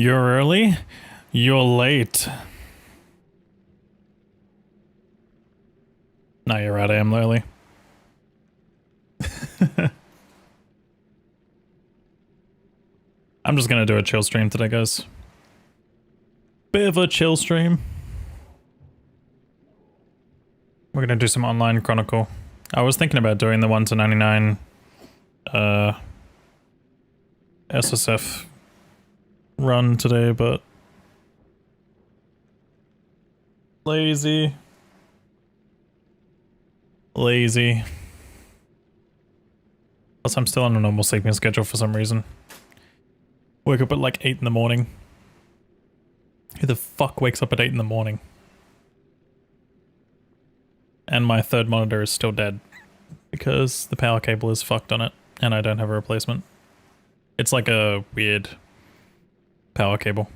You're early? You're late. No, you're right, I am early. I'm just gonna do a chill stream today, guys. Bit of a chill stream. We're gonna do some online Chronicle. I was thinking about doing the 1 to 99 SSF run today, but lazy. Plus I'm still on a normal sleeping schedule for some reason. Wake up at like 8 in the morning. Who the fuck wakes up at 8 in the morning? And my third monitor is still dead because the power cable is fucked on it and I don't have a replacement. It's like a weird power cable.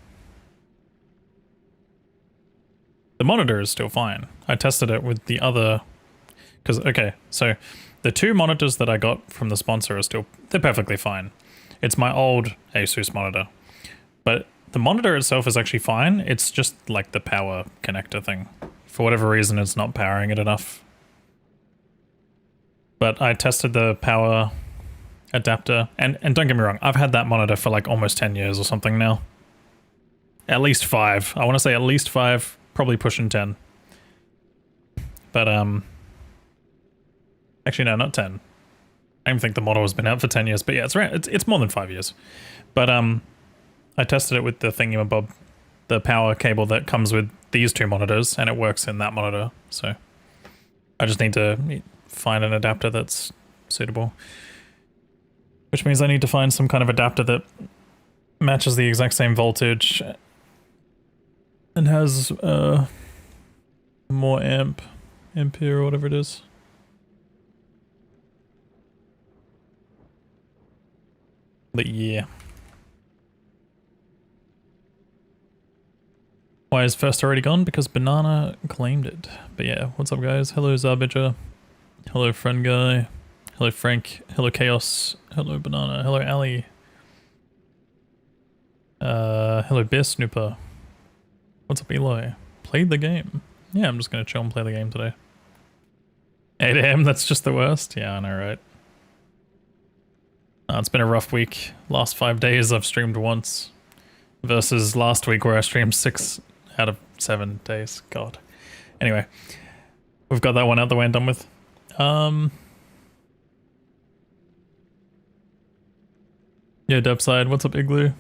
The monitor is still fine. I tested it with the other... Because, okay, so the two monitors that I got from the sponsor are still... They're perfectly fine. It's my old Asus monitor. But the monitor itself is actually fine. It's just like the power connector thing. For whatever reason, it's not powering it enough. But I tested the power adapter. And don't get me wrong, I've had that monitor for like almost 10 years or something now. At least 5. I want to say at least 5, probably pushing 10. But, actually, no, not 10. I don't even think the model has been out for 10 years, but yeah, it's more than 5 years. But I tested it with the thingamabob, the power cable that comes with these two monitors, and it works in that monitor. So I just need to find an adapter that's suitable. Which means I need to find some kind of adapter that matches the exact same voltage and has more ampere or whatever it is. But yeah. Why is first already gone? Because Banana claimed it. But yeah, what's up guys? Hello Zarbidger. Hello Friend Guy. Hello Frank. Hello Chaos. Hello Banana. Hello Ali. Hello Bear Snooper. What's up Eloy? Played the game. Yeah, I'm just gonna chill and play the game today. 8 AM, that's just the worst? Yeah, I know, right? It's been a rough week. Last 5 days I've streamed once. Versus last week where I streamed 6 out of 7 days. God. Anyway. We've got that one out the way and done with. Yo, Dubside, what's up, Igloo?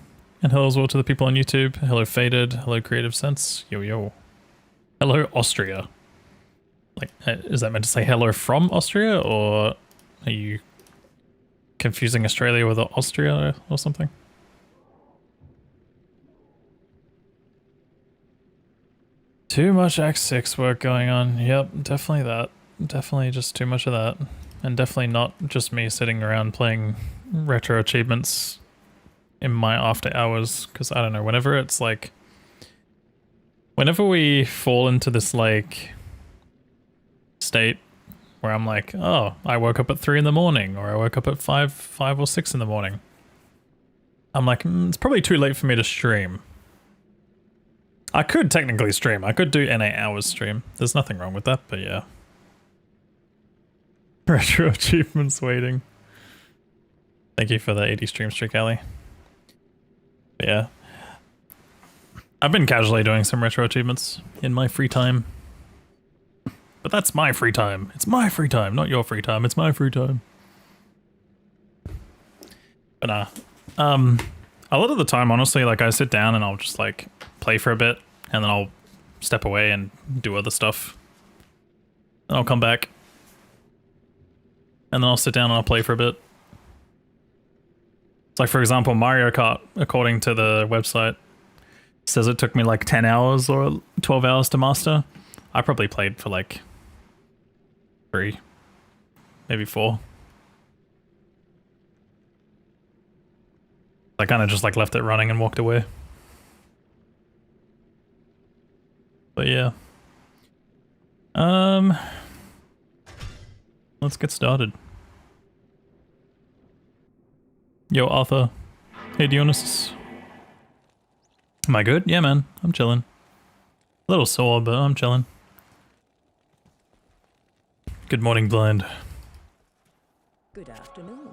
And hello as well to the people on YouTube. Hello, Faded. Hello, Creative Sense. Yo, yo. Hello, Austria. Like, is that meant to say hello from Austria, or are you confusing Australia with Austria or something? Too much Act 6 work going on. Yep, definitely that. Definitely just too much of that. And definitely not just me sitting around playing retro achievements in my after hours, because I don't know, whenever it's like... Whenever we fall into this like state where I'm like, oh, I woke up at 3 in the morning, or I woke up at 5 or 6 in the morning. I'm like, it's probably too late for me to stream. I could technically stream. I could do an 8 hours stream. There's nothing wrong with that, but yeah. Retro achievements waiting. Thank you for the 80 stream streak, Ali. But yeah. I've been casually doing some retro achievements in my free time. But that's my free time. It's my free time, not your free time. It's my free time. But nah. A lot of the time, honestly, like I sit down and I'll just like play for a bit and then I'll step away and do other stuff. And I'll come back. And then I'll sit down and I'll play for a bit. It's like, for example, Mario Kart, according to the website, says it took me like 10 hours or 12 hours to master. I probably played for like 3, maybe 4. I kind of just like left it running and walked away. But yeah. Let's get started. Yo, Arthur. Hey, Dionysus. Am I good? Yeah, man. I'm chilling. A little sore, but I'm chilling. Good morning, Blind. Good afternoon.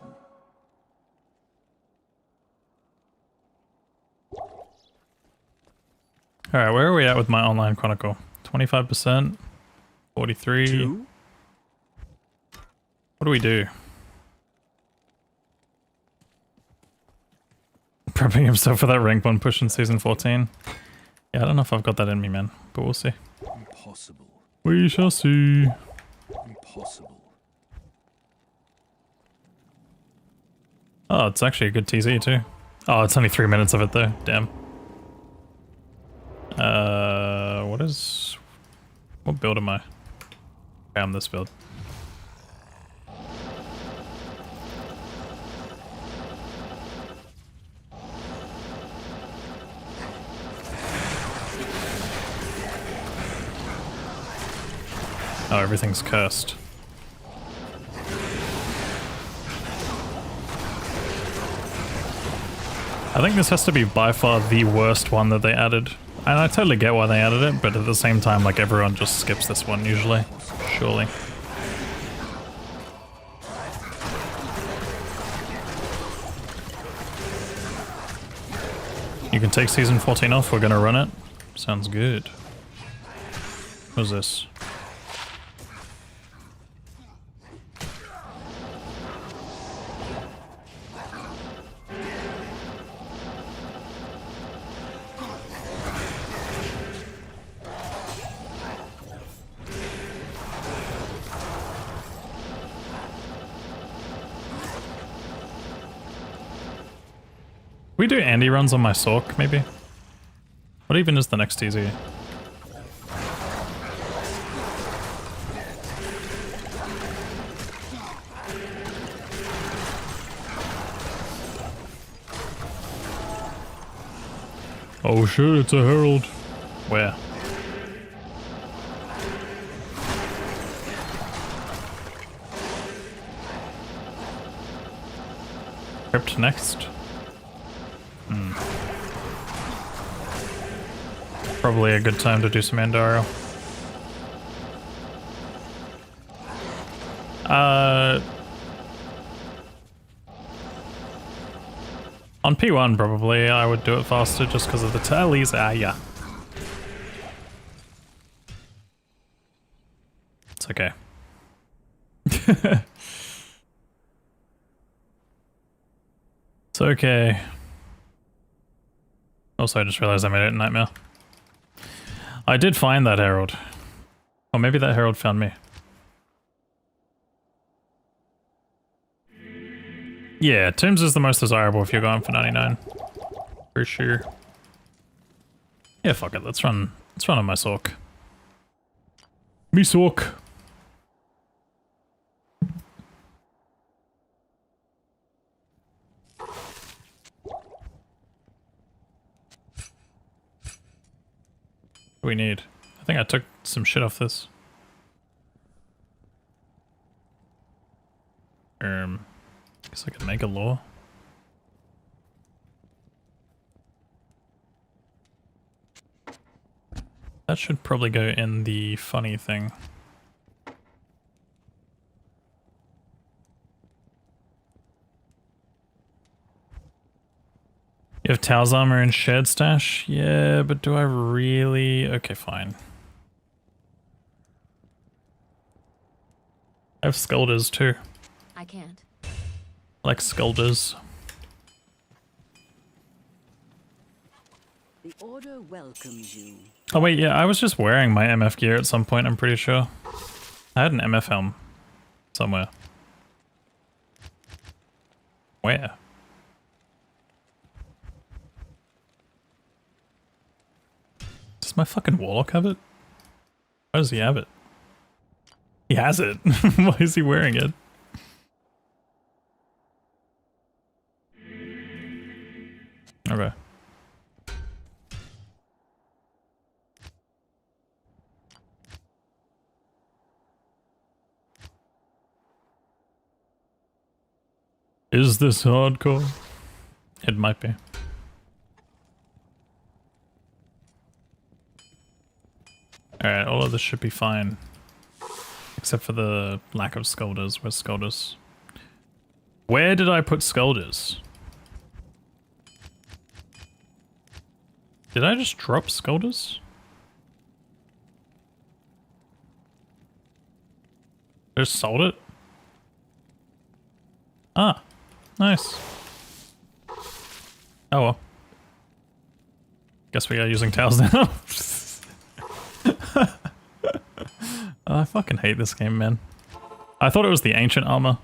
Alright, where are we at with my online Chronicle? 25%? 43? 2? What do we do? Prepping himself for that rank 1 push in season 14. Yeah, I don't know if I've got that in me, man, but we'll see. Impossible. We shall see. Impossible. Oh, it's actually a good TZ too. Oh, it's only 3 minutes of it though. Damn. What build am I? Okay, I'm this build. Oh, everything's cursed. I think this has to be by far the worst one that they added. And I totally get why they added it, but at the same time, like, everyone just skips this one usually. Surely. You can take season 14 off, we're gonna run it. Sounds good. What's this? We do Andy runs on my Sork, maybe? What even is the next TZ? Oh shit, it's a herald. Where? Crypt next? Probably a good time to do some Andariel. On P1 probably, I would do it faster just because of the tallies. Ah, yeah. It's okay. It's okay. Also, I just realized I made it a nightmare. I did find that herald. Or maybe that herald found me. Yeah, Tombs is the most desirable if you're going for 99. For sure. Yeah, fuck it, let's run on my Sork. Me Sork. What do we need? I think I took some shit off this. Guess I could make a law. That should probably go in the funny thing. You have Tao's armor and shared stash? Yeah, but do I really? Okay, fine. I have Skulders too. I can't. I like Skulders. The order welcomes you. Oh wait, yeah, I was just wearing my MF gear at some point, I'm pretty sure. I had an MF helm. Somewhere. Where? Does my fucking Warlock have it? Why does he have it? He has it. Why is he wearing it? Okay. Is this hardcore? It might be. Alright, all of this should be fine. Except for the lack of Scolders. Where's Scolders? Where did I put Scolders? Did I just drop Scolders? Just sold it? Ah, nice. Oh well. Guess we are using towels now. I fucking hate this game, man. I thought it was the ancient armor.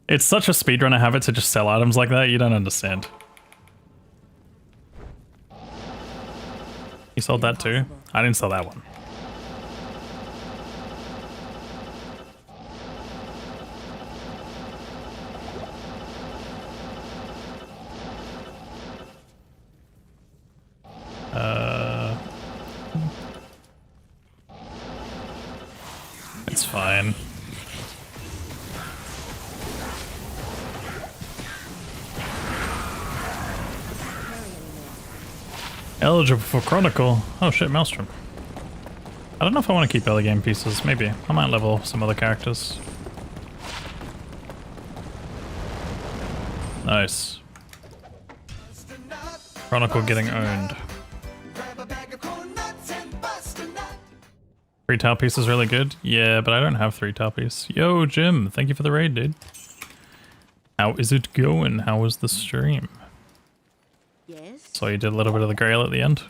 It's such a speedrunner habit to just sell items like that, you don't understand. You sold that too? I didn't sell that one. It's fine. Eligible for Chronicle. Oh shit, Maelstrom. I don't know if I want to keep early game pieces. Maybe. I might level some other characters. Nice. Chronicle getting owned. 3 towel piece is really good. Yeah, but I don't have 3 towel piece. Yo, Jim, thank you for the raid, dude. How is it going? How was the stream? Yes. So you did a little bit of the Grail at the end.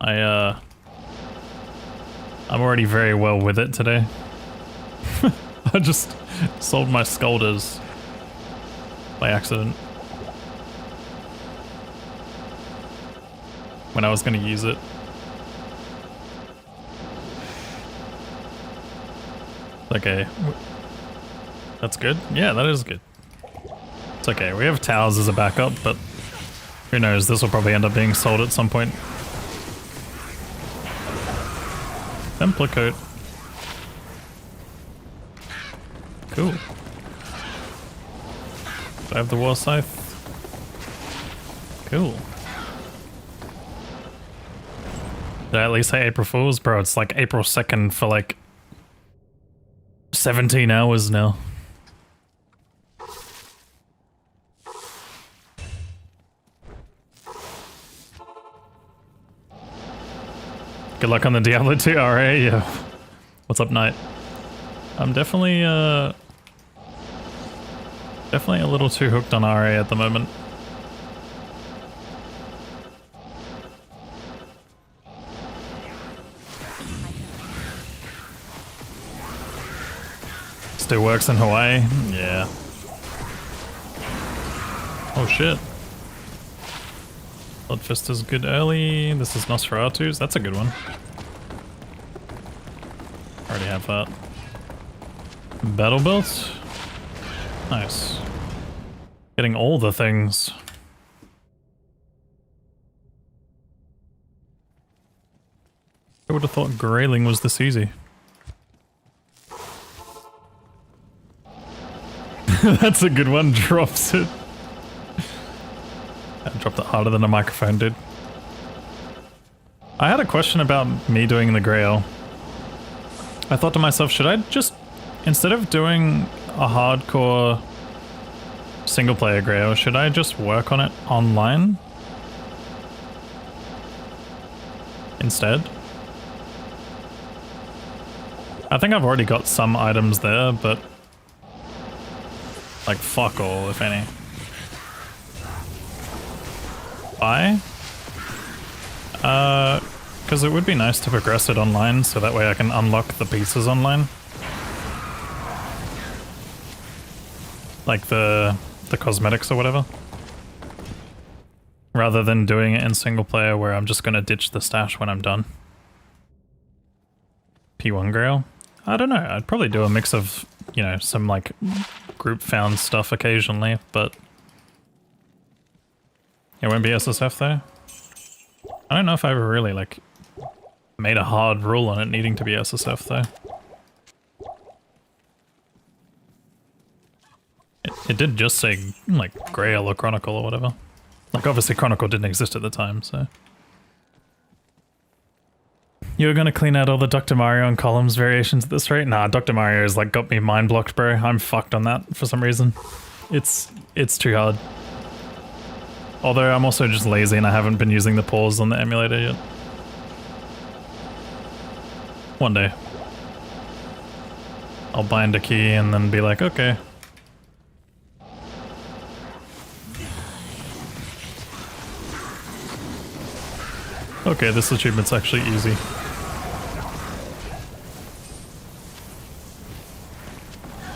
I'm already very well with it today. I just sold my Scolders by accident when I was going to use it. Okay. That's good. Yeah, that is good. It's okay. We have towers as a backup, but who knows? This will probably end up being sold at some point. Templar coat. Cool. Do I have the war scythe? Cool. Did I at least say April Fools? Bro, it's like April 2nd for like 17 hours now. Good luck on the Diablo 2 RA, yeah. What's up, Knight? I'm definitely a little too hooked on RA at the moment. Still works in Hawaii? Yeah. Oh shit. Bloodfist is good early. This is Nosferatu's. That's a good one. Already have that. Battle belt. Nice. Getting all the things. I would have thought grailing was this easy. That's a good one. Drops it. I dropped it harder than a microphone did. I had a question about me doing the Grail. I thought to myself, should I just, instead of doing a hardcore single player Grail, should I just work on it online instead? I think I've already got some items there, but like fuck all, if any. Why? Because it would be nice to progress it online, so that way I can unlock the pieces online. Like the cosmetics or whatever. Rather than doing it in single player where I'm just gonna ditch the stash when I'm done. P1 Grail? I don't know, I'd probably do a mix of, you know, some like group found stuff occasionally, but it won't be SSF though. I don't know if I ever really like made a hard rule on it needing to be SSF though. It did just say like Grail or Chronicle or whatever. Like obviously Chronicle didn't exist at the time, so. You're gonna clean out all the Dr. Mario and columns variations at this rate? Nah, Dr. Mario has like got me mind blocked, bro. I'm fucked on that for some reason. It's too hard. Although I'm also just lazy and I haven't been using the pause on the emulator yet. One day. I'll bind a key and then be like, okay. Okay, this achievement's actually easy.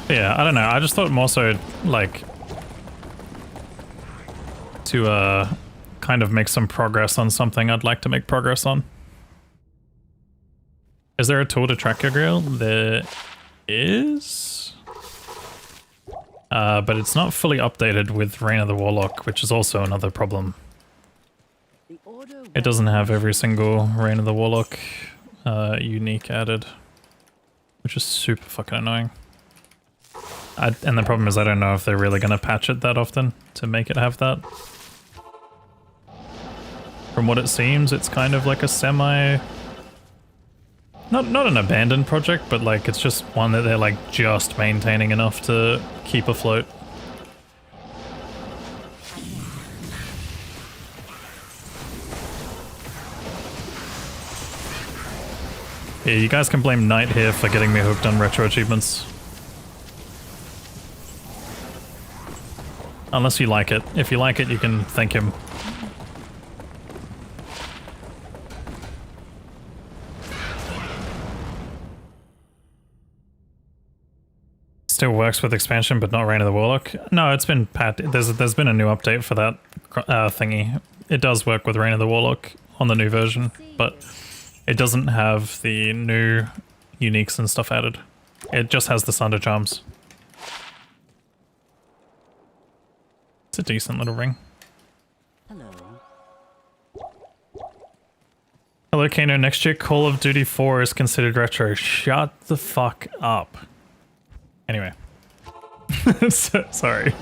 Yeah, I don't know. I just thought more so, like, to kind of make some progress on something I'd like to make progress on. Is there a tool to track your Grail? There is. But it's not fully updated with Reign of the Warlock, which is also another problem. It doesn't have every single Reign of the Warlock unique added, which is super fucking annoying. And the problem is I don't know if they're really going to patch it that often to make it have that. From what it seems, it's kind of like a semi... Not an abandoned project, but like it's just one that they're like just maintaining enough to keep afloat. Yeah, you guys can blame Knight here for getting me hooked on retro achievements. Unless you like it. If you like it, you can thank him. Still works with expansion, but not Reign of the Warlock. No, it's been there's been a new update for that thingy. It does work with Reign of the Warlock on the new version, but it doesn't have the new uniques and stuff added. It just has the Sunder Charms. It's a decent little ring. Hello. Hello, Kano. Next year, Call of Duty 4 is considered retro. Shut the fuck up. Anyway. Sorry.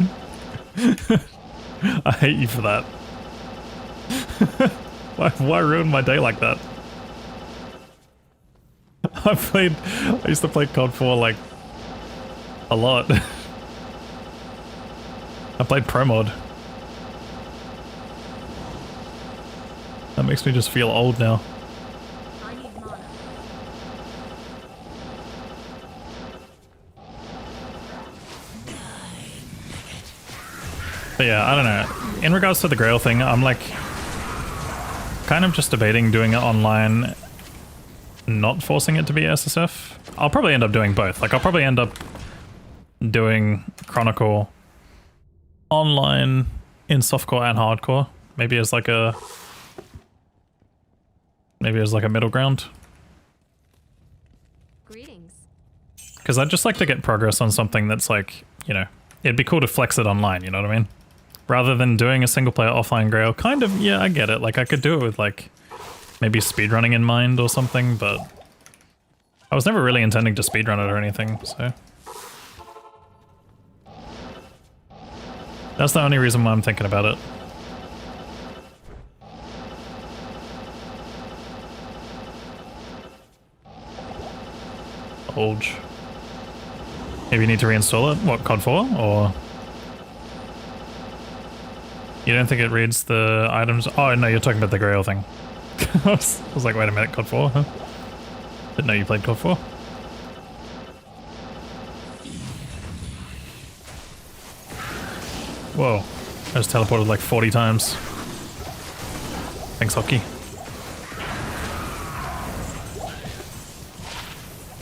I hate you for that. Why ruin my day like that? I used to play COD 4 like a lot. I played Pro Mod. That makes me just feel old now. I need mana. But yeah, I don't know. In regards to the Grail thing, I'm like kind of just debating doing it online, not forcing it to be SSF. I'll probably end up doing both. Like I'll probably end up doing Chronicle online in softcore and hardcore. Maybe as like a middle ground. Greetings. Because I'd just like to get progress on something that's like, you know, it'd be cool to flex it online, you know what I mean? Rather than doing a single player offline Grail. Kind of, yeah, I get it. Like I could do it with like maybe speedrunning in mind or something, but I was never really intending to speedrun it or anything, so. That's the only reason why I'm thinking about it. Bulge. Maybe you need to reinstall it? What, COD 4? Or... You don't think it reads the items? Oh, no, you're talking about the Grail thing. I was like, wait a minute, COD 4, huh? Didn't know you played COD 4. Whoa. I just teleported like 40 times. Thanks, Hockey.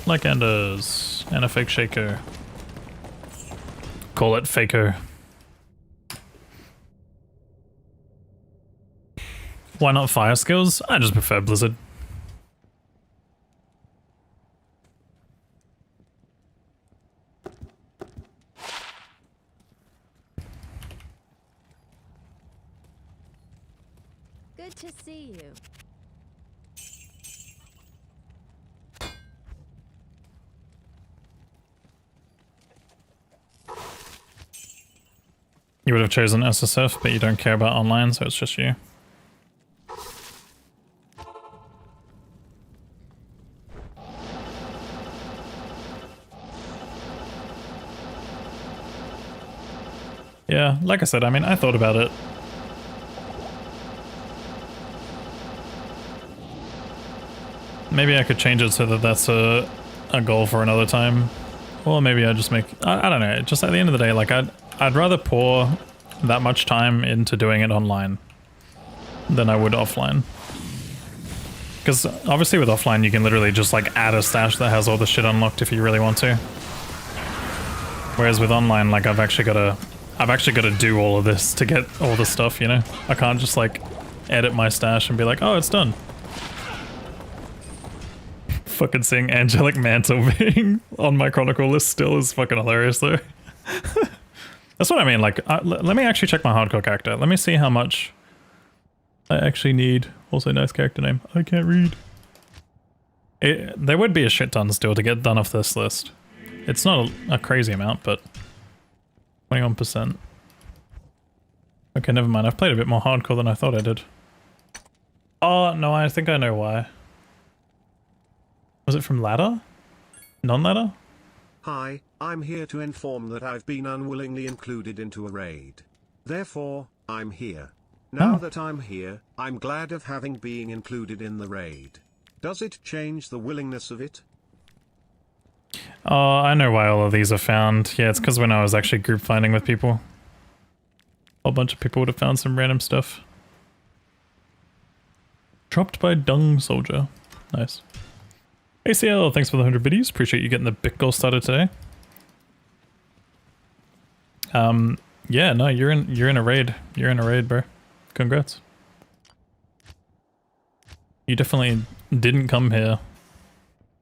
Like Enders. And a fake shaker. Call it Faker. Why not fire skills? I just prefer Blizzard. Good to see you. You would have chosen SSF, but you don't care about online, so it's just you. Yeah, like I said, I mean, I thought about it. Maybe I could change it so that that's a goal for another time. Or maybe I just make... I don't know, just at the end of the day, like, I'd rather pour that much time into doing it online than I would offline. Because obviously with offline you can literally just like add a stash that has all the shit unlocked if you really want to. Whereas with online, like I've actually got to do all of this to get all the stuff, you know? I can't just like edit my stash and be like, oh, it's done. Fucking seeing Angelic Mantle being on my Chronicle list still is fucking hilarious though. That's what I mean, like, let me actually check my hardcore character. Let me see how much I actually need. Also, nice character name. I can't read. There would be a shit ton still to get done off this list. It's not a crazy amount, but 21%. Okay, never mind. I've played a bit more hardcore than I thought I did. Oh, no, I think I know why. Was it from ladder? Non-ladder? Hi, I'm here to inform that I've been unwillingly included into a raid. Therefore, I'm here. Now that I'm here, I'm glad of having been included in the raid. Does it change the willingness of it? Oh, I know why all of these are found. Yeah, it's because when I was actually group finding with people, a whole bunch of people would have found some random stuff. Dropped by Dung Soldier. Nice. ACL, thanks for the 100 biddies. Appreciate you getting the bit goal started today. Yeah, no, you're in a raid. You're in a raid, bro. Congrats. You definitely didn't come here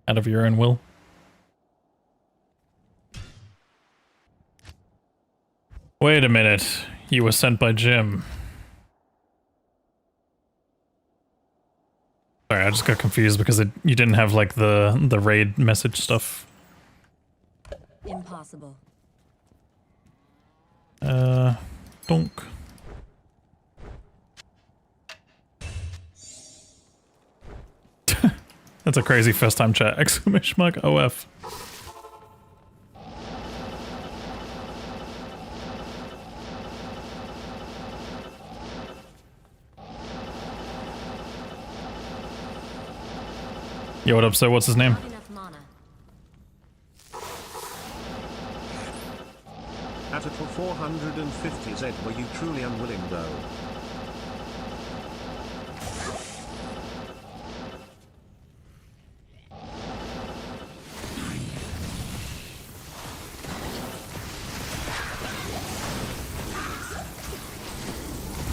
out of your own will. Wait a minute. You were sent by Jim. Sorry, I just got confused because you didn't have like the raid message stuff. Impossible. Donk. That's a crazy first time chat. Exclamation mark OF. Yo, what up, sir? What's his name? Not enough mana. At a 450 Z, were you truly unwilling though?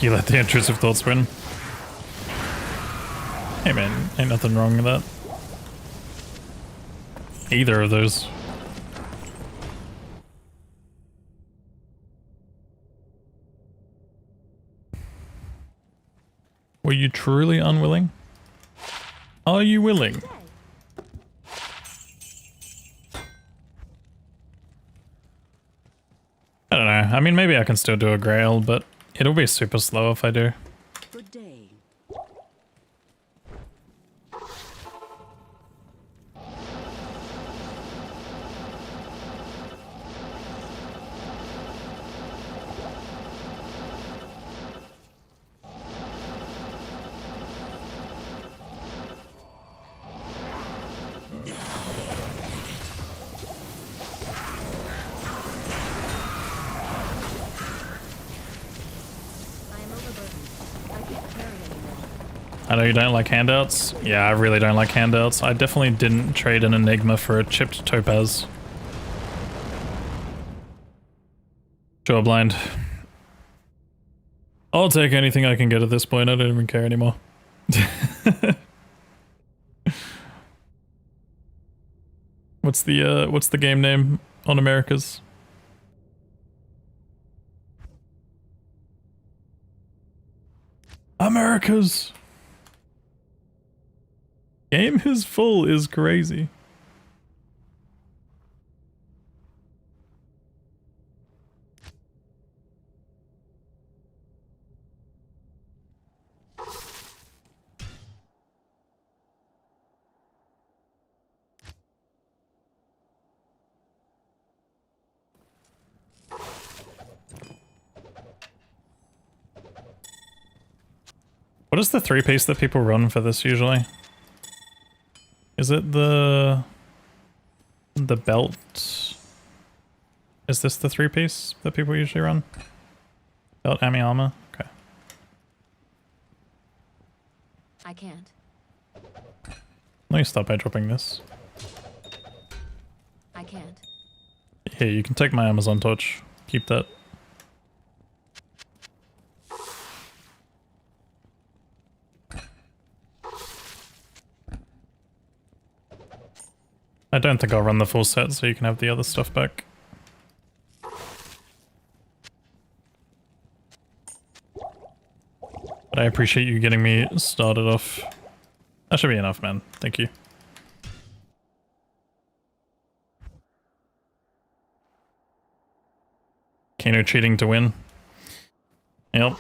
You let the intrusive thoughts win. Hey man, ain't nothing wrong with that. Either of those. Were you truly unwilling? Are you willing? I don't know. I mean, maybe I can still do a Grail, but it'll be super slow if I do. Good day. I know you don't like handouts. Yeah, I really don't like handouts. I definitely didn't trade an Enigma for a chipped Topaz. Sure, blind. I'll take anything I can get at this point. I don't even care anymore. What's the game name on America's? America's. Game is full is crazy. What is the 3-piece that people run for this usually? Is it the belt? Is this the 3-piece that people usually run? Belt, ammy, armor? Okay. I can't. Let me start by dropping this. I can't. Here, you can take my Amazon torch. Keep that. I don't think I'll run the full set, so you can have the other stuff back. But I appreciate you getting me started off. That should be enough, man. Thank you. Kano cheating to win. Yep.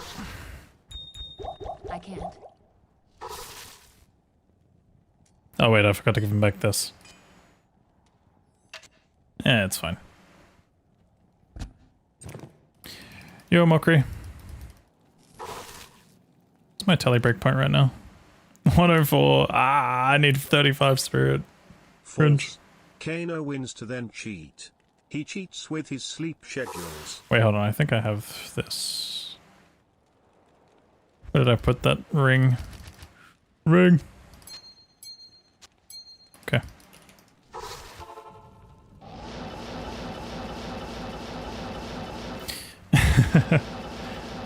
I can't. Oh wait, I forgot to give him back this. Yeah, it's fine. Yo, Mockery. What's my tally breakpoint right now? 104. Ah, I need 35 spirit. Fringe. False. Kano wins to then cheat. He cheats with his sleep schedules. Wait, hold on. I think I have this. Where did I put that ring? Ring. Okay.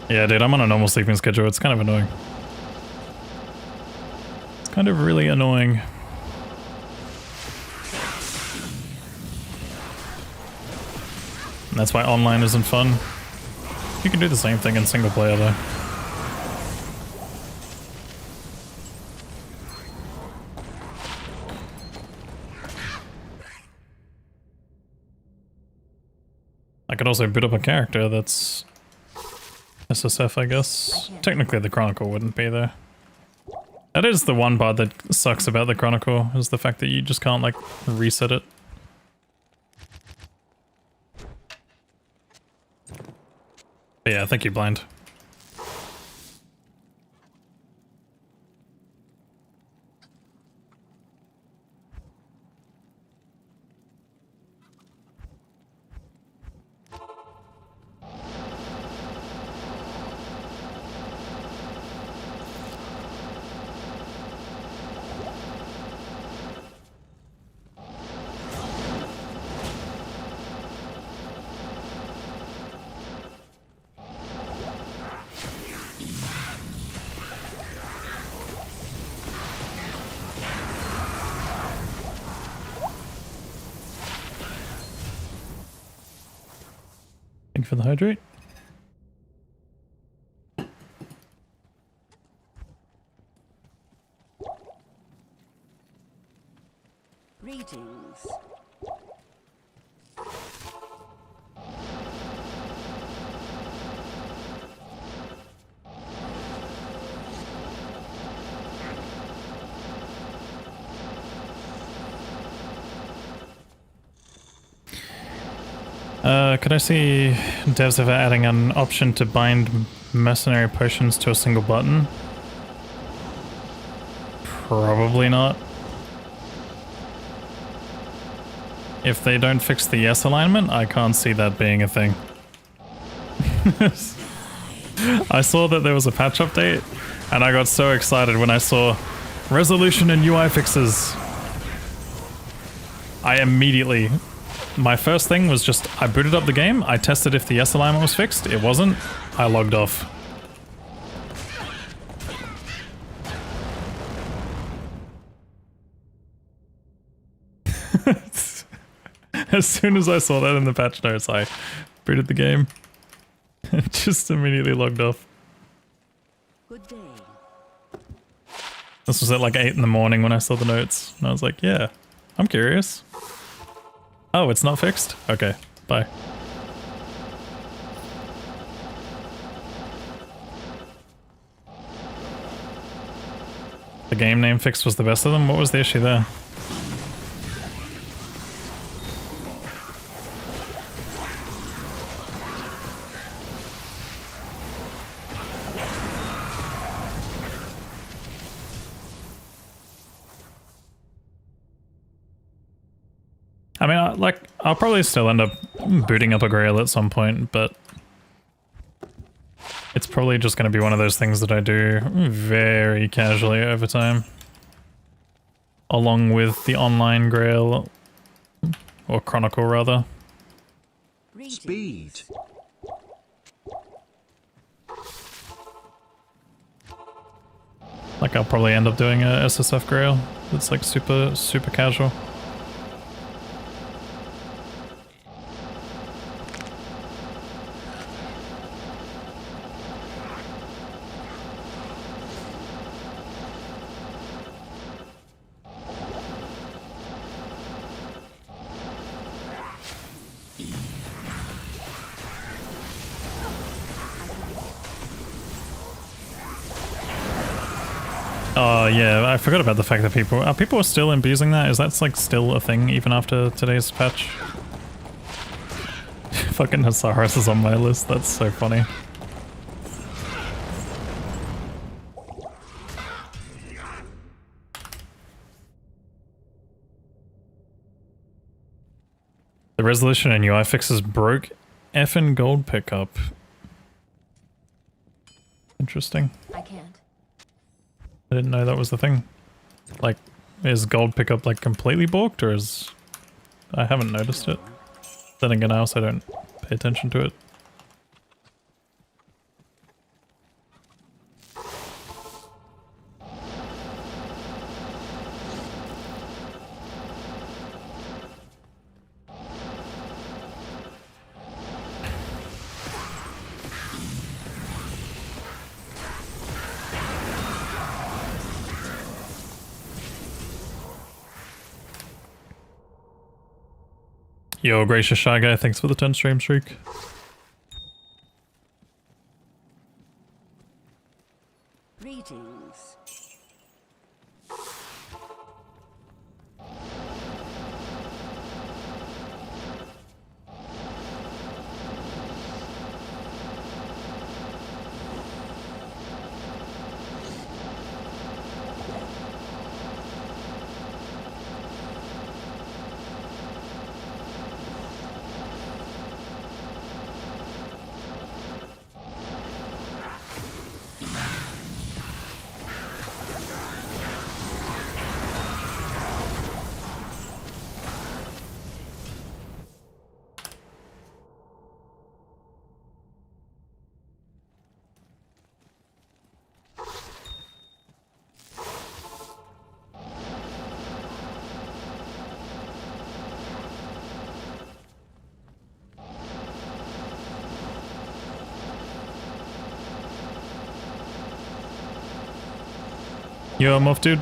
Yeah, dude, I'm on a normal sleeping schedule. It's kind of annoying. It's kind of really annoying. And that's why online isn't fun. You can do the same thing in single player though. I could also boot up a character that's SSF, I guess. Technically the Chronicle wouldn't be there. That is the one part that sucks about the Chronicle, is the fact that you just can't, like, reset it. But yeah, thank you, Blind. Thank you for the hydrate. Greetings. Could I see devs ever adding an option to bind mercenary potions to a single button? Probably not. If they don't fix the yes alignment, I can't see that being a thing. I saw that there was a patch update, and I got so excited when I saw resolution and UI fixes. I immediately... My first thing was just, I booted up the game, I tested if the yes alignment was fixed, it wasn't, I logged off. As soon as I saw that in the patch notes, I booted the game. Just immediately logged off. Good day. This was at like 8 in the morning when I saw the notes, and I was like, yeah, I'm curious. Oh, it's not fixed? Okay, bye. The game name fix was the best of them? What was the issue there? like, I'll probably still end up booting up a Grail at some point, but it's probably just going to be one of those things that I do very casually over time. Along with the online Grail, or Chronicle rather. Speed. Like I'll probably end up doing a SSF Grail that's like super casual. Oh yeah, I forgot about the fact that people are still abusing that. Is that like still a thing even after today's patch? Fucking Hasaris is on my list. That's so funny. The resolution and UI fixes broke effing gold pickup. Interesting. I can't. I didn't know that was the thing. Like, is gold pickup like completely balked, or is... I haven't noticed it. Then again, I also don't pay attention to it. Yo, gracious shy guy, thanks for the 10 stream streak. Greetings. Yo, I'm off, dude.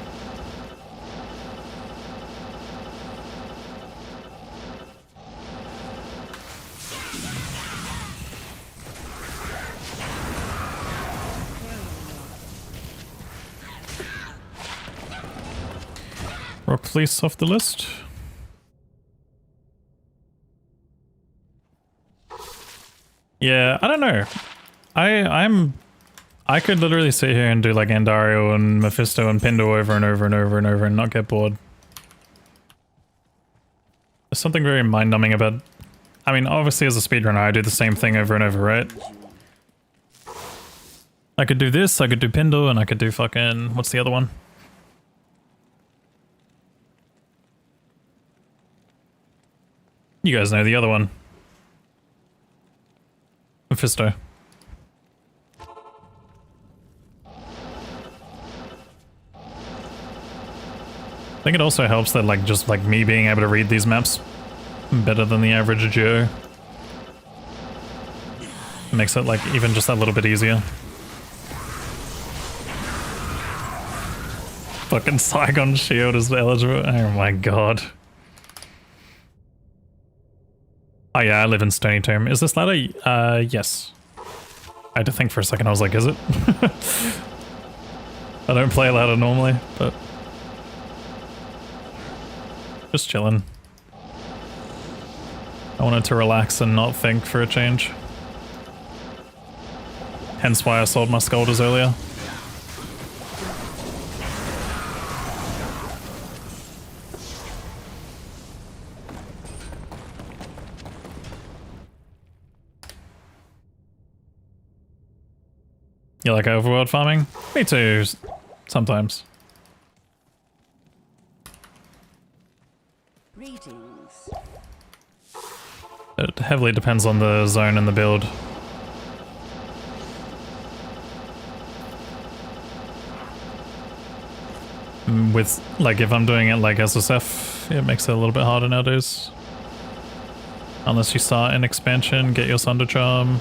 Rock police off the list. Yeah, I don't know. I could literally sit here and do like Andariel and Mephisto and Pindle over and over and over and over and not get bored. There's something very mind-numbing about... I mean, obviously as a speedrunner I do the same thing over and over, right? I could do this, I could do Pindle, and I could do fucking... What's the other one? You guys know the other one. Mephisto. I think it also helps that like just like me being able to read these maps better than the average Joe makes it like even just that little bit easier. Fucking Saigon Shield is eligible. Oh my god. Oh yeah, I live in Stony Tomb. Is this ladder? Yes. I had to think for a second. I was like, is it? I don't play ladder normally, but just chilling. I wanted to relax and not think for a change. Hence why I sold my Scolders earlier. You like overworld farming? Me too, sometimes. Greetings. It heavily depends on the zone and the build. With, like, if I'm doing it like SSF, it makes it a little bit harder nowadays. Unless you start an expansion, get your Sunder Charm.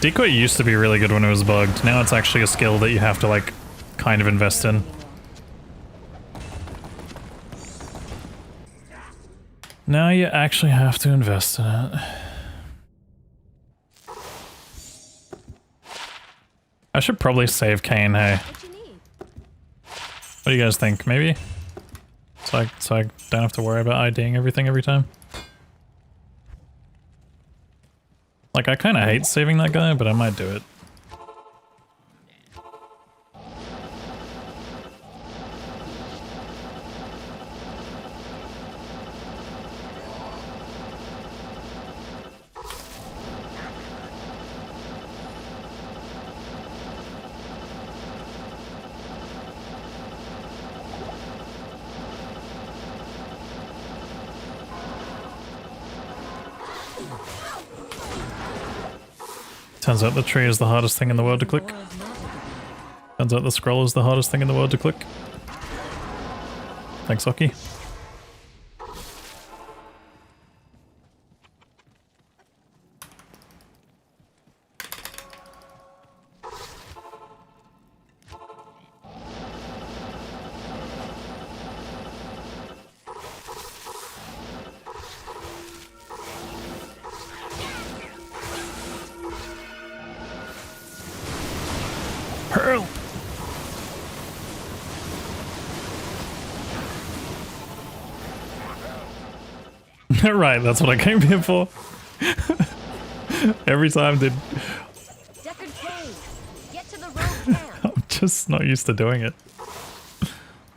Decoy used to be really good when it was bugged. Now it's actually a skill that you have to, like, kind of invest in. Now you actually have to invest in it. I should probably save Kane, hey. What you need? What do you guys think? Maybe? So I don't have to worry about IDing everything every time? Like, I kind of hate saving that guy, but I might do it. Turns out the tree is the hardest thing in the world to click. Turns out the scroll is the hardest thing in the world to click. Thanks, Oki. Pearl! Right, that's what I came here for. Every time, dude. Deckard Cave. Get to the road camp. I'm just not used to doing it.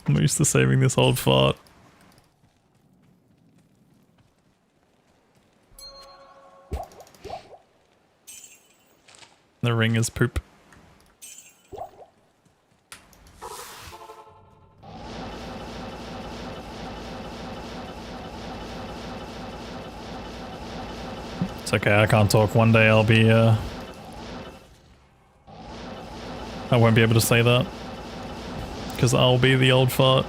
I'm used to saving this old fart. The ring is poop. It's okay, I can't talk. One day I'll be, I won't be able to say that. Because I'll be the old fart.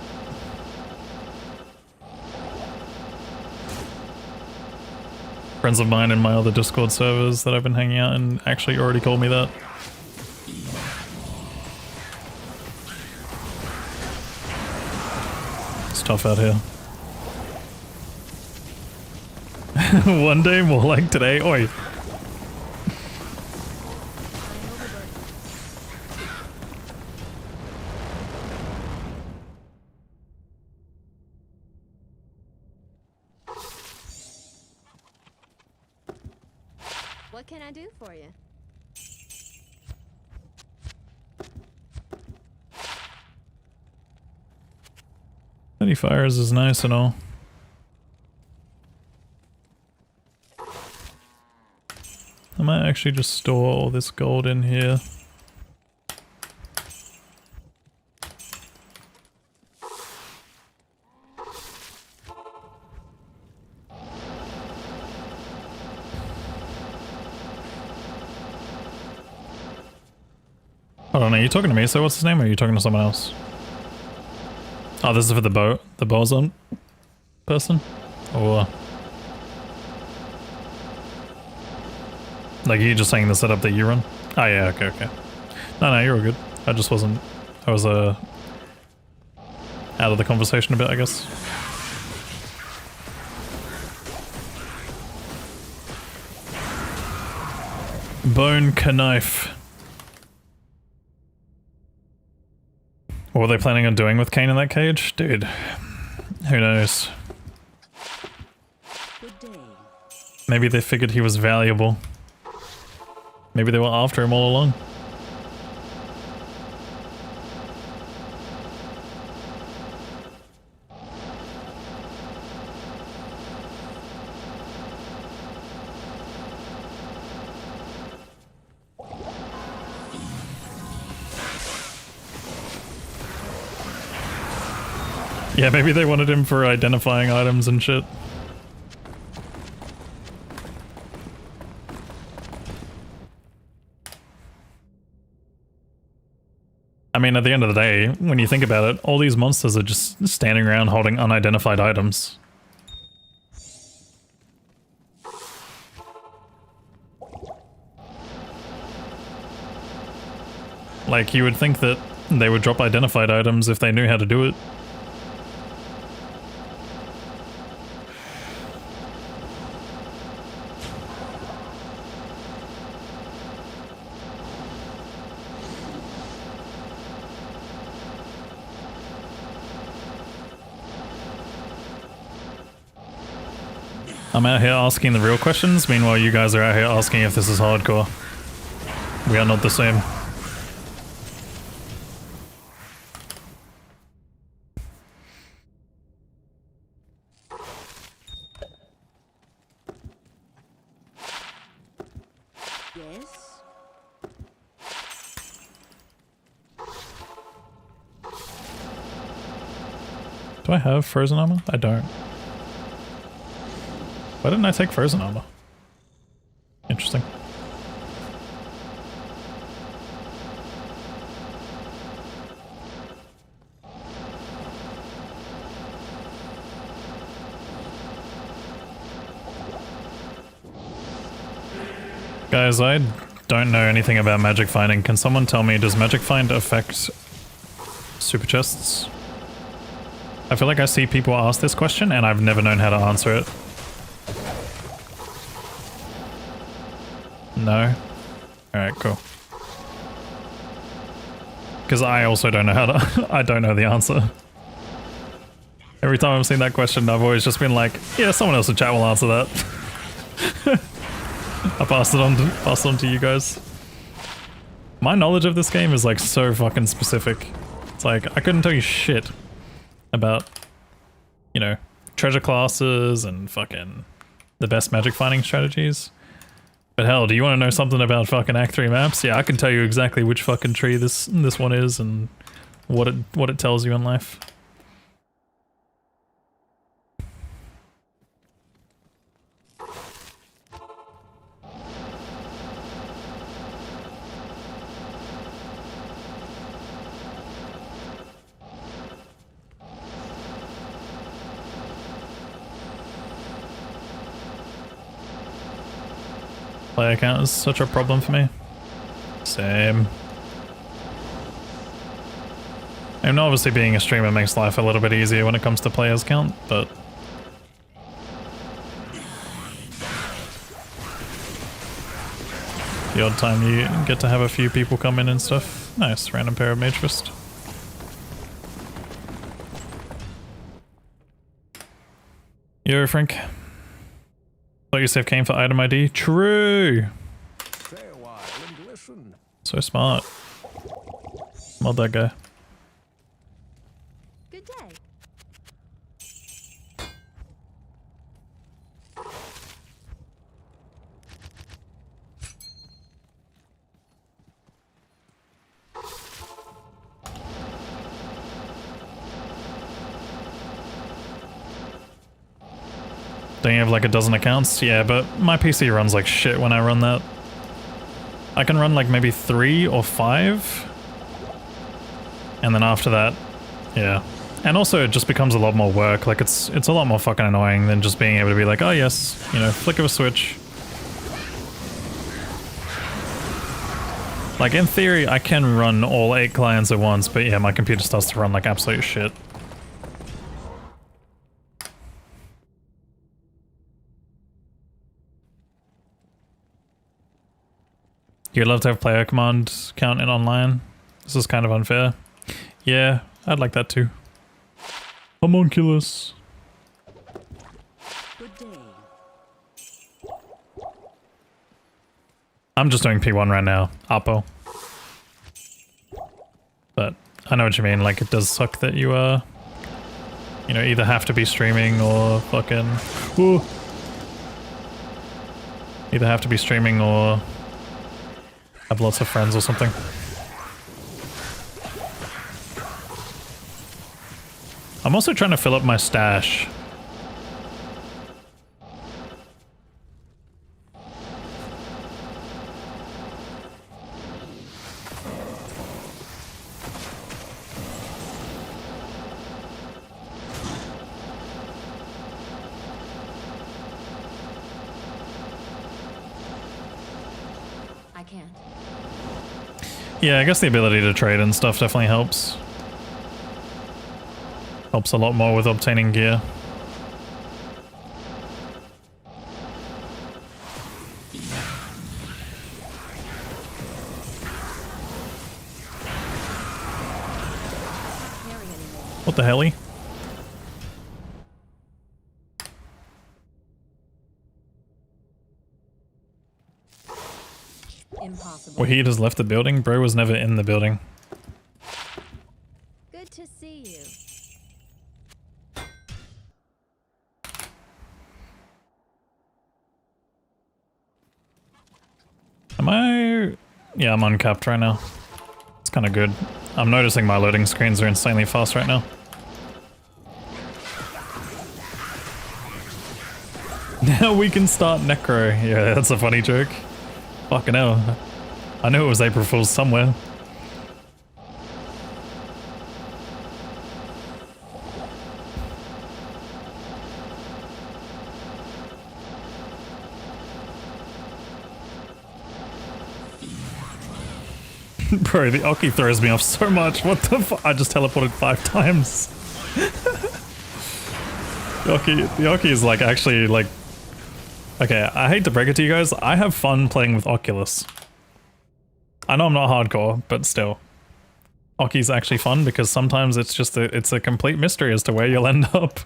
Friends of mine in my other Discord servers that I've been hanging out in actually already called me that. It's tough out here. One day more like today. Oi. What can I do for you? Any fires is nice and all. I might actually just store all this gold in here. Hold on, are you talking to me? So what's his name, or are you talking to someone else? Oh, this is for the boson person? Or... like, you just saying the setup that you run? Oh yeah, okay, okay. No, you're all good. I just wasn't... I was, out of the conversation a bit, I guess. Bone knife. What were they planning on doing with Kane in that cage? Dude, who knows? Good day. Maybe they figured he was valuable. Maybe they were after him all along. Yeah, maybe they wanted him for identifying items and shit. I mean, at the end of the day, when you think about it, all these monsters are just standing around holding unidentified items. Like, you would think that they would drop identified items if they knew how to do it. I'm out here asking the real questions, meanwhile you guys are out here asking if this is hardcore. We are not the same. Yes? Do I have frozen armor? I don't. Why didn't I take frozen armor? Interesting. Guys, I don't know anything about magic finding. Can someone tell me, does magic find affect super chests? I feel like I see people ask this question and I've never known how to answer it. No? Alright, cool. Because I also don't know how to... I don't know the answer. Every time I've seen that question, I've always just been like, yeah, someone else in chat will answer that. I pass it on to you guys. My knowledge of this game is like so fucking specific. It's like, I couldn't tell you shit about, you know, treasure classes and fucking the best magic finding strategies. But hell, do you want to know something about fucking Act 3 maps? Yeah, I can tell you exactly which fucking tree this one is and what it tells you in life. Player count is such a problem for me. Same. I mean, obviously being a streamer makes life a little bit easier when it comes to players count, but... the odd time you get to have a few people come in and stuff. Nice, random pair of Mage Fist. Yo, Frank. Thought your save came for item ID? True! Stay a while and listen. So smart. Mod that guy. Good day. Don't you have like a dozen accounts? Yeah, but my PC runs like shit when I run that. I can run like maybe 3 or 5. And then after that, yeah. And also it just becomes a lot more work. Like it's a lot more fucking annoying than just being able to be like, oh yes, you know, flick of a switch. Like in theory, I can run all 8 clients at once, but yeah, my computer starts to run like absolute shit. You'd love to have player command count in online. This is kind of unfair. Yeah, I'd like that too. Homunculus. Good day. I'm just doing P1 right now, Apo. But I know what you mean, like it does suck that you you know, either have to be streaming or fucking ooh, either have to be streaming or have lots of friends or something. I'm also trying to fill up my stash. I can't. Yeah, I guess the ability to trade and stuff definitely helps. Helps a lot more with obtaining gear. What the helly? Impossible. Wahid has left the building? Bro was never in the building. Good to see you. Am I... Yeah, I'm uncapped right now. It's kind of good. I'm noticing my loading screens are insanely fast right now. Now we can start Necro. Yeah, that's a funny joke. Fucking hell. I knew it was April Fool's somewhere. Bro, the Oki throws me off so much. What the fuck? I just teleported 5 times. The Oki is like actually like... Okay, I hate to break it to you guys. I have fun playing with Oculus. I know I'm not hardcore, but still. Oki's actually fun because sometimes it's just it's a complete mystery as to where you'll end up.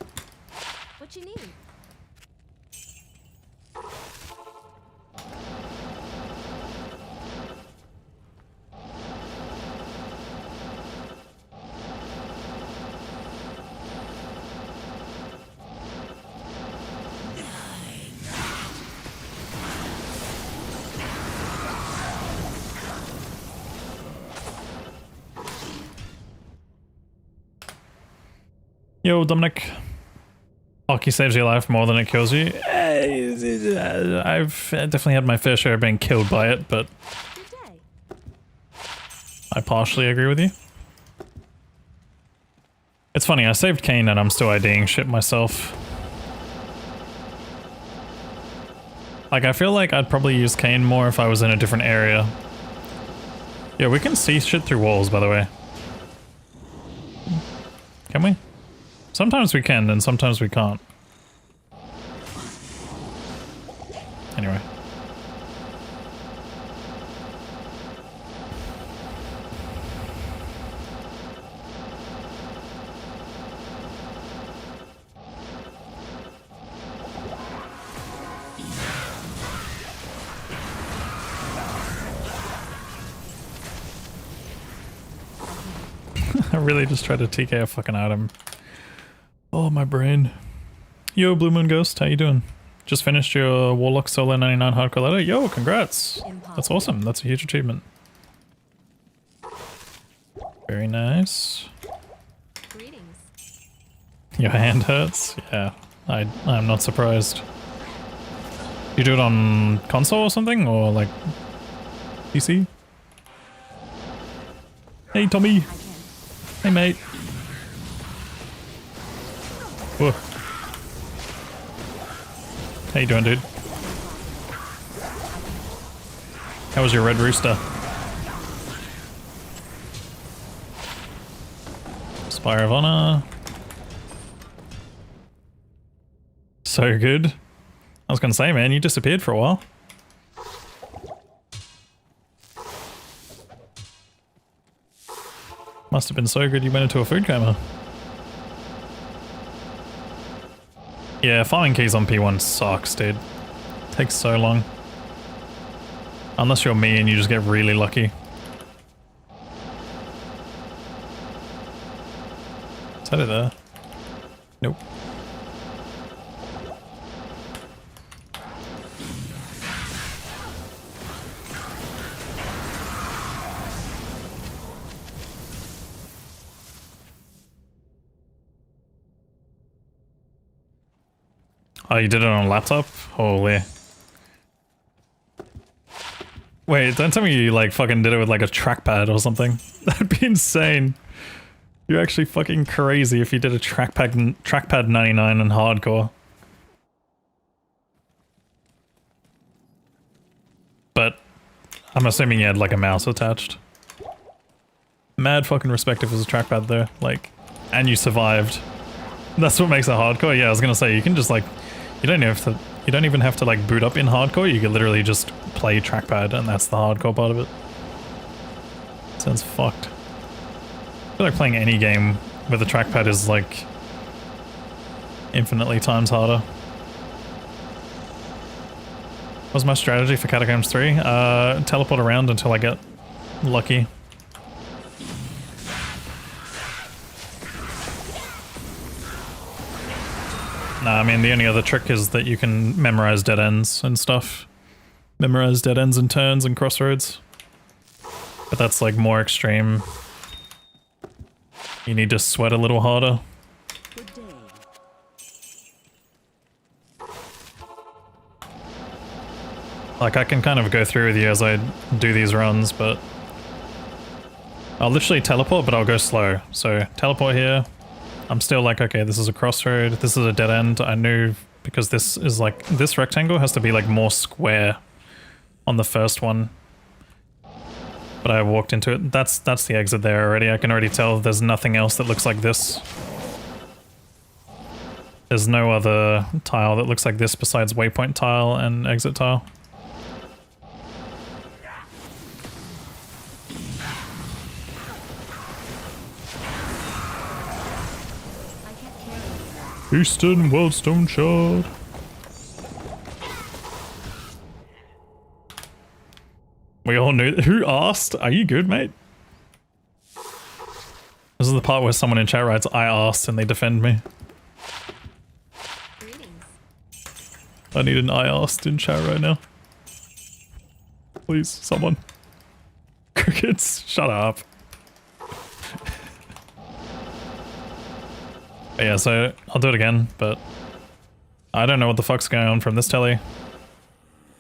What you need? Yo, Dominic. Hockey saves your life more than it kills you. I've definitely had my fair share of being killed by it, but Good day. I partially agree with you. It's funny, I saved Kane and I'm still IDing shit myself. Like, I feel like I'd probably use Kane more if I was in a different area. Yeah, we can see shit through walls, by the way. Can we? Sometimes we can, and sometimes we can't. Anyway. I really just tried to TK a fucking item. Oh, my brain. Yo, Blue Moon Ghost, how you doing? Just finished your Warlock Solo 99 hardcore letter? Yo, congrats! That's awesome, that's a huge achievement. Very nice. Greetings. Your hand hurts? Yeah, I'm not surprised. You do it on console or something? Or like PC? Hey, Tommy! Hey, mate! Whoa. How you doing, dude? How was your red rooster? Spire of Honor. So good. I was gonna say, man, you disappeared for a while. Must have been so good you went into a food coma. Yeah, farming keys on P1 sucks, dude. Takes so long. Unless you're me and you just get really lucky. Is that it there? Nope. Oh, you did it on a laptop? Holy. Wait, don't tell me you like fucking did it with like a trackpad or something. That'd be insane. You're actually fucking crazy if you did a trackpad 99 in hardcore. But I'm assuming you had like a mouse attached. Mad fucking respect if it was a trackpad though, like, and you survived. That's what makes it hardcore. Yeah, I was gonna say you can just like, you don't even have to like boot up in hardcore. You can literally just play trackpad, and that's the hardcore part of it. Sounds fucked. I feel like playing any game with a trackpad is like infinitely times harder. What's my strategy for Catacombs 3? Teleport around until I get lucky. Nah, I mean, the only other trick is that you can memorize dead ends and stuff. Memorize dead ends and turns and crossroads. But that's like more extreme. You need to sweat a little harder. Good day. Like, I can kind of go through with you as I do these runs, but I'll literally teleport, but I'll go slow. So, teleport here. I'm still like, okay, this is a crossroad, this is a dead end. I knew, because this is like, this rectangle has to be like more square on the first one. But I walked into it. That's the exit there already. I can already tell there's nothing else that looks like this. There's no other tile that looks like this besides waypoint tile and exit tile. Eastern Wellstone Shard. We all knew. Who asked? Are you good, mate? This is the part where someone in chat writes, I asked, and they defend me. I need an I asked in chat right now. Please, someone. Crickets, shut up. Yeah, so I'll do it again, but I don't know what the fuck's going on from this telly.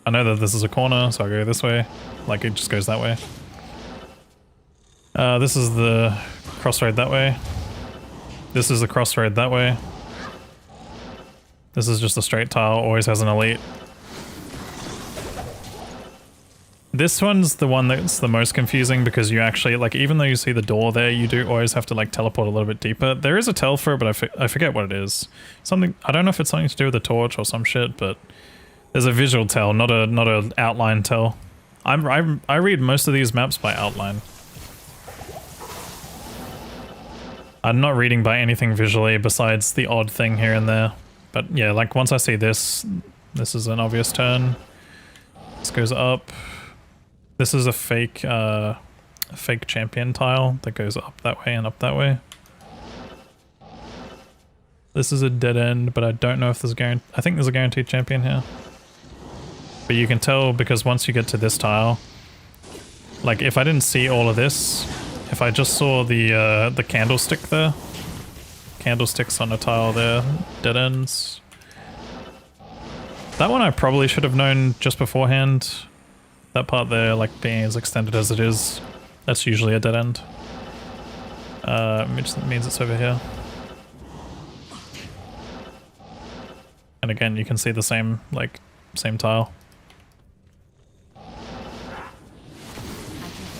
I know that this is a corner, so I go this way. Like, it just goes that way. This is the crossroad that way. This is the crossroad that way. This is just a straight tile, always has an elite. This one's the one that's the most confusing because you actually, like, even though you see the door there, you do always have to, like, teleport a little bit deeper. There is a tell for it, but I forget what it is. Something, I don't know if it's something to do with the torch or some shit, but there's a visual tell, not a outline tell. I read most of these maps by outline. I'm not reading by anything visually besides the odd thing here and there. But yeah, like once I see this, this is an obvious turn. This goes up. This is a fake champion tile that goes up that way and up that way. This is a dead end, but I don't know if there's I think there's a guaranteed champion here. But you can tell because once you get to this tile, like if I didn't see all of this, if I just saw the candlestick there, candlesticks on a tile there, dead ends. That one I probably should have known just beforehand. That part there, like being as extended as it is, that's usually a dead end. Which means it's over here. And again, you can see the same, like, same tile.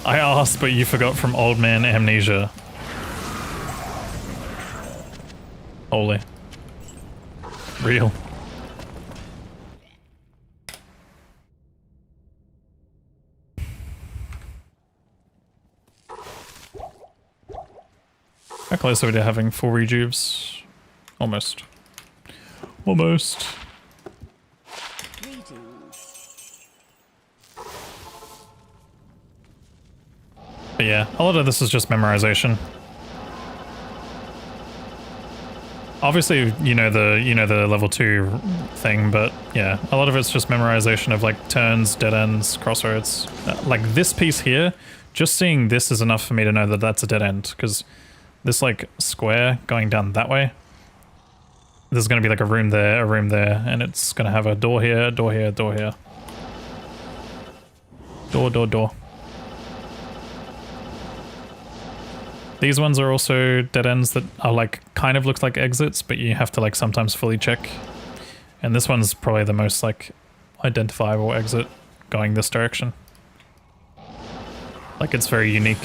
I asked, but you forgot from old man amnesia. Holy. Real. How close are we to having full rejuves? Almost. Almost. But yeah, a lot of this is just memorization. Obviously, you know the level 2 thing, but yeah, a lot of it's just memorization of like turns, dead ends, crossroads. Like this piece here, just seeing this is enough for me to know that that's a dead end, because this like square going down that way, there's going to be like a room there, and it's going to have a door here, a door here, a door here. Door, door, door. These ones are also dead ends that are like kind of look like exits, but you have to like sometimes fully check. And this one's probably the most like identifiable exit going this direction. Like it's very unique.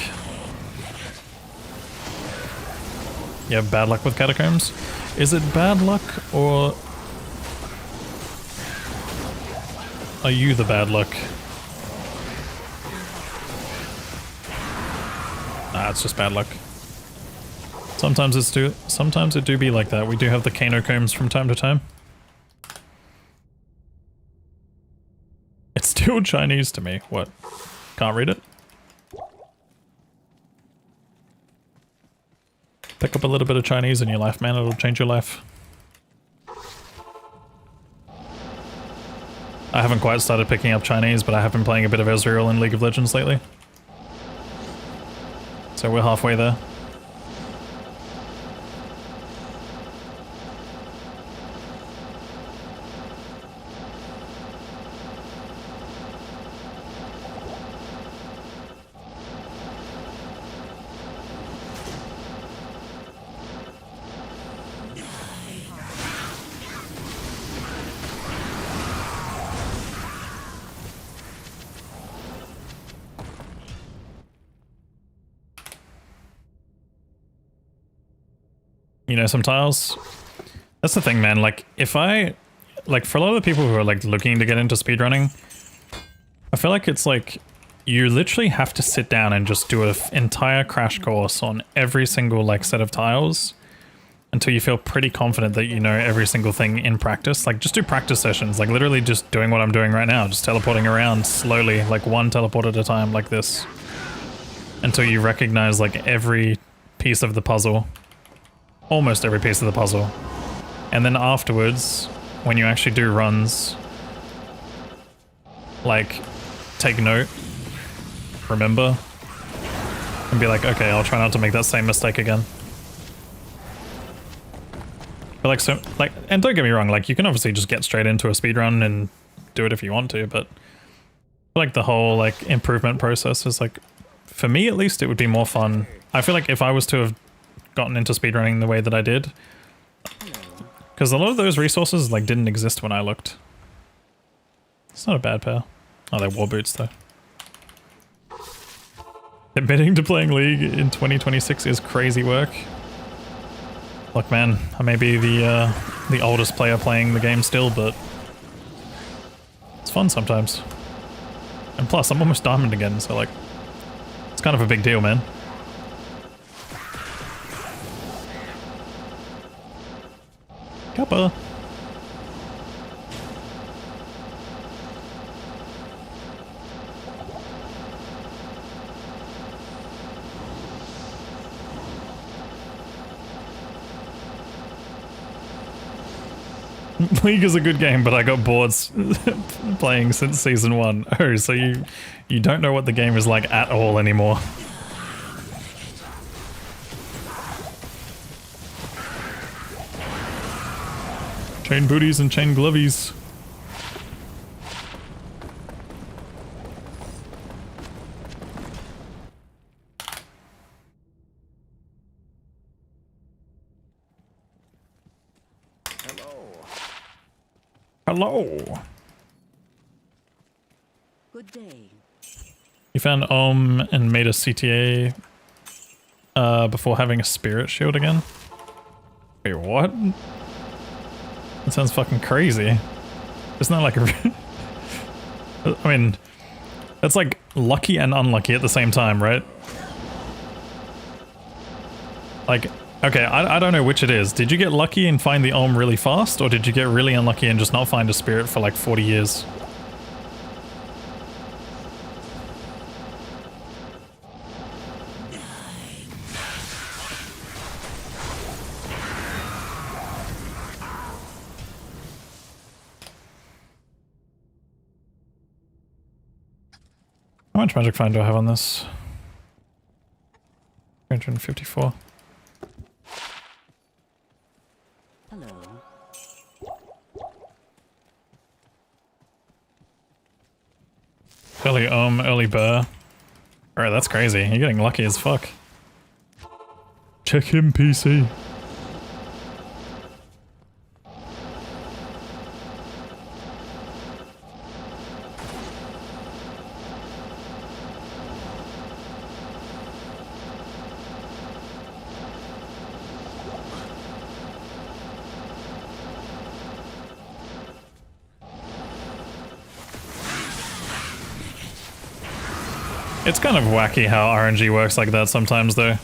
You have bad luck with Catacombs? Is it bad luck or are you the bad luck? Nah, it's just bad luck. Sometimes it do be like that. We do have the Catacombs from time to time. It's still Chinese to me. What? Can't read it? Pick up a little bit of Chinese in your life, man. It'll change your life. I haven't quite started picking up Chinese, but I have been playing a bit of Ezreal in League of Legends lately. So we're halfway there. You know, some tiles. That's the thing, man. Like, if I... Like, for a lot of the people who are, like, looking to get into speedrunning, I feel like it's, like, you literally have to sit down and just do an entire crash course on every single, like, set of tiles until you feel pretty confident that you know every single thing in practice. Like, just do practice sessions. Like, literally just doing what I'm doing right now. Just teleporting around slowly, like, one teleport at a time, like this. Until you recognize, like, every piece of the puzzle. Almost every piece of the puzzle. And then afterwards, when you actually do runs, like, take note, remember, and be like, okay, I'll try not to make that same mistake again. But like, so, like, and don't get me wrong, like, you can obviously just get straight into a speedrun and do it if you want to, but like the whole, like, improvement process is like, for me at least, it would be more fun. I feel like if I was to have gotten into speedrunning the way that I did, because a lot of those resources like didn't exist when I looked. It's not a bad pair. Oh, they're war boots though. Admitting to playing League in 2026 is crazy work. Look, man, I may be the oldest player playing the game still, but it's fun sometimes. And plus, I'm almost diamond again, so like, it's kind of a big deal, man. Kappa. League is a good game, but I got bored playing since season 1. Oh, so you don't know what the game is like at all anymore. Chain booties and chain glovies. Hello. Good day. You found Ohm and made a CTA before having a spirit shield again? Wait, what? That sounds fucking crazy. Isn't that like a... I mean, that's like lucky and unlucky at the same time, right? Like, okay, I don't know which it is. Did you get lucky and find the Ohm really fast, or did you get really unlucky and just not find a spirit for like 40 years? How much magic find do I have on this? 354. Hello. Early early burr. Alright, that's crazy. You're getting lucky as fuck. Check him, PC. It's kind of wacky how RNG works like that sometimes, though.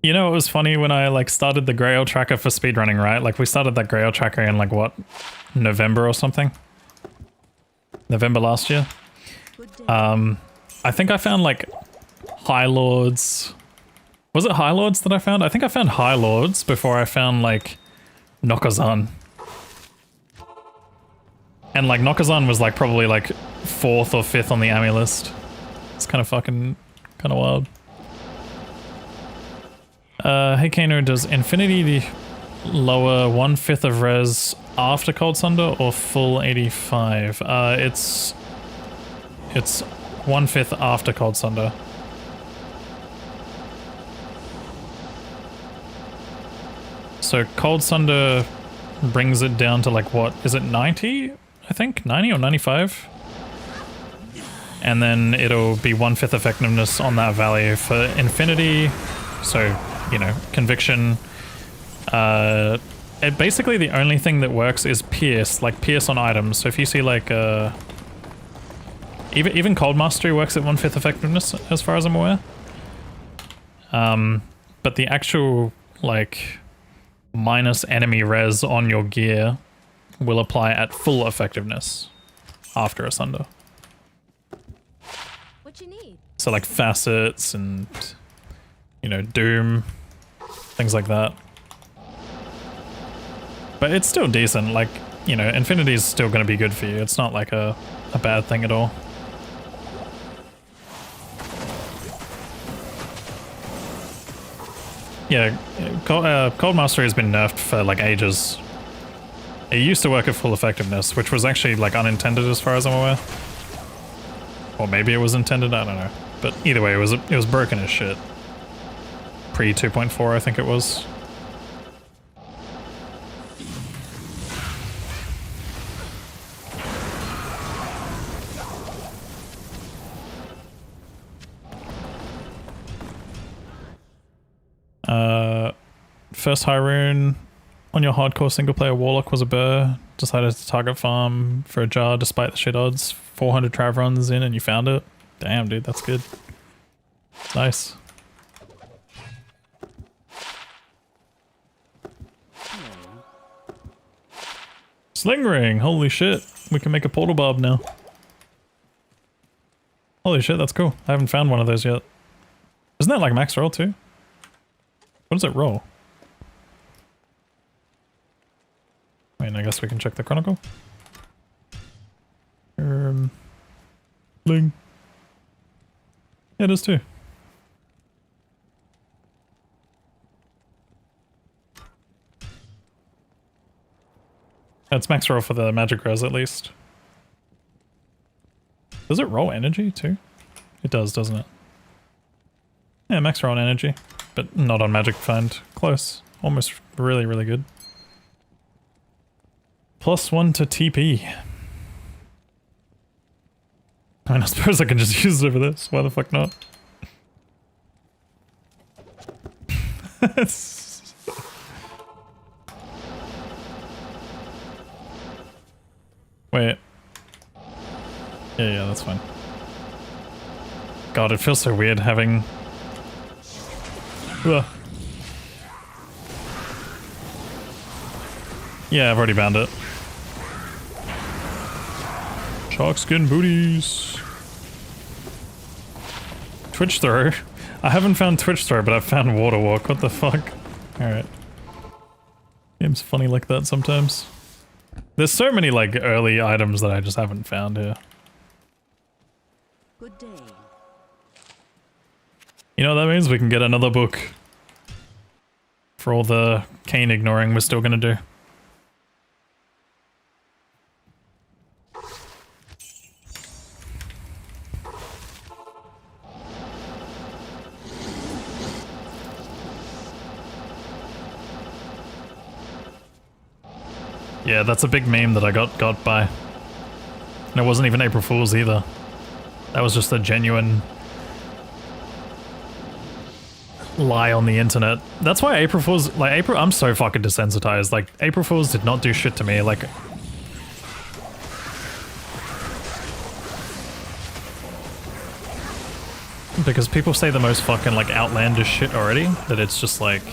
You know, it was funny when I like started the Grail tracker for speedrunning, right? Like we started that Grail tracker in like what, November or something? November last year. I think I found like High Lords. Was it High Lords that I found? I think I found High Lords before I found like Nokazan. And like Nokazan was like probably like 4th or 5th on the AMI list. It's kind of fucking kind of wild. Hey Kano, does Infinity lower 1/5 of res after Cold Sunder or full 85? It's 1/5 after Cold Sunder. So Cold Sunder brings it down to like what? Is it 90? I think 90 or 95? And then it'll be 1/5 effectiveness on that value for Infinity. So, you know, Conviction. Basically the only thing that works is Pierce, like Pierce on items. So if you see like, even Cold Mastery works at 1/5 effectiveness as far as I'm aware. But the actual like minus enemy res on your gear will apply at full effectiveness after a Sunder. What you need? So like facets and, you know, Doom, things like that. But it's still decent, like, you know, Infinity is still going to be good for you. It's not like a bad thing at all. Yeah, Cold Mastery has been nerfed for like ages. It used to work at full effectiveness, which was actually like unintended as far as I'm aware. Or maybe it was intended, I don't know. But either way, it was broken as shit. Pre 2.4, I think it was. First high rune on your hardcore single player warlock was a burr. Decided to target farm for a jar despite the shit odds. 400 trav runs in and you found it. Damn, dude, that's good. Nice. Sling ring, holy shit. We can make a portal barb now. Holy shit, that's cool. I haven't found one of those yet. Isn't that like max roll too? What does it roll? I mean, I guess we can check the Chronicle. Bling. Yeah, it is too. That's max roll for the magic res at least. Does it roll energy too? It does, doesn't it? Yeah, max roll on energy, but not on magic find. Close. Almost really, really good. +1 to TP. I mean, I suppose I can just use it over this. Why the fuck not? Wait. Yeah, that's fine. God, it feels so weird having... Ugh. Yeah, I've already bound it. Shark skin booties. Twitch throw. I haven't found Twitch throw, but I've found water walk. What the fuck? Alright. Game's funny like that sometimes. There's so many like early items that I just haven't found here. Good day. You know what that means? We can get another book. For all the cane ignoring we're still gonna do. Yeah, that's a big meme that I got by. And it wasn't even April Fool's either. That was just a genuine lie on the internet. That's why April Fool's, like, I'm so fucking desensitized. Like, April Fool's did not do shit to me. Like, because people say the most fucking, like, outlandish shit already, that it's just like,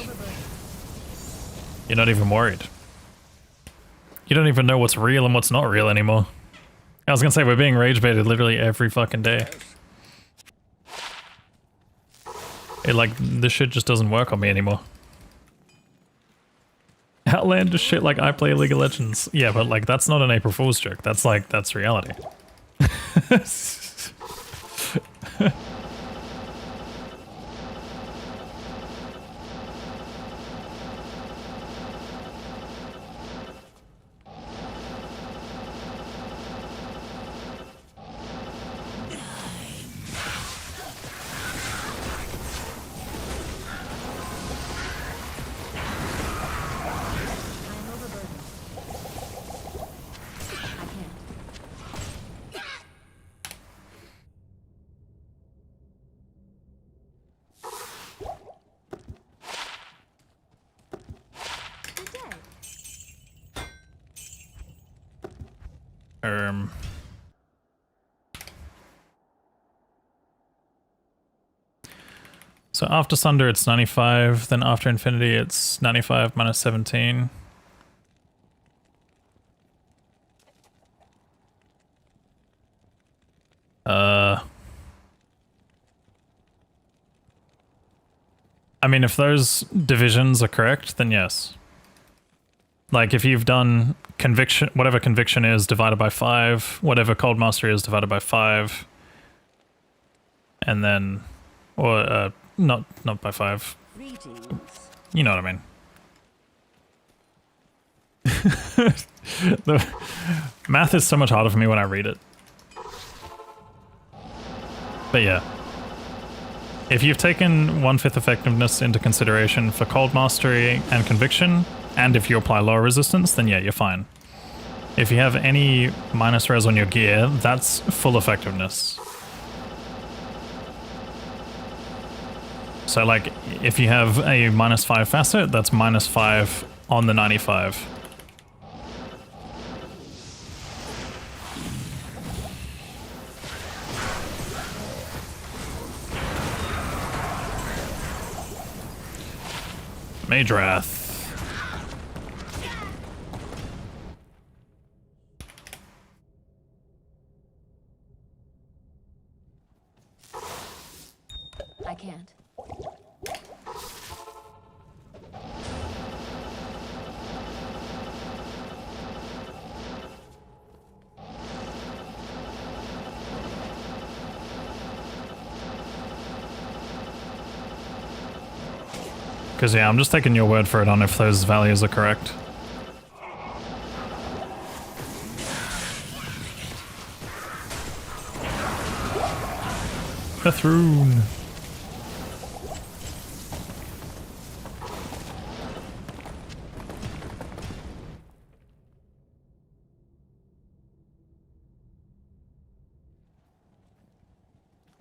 you're not even worried. You don't even know what's real and what's not real anymore. I was gonna say, we're being rage baited literally every fucking day. It, like, this shit just doesn't work on me anymore. Outlandish shit like I play League of Legends. Yeah, but, like, that's not an April Fool's joke. That's, like, that's reality. I am overburdened. I can't. Good day. So after Sunder it's 95, then after Infinity it's 95 minus 17. I mean, if those divisions are correct, then yes. Like, if you've done conviction, whatever conviction is divided by 5, whatever cold mastery is divided by 5, and then, or not by 5. Greetings. You know what I mean. The math is so much harder for me when I read it. But yeah. If you've taken 1/5 effectiveness into consideration for cold mastery and conviction, and if you apply lower resistance, then yeah, you're fine. If you have any minus res on your gear, that's full effectiveness. So, like, if you have a -5 facet, that's -5 on the 95. Mage Wrath. I can't. Because, yeah, I'm just taking your word for it on if those values are correct. Bethroon.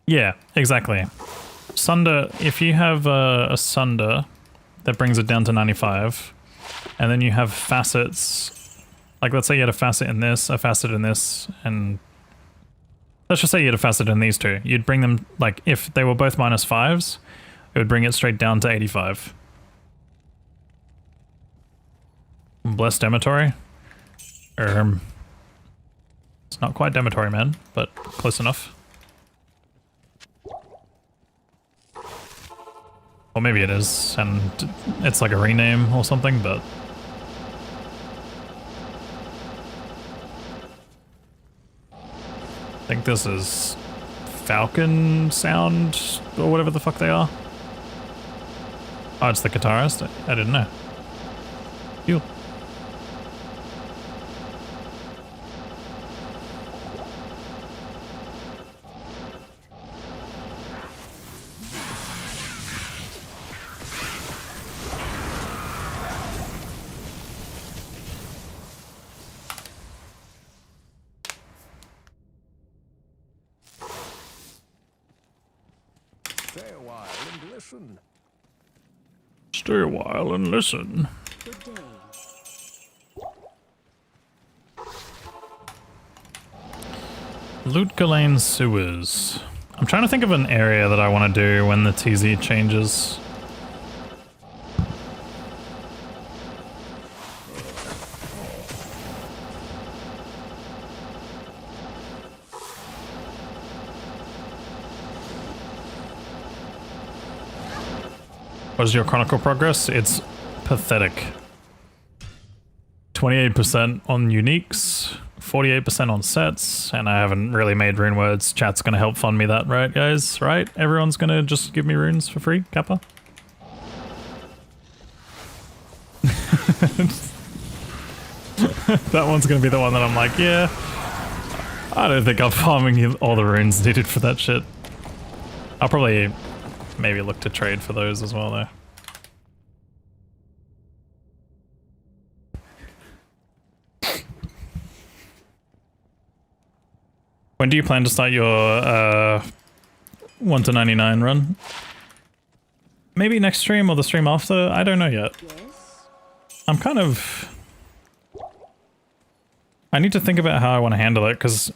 Yeah, exactly. Sunder, if you have a Sunder, that brings it down to 95, and then you have facets, like let's say you had a facet in this, a facet in this, and let's just say you had a facet in these two. You'd bring them, like, if they were both -5s, it would bring it straight down to 85. Bless Dematory. It's not quite Dematory, man, but close enough. Or maybe it is, and it's like a rename or something, but... I think this is falcon sound or whatever the fuck they are. Oh, it's the guitarist? I didn't know. Cool. Stay a while and listen. Stay a while and listen. Good day. Loot Ghislaine sewers. I'm trying to think of an area that I want to do when the TZ changes. What is your Chronicle progress? It's pathetic. 28% on uniques, 48% on sets, and I haven't really made rune words. Chat's gonna help fund me that, right guys? Right? Everyone's gonna just give me runes for free, Kappa? That one's gonna be the one that I'm like, yeah, I don't think I'm farming all the runes needed for that shit. I'll probably maybe look to trade for those as well though. When do you plan to start your 1 to 99 run? Maybe next stream or the stream after? I don't know yet. Yes? I'm kind of... I need to think about how I want to handle it, because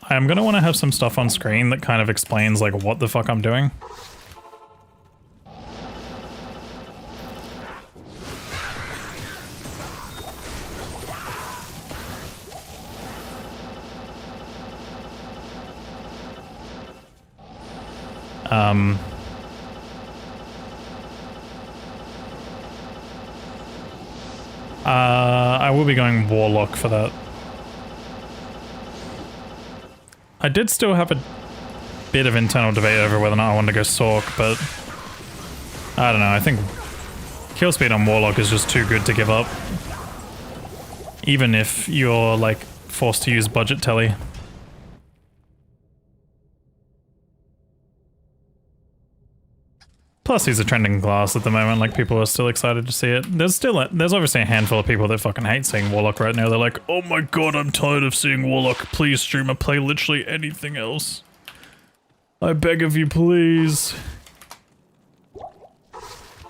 I'm going to want to have some stuff on screen that kind of explains like what the fuck I'm doing. I will be going Warlock for that. I did still have a bit of internal debate over whether or not I wanted to go Sork, but I don't know, I think kill speed on Warlock is just too good to give up. Even if you're like forced to use budget telly. Plus he's a trending class at the moment, like people are still excited to see it. There's obviously a handful of people that fucking hate seeing Warlock right now. They're like, oh my god, I'm tired of seeing Warlock. Please streamer, play literally anything else. I beg of you, please.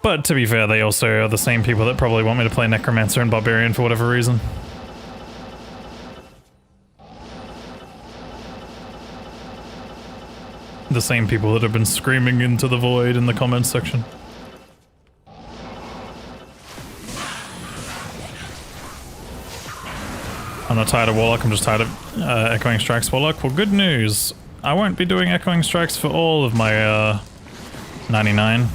But to be fair, they also are the same people that probably want me to play Necromancer and Barbarian for whatever reason. The same people that have been screaming into the void in the comments section. I'm not tired of Warlock, I'm just tired of Echoing Strikes Warlock. Well, good news. I won't be doing Echoing Strikes for all of my 99.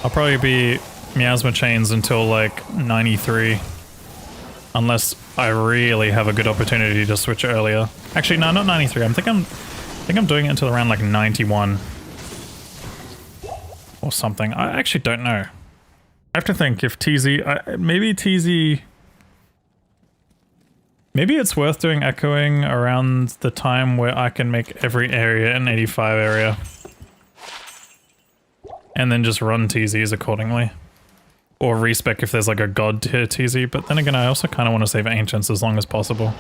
I'll probably be Miasma Chains until like 93. Unless I really have a good opportunity to switch earlier. Actually, no, not 93. I think I'm doing it until around like 91 or something. I actually don't know. I have to think if TZ, maybe TZ, maybe it's worth doing echoing around the time where I can make every area an 85 area. And then just run TZs accordingly. Or respec if there's like a god tier TZ, but then again I also kind of want to save Ancients as long as possible.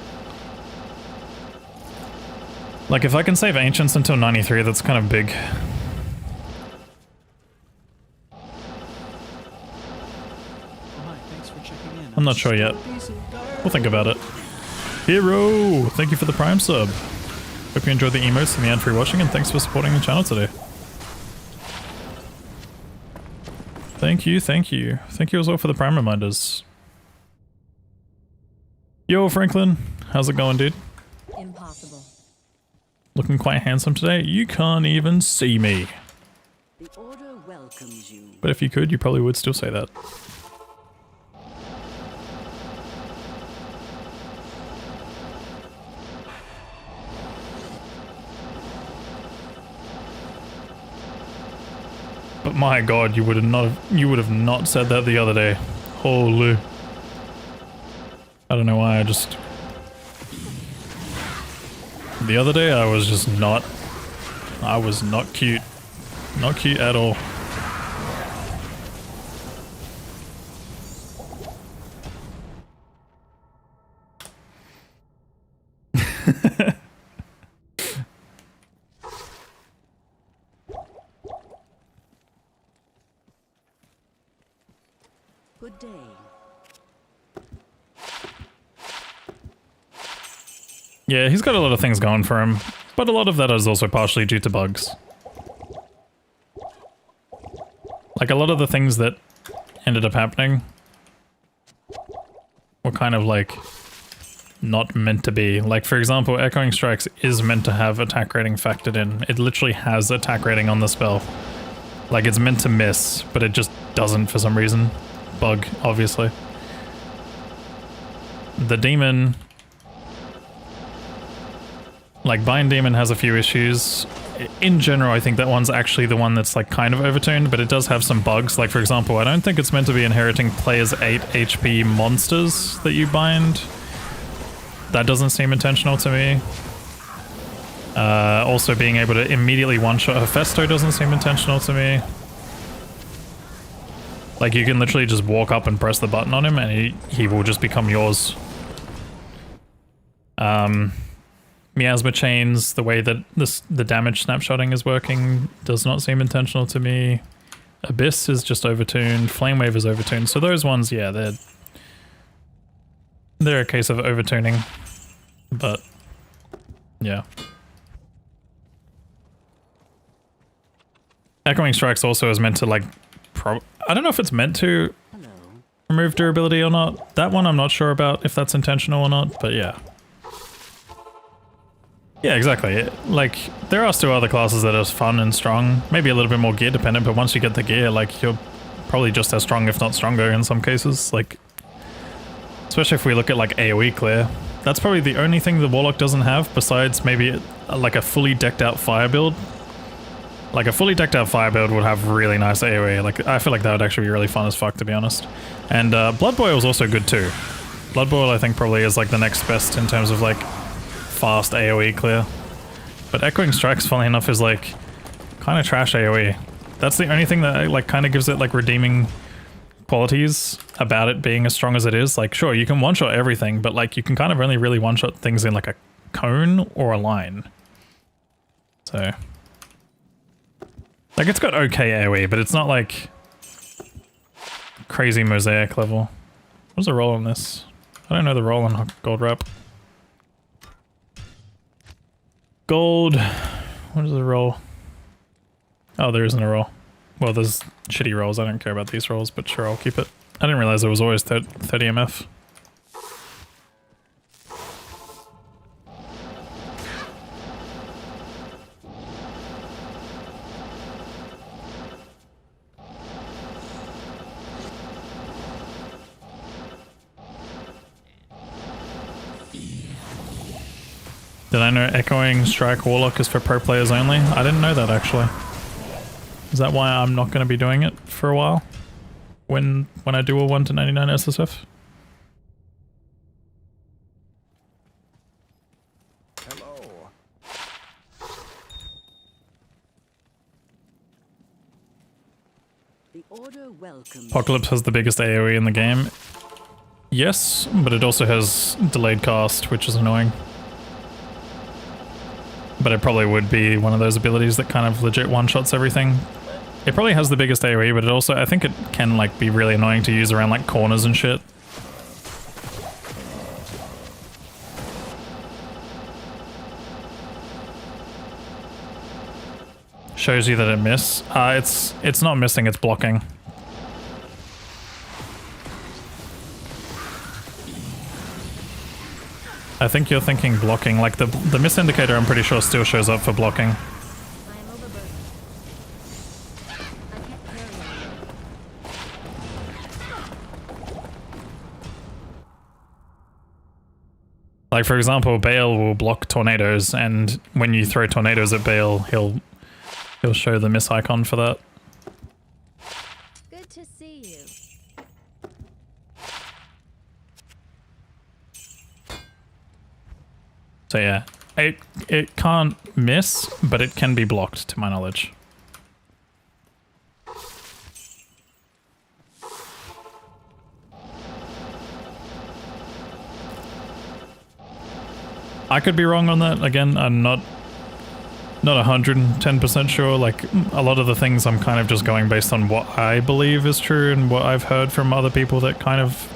Like, if I can save Ancients until 93, that's kind of big. I'm not sure yet. We'll think about it. Hero! Thank you for the Prime sub. Hope you enjoyed the emotes and the ad-free watching, and thanks for supporting the channel today. Thank you, thank you. Thank you as well for the Prime reminders. Yo, Franklin. How's it going, dude? Impossible. Looking quite handsome today. You can't even see me. The order welcomes you. But if you could, you probably would still say that. my god, you would have not said that the other day. Holy. I don't know why, the other day I was just not... I was not cute. Not cute at all. Good day. Yeah, he's got a lot of things going for him, but a lot of that is also partially due to bugs. Like, a lot of the things that ended up happening were kind of, like, not meant to be. Like, for example, Echoing Strikes is meant to have attack rating factored in. It literally has attack rating on the spell. Like, it's meant to miss, but it just doesn't for some reason. Bug, obviously. The demon... Like, Bind Demon has a few issues. In general, I think that one's actually the one that's, like, kind of overtuned, but it does have some bugs. Like, for example, I don't think it's meant to be inheriting players' 8 HP monsters that you bind. That doesn't seem intentional to me. Also, being able to immediately one-shot Hephaestus doesn't seem intentional to me. Like, you can literally just walk up and press the button on him, and he will just become yours. Miasma Chains, the way that the damage snapshotting is working, does not seem intentional to me. Abyss is just overtuned. Flame Wave is overtuned. So those ones, yeah, they're a case of overtuning. But, yeah. Echoing Strikes also is meant to, like, I don't know if it's meant to remove durability or not. That one I'm not sure about if that's intentional or not, but yeah. Yeah, exactly. Like, there are still other classes that are fun and strong. Maybe a little bit more gear dependent, but once you get the gear, like, you're probably just as strong, if not stronger in some cases. Like, especially if we look at, like, AoE clear. That's probably the only thing the Warlock doesn't have, besides maybe, like, a fully decked out fire build. Like, a fully decked out fire build would have really nice AoE. Like, I feel like that would actually be really fun as fuck, to be honest. And Blood Boil is also good too. Blood Boil, I think, probably is, like, the next best in terms of, like, fast AoE clear. But Echoing Strikes, funnily enough, is, like, kind of trash AoE. That's the only thing that, like, kind of gives it, like, redeeming qualities about it being as strong as it is. Like, sure, you can one-shot everything, but, like, you can kind of only really one-shot things in, like, a cone or a line. So... Like, it's got okay AoE, but it's not, like, crazy mosaic level. What's the roll on this? I don't know the roll on Gold Wrap. Gold... What is the roll? Oh, there isn't a roll. Well, there's shitty rolls. I don't care about these rolls, but sure, I'll keep it. I didn't realize there was always 30 MF. Did I know Echoing Strike Warlock is for pro players only? I didn't know that, actually. Is that why I'm not going to be doing it for a while? When I do a 1 to 99 SSF? Hello. The order welcomes. Apocalypse has the biggest AoE in the game. Yes, but it also has delayed cast, which is annoying. But it probably would be one of those abilities that kind of legit one-shots everything. It probably has the biggest AoE, but it also, I think it can, like, be really annoying to use around, like, corners and shit. Shows you that it missed. It's not missing, it's blocking. I think you're thinking blocking. Like, the miss indicator, I'm pretty sure, still shows up for blocking. I am overburdened. I can't carry anymore. Like, for example, Bale will block tornadoes, and when you throw tornadoes at Bale, he'll show the miss icon for that. So yeah, it can't miss, but it can be blocked to my knowledge. I could be wrong on that. Again, I'm not 110% sure. Like, a lot of the things I'm kind of just going based on what I believe is true and what I've heard from other people that kind of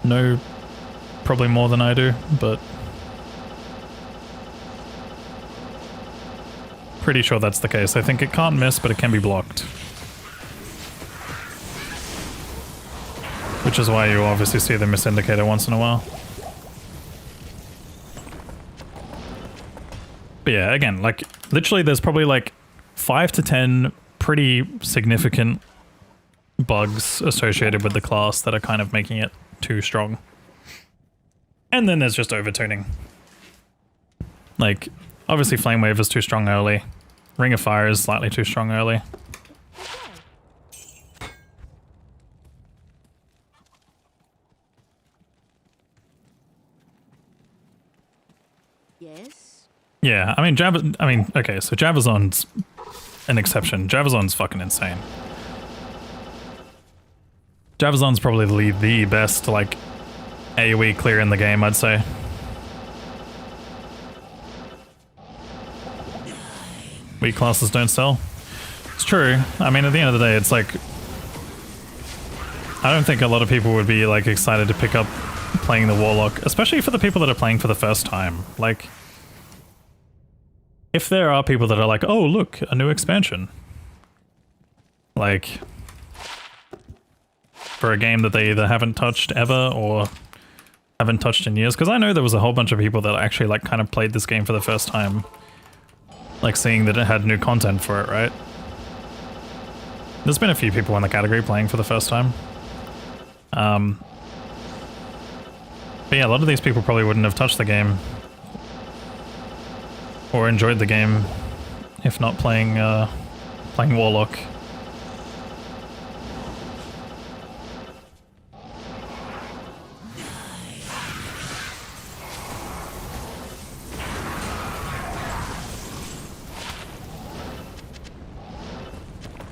know probably more than I do, but pretty sure that's the case. I think it can't miss, but it can be blocked. Which is why you obviously see the miss indicator once in a while. But yeah, again, like, literally there's probably like 5 to 10 pretty significant bugs associated with the class that are kind of making it too strong. And then there's just overtuning. Like, obviously Flame Wave is too strong early. Ring of Fire is slightly too strong early. Yes. Yeah, I mean, okay, so Javazon's an exception. Javazon's fucking insane. Javazon's probably the best, like, AoE clear in the game, I'd say. Weak classes don't sell. It's true. I mean, at the end of the day, it's like, I don't think a lot of people would be, like, excited to pick up playing the Warlock, especially for the people that are playing for the first time. Like, if there are people that are like, oh, look, a new expansion. Like, for a game that they either haven't touched ever or haven't touched in years. Because I know there was a whole bunch of people that actually, like, kind of played this game for the first time. Like, seeing that it had new content for it, right? There's been a few people in the category playing for the first time. But yeah, a lot of these people probably wouldn't have touched the game or enjoyed the game if not playing playing Warlock.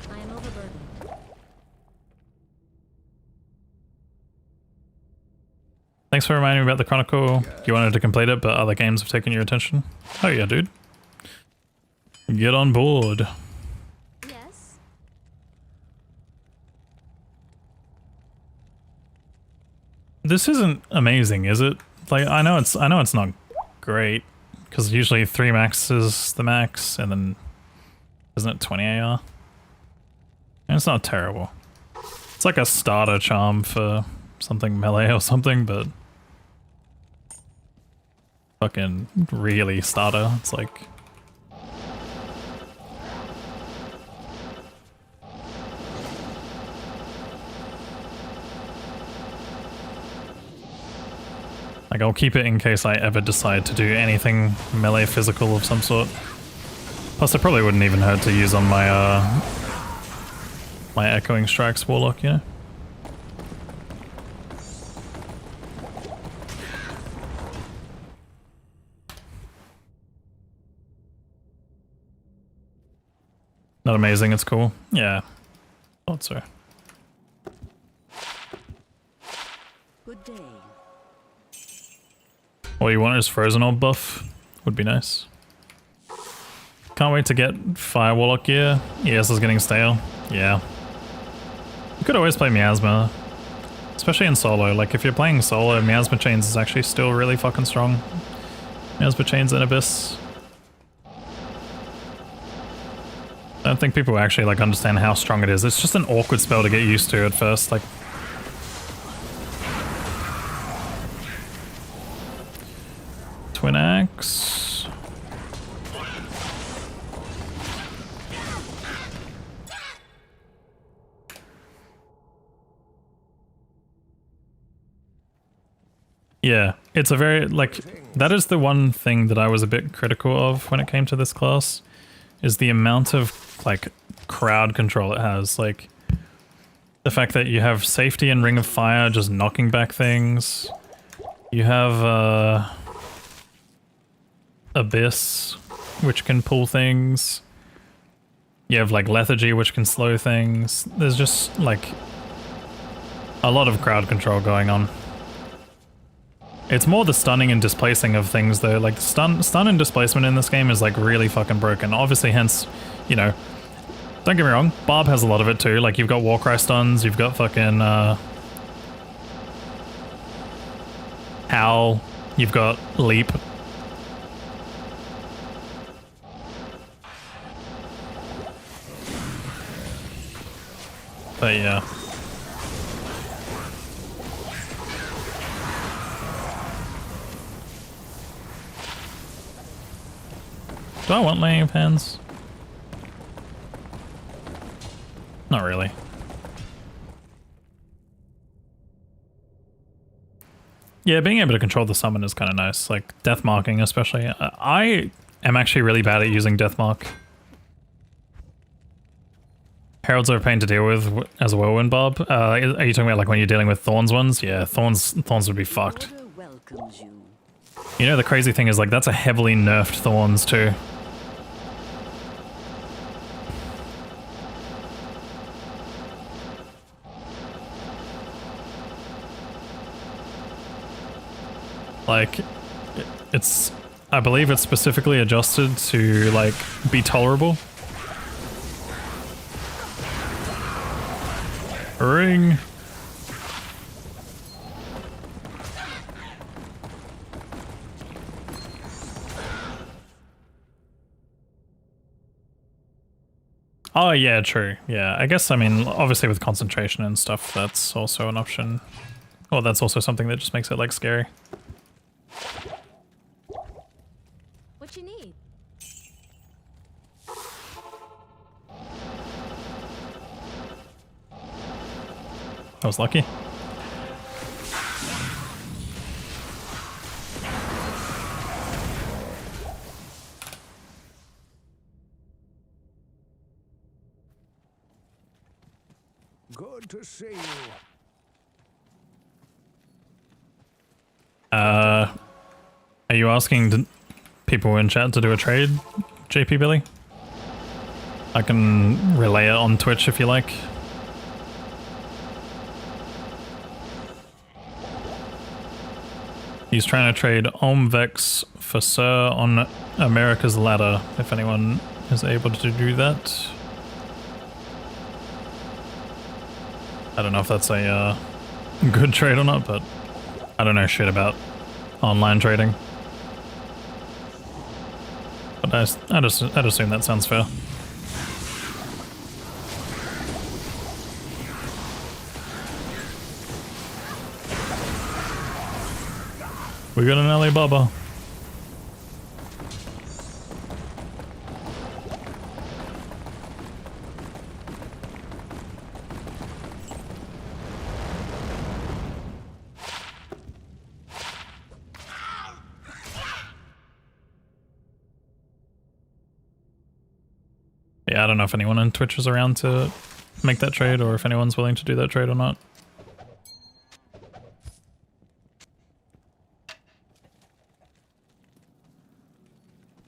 I am overburdened. Thanks for reminding me about the Chronicle. You wanted to complete it, but other games have taken your attention. Oh yeah, dude. Get on board. Yes. This isn't amazing, is it? Like, I know it's not great, because usually 3 max is the max, and then isn't it 20 AR? And it's not terrible. It's like a starter charm for something melee or something, but fucking really starter. It's like, I'll keep it in case I ever decide to do anything melee physical of some sort. Plus, it probably wouldn't even hurt to use on my my Echoing Strikes Warlock, you know? Not amazing, it's cool. Yeah, thought so. Good day. All you want is Frozen Orb buff. Would be nice. Can't wait to get Fire Warlock gear. ES is getting stale. Yeah. You could always play Miasma. Especially in solo. Like, if you're playing solo, Miasma Chains is actually still really fucking strong. Miasma Chains and Abyss. I don't think people actually, like, understand how strong it is. It's just an awkward spell to get used to at first. Like, Twin Axe. Yeah, it's a very, like, that is the one thing that I was a bit critical of when it came to this class, is the amount of, like, crowd control it has. Like, the fact that you have Safety and Ring of Fire just knocking back things. You have, Abyss, which can pull things. You have like Lethargy, which can slow things. There's just like a lot of crowd control going on. It's more the stunning and displacing of things though. Like stun and displacement in this game is like really fucking broken. Obviously, hence, you know, don't get me wrong, Barb has a lot of it too. Like you've got Warcry stuns, you've got fucking Howl, you've got Leap. But yeah. Do I want laying of hands? Not really. Yeah, being able to control the summon is kind of nice. Like death marking especially. I am actually really bad at using death mark. Heralds are a pain to deal with as a whirlwind Bob. Are you talking about like when you're dealing with Thorns ones? Yeah, Thorns would be fucked. You know the crazy thing is like that's a heavily nerfed Thorns too. Like it's, I believe it's specifically adjusted to like be tolerable. Ring. Oh yeah, true. Yeah, I guess, I mean, obviously with concentration and stuff, that's also an option. Well, that's also something that just makes it like scary. What you need? I was lucky. Good to see you. Are you asking people in chat to do a trade, JP Billy? I can relay it on Twitch if you like. He's trying to trade Omvex for Sir on America's Ladder, if anyone is able to do that. I don't know if that's a good trade or not, but I don't know shit about online trading. But I'd assume that sounds fair. We got an Alibaba. Yeah, I don't know if anyone on Twitch is around to make that trade or if anyone's willing to do that trade or not.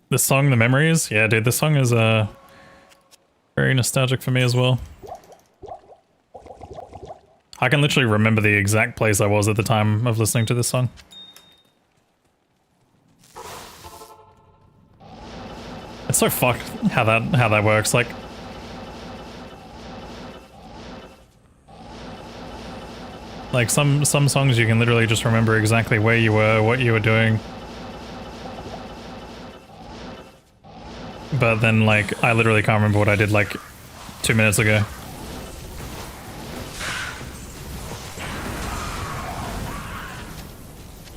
This song, The Memories? Yeah, dude, this song is very nostalgic for me as well. I can literally remember the exact place I was at the time of listening to this song. It's so fucked how that works. Like some songs you can literally just remember exactly where you were, what you were doing. But then like I literally can't remember what I did like 2 minutes ago.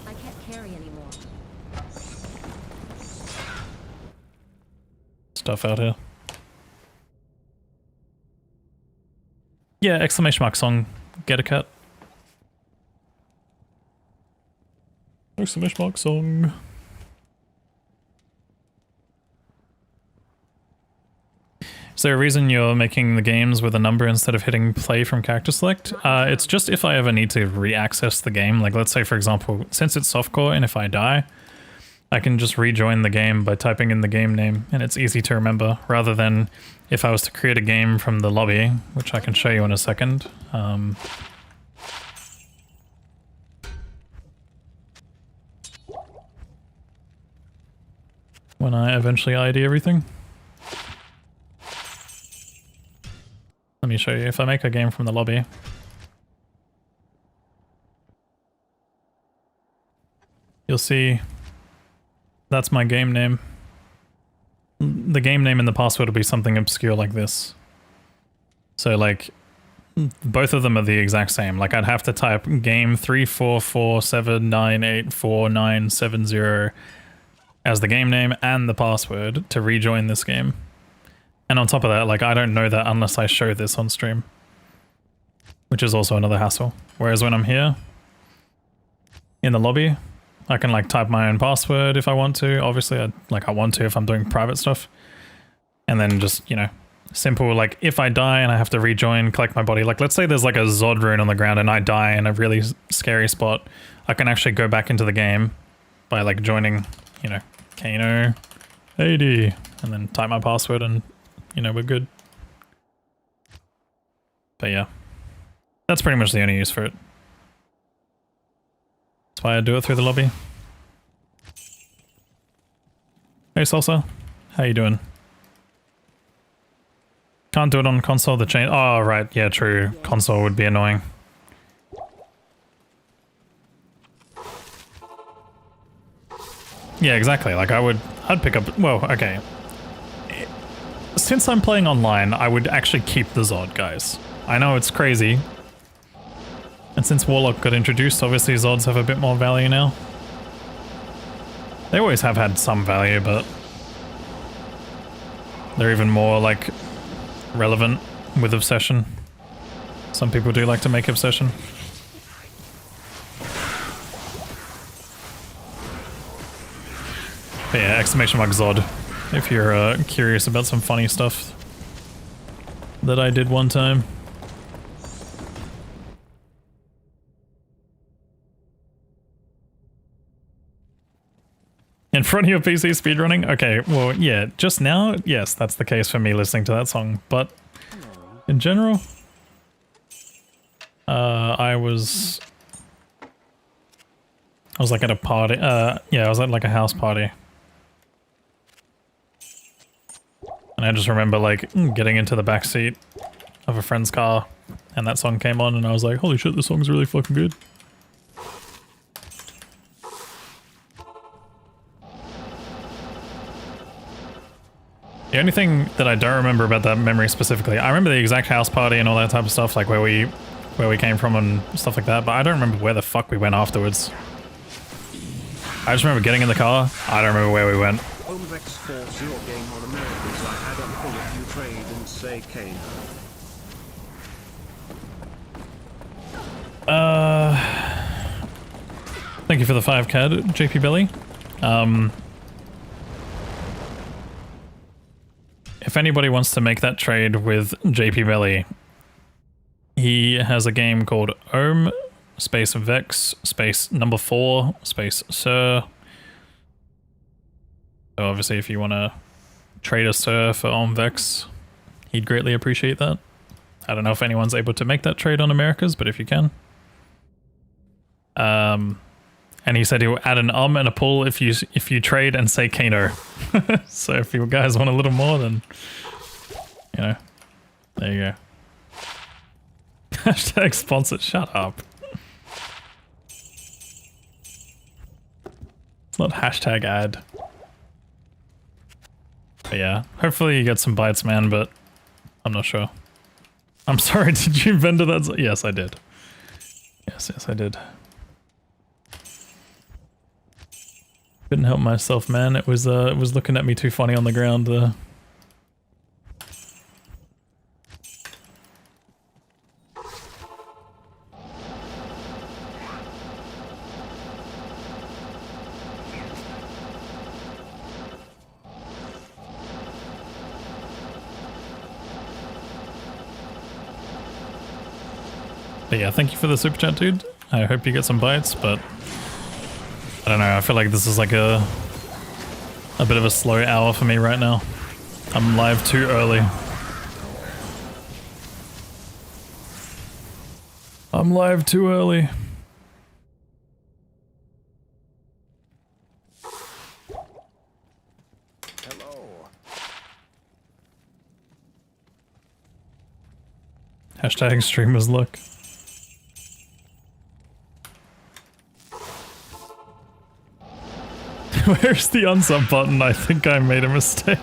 I can't carry anymore. Stuff out here. Yeah, exclamation mark song. Get a cut. Exclamation mark song. Is there a reason you're making the games with a number instead of hitting play from character select? It's just if I ever need to re-access the game. Like let's say for example, since it's softcore and if I die, I can just rejoin the game by typing in the game name, and it's easy to remember, rather than if I was to create a game from the lobby, which I can show you in a second. When I eventually ID everything. Let me show you. If I make a game from the lobby, you'll see that's my game name. The game name and the password will be something obscure like this. So like, both of them are the exact same. Like I'd have to type game 34479844970 as the game name and the password to rejoin this game. And on top of that, like I don't know that unless I show this on stream, which is also another hassle. Whereas when I'm here in the lobby, I can like type my own password if I want to. Obviously, I want to if I'm doing private stuff. And then just, you know, simple, like if I die and I have to rejoin, collect my body. Like let's say there's like a Zod rune on the ground and I die in a really scary spot. I can actually go back into the game by like joining, you know, Kano 80 and then type my password and, you know, we're good. But yeah, that's pretty much the only use for it. That's why I do it through the lobby. Hey Salsa, how you doing? Can't do it on console, the chain. Oh right, yeah true, console would be annoying. Yeah, exactly, like I'd pick up, well, okay. Since I'm playing online, I would actually keep the Zod, guys. I know it's crazy. And since Warlock got introduced, obviously Zods have a bit more value now. They always have had some value, but they're even more, like, relevant with Obsession. Some people do like to make Obsession. But yeah, exclamation mark Zod, if you're curious about some funny stuff that I did one time. In front of your PC speedrunning? Okay, well, yeah, just now, yes, that's the case for me listening to that song, but in general, I was like at a party, yeah, I was at like a house party. And I just remember like getting into the back seat of a friend's car and that song came on and I was like, holy shit, this song's really fucking good. The only thing that I don't remember about that memory specifically, I remember the exact house party and all that type of stuff, like where we came from and stuff like that, but I don't remember where the fuck we went afterwards. I just remember getting in the car, I don't remember where we went. Homevex force your game on Americans. I had a pull if you trade and say Kano. Thank you for the 5 CAD, JP Belly. If anybody wants to make that trade with JP Belly, he has a game called Ohm space Vex space number 4 space Sir. So obviously if you want to trade a Sir for Ohm Vex, he'd greatly appreciate that. I don't know if anyone's able to make that trade on Americas, but if you can. And he said he'll add an and a pull if you trade and say Kano. So if you guys want a little more, then you know, there you go. Hashtag sponsored. Shut up. It's not hashtag ad. But yeah, hopefully you get some bites, man. But I'm not sure. I'm sorry. Did you vendor that? Yes, I did. Yes, I did. Couldn't help myself, man. It was looking at me too funny on the ground. But yeah, thank you for the super chat, dude. I hope you get some bites, but I don't know, I feel like this is like a a bit of a slow hour for me right now. I'm live too early. I'm live too early. Hello. Hashtag streamers luck. Where's the unsub button? I think I made a mistake.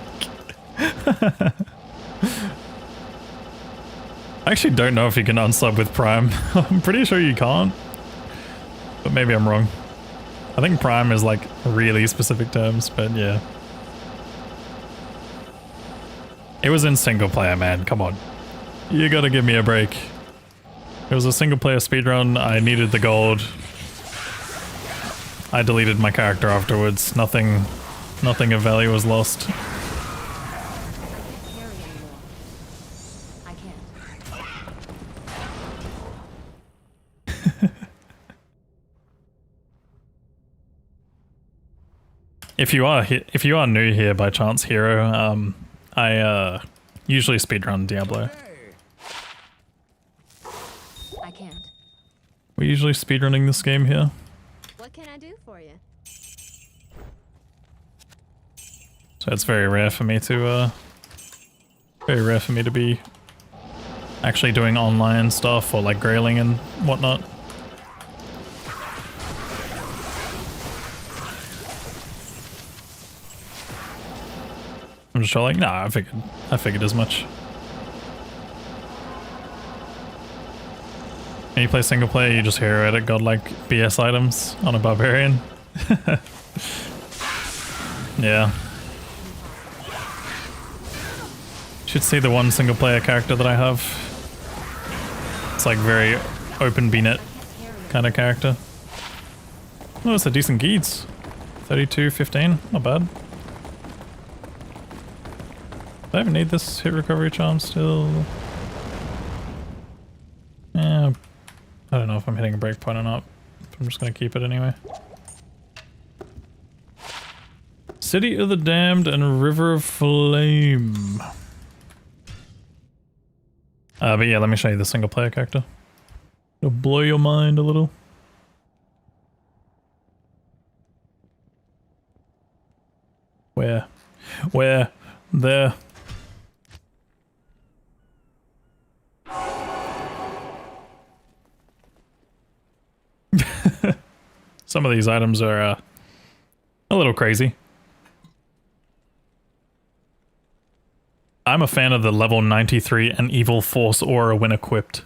I actually don't know if you can unsub with Prime. I'm pretty sure you can't. But maybe I'm wrong. I think Prime is like really specific terms, but yeah. It was in single player, man. Come on. You gotta give me a break. It was a single player speedrun. I needed the gold. I deleted my character afterwards. Nothing of value was lost. If you are new here by chance, Hero, I usually speedrun Diablo. I can't. We're usually speedrunning this game here. What can I do for you? So it's very rare for me to be actually doing online stuff or like grailing and whatnot. I'm just like, nah, I figured as much. When you play single player, you just hero edit godlike BS items on a barbarian. Yeah. Should see the one single player character that I have. It's like very open bnet kind of character. Oh, it's a decent Geeds. 32-15, not bad. Do I even need this hit recovery charm still? Yeah, I don't know if I'm hitting a breakpoint or not. I'm just gonna keep it anyway. City of the Damned and River of Flame. But yeah, let me show you the single player character. It'll blow your mind a little. Where? Where? There. Some of these items are a little crazy. I'm a fan of the level 93 and Evil Force aura when equipped.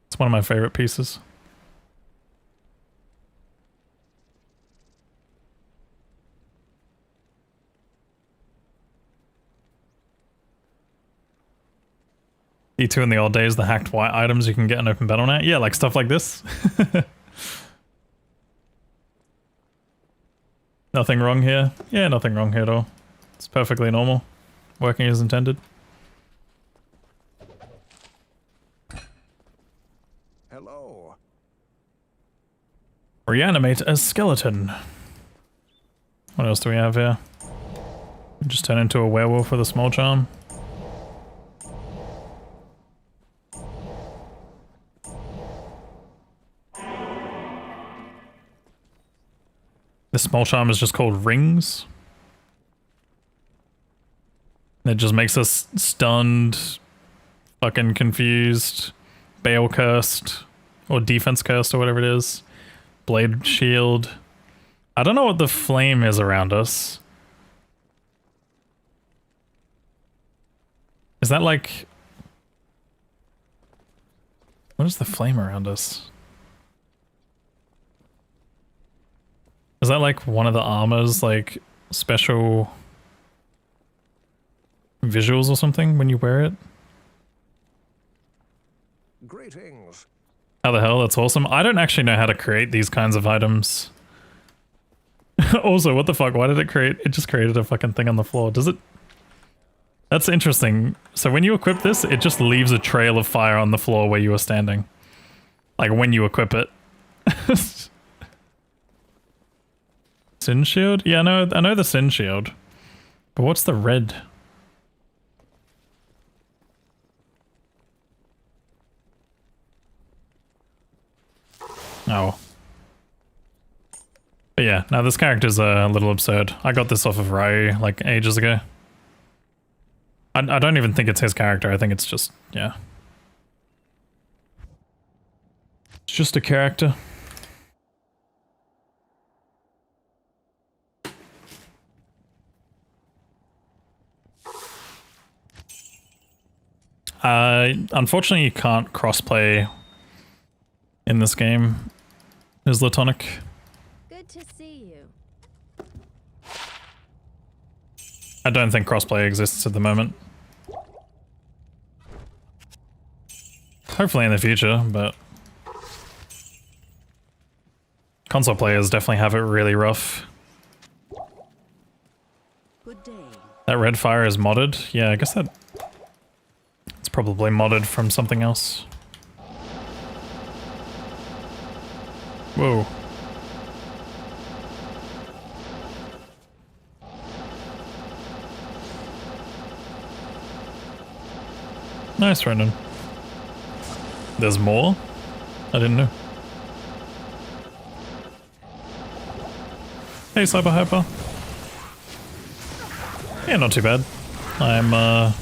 It's one of my favorite pieces. E2 in the old days, the hacked white items you can get in open battle now. Yeah, like stuff like this. Nothing wrong here. Yeah, nothing wrong here at all. It's perfectly normal. Working as intended. Hello. Reanimate a skeleton. What else do we have here? Just turn into a werewolf with a small charm. The small charm is just called Rings. It just makes us stunned, fucking confused, Bale cursed, or defense cursed, or whatever it is. Blade shield. I don't know what the flame is around us. Is that like... What is the flame around us? Is that like one of the armor's like special visuals or something when you wear it? Greetings. How the hell? That's awesome. I don't actually know how to create these kinds of items. Also, what the fuck? Why did it create? It just created a fucking thing on the floor. Does it? That's interesting. So when you equip this, it just leaves a trail of fire on the floor where you were standing. Like when you equip it. Sin shield? Yeah, I know the sin shield. But what's the red? Oh. But yeah, now this character's a little absurd. I got this off of Ryu like ages ago. I don't even think it's his character. I think it's just, yeah. It's just a character. Unfortunately you can't crossplay in this game. Is Latonic. Good to see you. I don't think crossplay exists at the moment. Hopefully in the future, but console players definitely have it really rough. Good day. That red fire is modded? Yeah, I guess that... It's probably modded from something else. Whoa. Nice, Brendan. There's more? I didn't know. Hey, Cyber Hyper. Yeah, not too bad. I'm,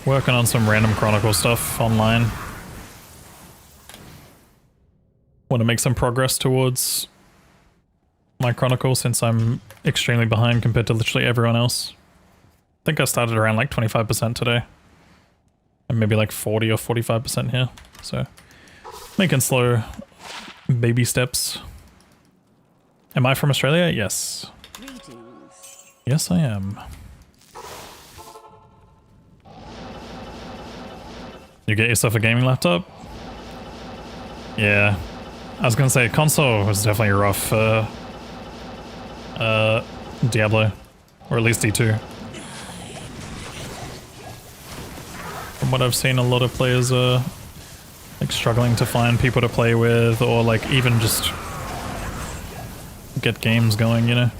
working on some random Chronicle stuff online. Want to make some progress towards my Chronicle since I'm extremely behind compared to literally everyone else. I think I started around like 25% today. And maybe like 40 or 45% here. So, making slow baby steps. Am I from Australia? Yes. Greetings. Yes, I am. You get yourself a gaming laptop? Yeah. I was gonna say, console was definitely rough for Diablo. Or at least D2. From what I've seen, a lot of players are like struggling to find people to play with, or like even just get games going, you know?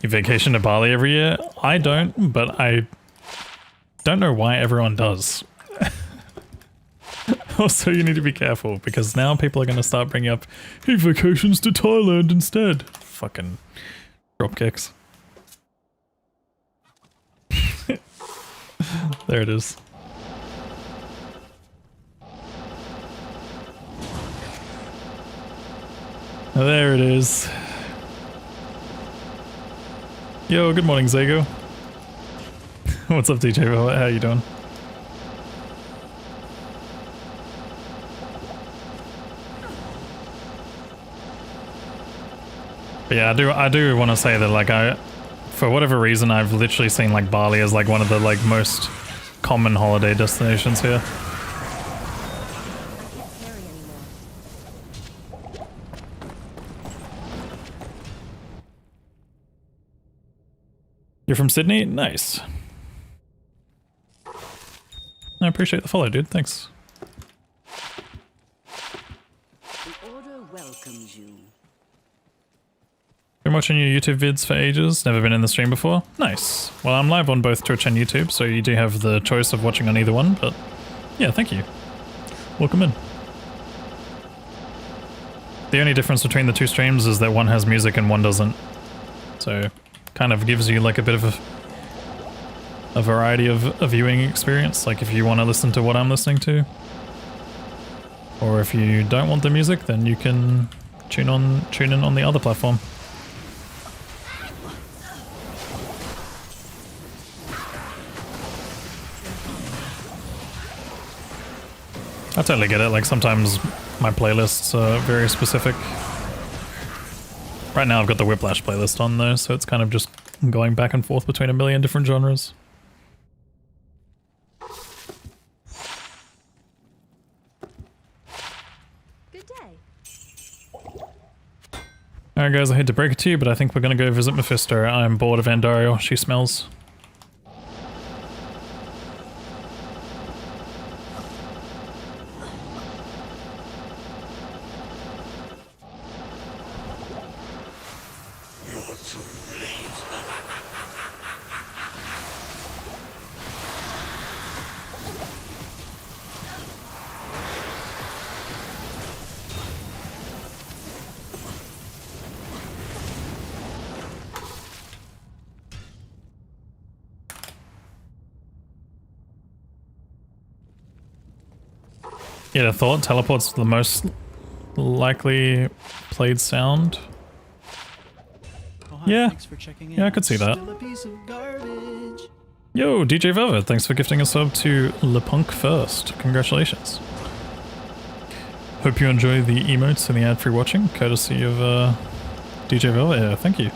You vacation to Bali every year? I don't, but I don't know why everyone does. Also, you need to be careful, because now people are going to start bringing up, hey, vacations to Thailand instead. Fucking dropkicks. There it is. There it is. Yo, good morning, Zago. What's up, DJ? How you doing? But yeah, I do want to say that, like, for whatever reason, I've literally seen like Bali as like one of the like most common holiday destinations here. You're from Sydney? Nice. I appreciate the follow, dude. Thanks. The order welcomes you. Been watching your YouTube vids for ages, never been in the stream before. Nice. Well, I'm live on both Twitch and YouTube, so you do have the choice of watching on either one, but yeah, thank you. Welcome in. The only difference between the two streams is that one has music and one doesn't. So, kind of gives you like a bit of a variety of a viewing experience, like if you want to listen to what I'm listening to. Or if you don't want the music, then you can tune in on the other platform. I totally get it, like sometimes my playlists are very specific. Right now I've got the Whiplash playlist on though, so it's kind of just going back and forth between a million different genres. Good day. Alright guys, I hate to break it to you, but I think we're gonna go visit Mephisto. I'm bored of Andariel, she smells. Yeah, the thought teleport's the most likely played sound. Oh, hi, Yeah. thanks for checking in. Yeah, I could see that. Still a piece of garbage. Yo, DJ Velvet, thanks for gifting a sub to LePunk First. Congratulations. Hope you enjoy the emotes and the ad-free watching, courtesy of DJ Velvet. Yeah, thank you.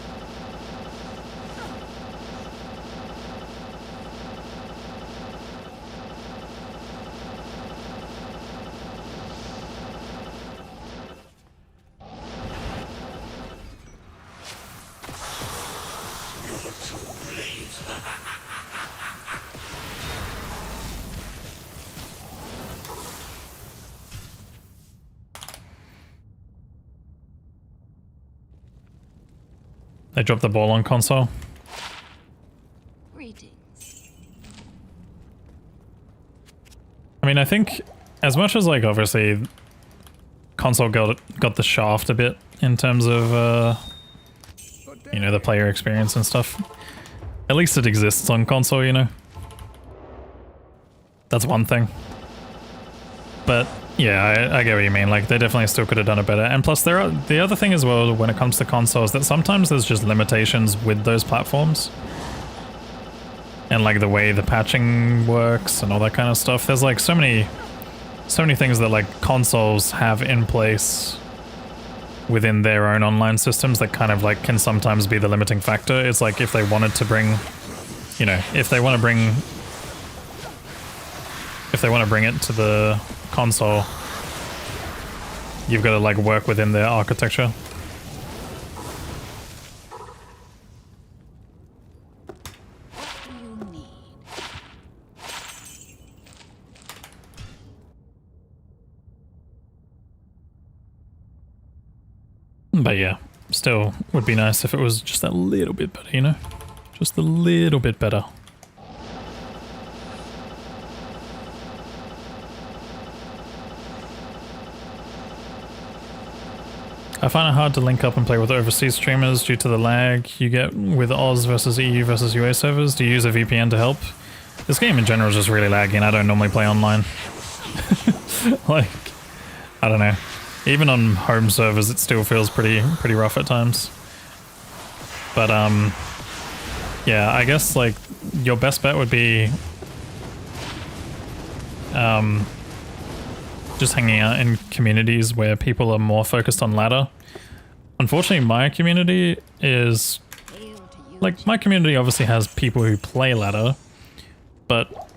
They dropped the ball on console. Greetings. I mean, I think as much as like obviously console got the shaft a bit in terms of you know, the player experience and stuff. At least it exists on console, you know. That's one thing. But yeah, I get what you mean. Like, they definitely still could have done it better. And plus, the other thing as well when it comes to consoles, that sometimes there's just limitations with those platforms. And like the way the patching works and all that kind of stuff. There's like so many things that like consoles have in place within their own online systems that kind of like can sometimes be the limiting factor. It's like if they wanted to bring, you know, if they want to bring it to the console, you've got to like work within their architecture. What do you need? But yeah, still would be nice if it was just a little bit better, you know? Just a little bit better. I find it hard to link up and play with overseas streamers due to the lag you get with Oz versus EU versus UA servers. Do you use a VPN to help? This game in general is just really laggy and I don't normally play online. Like, I don't know. Even on home servers it still feels pretty rough at times. But yeah, I guess like your best bet would be just hanging out in communities where people are more focused on ladder. Unfortunately, my community is like, my community obviously has people who play ladder, but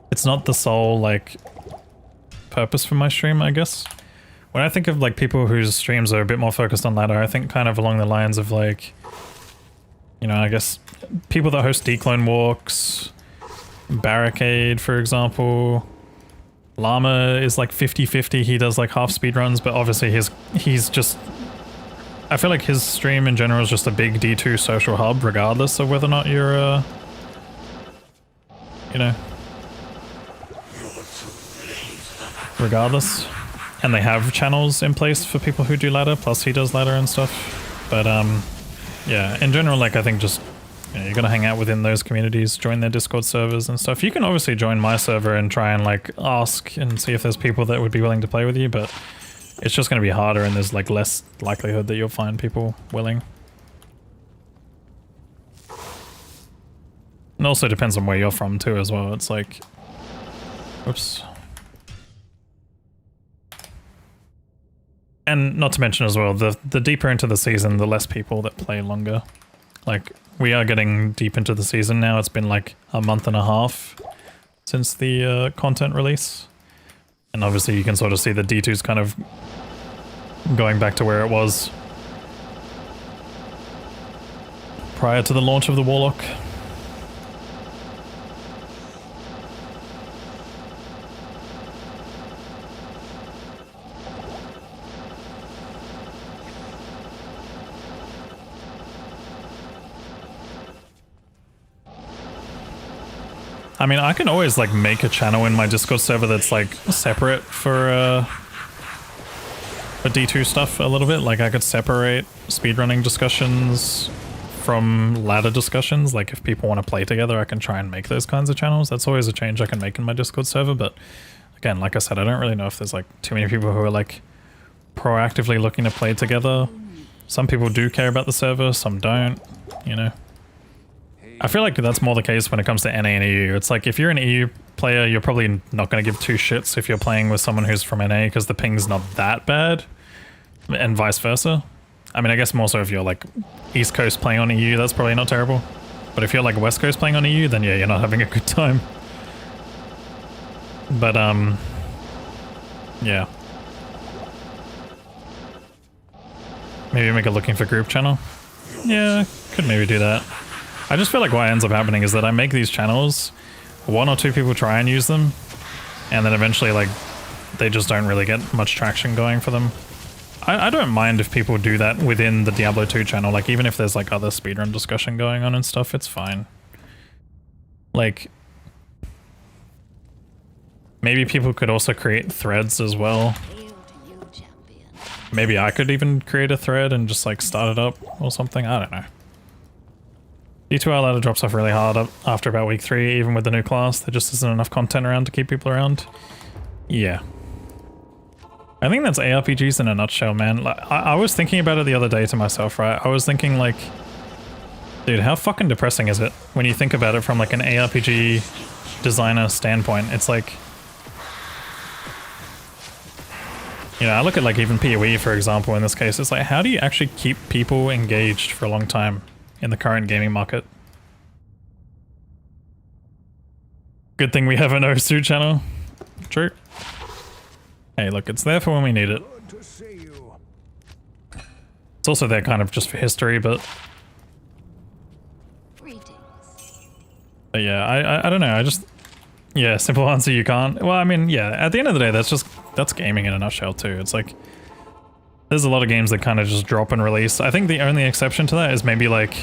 it's not the sole like purpose for my stream, I guess. When I think of like people whose streams are a bit more focused on ladder, I think kind of along the lines of like, you know, I guess people that host declone walks, Barricade, for example. Llama is like 50-50, he does like half speedruns, but obviously he's just... I feel like his stream in general is just a big D2 social hub, regardless of whether or not you're, you know... Regardless. And they have channels in place for people who do ladder, plus he does ladder and stuff. But yeah, in general, like I think just... You know, you're gonna hang out within those communities, join their Discord servers and stuff. You can obviously join my server and try and like ask and see if there's people that would be willing to play with you, but it's just gonna be harder and there's like less likelihood that you'll find people willing. And also depends on where you're from too as well. It's like, oops. And not to mention as well, the deeper into the season, the less people that play longer. Like, we are getting deep into the season now. It's been like a month and a half since the content release. And obviously you can sort of see the D2's kind of going back to where it was prior to the launch of the Warlock. I mean, I can always like make a channel in my Discord server that's like separate for D2 stuff a little bit. Like I could separate speedrunning discussions from ladder discussions. Like if people want to play together, I can try and make those kinds of channels. That's always a change I can make in my Discord server, but Again, like I said, I don't really know if there's like too many people who are like proactively looking to play together. Some people do care about the server, some don't, you know. I feel like that's more the case when it comes to NA and EU. It's like if you're an EU player, you're probably not going to give two shits if you're playing with someone who's from NA because the ping's not that bad, and vice versa. I mean, I guess more so if you're like East Coast playing on EU, that's probably not terrible. But if you're like West Coast playing on EU, then yeah, you're not having a good time. But yeah. Maybe make a looking for group channel. Yeah, could maybe do that. I just feel like what ends up happening is that I make these channels, one or two people try and use them, and then eventually like they just don't really get much traction going for them. I don't mind if people do that within the Diablo 2 channel, like even if there's like other speedrun discussion going on and stuff, it's fine. Like, maybe people could also create threads as well. Maybe I could even create a thread and just like start it up or something, I don't know. D2R ladder drops off really hard after about week 3, even with the new class. There just isn't enough content around to keep people around. Yeah. I think that's ARPGs in a nutshell, man. Like, I was thinking about it the other day to myself, right? I was thinking like, dude, how fucking depressing is it when you think about it from like an ARPG designer standpoint? It's like, you know, I look at like even PoE, for example, in this case, it's like, how do you actually keep people engaged for a long time in the current gaming market? Good thing we have an OSU channel. True. Hey, look, it's there for when we need it. Good to see you. It's also there kind of just for history, but yeah, I don't know, I just, yeah, simple answer, you can't. Well, I mean, yeah, at the end of the day, that's gaming in a nutshell too. It's like, there's a lot of games that kind of just drop and release. I think the only exception to that is maybe like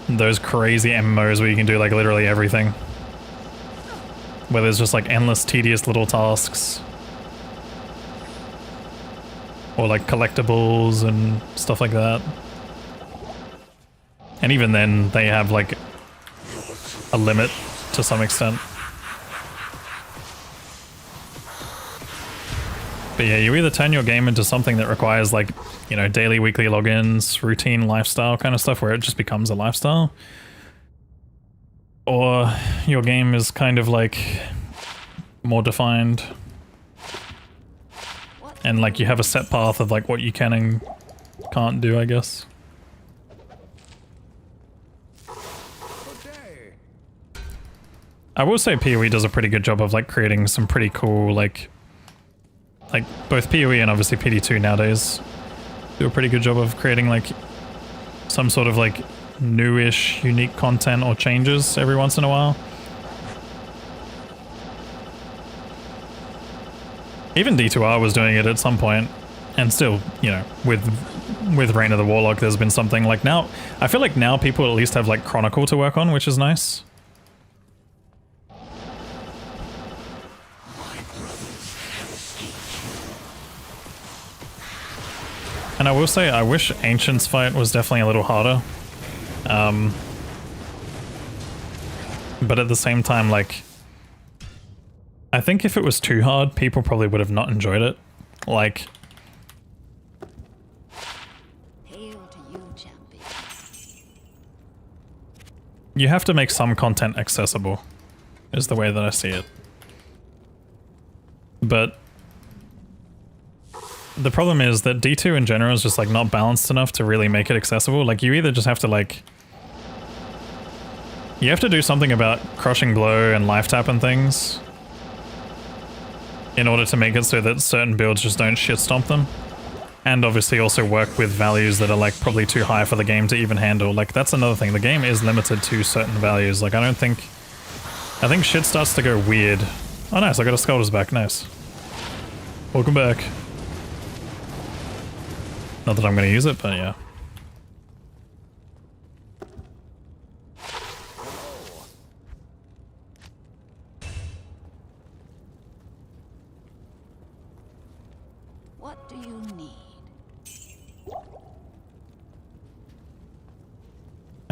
those crazy MMOs where you can do like literally everything. Where there's just like endless tedious little tasks. Or like collectibles and stuff like that. And even then, they have like a limit to some extent. But yeah, you either turn your game into something that requires like, you know, daily, weekly logins, routine lifestyle kind of stuff where it just becomes a lifestyle. Or your game is kind of like more defined. And like you have a set path of like what you can and can't do, I guess. I will say PoE does a pretty good job of like creating some pretty cool like both PoE and obviously PD2 nowadays do a pretty good job of creating like some sort of like newish unique content or changes every once in a while. Even D2R was doing it at some point, and still, you know, with Reign of the Warlock there's been something like now, I feel like now people at least have like Chronicle to work on, which is nice. And I will say, I wish Ancient's fight was definitely a little harder. But at the same time, like, I think if it was too hard, people probably would have not enjoyed it. Like, Hail to you, champion. you have to make some content accessible, is the way that I see it. But the problem is that D2 in general is just like not balanced enough to really make it accessible. Like you either just have to like, you have to do something about crushing blow and life tap and things in order to make it so that certain builds just don't shit stomp them. And obviously also work with values that are like probably too high for the game to even handle. Like that's another thing, the game is limited to certain values. Like I think shit starts to go weird. Oh nice, I got a Sculptor's back, nice. Welcome back. Not that I'm gonna use it, but yeah. What do you need?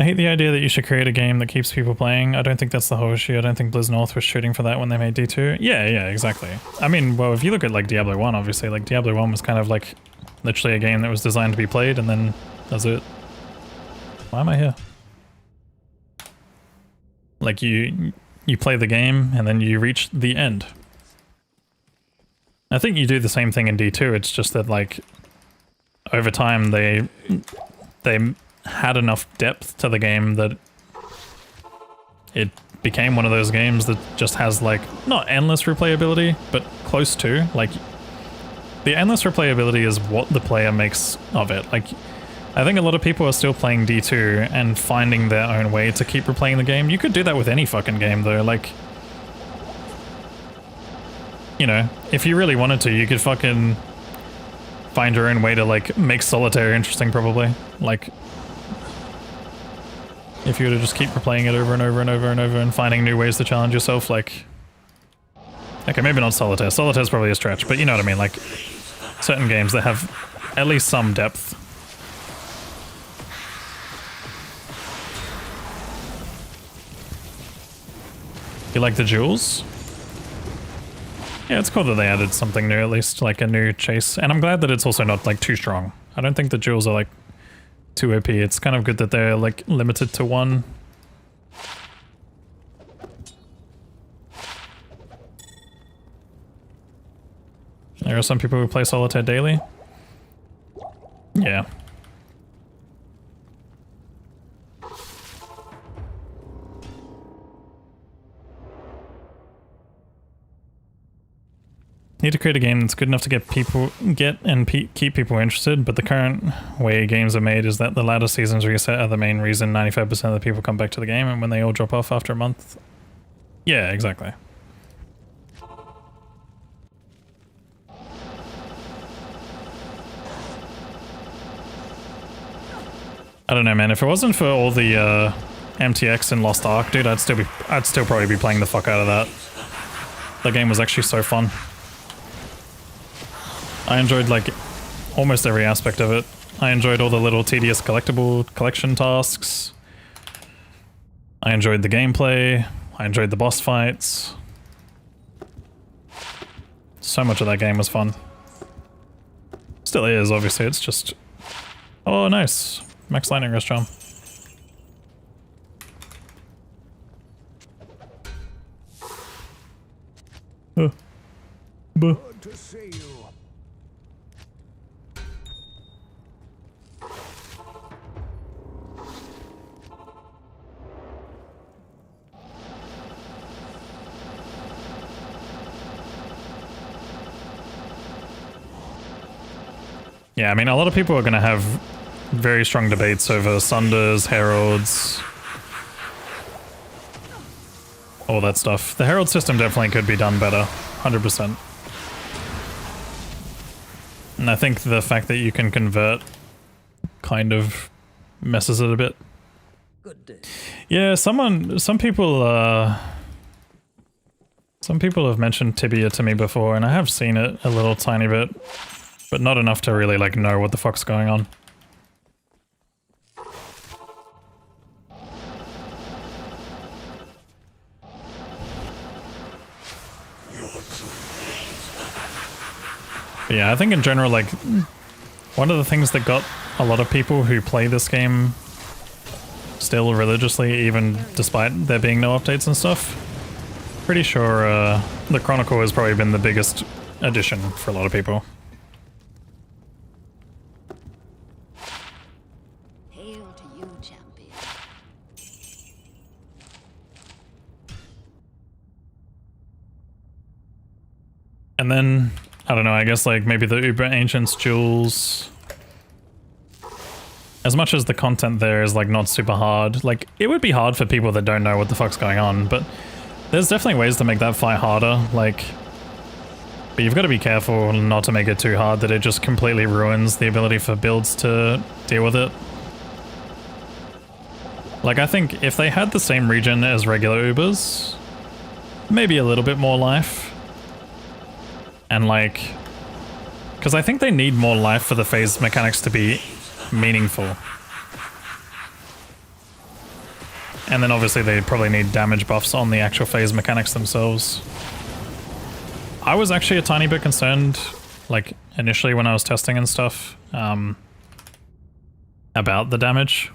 I hate the idea that you should create a game that keeps people playing. I don't think that's the whole issue. I don't think Blizz North was shooting for that when they made D2. Yeah, exactly. I mean, well, if you look at like Diablo 1, obviously, like Diablo 1 was kind of like literally a game that was designed to be played, and then that's it. Why am I here? Like you play the game and then you reach the end. I think you do the same thing in D2. It's just that like over time they had enough depth to the game that it became one of those games that just has like not endless replayability, but close to. Like the endless replayability is what the player makes of it. Like I think a lot of people are still playing D2 and finding their own way to keep replaying the game. You could do that with any fucking game though, like, you know, if you really wanted to, you could fucking find your own way to like make solitaire interesting probably. Like, if you were to just keep replaying it over and over and over and over and finding new ways to challenge yourself, like, okay, maybe not solitaire. Solitaire's probably a stretch, but you know what I mean, like, certain games that have at least some depth. You like the jewels? Yeah, it's cool that they added something new, at least, like a new chase. And I'm glad that it's also not, like, too strong. I don't think the jewels are, like, too OP. It's kind of good that they're, like, limited to one. There are some people who play solitaire daily. Yeah. Need to create a game that's good enough to keep people interested, but the current way games are made is that the latter seasons reset are the main reason 95% of the people come back to the game, and when they all drop off after a month. Yeah, exactly. I don't know, man. If it wasn't for all the MTX and Lost Ark, dude, I'd still probably be playing the fuck out of that. That game was actually so fun. I enjoyed, like, almost every aspect of it. I enjoyed all the little tedious collection tasks. I enjoyed the gameplay. I enjoyed the boss fights. So much of that game was fun. Still is, obviously. It's just... Oh, nice. Max Lightning Rest Charm. Buh. Good to see you. Yeah, I mean, a lot of people are going to have very strong debates over Sunders, Heralds, all that stuff. The Herald system definitely could be done better, 100%. And I think the fact that you can convert kind of messes it a bit. Good day. Yeah, some people have mentioned Tibia to me before, and I have seen it a little tiny bit, but not enough to really, like, know what the fuck's going on. But yeah, I think in general, like, one of the things that got a lot of people who play this game still religiously, even despite there being no updates and stuff, pretty sure the Chronicle has probably been the biggest addition for a lot of people. Hail to you, champion. And then, I don't know, I guess like maybe the Uber Ancients jewels. As much as the content there is like not super hard, like it would be hard for people that don't know what the fuck's going on, but there's definitely ways to make that fight harder, like, but you've got to be careful not to make it too hard that it just completely ruins the ability for builds to deal with it. Like, I think if they had the same region as regular Ubers, maybe a little bit more life. And like, because I think they need more life for the phase mechanics to be meaningful. And then obviously they probably need damage buffs on the actual phase mechanics themselves. I was actually a tiny bit concerned, like initially when I was testing and stuff, about the damage.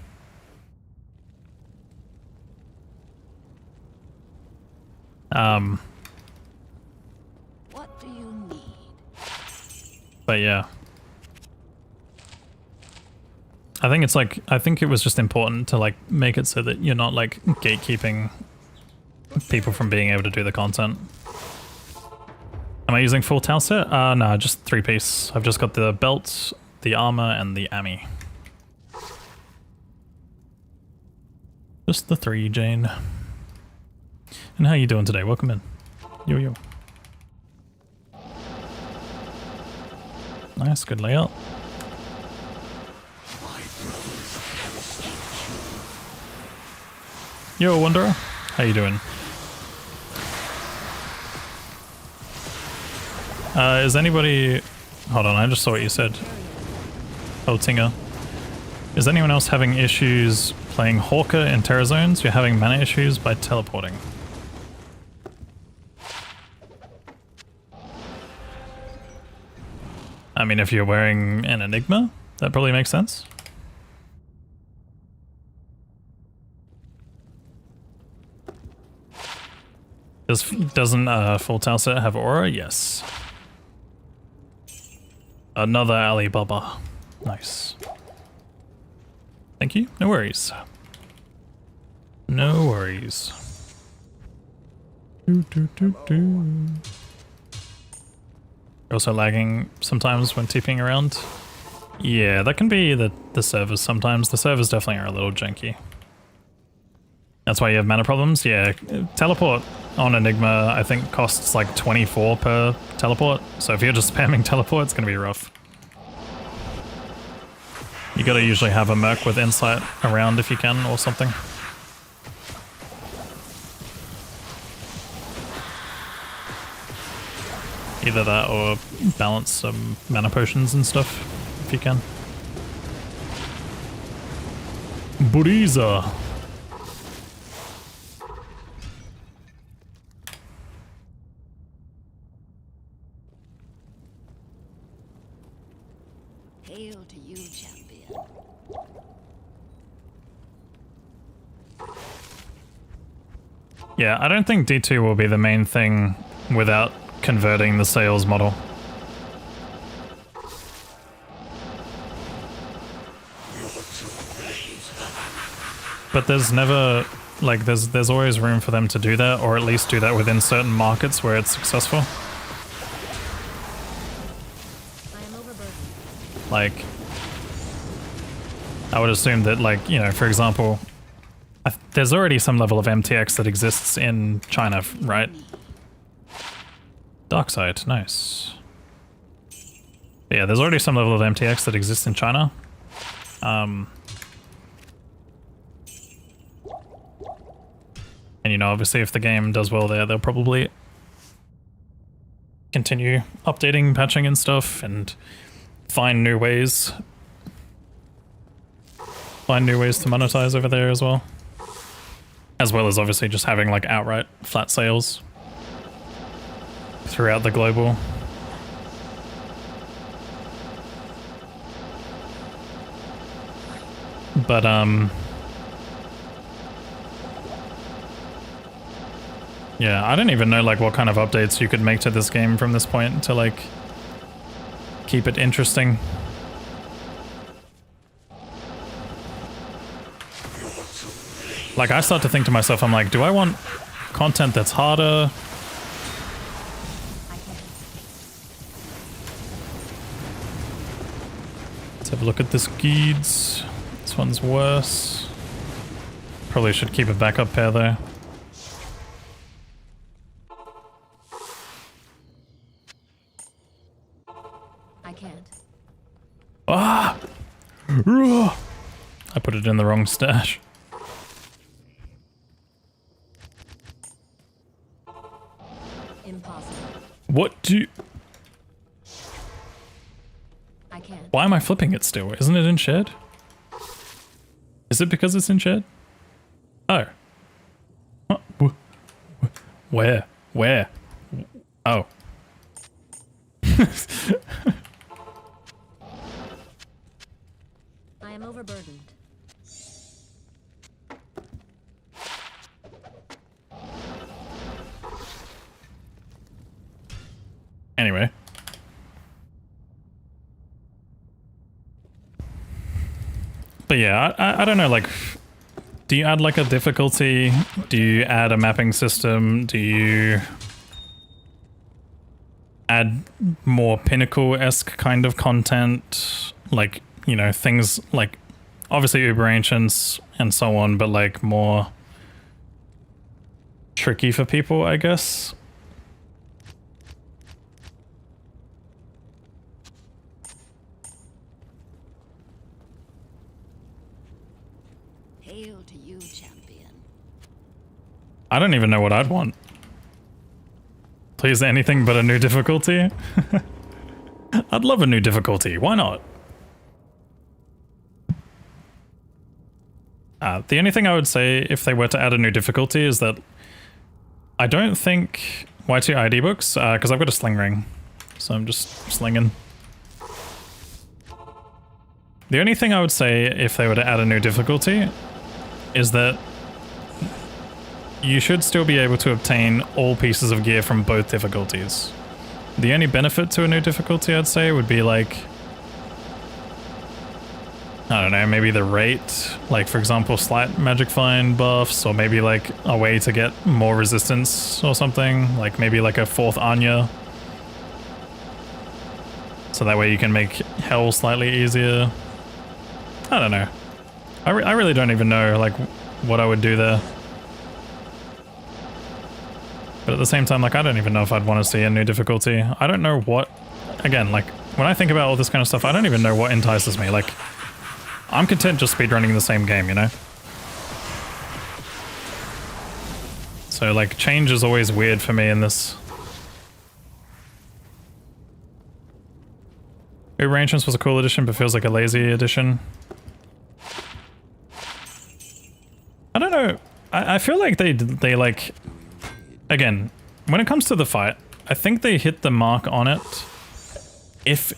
What do you need? But yeah. I think it was just important to like make it so that you're not like gatekeeping people from being able to do the content. Am I using full towel set? No, just 3-piece. I've just got the belt, the armor, and the ami. Just the 3, Jane. And how you doing today? Welcome in. Yo yo. Nice, good layout. Yo, Wanderer. How you doing? Is anybody... Hold on, I just saw what you said. Oh, Tinga. Is anyone else having issues playing Hawker in Terra Zones? You're having mana issues by teleporting. I mean, if you're wearing an Enigma, that probably makes sense. Doesn't Full Tower set have aura? Yes. Another Alibaba. Nice. Thank you. No worries. No worries. You're also lagging sometimes when TPing around. Yeah, that can be the servers sometimes. The servers definitely are a little janky. That's why you have mana problems? Yeah, teleport on Enigma I think costs like 24 per teleport. So if you're just spamming teleport, it's gonna be rough. You gotta usually have a merc with insight around if you can or something. Either that or balance some mana potions and stuff if you can. Buriza. Hail to you, champion. Yeah, I don't think D2 will be the main thing without converting the sales model. But there's never, like, there's always room for them to do that, or at least do that within certain markets where it's successful. I am overburdened. Like, I would assume that, like, you know, for example, there's already some level of MTX that exists in China, right? Darkside, nice. Yeah, there's already some level of MTX that exists in China. And you know, obviously if the game does well there, they'll probably continue updating, patching and stuff, and find new ways. Find new ways to monetize over there as well. As well as obviously just having like outright flat sales throughout the global. But yeah, I don't even know like what kind of updates you could make to this game from this point to like keep it interesting. Like I start to think to myself, I'm like, do I want content that's harder? Let's have a look at this Geeds. This one's worse. Probably should keep a backup pair though. I can't. Ah! I put it in the wrong stash. Impossible. What do you... I can't. Why am I flipping it still? Isn't it in shared? Is it because it's in shared? Oh, Where? Where? Oh. I am overburdened. Anyway. But yeah, I don't know, like, do you add like a difficulty? Do you add a mapping system? Do you add more Pinnacle-esque kind of content? Like, you know, things like, obviously Uber Ancients and so on, but like more tricky for people, I guess. Hail to you, champion. I don't even know what I'd want. Please, anything but a new difficulty? I'd love a new difficulty. Why not? The only thing I would say if they were to add a new difficulty is that I don't think Y2 ID books, because I've got a sling ring, so I'm just slinging. The only thing I would say if they were to add a new difficulty is that you should still be able to obtain all pieces of gear from both difficulties. The only benefit to a new difficulty, I'd say, would be like, I don't know, maybe the rate, like for example slight magic find buffs, or maybe like a way to get more resistance or something, like maybe like a 4th Anya. So that way you can make hell slightly easier. I don't know. I really don't even know like what I would do there. But at the same time, like, I don't even know if I'd want to see a new difficulty. I don't know what, again, like, when I think about all this kind of stuff, I don't even know what entices me. Like, I'm content just speedrunning the same game, you know? So, like, change is always weird for me in this. Uber Ancients was a cool addition, but feels like a lazy addition. I don't know. I feel like they like... Again, when it comes to the fight, I think they hit the mark on it if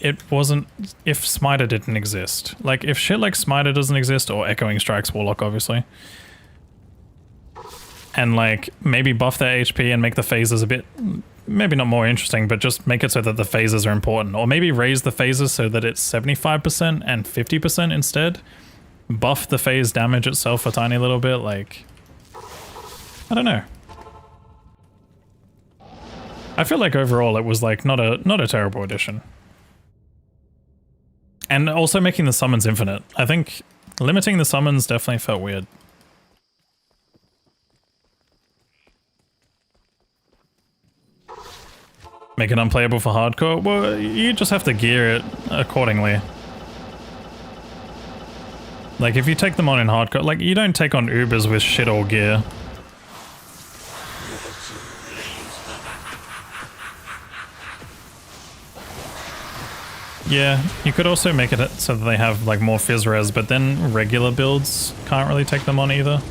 Smiter didn't exist. Like, if shit like Smiter doesn't exist, or Echoing Strikes Warlock, obviously, and, like, maybe buff their HP and make the phases a bit, maybe not more interesting, but just make it so that the phases are important, or maybe raise the phases so that it's 75% and 50% instead. Buff the phase damage itself a tiny little bit, like, I don't know. I feel like overall it was like not a terrible addition. And also making the summons infinite. I think limiting the summons definitely felt weird. Make it unplayable for hardcore? Well, you just have to gear it accordingly. Like, if you take them on in hardcore, like, you don't take on Ubers with shit all gear. Yeah, you could also make it so that they have, like, more phys res, but then regular builds can't really take them on either.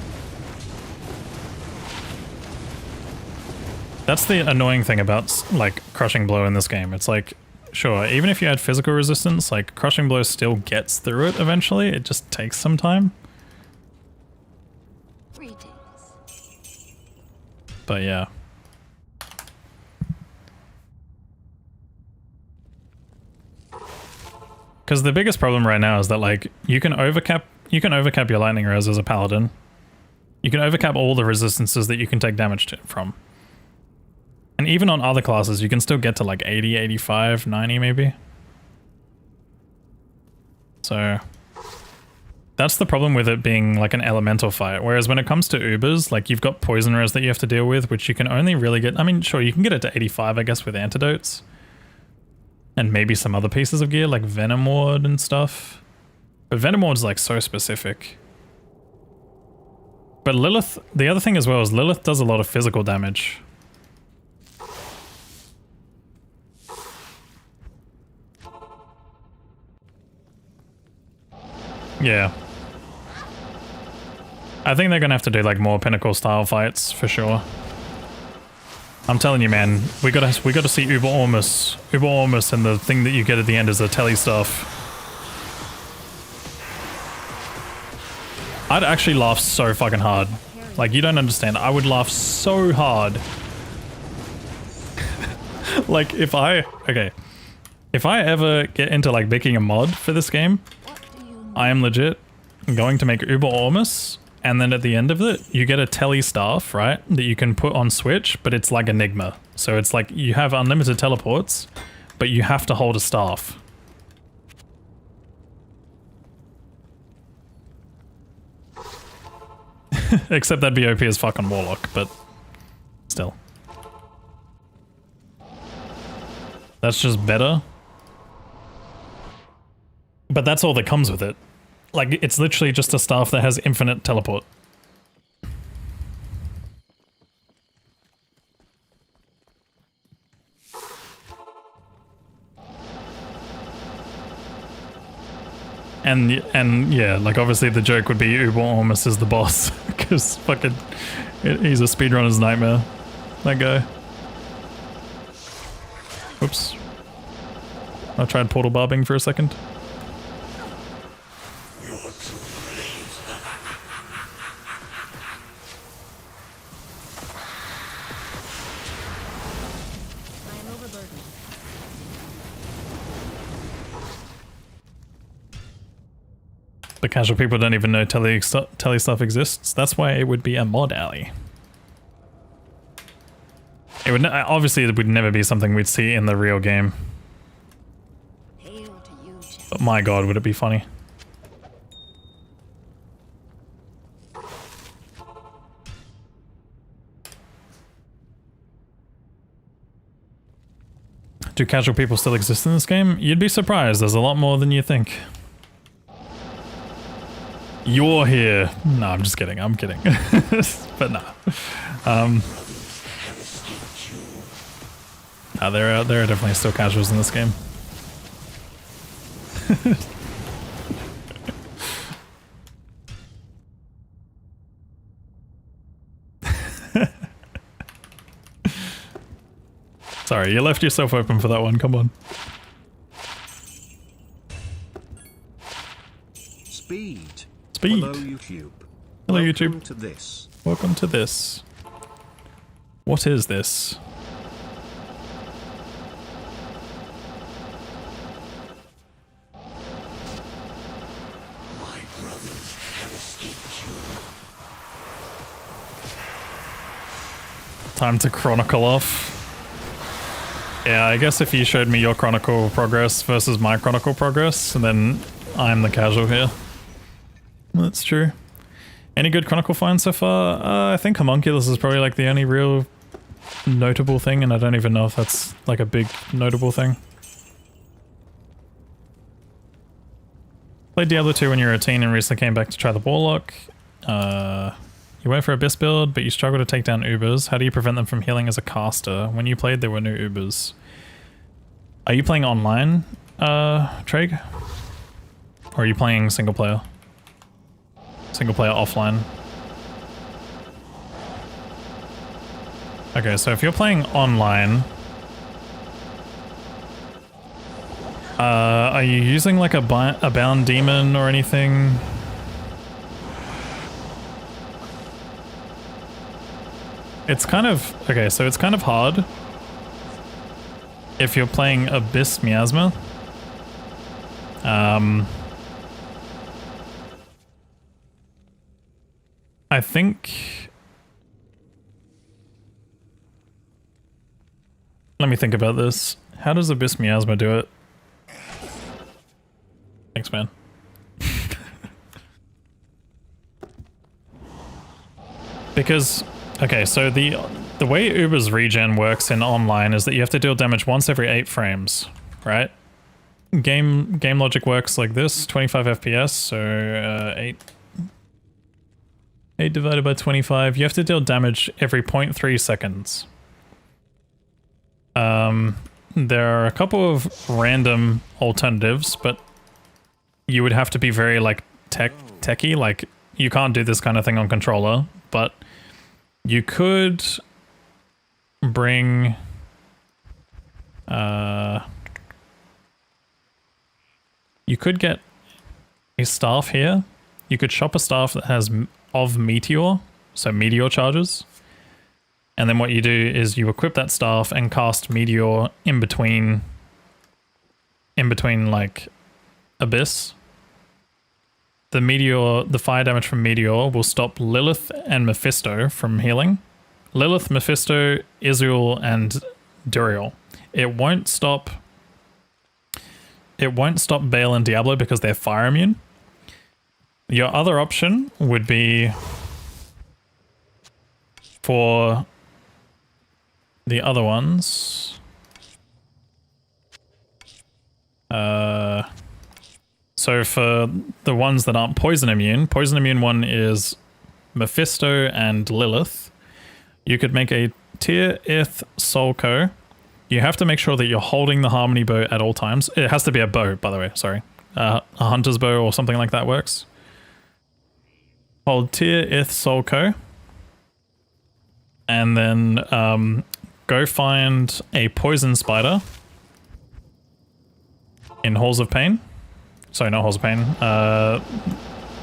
That's the annoying thing about, like, Crushing Blow in this game. It's like, sure, even if you add physical resistance, like, Crushing Blow still gets through it eventually. It just takes some time. Greetings. But yeah. Because the biggest problem right now is that, like, you can overcap your lightning res as a paladin. You can overcap all the resistances that you can take damage from. And even on other classes, you can still get to like 80, 85, 90 maybe. So that's the problem with it being like an elemental fight. Whereas when it comes to Ubers, like, you've got poison res that you have to deal with, which you can only really get, I mean, sure, you can get it to 85, I guess, with antidotes. And maybe some other pieces of gear, like Venom Ward and stuff. But Venom Ward's, like, so specific. But Lilith, the other thing as well is Lilith does a lot of physical damage. Yeah. I think they're gonna have to do, like, more Pinnacle style fights for sure. I'm telling you, man, we gotta see Uber Ormus. Uber Ormus, and the thing that you get at the end is a telly stuff. I'd actually laugh so fucking hard. Like, you don't understand. I would laugh so hard. Like, if I ever get into like making a mod for this game, I am legit going to make Uber Ormus, and then at the end of it, you get a telly staff, right, that you can put on Switch, but it's like Enigma. So it's like you have unlimited teleports, but you have to hold a staff. Except that'd be OP as fucking Warlock, but still. That's just better. But that's all that comes with it. Like, it's literally just a staff that has infinite teleport. And yeah, like obviously the joke would be Uber Ormus is the boss, because fucking he's a speedrunner's nightmare, that guy. Oops. I tried portal barbing for a second. I am overburdened. But casual people don't even know telly stuff exists. That's why it would be a mod alley. It would obviously it would never be something we'd see in the real game. Hail to you, champ. But my god, would it be funny. Do casual people still exist in this game? You'd be surprised. There's a lot more than you think. You're here. No, I'm just kidding. I'm kidding. But no. There are definitely still casuals in this game. Sorry, you left yourself open for that one. Come on. Speed. Speed. Hello YouTube. Hello Welcome YouTube. to this. Welcome to this. What is this? Time to Chronicle off. Yeah, I guess if you showed me your Chronicle progress versus my Chronicle progress, then I'm the casual here. That's true. Any good Chronicle finds so far? I think Homunculus is probably like the only real notable thing, and I don't even know if that's like a big notable thing. Played Diablo 2 when you were a teen and recently came back to try the Warlock. You went for Abyss build, but you struggle to take down Ubers. How do you prevent them from healing as a caster? When you played, there were no Ubers. Are you playing online, Treg? Or are you playing single player? Single player offline. Okay, so if you're playing online, are you using like a bound demon or anything? It's kind of, okay, so it's kind of hard if you're playing Abyss Miasma. I think, let me think about this. How does Abyss Miasma do it? Thanks, man. Because, okay, so the way Uber's regen works in online is that you have to deal damage once every 8 frames, right? Game logic works like this: 25 FPS, so 8 divided by 25. You have to deal damage every 0.3 seconds. There are a couple of random alternatives, but you would have to be very like techie. Like, you can't do this kind of thing on controller, but you could bring you could get a staff here. You could shop a staff that has of meteor, so meteor charges. And then what you do is you equip that staff and cast meteor in between like Abyss. The fire damage from meteor will stop Lilith and Mephisto from healing. Lilith, Mephisto, Israel, and Duriel. It won't stop Bale and Diablo because they're fire immune. Your other option would be for the other ones. So for the ones that aren't poison immune one is Mephisto and Lilith. You could make a tier ith soul co. You have to make sure that you're holding the harmony bow at all times. It has to be a bow, by the way, sorry. A hunter's bow or something like that works. Hold tier ith soul co. And then go find a poison spider in Halls of Pain. Sorry, not Halls of Pain.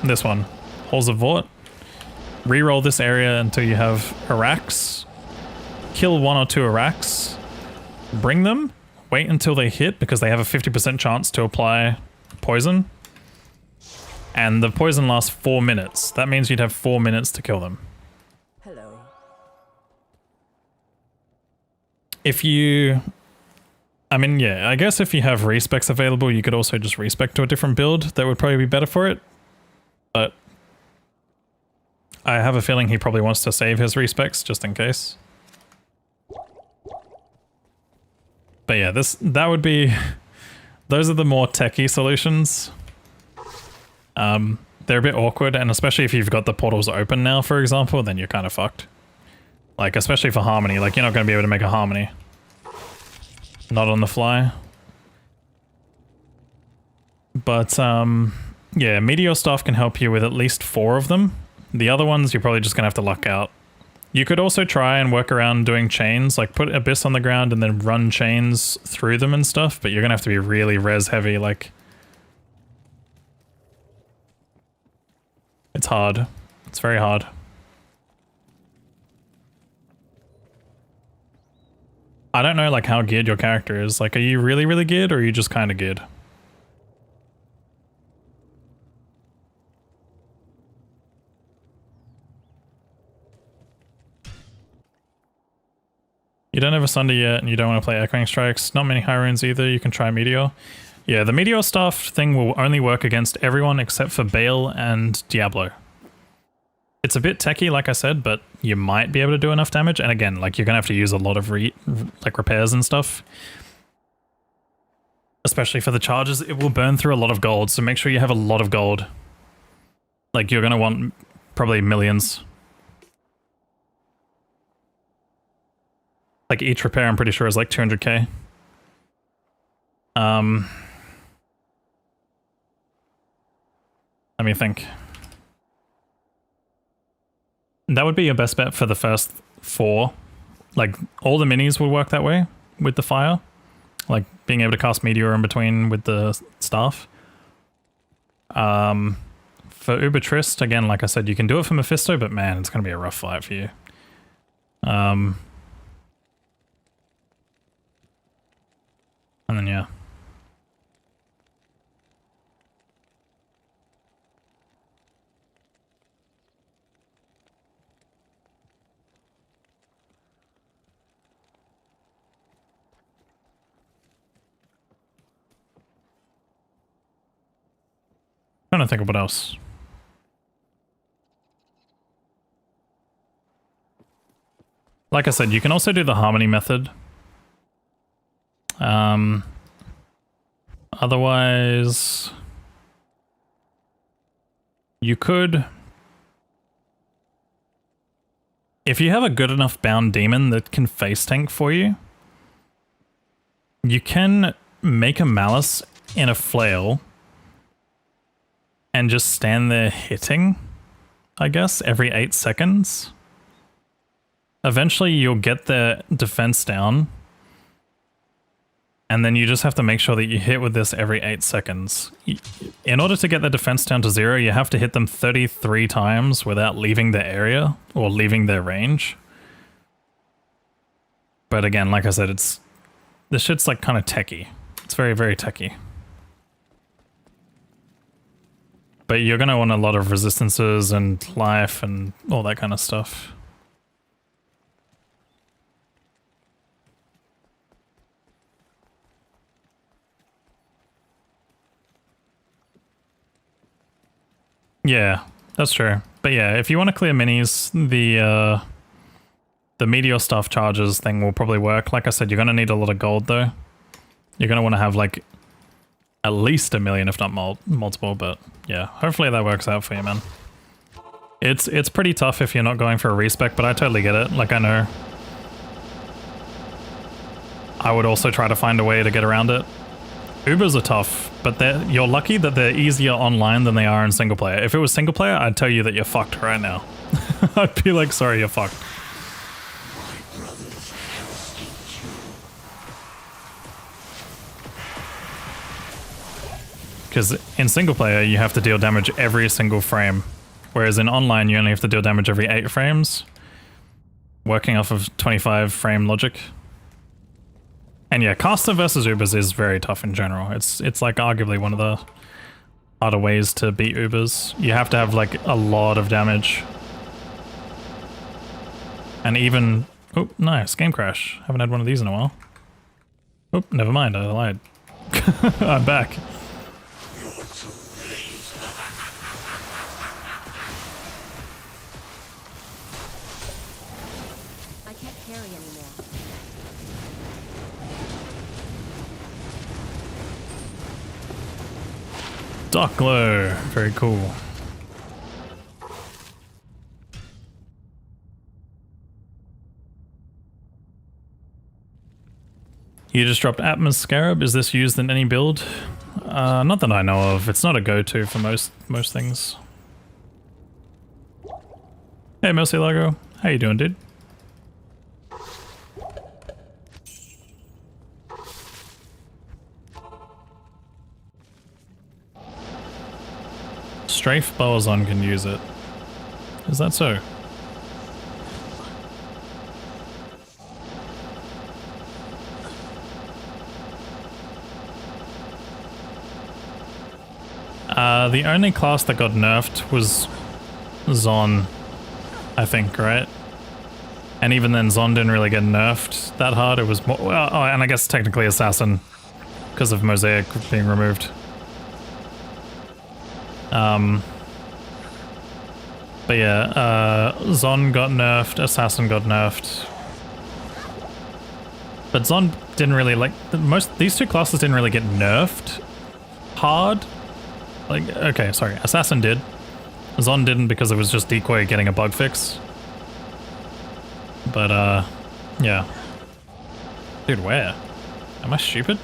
This one. Halls of Vort. Reroll this area until you have Arax. Kill 1 or 2 Arax. Bring them. Wait until they hit because they have a 50% chance to apply poison. And the poison lasts 4 minutes. That means you'd have 4 minutes to kill them. Hello. If you... I mean, yeah, I guess if you have respecs available, you could also just respec to a different build. That would probably be better for it. But I have a feeling he probably wants to save his respecs just in case. But yeah, that would be... Those are the more techie solutions. They're a bit awkward, and especially if you've got the portals open now, for example, then you're kind of fucked. Like, especially for Harmony, like, you're not going to be able to make a Harmony. Not on the fly. But, yeah, Meteor Staff can help you with at least 4 of them. The other ones, you're probably just going to have to luck out. You could also try and work around doing chains, like put Abyss on the ground and then run chains through them and stuff, but you're going to have to be really res heavy, like... It's hard. It's very hard. I don't know, like, how geared your character is. Like, are you really, really geared, or are you just kind of geared? You don't have a Sunder yet, and you don't want to play Echoing Strikes. Not many high runes either. You can try Meteor. Yeah, the Meteor Staff thing will only work against everyone except for Bale and Diablo. It's a bit techie, like I said, but you might be able to do enough damage. And again, like, you're gonna have to use a lot of repairs and stuff. Especially for the charges, it will burn through a lot of gold, so make sure you have a lot of gold. Like, you're gonna want probably millions. Like, each repair, I'm pretty sure, is like 200k. Let me think. That would be your best bet for the first 4. Like, all the minis will work that way with the fire. Like, being able to cast Meteor in between with the staff. For Uber Trist, again, like I said, you can do it for Mephisto, but man, it's going to be a rough fight for you. And then, yeah. Trying to think of what else. Like I said, you can also do the Harmony method. Otherwise, you could... If you have a good enough bound demon that can face tank for you, you can make a Malice in a flail and just stand there hitting, I guess, every 8 seconds. eventually you'll get their defense down. And then you just have to make sure that you hit with this every 8 seconds. In order to get their defense down to 0, you have to hit them 33 times without leaving their area or leaving their range. But again, like I said, this shit's like kind of techie. It's very, very techie. But you're going to want a lot of resistances and life and all that kind of stuff. Yeah, that's true. But yeah, if you want to clear minis, the meteor stuff charges thing will probably work. Like I said, you're going to need a lot of gold though. You're going to want to have like at least 1 million, if not multiple, but yeah, hopefully that works out for you, man. It's pretty tough if you're not going for a respec, but I totally get it. Like, I know I would also try to find a way to get around it. Ubers are tough, but you're lucky that they're easier online than they are in single player. If it was single player, I'd tell you that you're fucked right now. I'd be like, sorry, you're fucked. Because in single player, you have to deal damage every single frame. Whereas in online, you only have to deal damage every 8 frames. Working off of 25 frame logic. And yeah, caster versus Ubers is very tough in general. It's like arguably one of the harder ways to beat Ubers. You have to have like a lot of damage. And even... Oh, nice. Game crash. Haven't had one of these in a while. Oh, never mind. I lied. I'm back. I can't carry anymore. Dark glow. Very cool. You just dropped Atmos Scarab. Is this used in any build? Not that I know of. It's not a go-to for most things. Hey, Mercy Lago. How you doing, dude? Strafe Boazon can use it. Is that so? The only class that got nerfed was Zon, I think, right? And even then, Zon didn't really get nerfed that hard. It was more... Well, oh, and I guess technically Assassin, because of Mosaic being removed. But yeah, Zon got nerfed, Assassin got nerfed. But Zon didn't really, like, these two classes didn't really get nerfed hard. Like, okay, sorry, Assassin did. Zon didn't because it was just Decoy getting a bug fix. But, yeah. Dude, where? Am I stupid?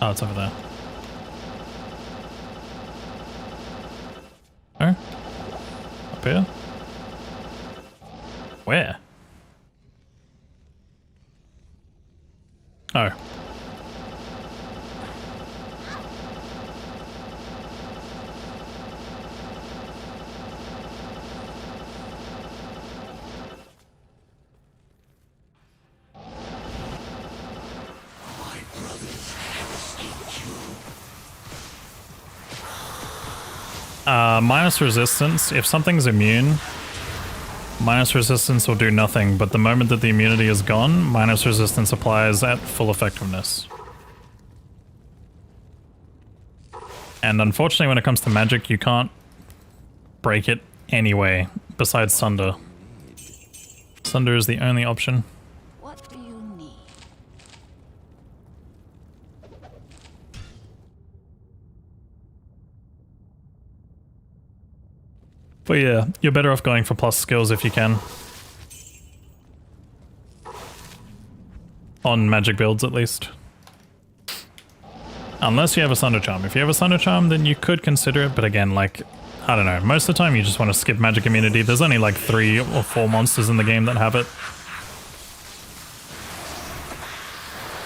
Oh, it's over there. Oh? Up here? Where? Oh. Minus resistance, if something's immune, minus resistance will do nothing, but the moment that the immunity is gone, minus resistance applies at full effectiveness. And unfortunately when it comes to magic, you can't break it anyway, besides Sunder. Sunder is the only option. What do you need? But yeah, you're better off going for plus skills if you can. On magic builds, at least. Unless you have a Sunder Charm. If you have a Sunder Charm, then you could consider it, but again, like, I don't know. Most of the time you just want to skip magic immunity. There's only like 3 or 4 monsters in the game that have it.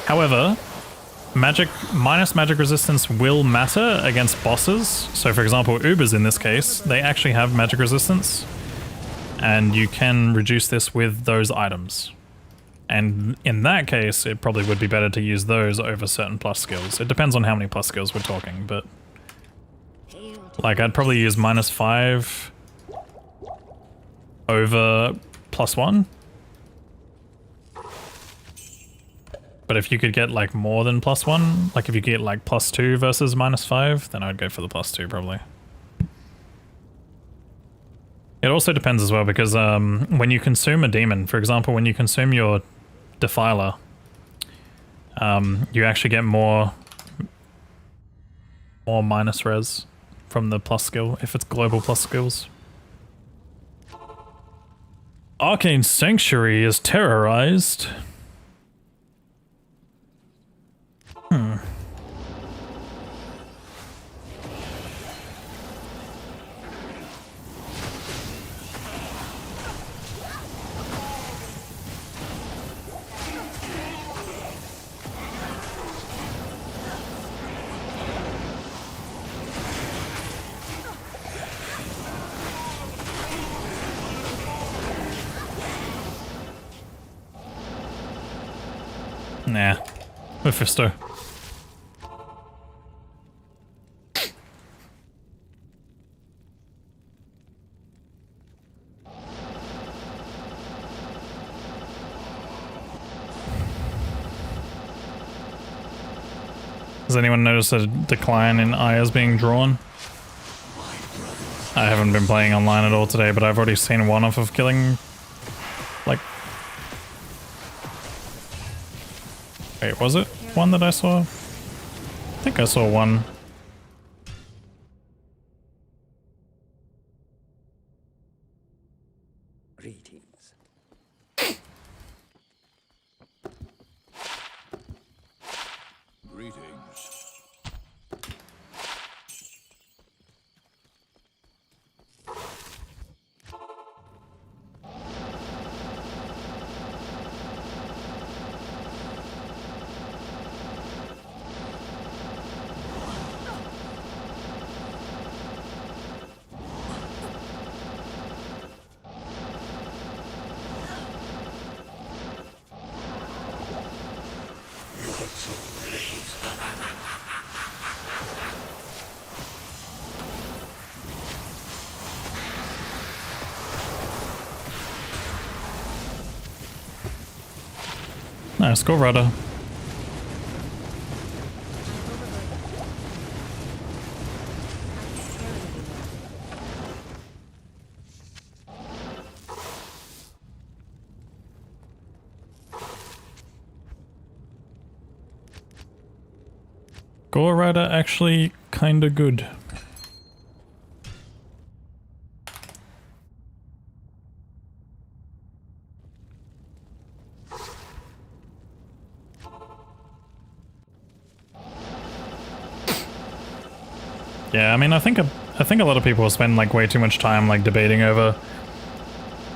However, minus magic resistance will matter against bosses. So for example, Ubers in this case, they actually have magic resistance. And you can reduce this with those items. And in that case, it probably would be better to use those over certain plus skills. It depends on how many plus skills we're talking, but... like, I'd probably use -5 over +1. But if you could get, like, more than +1, like if you get, like, +2 versus -5, then I'd go for the +2, probably. It also depends as well, because when you consume a demon, for example, when you consume your Defiler, you actually get more minus res from the plus skill, if it's global plus skills. Arcane Sanctuary is terrorized. Nah. Mephisto. Has anyone noticed a decline in Ayahs being drawn? I haven't been playing online at all today, but I've already seen one off of killing, like... wait, was it one that I saw? I think I saw one. Greetings. Greetings. Nice, go Rudder. Gore Rider actually kinda good. Yeah, I mean, I think a lot of people spend like way too much time like debating over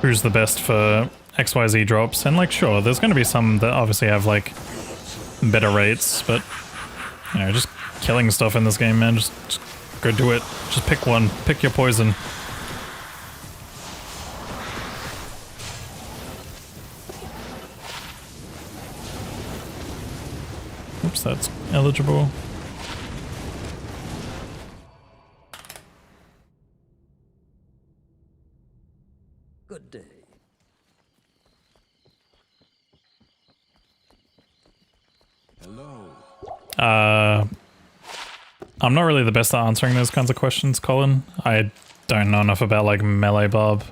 who's the best for XYZ drops, and like sure, there's going to be some that obviously have like better rates, but you know, just killing stuff in this game, man, just go do it. Just pick one, pick your poison. Oops, that's eligible. Good day. Hello. I'm not really the best at answering those kinds of questions, Colin. I don't know enough about like melee barb.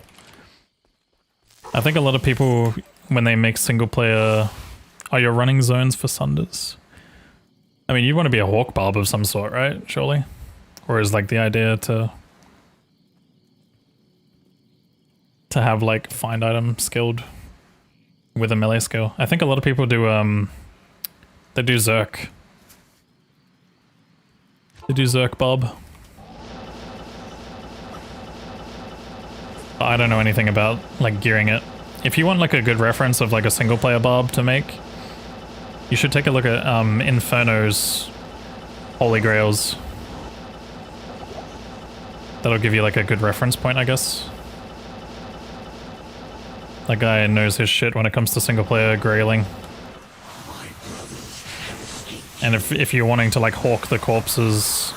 I think a lot of people, when they make single player, are you running zones for Sunders? I mean, you want to be a hawk barb of some sort, right? Surely? Or is like the idea to have like find item skilled with a melee skill? I think a lot of people do they do Zerk. They do Zerk Bob. I don't know anything about like gearing it. If you want like a good reference of like a single player barb to make, you should take a look at Inferno's Holy Grails. That'll give you like a good reference point, I guess. That guy knows his shit when it comes to single player grailing. And if you're wanting to like hawk the corpses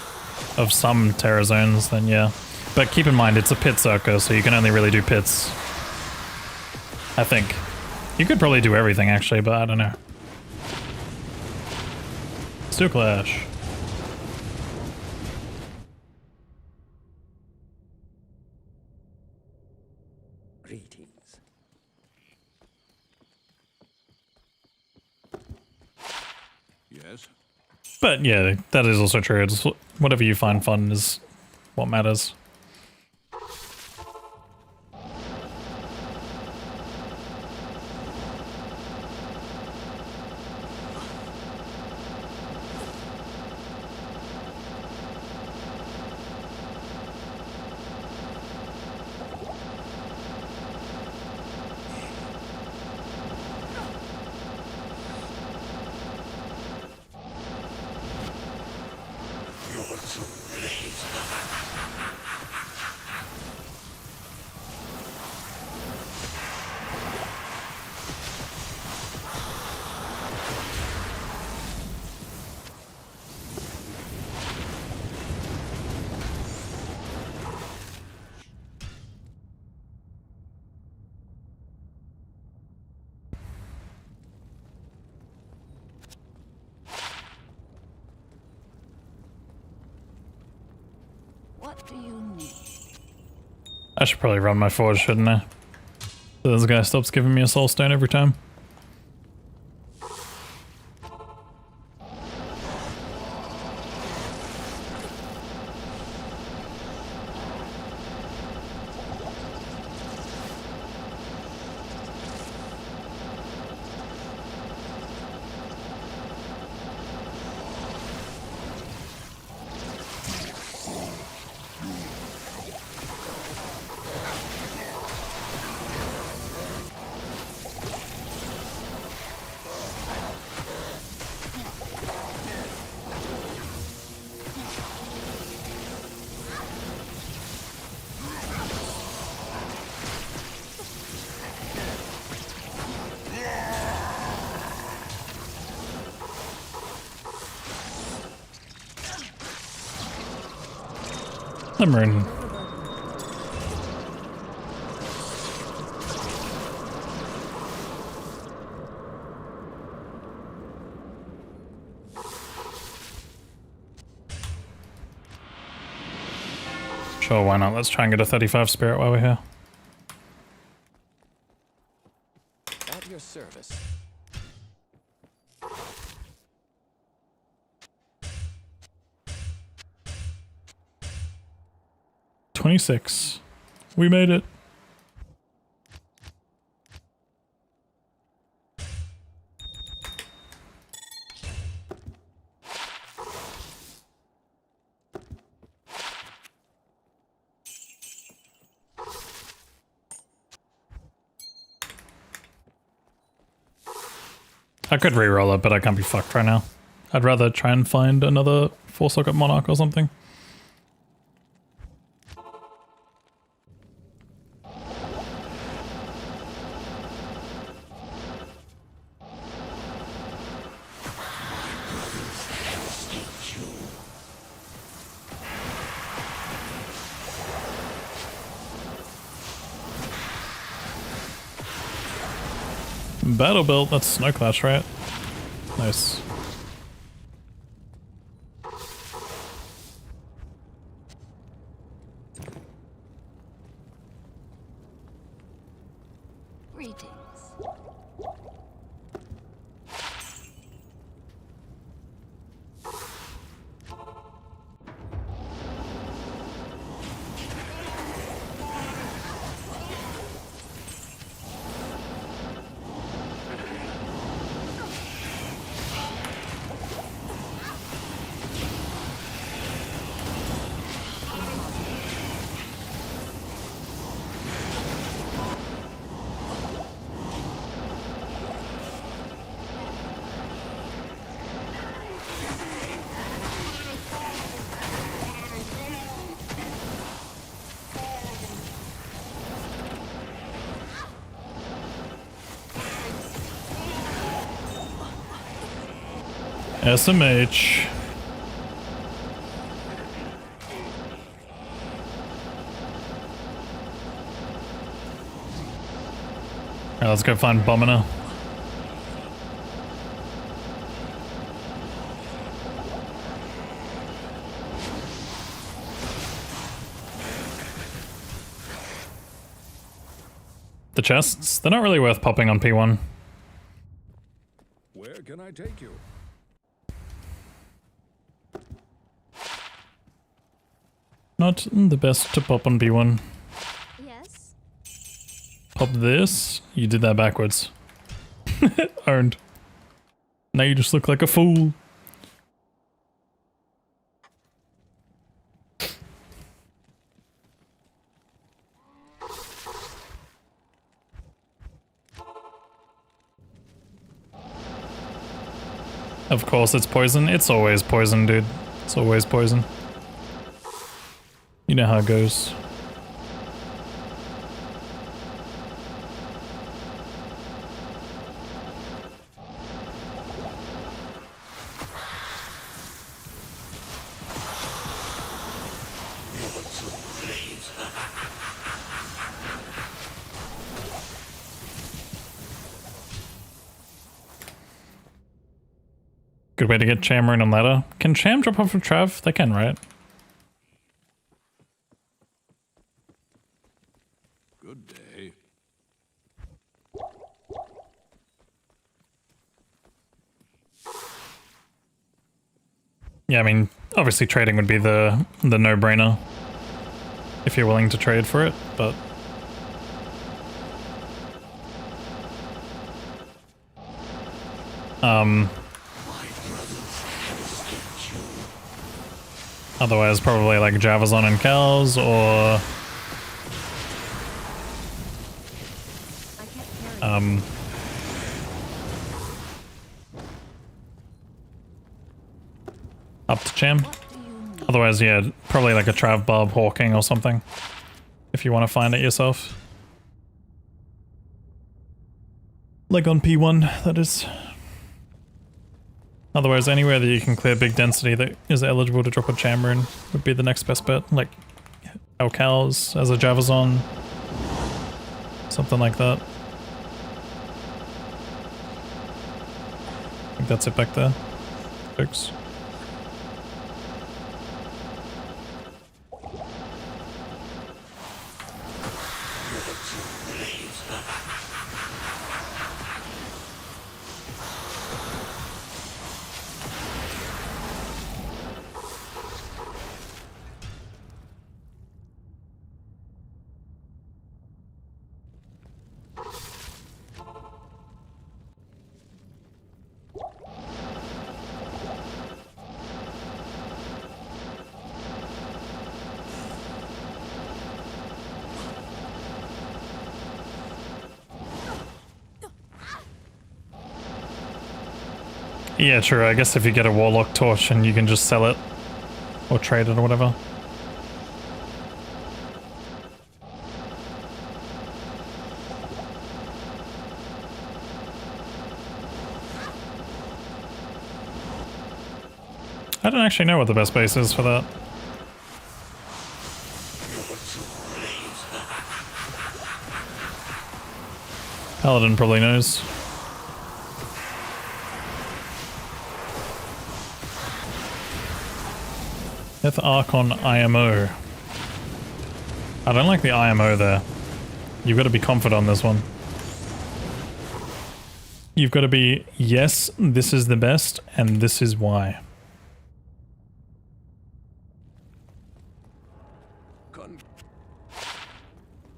of some terror zones, then yeah. But keep in mind, it's a pit circa, so you can only really do pits. I think. You could probably do everything actually, but I don't know. Steel Clash. Greetings. Yes? But yeah, that is also true. It's whatever you find fun is what matters. What do you need? I should probably run my forge, shouldn't I? So this guy stops giving me a soul stone every time. Limerick. Sure, why not? Let's try and get a 35 spirit while we're here. At your service. 26. We made it. I could reroll it, but I can't be fucked right now. I'd rather try and find another 4-socket monarch or something. Battle belt, that's Snow Clash, right? Nice. Greetings. SMH. Alright, let's go find Bomina. The chests, they're not really worth popping on P1. Where can I take you? Not the best to pop on P1. Yes. Pop this. You did that backwards. Owned. Now you just look like a fool. Of course it's poison. It's always poison, dude. It's always poison. You know how it goes. Good way to get Cham in on ladder. Can Cham drop off of Trav? They can, right? Good day. Yeah, I mean, obviously trading would be the no-brainer if you're willing to trade for it, but otherwise probably like Javazon and cows or I can't carry. up to Cham. What do you need? Otherwise, yeah, probably like a Trav Barb Hawking or something. If you want to find it yourself. Like on P1, that is. Otherwise, anywhere that you can clear big density that is eligible to drop a Chamber in would be the next best bet. Like our cows as a Javazon. Something like that. I think that's it back there. Folks. Yeah, true. I guess if you get a Warlock Torch and you can just sell it or trade it or whatever. I don't actually know what the best base is for that. Paladin probably knows. Death Archon IMO. I don't like the IMO there. You've got to be confident on this one. You've got to be, yes, this is the best, and this is why.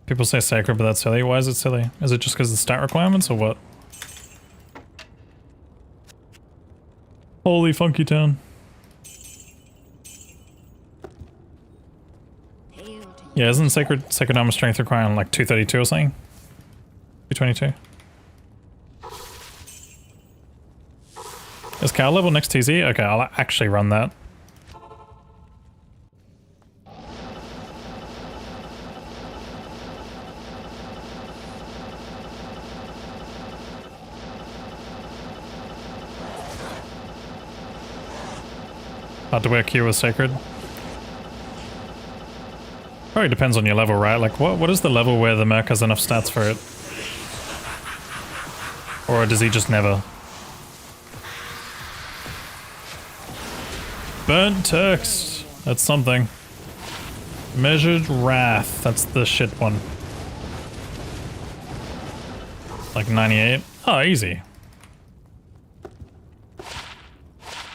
People say sacred, but that's silly. Why is it silly? Is it just because of the stat requirements, or what? Holy funky town. Yeah, isn't Sacred Armor Strength requiring like 232 or something? 222? Is cow level next TZ? Okay, I'll actually run that. Hard to wear Q with Sacred. Probably depends on your level, right? Like, what is the level where the Merc has enough stats for it? Or does he just never? Burnt Turks. That's something. Measured Wrath. That's the shit one. Like 98. Oh, easy.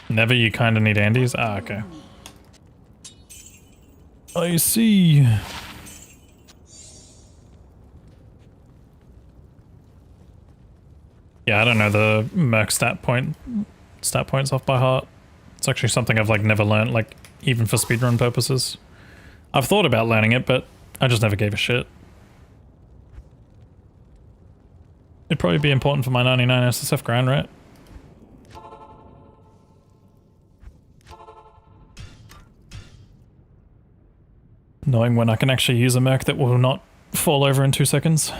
Never, you kind of need Andes? Ah, okay. I see. Yeah, I don't know the Merc stat points off by heart. It's actually something I've like never learned, like even for speedrun purposes. I've thought about learning it, but I just never gave a shit. It'd probably be important for my 99 SSF grind, right? Knowing when I can actually use a Merc that will not fall over in 2 seconds.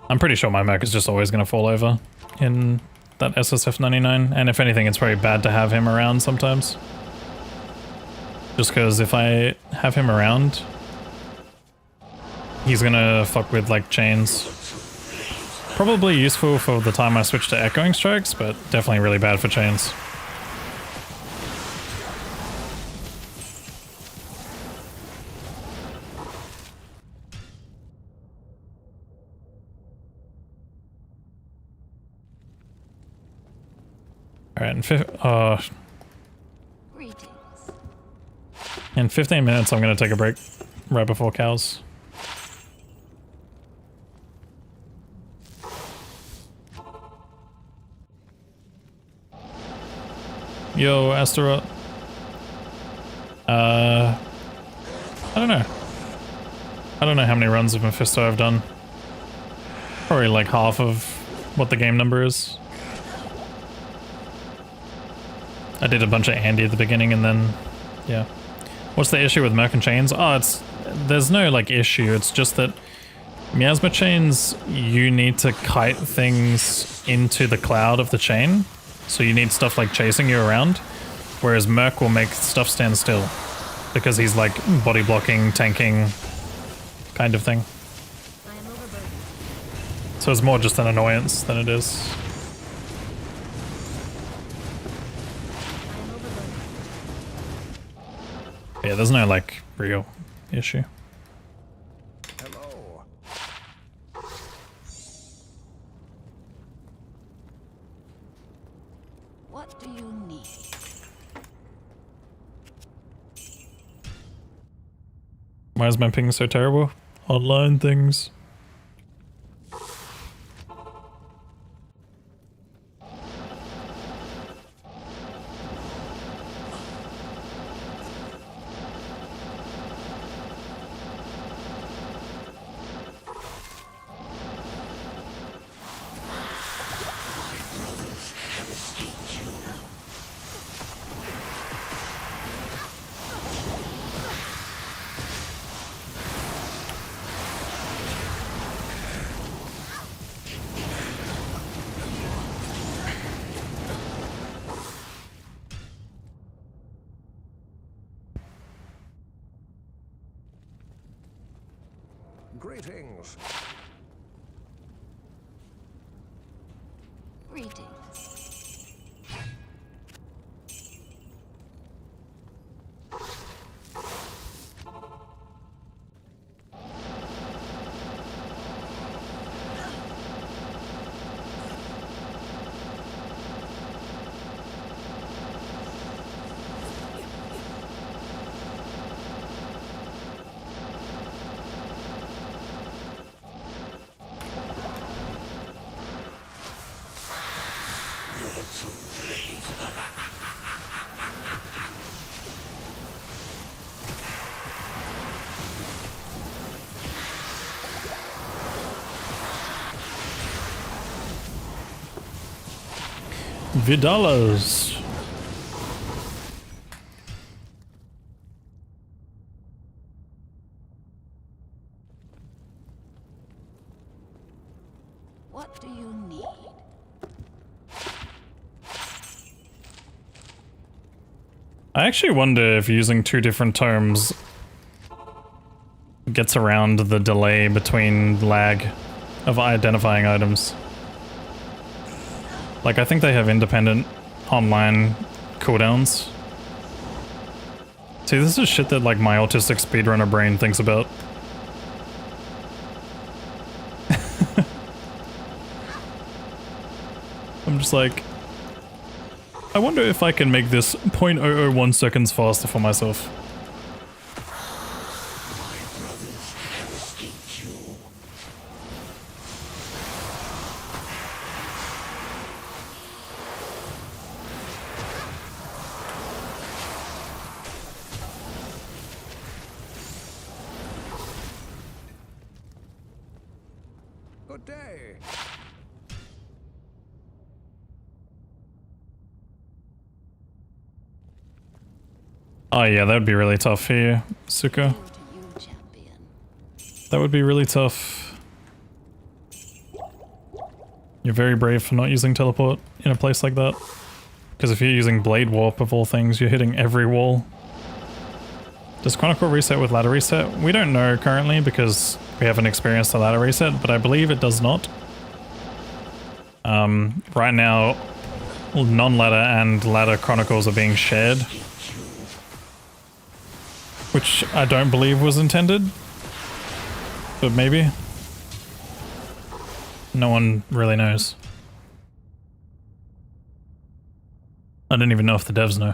I'm pretty sure my Merc is just always going to fall over in that SSF 99, and if anything, it's very bad to have him around sometimes. Just because if I have him around, he's gonna fuck with like chains. Probably useful for the time I switch to echoing strikes, but definitely really bad for chains. Alright, in 15 minutes I'm gonna take a break right before cows. Yo, Astaroth. I don't know. I don't know how many runs of Mephisto I've done. Probably like half of what the game number is. I did a bunch of Andy at the beginning and then, yeah. What's the issue with Merc and Chains? Oh, there's no like issue, it's just that Miasma Chains, you need to kite things into the cloud of the chain. So you need stuff like chasing you around, whereas Merc will make stuff stand still because he's like body blocking, tanking kind of thing. So it's more just an annoyance than it is. Yeah, there's no like real issue. Hello. What do you need? Why is my ping so terrible? Online things. Greetings. Greetings. Vidalas. What do you need? I actually wonder if using 2 different tomes gets around the delay between lag of identifying items. Like, I think they have independent online cooldowns. See, this is shit that, like, my autistic speedrunner brain thinks about. I'm just like, I wonder if I can make this 0.001 seconds faster for myself. Good day. Oh yeah, that would be really tough for you, Suka. Hail to you, champion. That would be really tough. You're very brave for not using teleport in a place like that. Because if you're using Blade Warp of all things, you're hitting every wall. Does Chronicle reset with ladder reset? We don't know currently because we haven't experienced a ladder reset, but I believe it does not. Right now, non-ladder and ladder Chronicles are being shared. Which I don't believe was intended. But maybe. No one really knows. I don't even know if the devs know.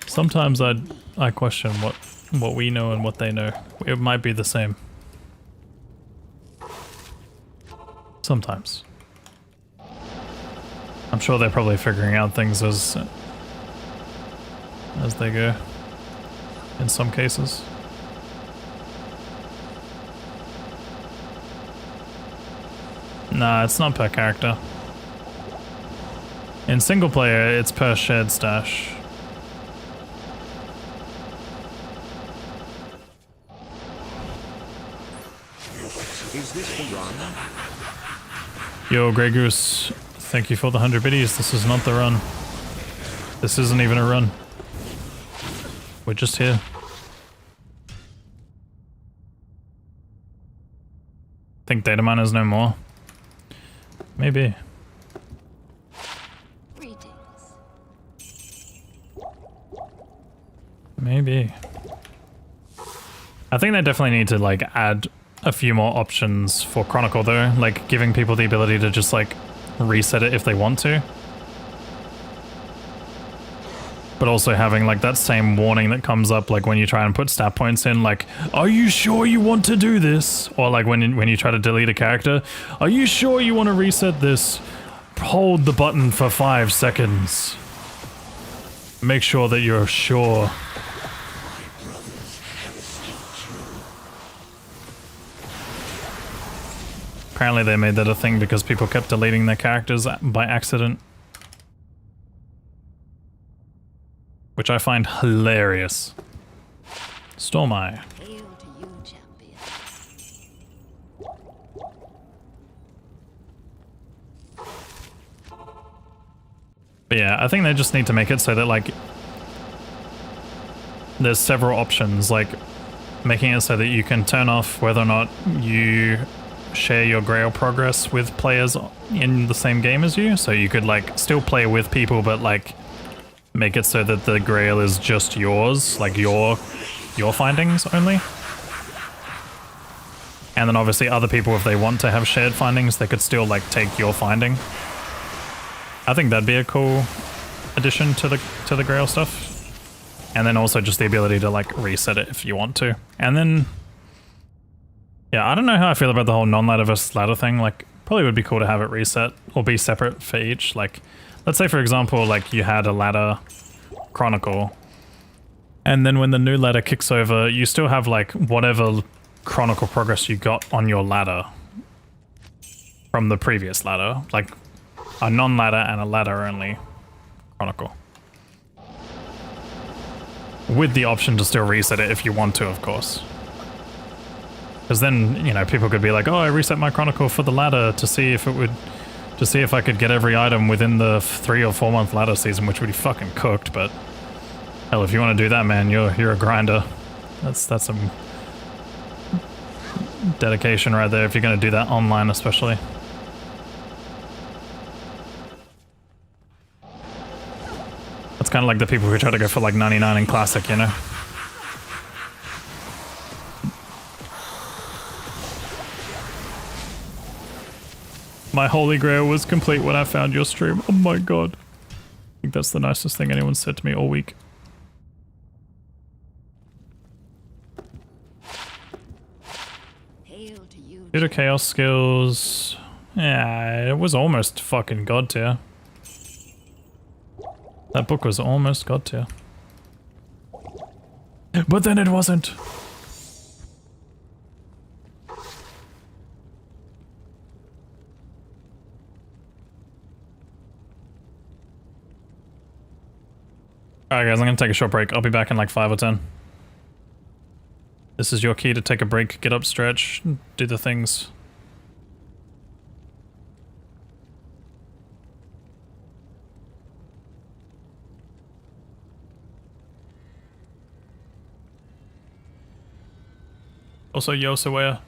Sometimes I question what we know and what they know. It might be the same. Sometimes. I'm sure they're probably figuring out things as they go. In some cases. Nah, it's not per character. In single player, it's per shared stash. Is this the run? Yo, Grey Goose, thank you for the 100 biddies. This is not the run. This isn't even a run. We're just here. Think data miners no more? Maybe. Greetings. Maybe. I think they definitely need to like add a few more options for Chronicle though, like giving people the ability to just like reset it if they want to. But also having like that same warning that comes up like when you try and put stat points in, like, are you sure you want to do this? Or like when you try to delete a character, are you sure you want to reset this? Hold the button for 5 seconds. Make sure that you're sure. Apparently they made that a thing because people kept deleting their characters by accident. Which I find hilarious. Stormeye. Hail to you, champion. But yeah, I think they just need to make it so that like there's several options, like making it so that you can turn off whether or not you share your Grail progress with players in the same game as you. So you could like still play with people, but like make it so that the Grail is just yours, like your findings only. And then obviously other people, if they want to have shared findings, they could still like take your finding. I think that'd be a cool addition to the Grail stuff. And then also just the ability to like reset it if you want to. And then yeah, I don't know how I feel about the whole non-ladder versus ladder thing. Like probably would be cool to have it reset or be separate for each. Like let's say for example, like you had a ladder Chronicle, and then when the new ladder kicks over, you still have like whatever Chronicle progress you got on your ladder from the previous ladder, like a non-ladder and a ladder only Chronicle. With the option to still reset it if you want to, of course. Because then, you know, people could be like, oh, I reset my Chronicle for the ladder to see if it would to see if I could get every item within the 3 or 4 month ladder season, which would be fucking cooked, but hell, if you want to do that, man, you're a grinder. That's some dedication right there if you're going to do that online especially. It's kind of like the people who try to go for like 99 in Classic, you know? My holy grail was complete when I found your stream. Oh my god. I think that's the nicest thing anyone's said to me all week. Hail to you. Bit of chaos skills. Yeah, it was almost fucking god tier. That book was almost god tier. But then it wasn't. Alright guys, I'm gonna take a short break. I'll be back in like 5 or 10. This is your key to take a break, get up, stretch, do the things. Also, Yosawaya.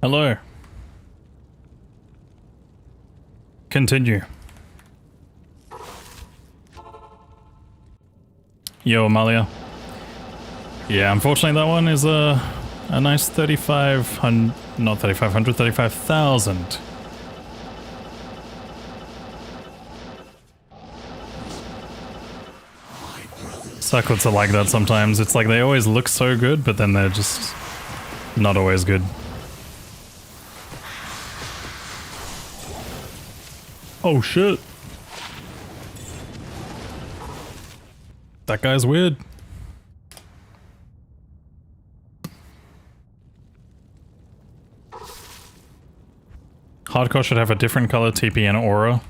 Hello. Continue. Yo, Amalia. Yeah, unfortunately that one is a nice 3,500, not 3,500, 35,000. Circlets are like that sometimes. It's like they always look so good, but then they're just not always good. Oh shit. That guy's weird. Hardcore should have a different color TP and aura.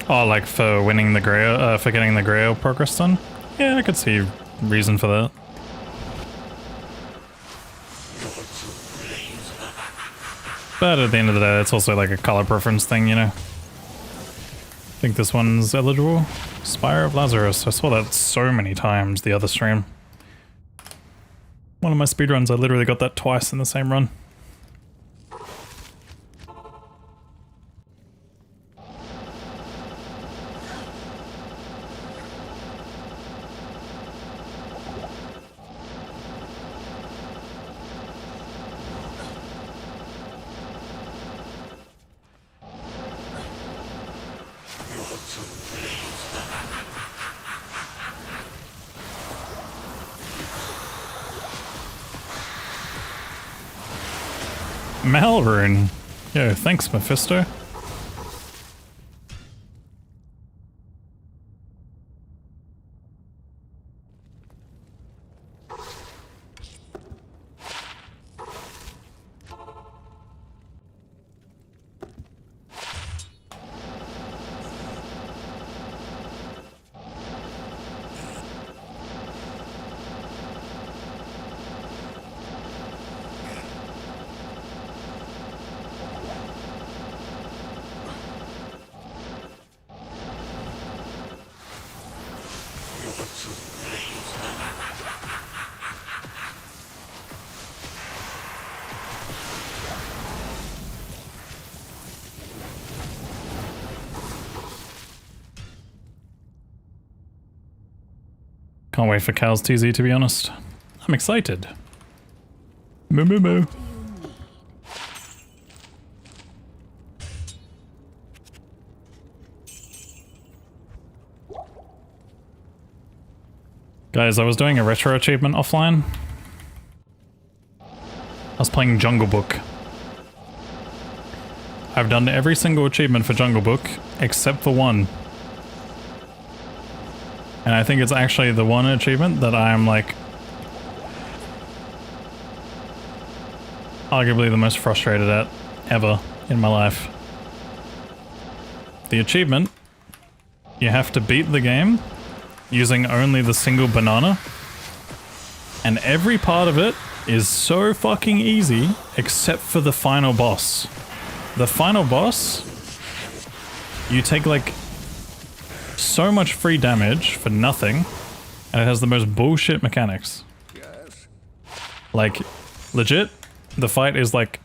Oh, like for winning the Grail, for getting the Grail progress done? Yeah, I could see reason for that. But at the end of the day, it's also like a color preference thing, you know? I think this one's eligible. Spire of Lazarus. I saw that so many times the other stream. One of my speedruns, I literally got that twice in the same run. Malrune. Yo, thanks, Mephisto. Can't wait for Cal's TZ, to be honest. I'm excited. Moo moo moo. Guys, I was doing a retro achievement offline. I was playing Jungle Book. I've done every single achievement for Jungle Book, except for one. And I think it's actually the one achievement that I'm like arguably the most frustrated at ever in my life. The achievement, you have to beat the game using only the single banana, and every part of it is so fucking easy except for the final boss. The final boss, you take like so much free damage for nothing, and it has the most bullshit mechanics. Yes. Like, legit, the fight is like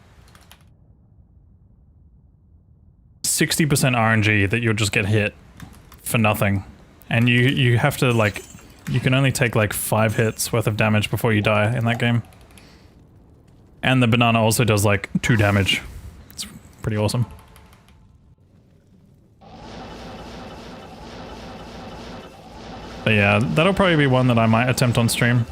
60% RNG that you'll just get hit for nothing. And you have to like, you can only take like 5 hits worth of damage before you die in that game. And the banana also does like 2 damage. It's pretty awesome. But yeah, that'll probably be one that I might attempt on stream.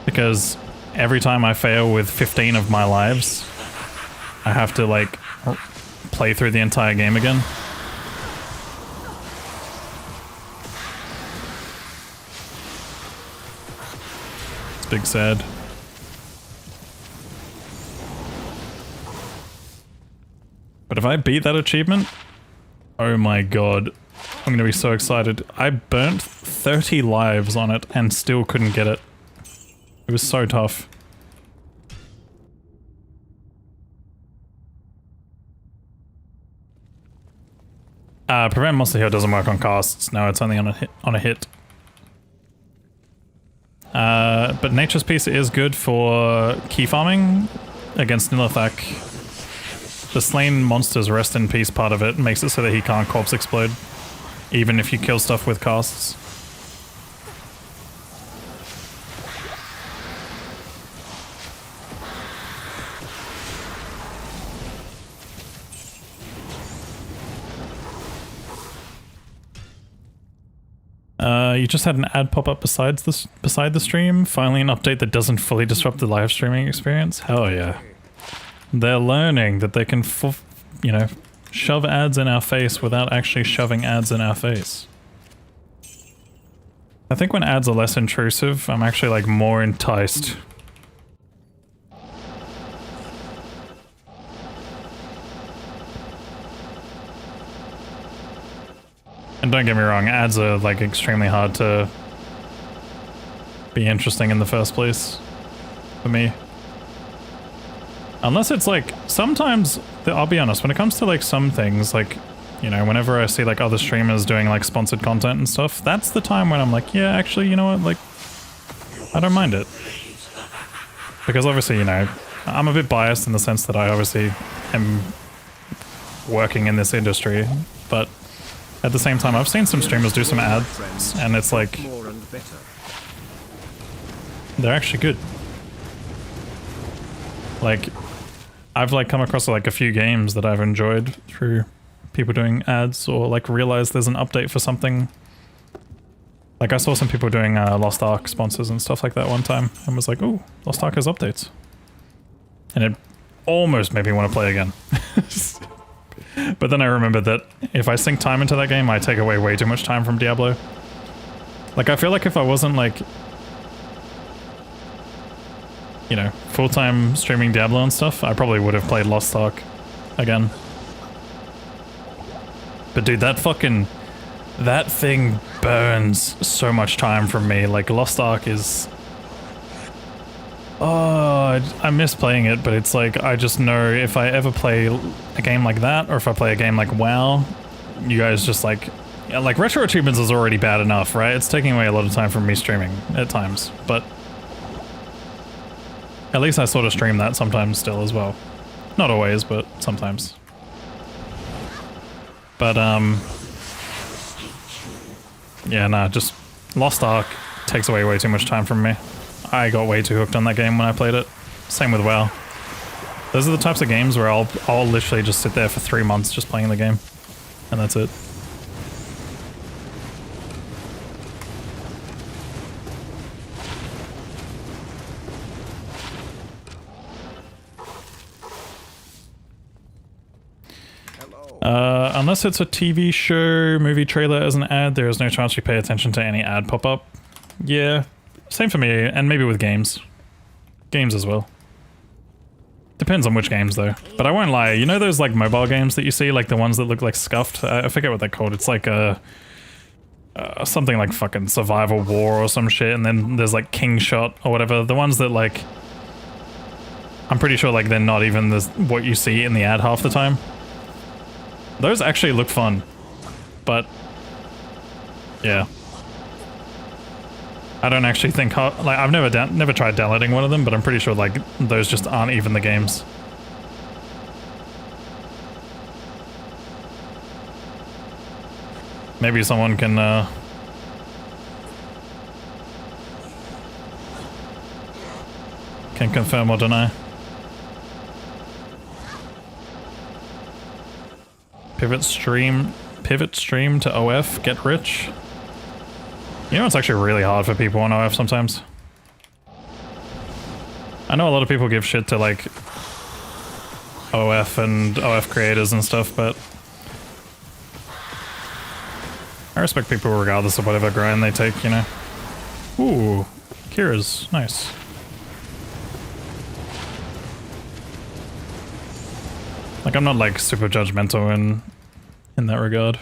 Because every time I fail with 15 of my lives, I have to like play through the entire game again. It's big sad. But if I beat that achievement, oh my god, I'm gonna be so excited. I burnt 30 lives on it and still couldn't get it. It was so tough. Prevent monster heal doesn't work on casts. No, it's only on a hit. But Nature's Peace is good for key farming against Nilithak. The slain monsters rest in peace part of it makes it so that he can't corpse explode, even if you kill stuff with casts. You just had an ad pop up beside the stream. Finally, an update that doesn't fully disrupt the live streaming experience. Hell yeah! They're learning that they can, shove ads in our face without actually shoving ads in our face. I think when ads are less intrusive, I'm actually like more enticed. And don't get me wrong, ads are like extremely hard to be interesting in the first place for me. Unless it's like, sometimes, I'll be honest, when it comes to like some things, like, whenever I see like other streamers doing like sponsored content and stuff, that's the time when I'm like, yeah, actually, you know what, like, I don't mind it. Because obviously, I'm a bit biased in the sense that I obviously am working in this industry, but at the same time, I've seen some streamers do some ads, and it's like, they're actually good. Like, I've like come across like a few games that I've enjoyed through people doing ads, or like realized there's an update for something. Like I saw some people doing Lost Ark sponsors and stuff like that one time, and was like, oh, Lost Ark has updates. And it almost made me want to play again. But then I remembered that if I sink time into that game, I take away way too much time from Diablo. Like, I feel like if I wasn't, like, full-time streaming Diablo and stuff, I probably would have played Lost Ark again. But dude, that thing burns so much time from me. Like, Lost Ark is... Oh, I miss playing it, but it's like, I just know if I ever play a game like that, or if I play a game like WoW, you guys just like Retro Achievements is already bad enough, right? It's taking away a lot of time from me streaming at times, but at least I sort of stream that sometimes still as well. Not always, but sometimes. But, yeah, nah, just Lost Ark takes away way too much time from me. I got way too hooked on that game when I played it. Same with WoW. Those are the types of games where I'll literally just sit there for 3 months just playing the game. And that's it. Unless it's a TV show, movie trailer as an ad, there is no chance you pay attention to any ad pop up. Yeah. Same for me, and maybe with games. Games as well. Depends on which games, though. But I won't lie, you know those, like, mobile games that you see? Like, the ones that look like scuffed? I forget what they're called. It's like something like fucking Survival War or some shit, and then there's, like, King Shot or whatever. The ones that, like... I'm pretty sure, like, they're not even what you see in the ad half the time. Those actually look fun. But... yeah. I don't actually think... like, I've never tried downloading one of them, but I'm pretty sure, like, those just aren't even the games. Maybe someone can confirm or deny. Pivot stream to OF, get rich. You know, it's actually really hard for people on OF sometimes. I know a lot of people give shit to, like, OF and OF creators and stuff, but I respect people regardless of whatever grind they take, you know. Ooh, Kira's nice. Like, I'm not, like, super judgmental in that regard.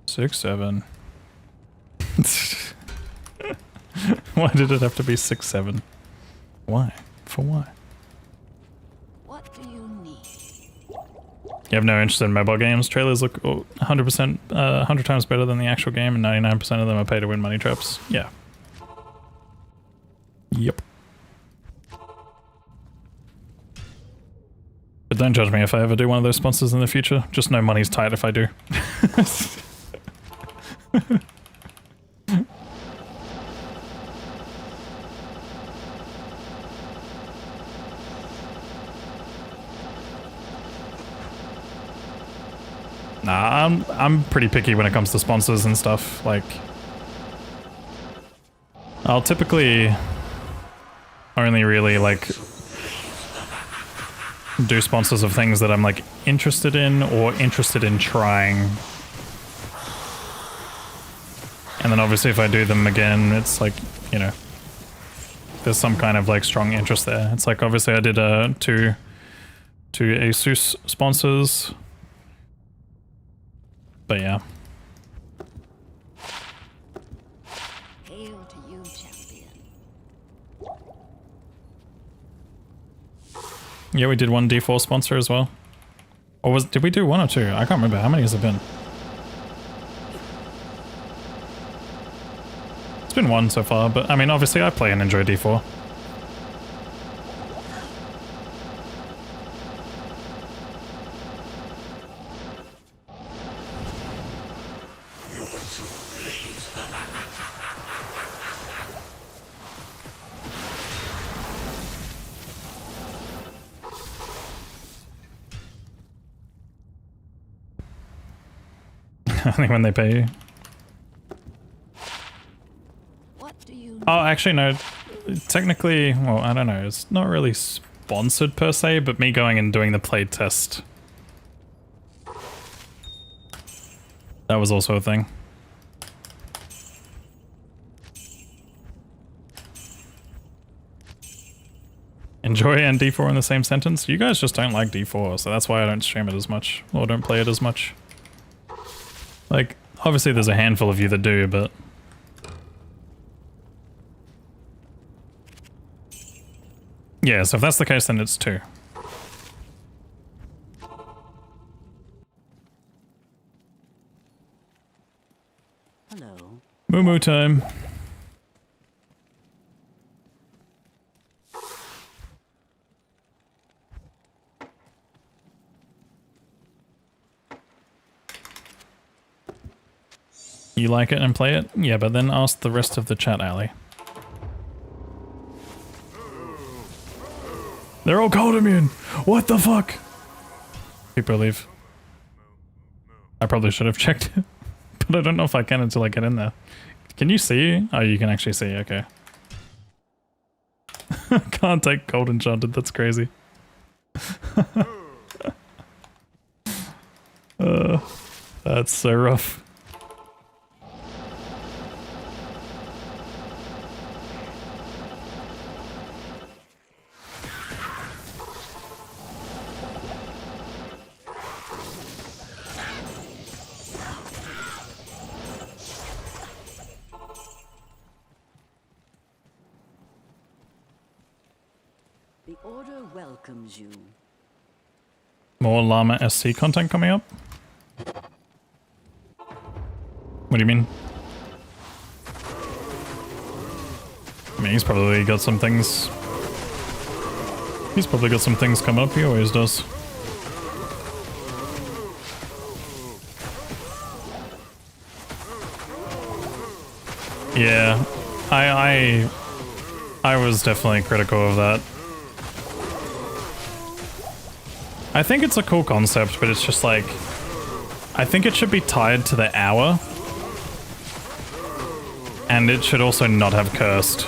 6-7. Why did it have to be 6-7? Why? For why? What do you need? You have no interest in mobile games? Trailers look 100%, 100 times better than the actual game, and 99% of them are pay to win money traps. Yeah. Yep. But don't judge me if I ever do one of those sponsors in the future. Just know money's tight if I do. Nah, I'm pretty picky when it comes to sponsors and stuff. Like, I'll typically only really like do sponsors of things that I'm like interested in or interested in trying. And then obviously if I do them again, it's like, you know, there's some kind of like strong interest there. It's like obviously I did two Asus sponsors. But yeah. Hail to you, champion. Yeah, we did one D4 sponsor as well. Or did we do one or two? I can't remember. How many has it been? It's been one so far, but I mean, obviously I play and enjoy D4. Only when they pay you. What do you Oh, actually, no. Technically, well, I don't know. It's not really sponsored per se, but me going and doing the play test. That was also a thing. Enjoy and D4 in the same sentence? You guys just don't like D4, so that's why I don't stream it as much, or don't play it as much. Like, obviously there's a handful of you that do, but... yeah, so if that's the case, then it's 2. Hello. Moo moo time. You like it and play it? Yeah, but then ask the rest of the chat, Ali. They're all cold immune! What the fuck? People leave. I probably should have checked it, but I don't know if I can until I get in there. Can you see? Oh, you can actually see, okay. Can't take cold enchanted, that's crazy. That's so rough. The Order welcomes you. More Llama SC content coming up? What do you mean? I mean, he's probably got some things... he's probably got some things coming up, he always does. Yeah, I was definitely critical of that. I think it's a cool concept, but it's just like... I think it should be tied to the hour. And it should also not have cursed.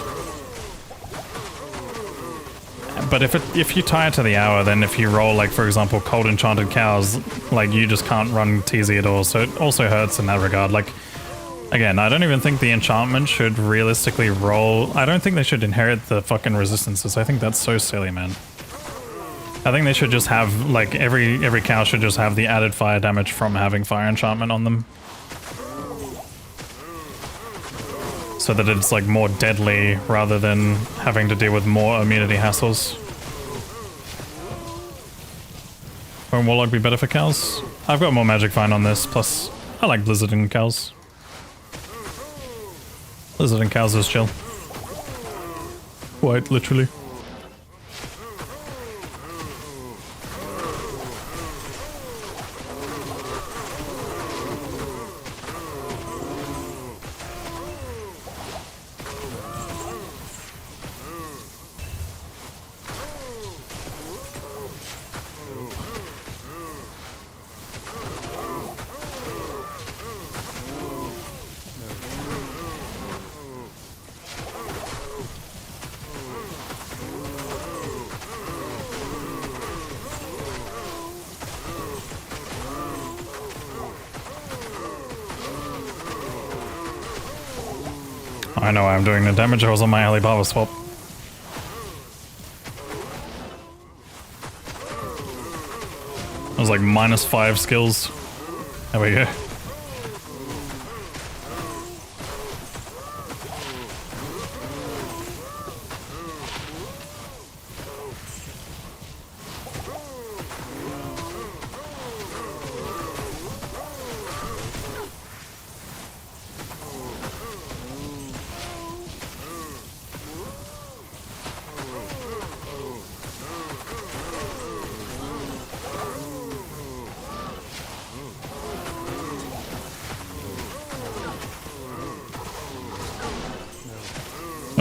But if you tie it to the hour, then if you roll, like, for example, cold enchanted cows, like, you just can't run TZ at all, so it also hurts in that regard. Like, again, I don't even think the enchantment should realistically roll. I don't think they should inherit the fucking resistances. I think that's so silly, man. I think they should just have, like, every cow should just have the added fire damage from having fire enchantment on them. So that it's, like, more deadly rather than having to deal with more immunity hassles. Won't Warlock be better for cows? I've got more magic find on this, plus I like Blizzard and cows. Blizzard and cows is chill. Quite literally. I know I'm doing the damage. I was on my Alibaba swap. I was like -5 skills. There we go.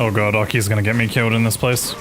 Oh god, Aki's gonna get me killed in this place.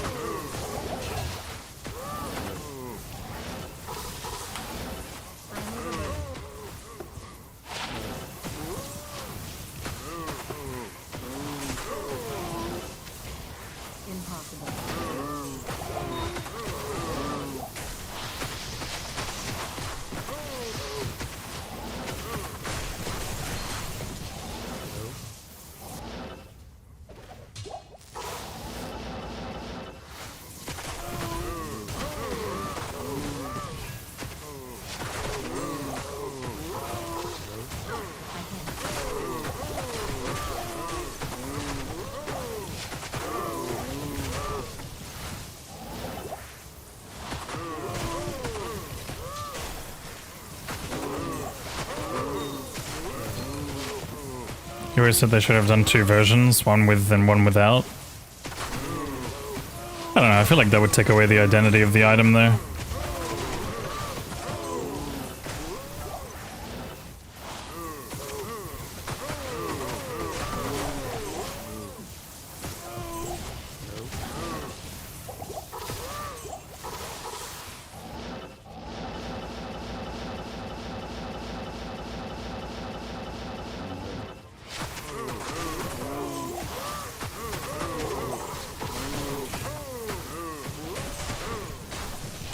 You always said they should have done 2 versions, one with and one without. I don't know, I feel like that would take away the identity of the item there.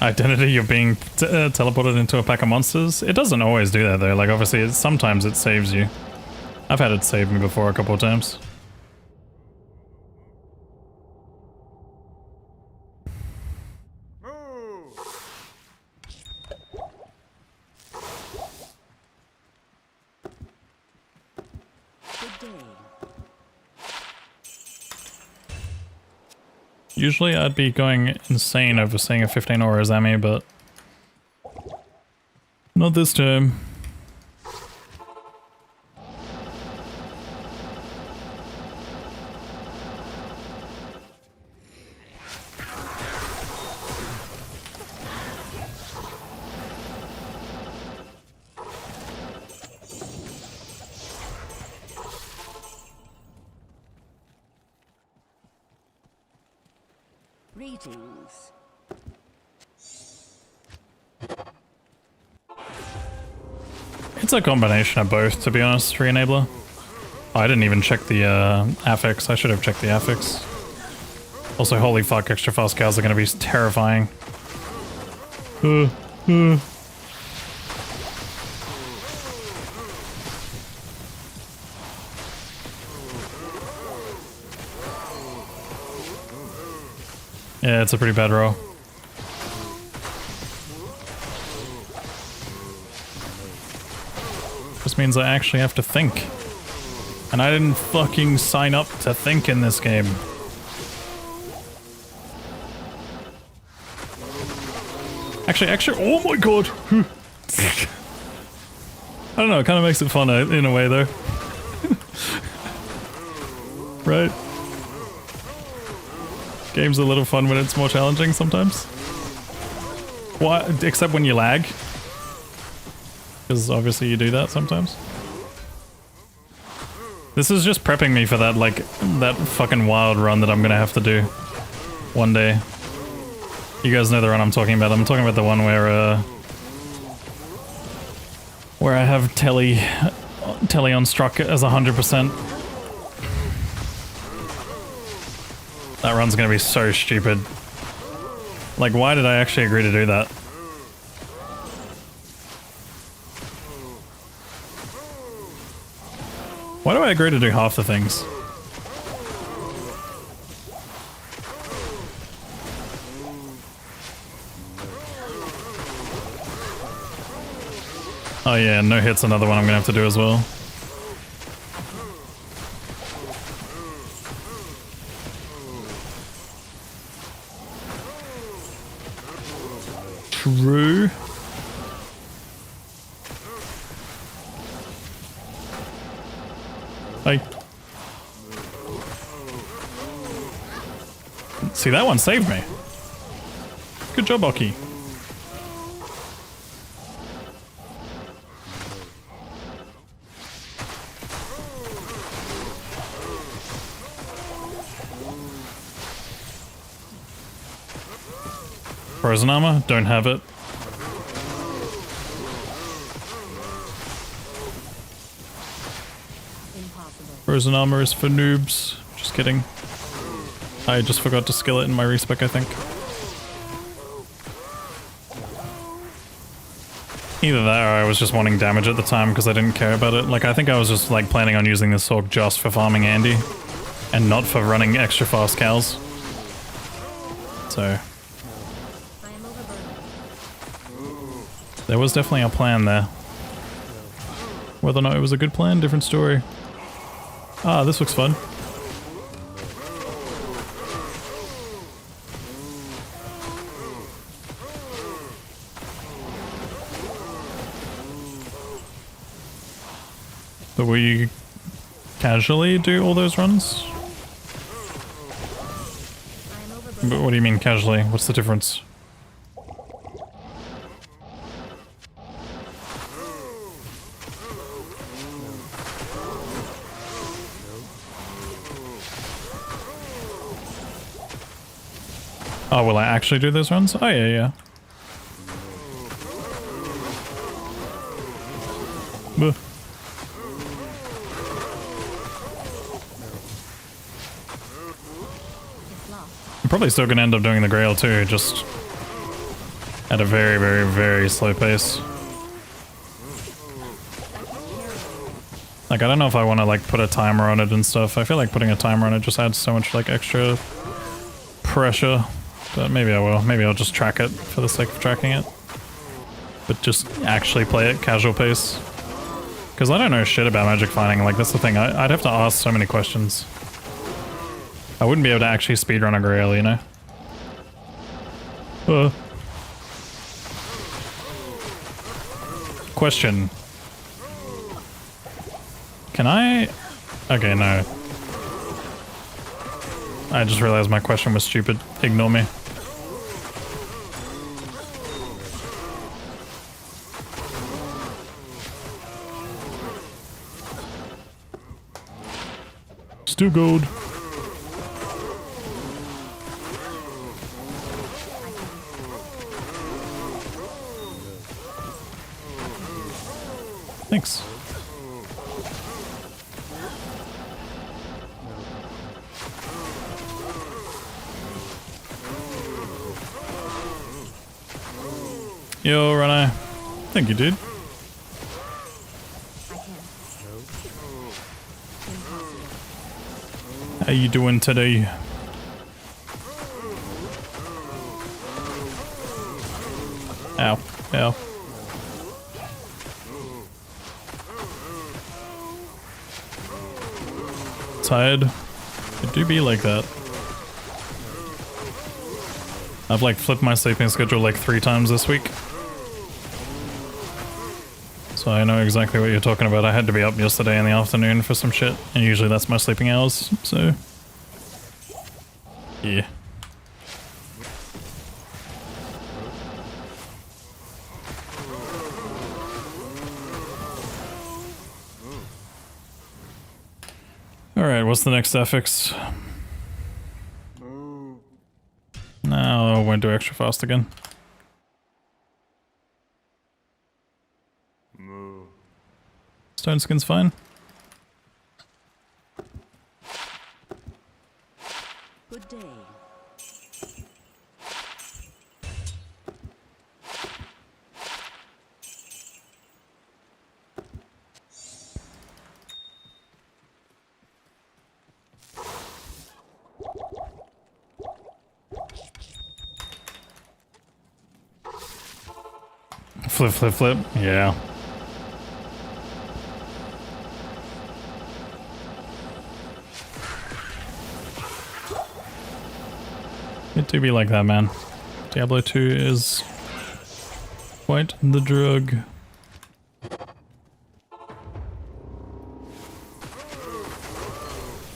Identity, you're being teleported into a pack of monsters? It doesn't always do that though, like obviously sometimes it saves you. I've had it save me before a couple of times. Usually I'd be going insane over seeing a 15 aura Zami, but not this time. Greetings. It's a combination of both, to be honest, Re-enabler. Oh, I didn't even check the affix. I should have checked the affix. Also, holy fuck, extra fast cows are going to be terrifying. Yeah, it's a pretty bad roll. This means I actually have to think. And I didn't fucking sign up to think in this game. Actually, oh my god! I don't know, it kind of makes it fun in a way though. Right? Game's a little fun when it's more challenging sometimes. What? Except when you lag. Because obviously you do that sometimes. This is just prepping me for that, like, that fucking wild run that I'm gonna have to do one day. You guys know the run I'm talking about. I'm talking about the one where I have telly on struck as 100%. That run's gonna be so stupid. Like, why did I actually agree to do that? Why do I agree to do half the things? Oh yeah, no hit's another one I'm gonna have to do as well. True. Hey. See, that one saved me. Good job, Oki. Frozen armor? Don't have it. Impossible. Frozen armor is for noobs. Just kidding. I just forgot to skill it in my respec, I think. Either that or I was just wanting damage at the time because I didn't care about it. Like, I think I was just like planning on using this orc just for farming Andy and not for running extra fast cows. So I am overburdened. there was definitely a plan there. Whether or not it was a good plan, different story. Ah, this looks fun. But will you casually do all those runs? I am overburdened. But what do you mean casually? What's the difference? Oh, will I actually do those runs? Oh yeah, yeah. Buh. It's lost. I'm probably still gonna end up doing the Grail too, just at a very, very, very slow pace. Like, I don't know if I want to like put a timer on it and stuff. I feel like putting a timer on it just adds so much like extra pressure, but maybe I will. Maybe I'll just track it for the sake of tracking it, but just actually play it casual pace. Because I don't know shit about magic fighting. Like, that's the thing. I'd have to ask so many questions. I wouldn't be able to actually speedrun a Grail, you know? Question. Can I... Okay, no. I just realized my question was stupid. Ignore me. Still gold. Thanks. Yo, Rene. Thank you, dude. I can't. Impossible. How you doing today? Ow. Ow. Tired? It do be like that. I've like flipped my sleeping schedule like 3 times this week. So I know exactly what you're talking about. I had to be up yesterday in the afternoon for some shit, and usually that's my sleeping hours, so... Yeah. Alright, what's the next affix? No, I won't do extra fast again. Stone skin's fine. Good day. Flip, flip, flip. Yeah. It do be like that, man. Diablo 2 is quite the drug.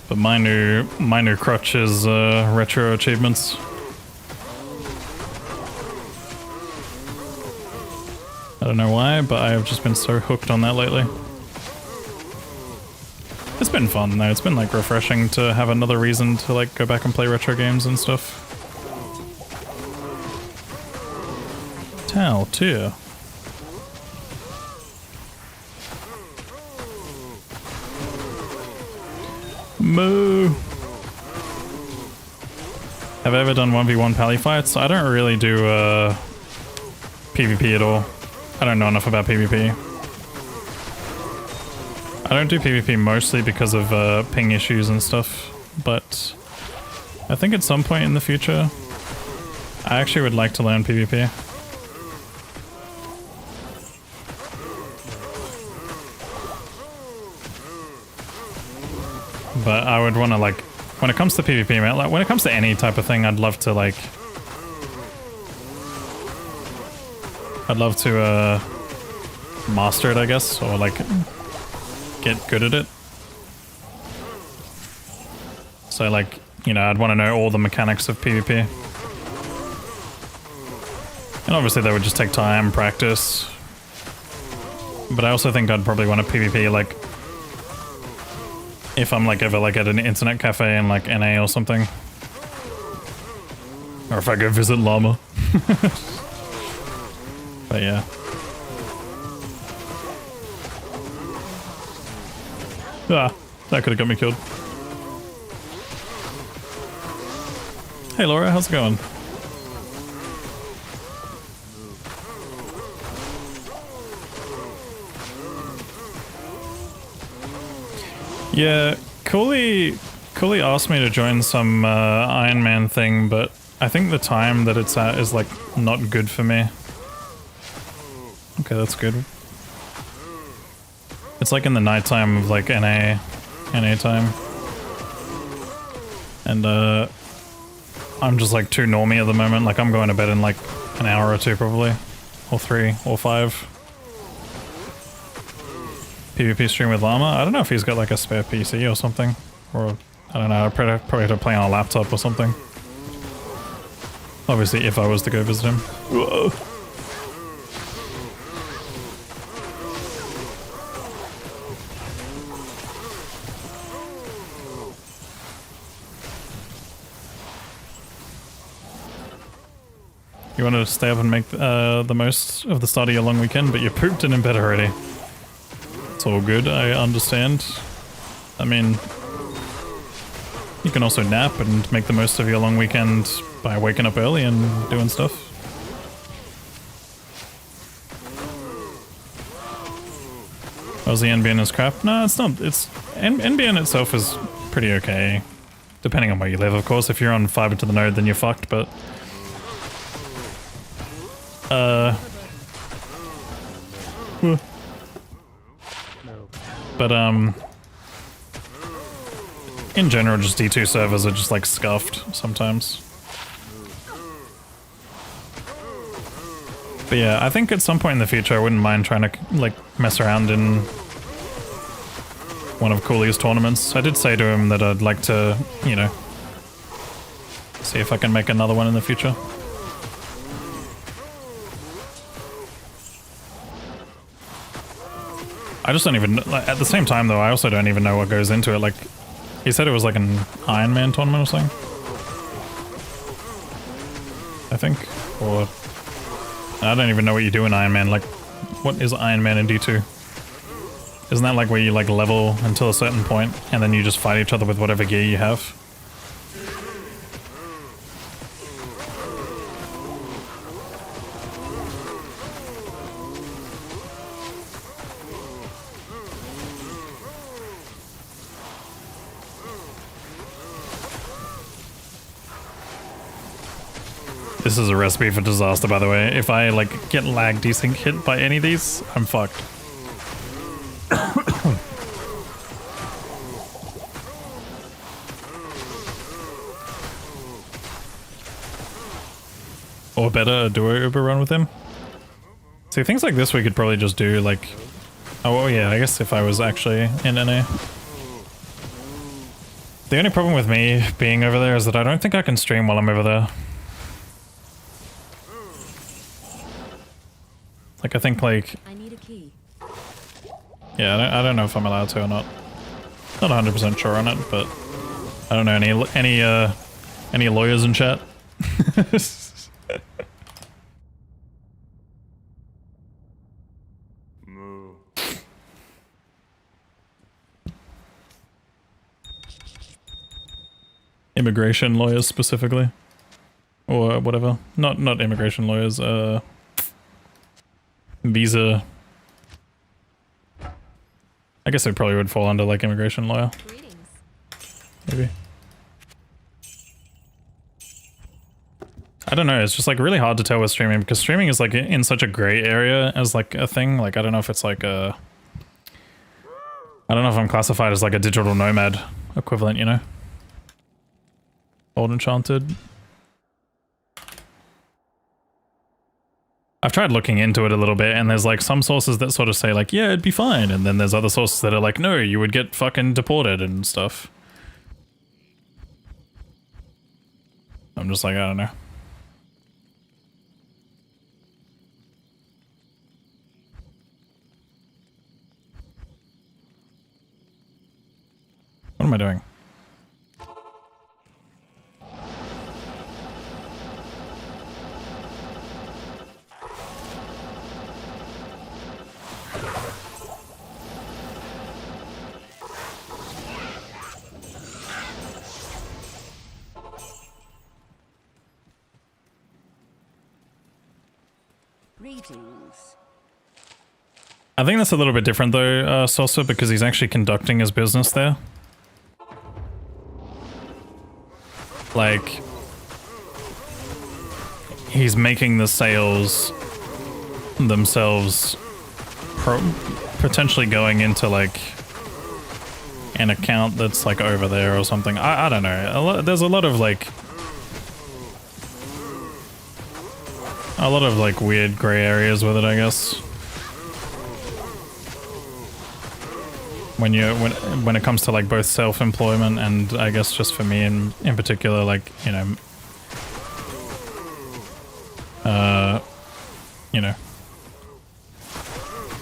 But my new crutch is retro achievements. I don't know why, but I have just been so hooked on that lately. It's been fun though. It's been like refreshing to have another reason to like go back and play retro games and stuff. Tau too. Moo. Have I ever done 1v1 pally fights? I don't really do PvP at all. I don't know enough about PvP. I don't do PvP mostly because of ping issues and stuff, but I think at some point in the future, I actually would like to learn PvP. But I would want to like, when it comes to PvP, man, like when it comes to any type of thing, I'd love to like, master it, I guess, or like get good at it. So like, you know, I'd want to know all the mechanics of PvP. And obviously that would just take time, practice. But I also think I'd probably want to PvP like, if I'm like ever like at an internet cafe in like NA or something. Or if I go visit Llama. But yeah. Ah, that could have got me killed. Hey Laura, how's it going? Yeah, Cooley asked me to join some Iron Man thing, but I think the time that it's at is like not good for me. Okay, that's good. It's like in the nighttime of like NA time. And I'm just like too normie at the moment. Like I'm going to bed in like an hour or two probably. Or 3 or 5. PvP stream with Llama? I don't know if he's got like a spare PC or something. Or, I don't know, I'd probably have to play on a laptop or something. Obviously if I was to go visit him. Whoa. You wanted to stay up and make the most of the start of your long weekend, but you pooped and in bed already. It's all good, I understand. I mean, you can also nap and make the most of your long weekend by waking up early and doing stuff. How's the NBN is crap? No, it's not. It's NBN itself is pretty okay. Depending on where you live, of course. If you're on fiber to the node, then you're fucked, but... But, in general, just D2 servers are just, like, scuffed sometimes. But yeah, I think at some point in the future I wouldn't mind trying to, like, mess around in one of Cooley's tournaments. I did say to him that I'd like to, you know, see if I can make another one in the future. I just don't even, like, at the same time though, I also don't even know what goes into it. Like, he said it was like an Iron Man tournament or something. I think, or I don't even know what you do in Iron Man. Like, what is Iron Man in D2? Isn't that like where you like level until a certain point and then you just fight each other with whatever gear you have? This is a recipe for disaster, by the way. If I, like, get lag desync hit by any of these, I'm fucked. or better a duo Uber run with him. See, things like this we could probably just do like... Oh, well, yeah, I guess if I was actually in NA. The only problem with me being over there is that I don't think I can stream while I'm over there. Like, I think, like... I need a key. Yeah, I don't know if I'm allowed to or not. Not 100% sure on it, but... I don't know, any lawyers in chat? Immigration lawyers specifically, or whatever. Not immigration lawyers. Visa. I guess it probably would fall under like immigration lawyer. Greetings. Maybe. I don't know. It's just like really hard to tell with streaming because streaming is like in such a gray area as like a thing. Like I don't know if it's like a. I don't know if I'm classified as like a digital nomad equivalent, you know. Old Enchanted. I've tried looking into it a little bit and there's like some sources that sort of say like, yeah, it'd be fine. And then there's other sources that are like, no, you would get fucking deported and stuff. I'm just like, I don't know. What am I doing? Greetings. I think that's a little bit different though, Salsa, because he's actually conducting his business there. Like, he's making the sales themselves potentially going into like an account that's like over there or something. I don't know. There's a lot of like weird gray areas with it, I guess. When it comes to like both self-employment and I guess just for me in particular, like, you know,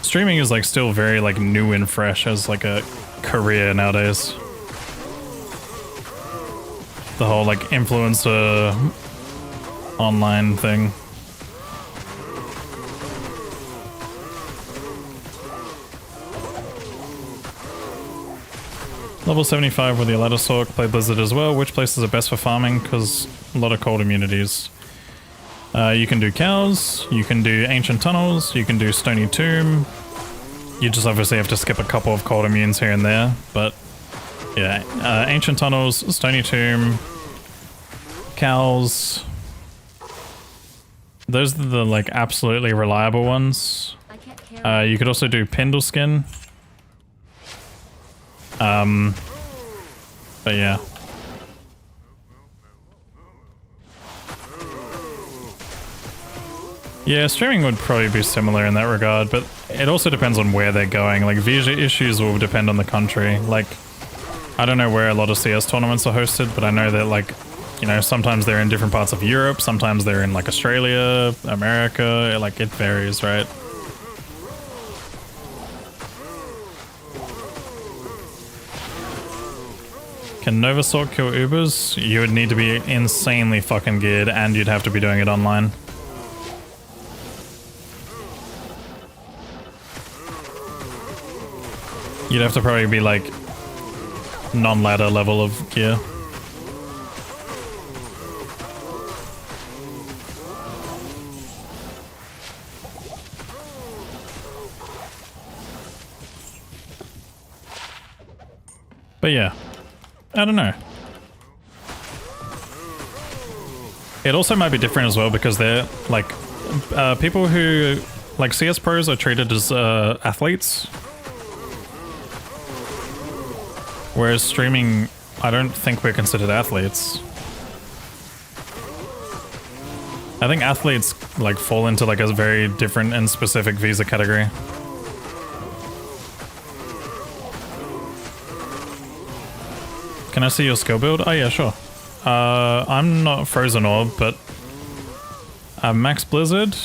streaming is like still very like new and fresh as like a career nowadays. The whole like influencer online thing. Level 75 with the Laddersork, play Blizzard as well. Which places are best for farming? Because a lot of cold immunities. You can do cows, you can do ancient tunnels, you can do stony tomb. You just obviously have to skip a couple of cold immunes here and there, but yeah, ancient tunnels, stony tomb, cows. Those are the like absolutely reliable ones. You could also do Pindle skin. But yeah. Yeah, streaming would probably be similar in that regard, but it also depends on where they're going. Like, visa issues will depend on the country. Like, I don't know where a lot of CS tournaments are hosted, but I know that, like, you know, sometimes they're in different parts of Europe, sometimes they're in, like, Australia, America, like, it varies, right? Can Novasork kill Ubers? You would need to be insanely fucking geared, and you'd have to be doing it online. You'd have to probably be like non-ladder level of gear. But yeah, I don't know. It also might be different as well because they're like people who like CS pros are treated as athletes. Whereas streaming, I don't think we're considered athletes. I think athletes like fall into like a very different and specific visa category. Can I see your skill build? Oh yeah, sure. I'm not Frozen Orb, but Max Blizzard.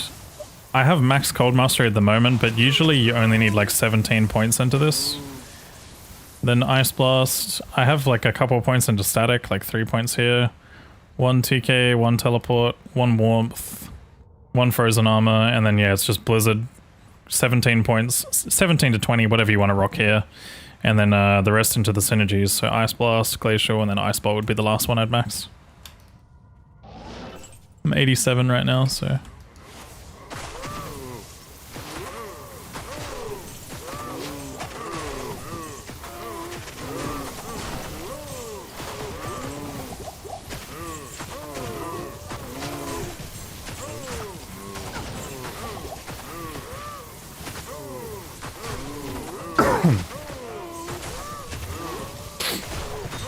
I have Max Cold Mastery at the moment, but usually you only need like 17 points into this. Then Ice Blast. I have like a couple points into Static, like 3 points here. 1 TK, 1 Teleport, 1 Warmth, 1 Frozen Armor, and then yeah, it's just Blizzard. 17 points, 17 to 20, whatever you want to rock here. And then the rest into the synergies. So Ice Blast, Glacial, and then Ice Ball would be the last one I'd max. I'm 87 right now, so...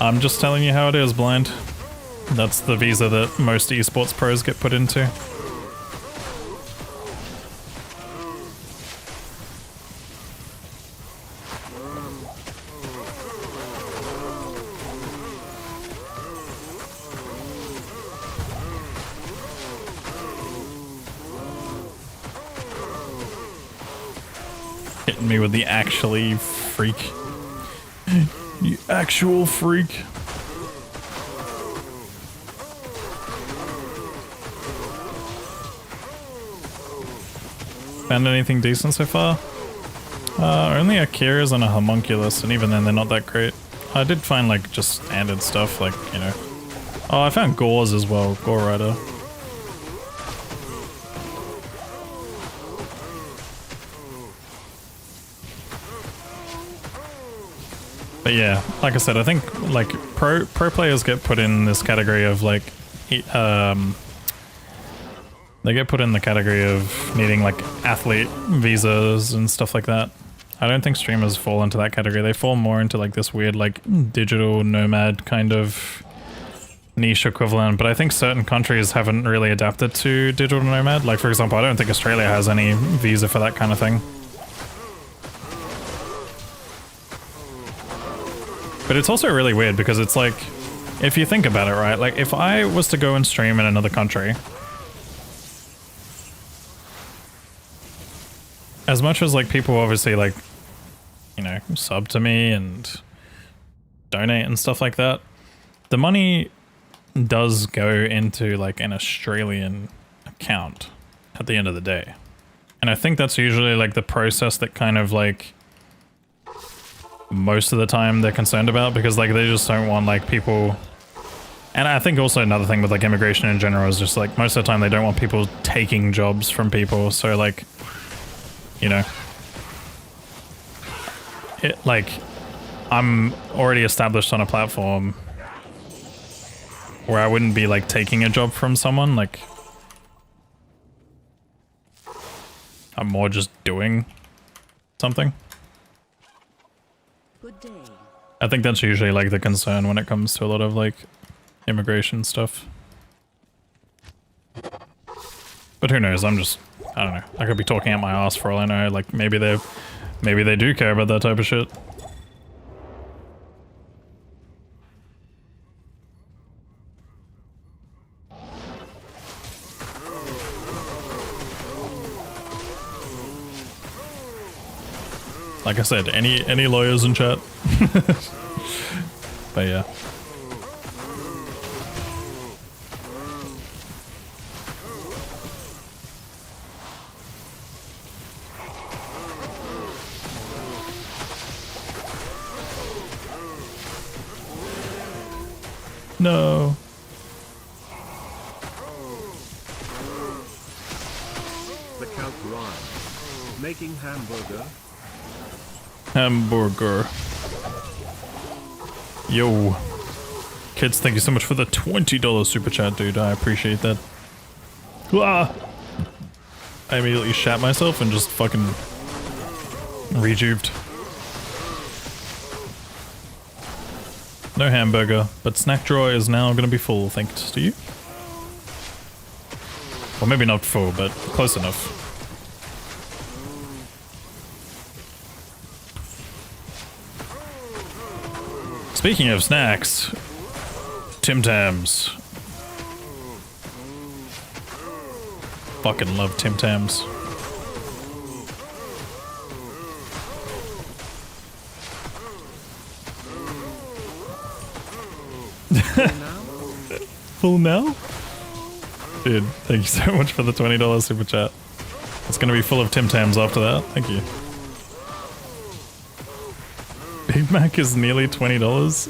I'm just telling you how it is, Blind. That's the visa that most esports pros get put into. Hitting me with the actually freak. You actual freak. Found anything decent so far? Only Akira's and a Homunculus, and even then they're not that great. I did find like just standard stuff, like, you know. Oh, I found Gores as well, Gore Rider. But yeah, like I said, I think like pro players get put in this category of like, they get put in the category of needing like athlete visas and stuff like that. I don't think streamers fall into that category. They fall more into like this weird like digital nomad kind of niche equivalent. But I think certain countries haven't really adapted to digital nomad. Like for example, I don't think Australia has any visa for that kind of thing. But it's also really weird because it's like, if you think about it, right? Like if I was to go and stream in another country, as much as like people obviously like, you know, sub to me and donate and stuff like that, the money does go into like an Australian account at the end of the day. And I think that's usually like the process that kind of like most of the time they're concerned about, because like they just don't want like people, and I think also another thing with like immigration in general is just like most of the time they don't want people taking jobs from people. So like, you know, it like I'm already established on a platform where I wouldn't be like taking a job from someone. Like I'm more just doing something. Good day. I think that's usually like the concern when it comes to a lot of like immigration stuff. But who knows? I'm just, I don't know. I could be talking out my ass for all I know. Like maybe they do care about that type of shit. Like I said, any lawyers in chat. But yeah. No. The Count Ryan. Making hamburger. Hamburger. Yo. Kids, thank you so much for the $20 super chat, dude. I appreciate that. Ah! I immediately shat myself and just fucking rejuved. No hamburger, but snack drawer is now gonna be full thanks to you. Well, maybe not full, but close enough. Speaking of snacks, Tim Tams. Fucking love Tim Tams. Full now? Dude, thank you so much for the $20 super chat. It's gonna be full of Tim Tams after that. Thank you. Big Mac is nearly $20.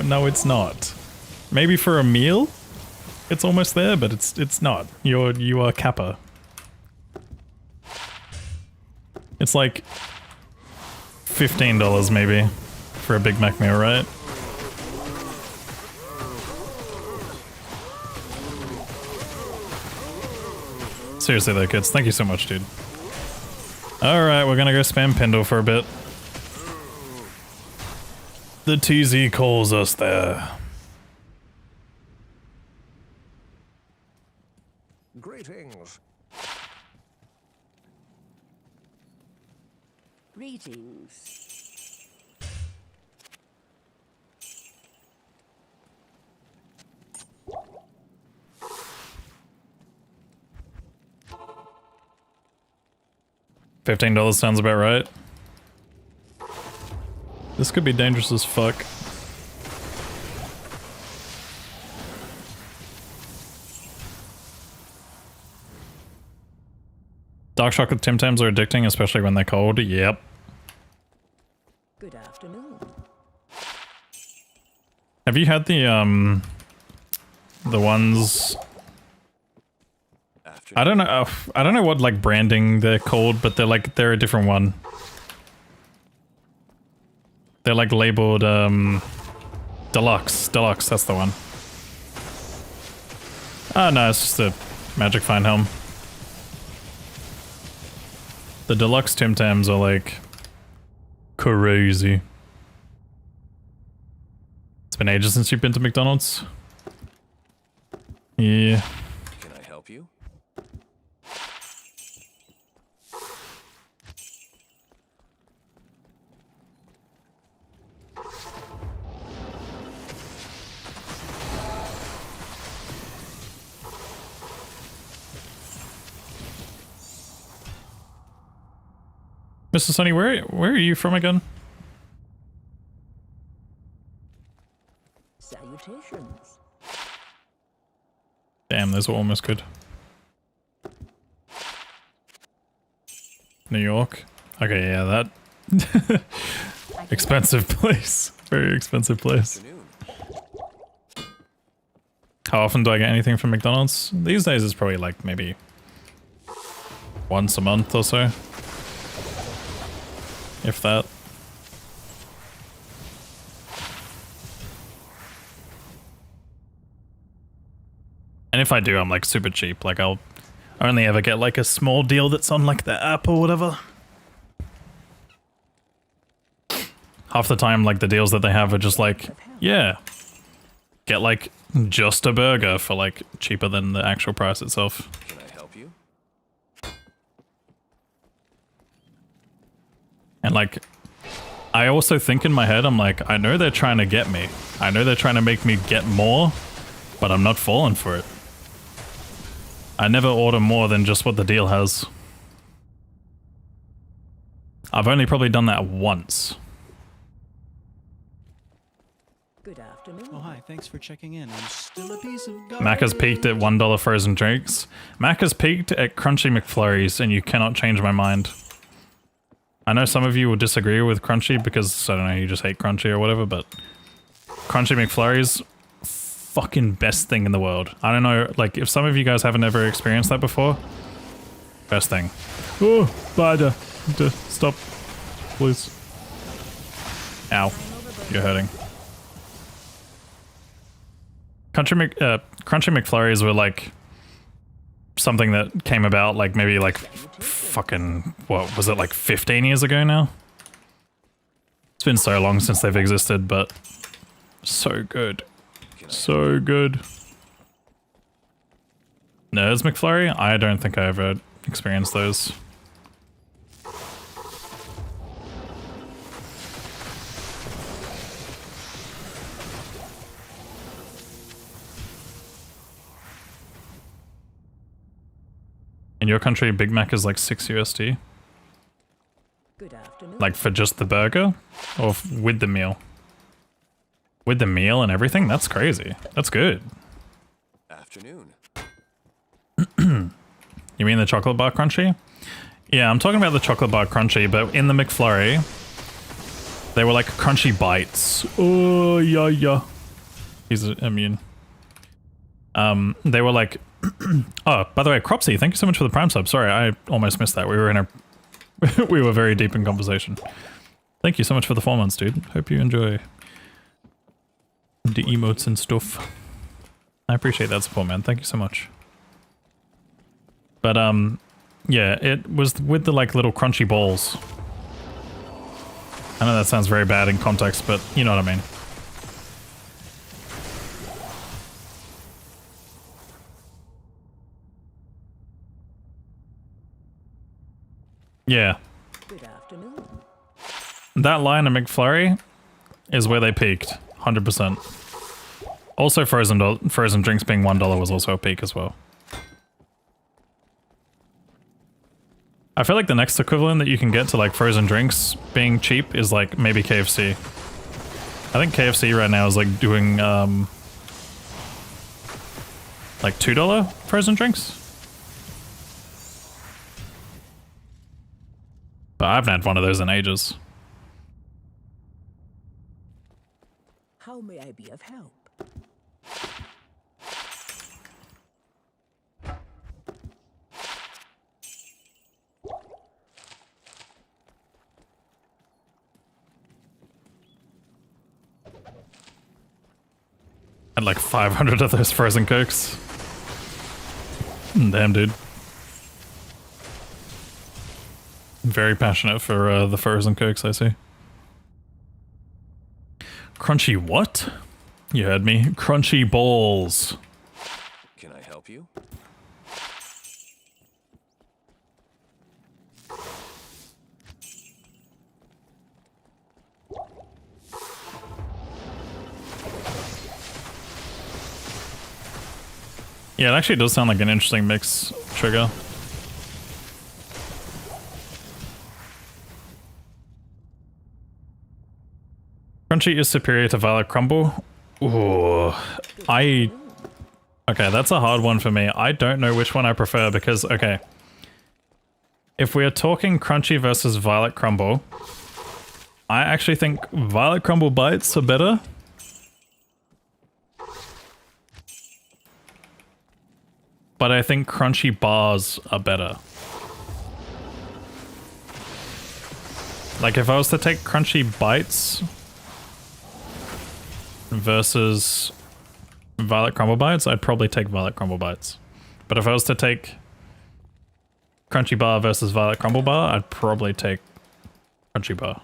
No, it's not. Maybe for a meal, it's almost there, but it's not. You are Kappa. It's like $15 maybe for a Big Mac meal, right? Seriously though, kids, thank you so much, dude. Alright, we're gonna go spam Pendle for a bit. The TZ calls us there. Greetings. Greetings. $15 sounds about right. This could be dangerous as fuck. Dark chocolate Tim Tams are addicting, especially when they're cold. Yep. Good afternoon. Have you had the ones? I don't know. I don't know what like branding they're called, but they're a different one. They're like labeled deluxe. Deluxe. That's the one. Oh no, it's just a Magic Find Helm. The deluxe Tim Tams are like crazy. It's been ages since you've been to McDonald's. Yeah. Can I help you? Mr. Sonny, where are you from again? Salutations. Damn, those were almost good. New York? Okay, yeah, that... expensive place. Very expensive place. Afternoon. How often do I get anything from McDonald's? These days it's probably like maybe once a month or so. If that. And if I do, I'm like super cheap. Like I'll only ever get like a small deal that's on like the app or whatever. Half the time, like the deals that they have are just like, yeah, get like just a burger for like cheaper than the actual price itself. Can I help you? And like, I also think in my head, I'm like, I know they're trying to get me. I know they're trying to make me get more, but I'm not falling for it. I never order more than just what the deal has. I've only probably done that once. Good afternoon. Oh, hi. Thanks for checking in. I'm still a piece of garbage. Mac has peaked at $1 frozen drinks. Mac has peaked at Crunchy McFlurries, and you cannot change my mind. I know some of you will disagree with Crunchy because, I don't know, you just hate Crunchy or whatever, but Crunchy McFlurries, fucking best thing in the world. I don't know, like, if some of you guys haven't ever experienced that before, best thing. Oh, bad. Stop, please. Ow, you're hurting. Crunchy McFlurries were like something that came about like maybe like fucking, what was it, like 15 years ago now? It's been so long since they've existed, but so good. So good. Nerds McFlurry? I don't think I ever experienced those. In your country, Big Mac is like 6 USD? Good afternoon. Like for just the burger? Or with the meal? With the meal and everything? That's crazy. That's good. Afternoon. You mean the chocolate bar crunchy? Yeah, I'm talking about the chocolate bar crunchy, but in the McFlurry, they were like crunchy bites. Oh, yeah, yeah. He's immune. They were like... Oh, by the way, Cropsy, thank you so much for the Prime sub. Sorry, I almost missed that. We were in a... we were very deep in conversation. Thank you so much for the 4 months, dude. Hope you enjoy the emotes and stuff. I appreciate that support, man. Thank you so much. But, yeah, it was with the, like, little crunchy balls. I know that sounds very bad in context, but you know what I mean. Yeah. Good afternoon. That line of McFlurry is where they peaked. 100%. Also, frozen drinks being $1 was also a peak as well. I feel like the next equivalent that you can get to like frozen drinks being cheap is like maybe KFC. I think KFC right now is like doing like $2 frozen drinks. But I haven't had one of those in ages. How may I be of help? Had like 500 of those frozen cokes. Damn, dude. Very passionate for the frozen cokes, I see. Crunchy what? You heard me. Crunchy balls. Can I help you? Yeah, it actually does sound like an interesting mix, Trigger. Crunchy is superior to Violet Crumble. Ooh, okay, that's a hard one for me. I don't know which one I prefer because, okay. If we are talking Crunchy versus Violet Crumble, I actually think Violet Crumble bites are better. But I think Crunchy bars are better. Like if I was to take Crunchy bites versus Violet Crumble bites, I'd probably take Violet Crumble bites. But if I was to take Crunchy bar versus Violet Crumble bar, I'd probably take Crunchy bar.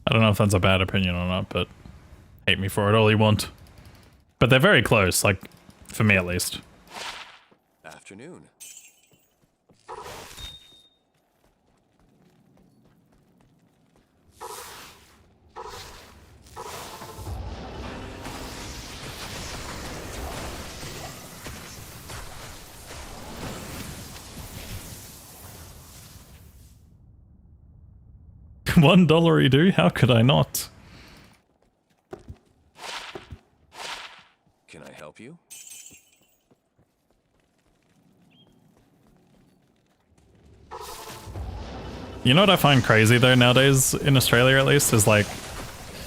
I don't know if that's a bad opinion or not, but hate me for it all you want. But they're very close, like, for me at least. Afternoon. $1 you do? How could I not? Can I help you? You know what I find crazy though nowadays, in Australia at least, is like...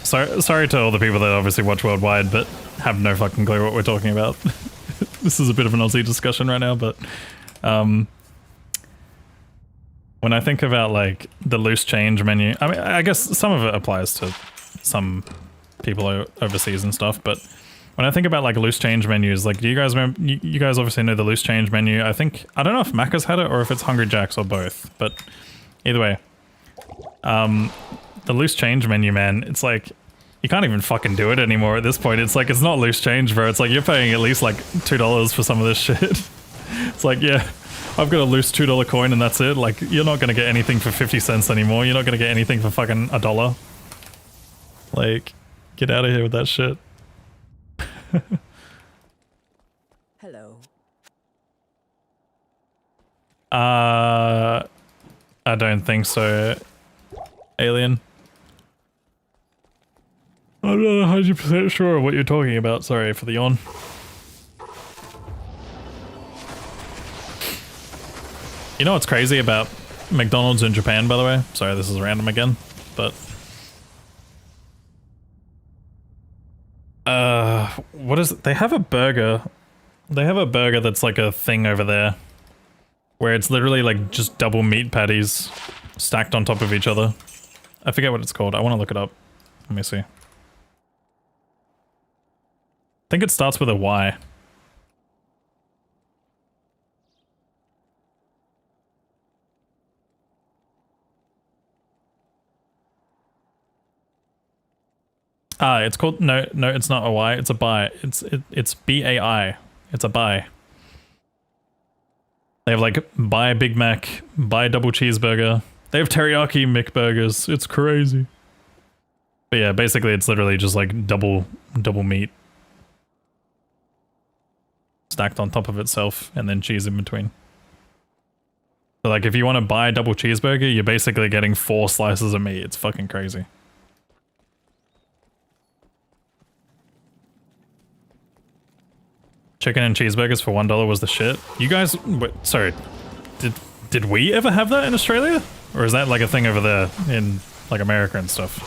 sorry to all the people that obviously watch worldwide, but have no fucking clue what we're talking about. This is a bit of an Aussie discussion right now, but... when I think about like the loose change menu, I mean, I guess some of it applies to some people overseas and stuff, but When I think about like loose change menus, like do you guys remember? You guys obviously know the loose change menu. I don't know if Macca's had it or if it's Hungry Jack's or both, but either way, the loose change menu, man, it's like you can't even fucking do it anymore at this point. It's like it's not loose change, bro. It's like you're paying at least like $2 for some of this shit. It's like, yeah, I've got a loose $2 coin and that's it. Like you're not gonna get anything for 50 cents anymore. You're not gonna get anything for fucking $1. Like, get out of here with that shit. Hello. I don't think so, Alien. I'm not 100% sure what you're talking about. Sorry for the yawn. You know what's crazy about McDonald's in Japan, by the way? Sorry, this is random again, but what is it? They have a burger. They have a burger that's like a thing over there where it's literally like just double meat patties stacked on top of each other. I forget what it's called. I want to look it up. Let me see. I think it starts with a Y. It's called no, it's not a Y. It's a buy. It's BAI. It's a buy. They have like buy Big Mac, buy double cheeseburger. They have teriyaki McBurgers. It's crazy. But yeah, basically it's literally just like double meat stacked on top of itself and then cheese in between. So like if you want to buy a double cheeseburger, you're basically getting 4 slices of meat. It's fucking crazy. Chicken and cheeseburgers for $1 was the shit. You guys, sorry, did we ever have that in Australia? Or is that like a thing over there in like America and stuff?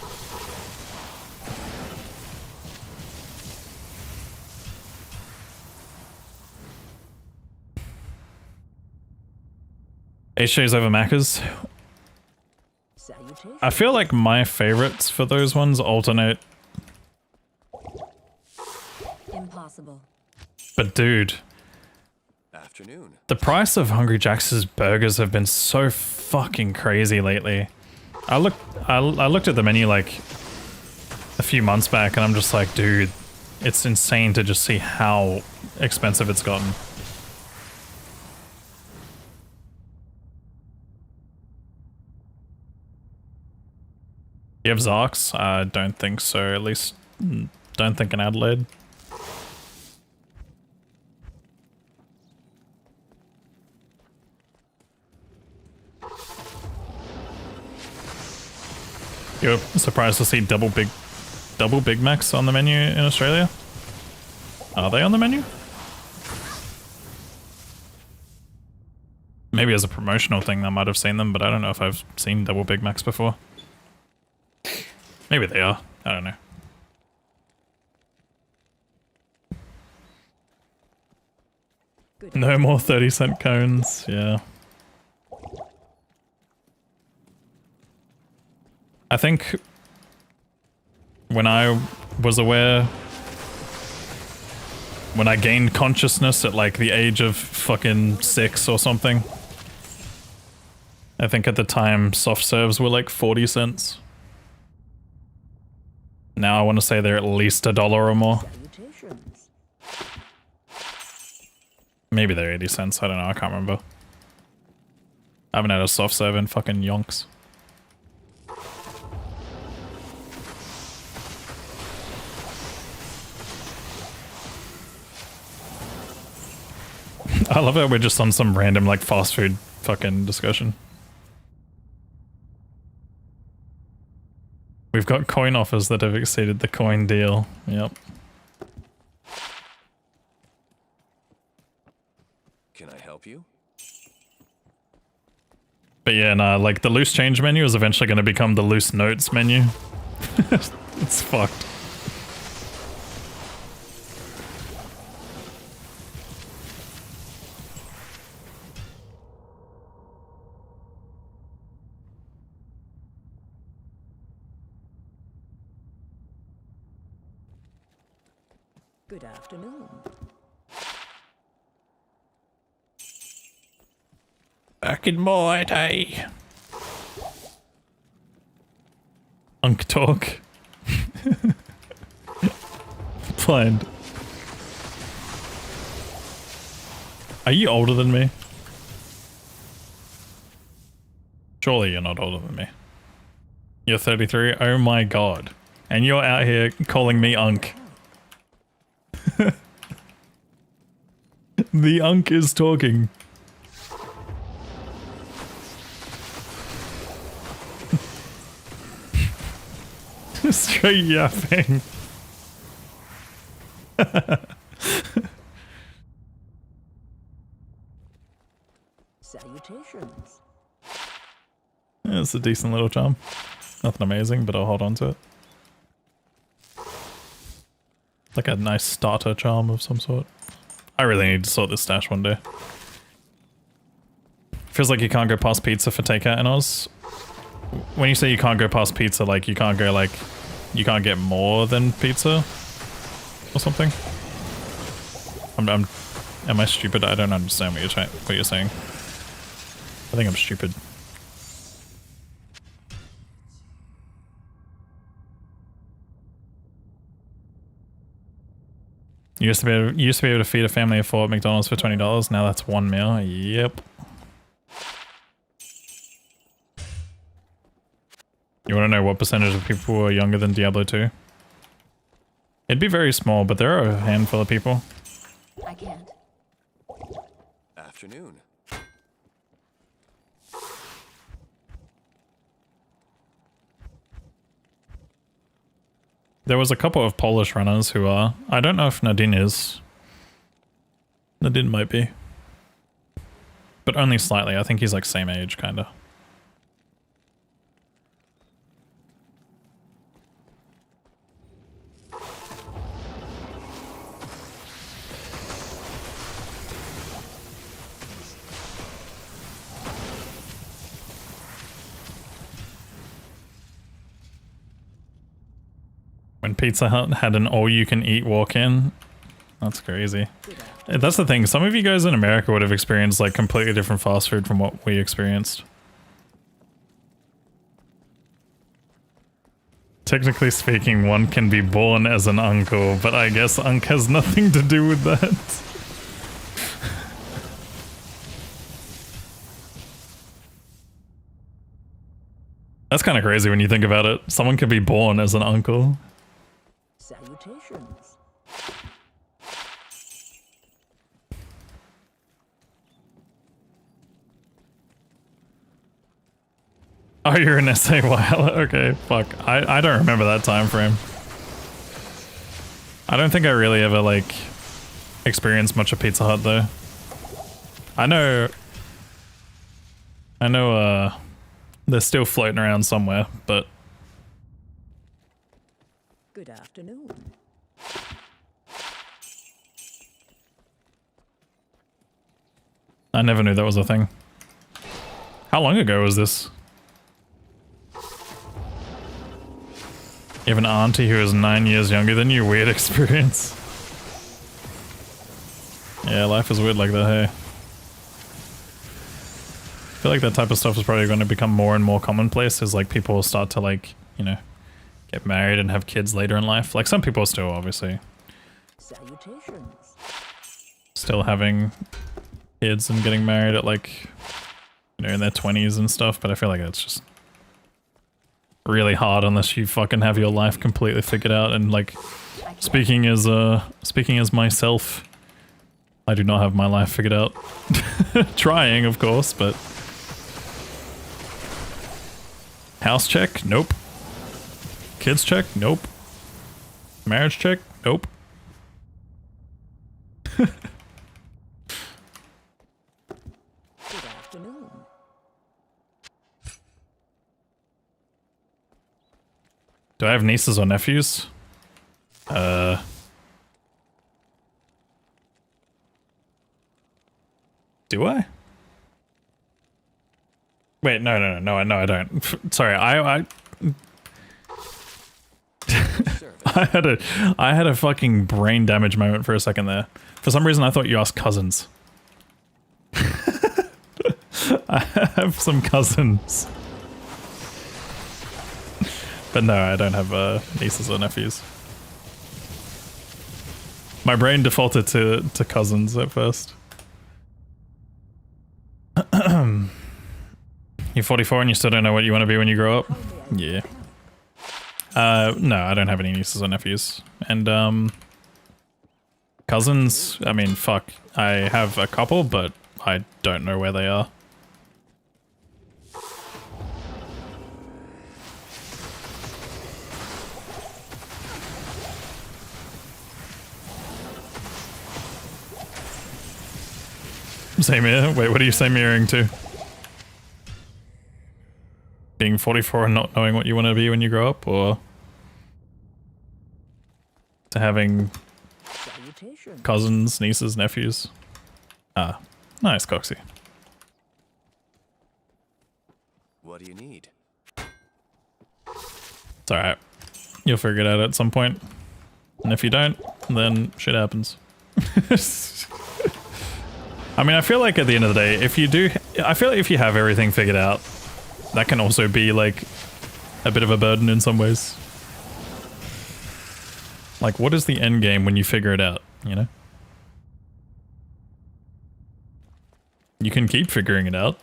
HJ's over Macca's. Salutations. I feel like my favorites for those ones alternate. Impossible. But dude, Afternoon. the price of Hungry Jack's burgers have been so fucking crazy lately. I looked at the menu like a few months back and I'm just like, dude, it's insane to just see how expensive it's gotten. You have Zarks? I don't think so, at least don't think in Adelaide. You're surprised to see double Big Macs on the menu in Australia? Are they on the menu? Maybe as a promotional thing I might have seen them, but I don't know if I've seen double Big Macs before. Maybe they are. I don't know. Good. No more 30-cent cones, yeah. I think when I was aware, when I gained consciousness at like the age of fucking 6 or something, I think at the time soft serves were like 40 cents. Now I want to say they're at least $1 or more. Salutations. Maybe they're 80 cents, I don't know, I can't remember. I haven't had a soft serve in fucking yonks. I love it, we're just on some random like fast food fucking discussion. We've got coin offers that have exceeded the coin deal. Yep. Can I help you? But yeah, nah, like the loose change menu is eventually going to become the loose notes menu. It's fucked. Good afternoon. Back in my day. Unk talk. Blind. Are you older than me? Surely you're not older than me. You're 33? Oh my god. And you're out here calling me Unk. The Unk is talking. Straight yapping. Salutations. It's a decent little charm. Nothing amazing, but I'll hold on to it. Like a nice starter charm of some sort. I really need to sort this stash one day. Feels like you can't go past pizza for takeout in Oz. When you say you can't go past pizza, like you can't go like... You can't get more than pizza? Or something? Am I stupid? I don't understand what you're saying. I think I'm stupid. You used to be able to feed a family of 4 at McDonald's for $20. Now that's 1 meal. Yep. You want to know what percentage of people are younger than Diablo 2? It'd be very small, but there are a handful of people. I can't. Afternoon. There was a couple of Polish runners who are... I don't know if Nadine is. Nadine might be. But only slightly. I think he's like same age, kinda. When Pizza Hut had an all-you-can-eat walk-in. That's crazy. That's the thing. Some of you guys in America would have experienced like completely different fast food from what we experienced. Technically speaking, one can be born as an uncle, but I guess Unk has nothing to do with that. That's kind of crazy when you think about it. Someone could be born as an uncle. Salutations. Oh, you're an SA while. Okay, fuck. I don't remember that time frame. I don't think I really ever, like, experienced much of Pizza Hut, though. I know, they're still floating around somewhere, but... Good afternoon. I never knew that was a thing. How long ago was this? You have an auntie who is 9 years younger than you. Weird experience. Yeah, life is weird like that, hey. I feel like that type of stuff is probably going to become more and more commonplace as like people will start to like, you know, get married and have kids later in life. Like some people still, obviously. Salutations. Still having kids and getting married at like, you know, in their 20s and stuff, but I feel like that's just really hard unless you fucking have your life completely figured out. And like, speaking as myself, I do not have my life figured out. Trying, of course, but house check? Nope. Kids check? Nope. Marriage check? Nope. Good afternoon. Do I have nieces or nephews? Do I? Wait, no, I don't. Sorry, I Service. I had a fucking brain damage moment for a second there. For some reason, I thought you asked cousins. I have some cousins. But no, I don't have nieces or nephews. My brain defaulted to cousins at first. You're 44 and you still don't know what you want to be when you grow up? Yeah. No, I don't have any nieces or nephews. And, cousins, I mean, fuck. I have a couple, but I don't know where they are. Same here? Wait, what are you same mirroring to? Being 44 and not knowing what you want to be when you grow up, or to having cousins, nieces, nephews? Ah, nice, Coxie. What do you need? It's alright. You'll figure it out at some point. And if you don't, then shit happens. I mean, I feel like at the end of the day, if you do, I feel like if you have everything figured out, that can also be like a bit of a burden in some ways. Like, what is the end game when you figure it out, you know? You can keep figuring it out,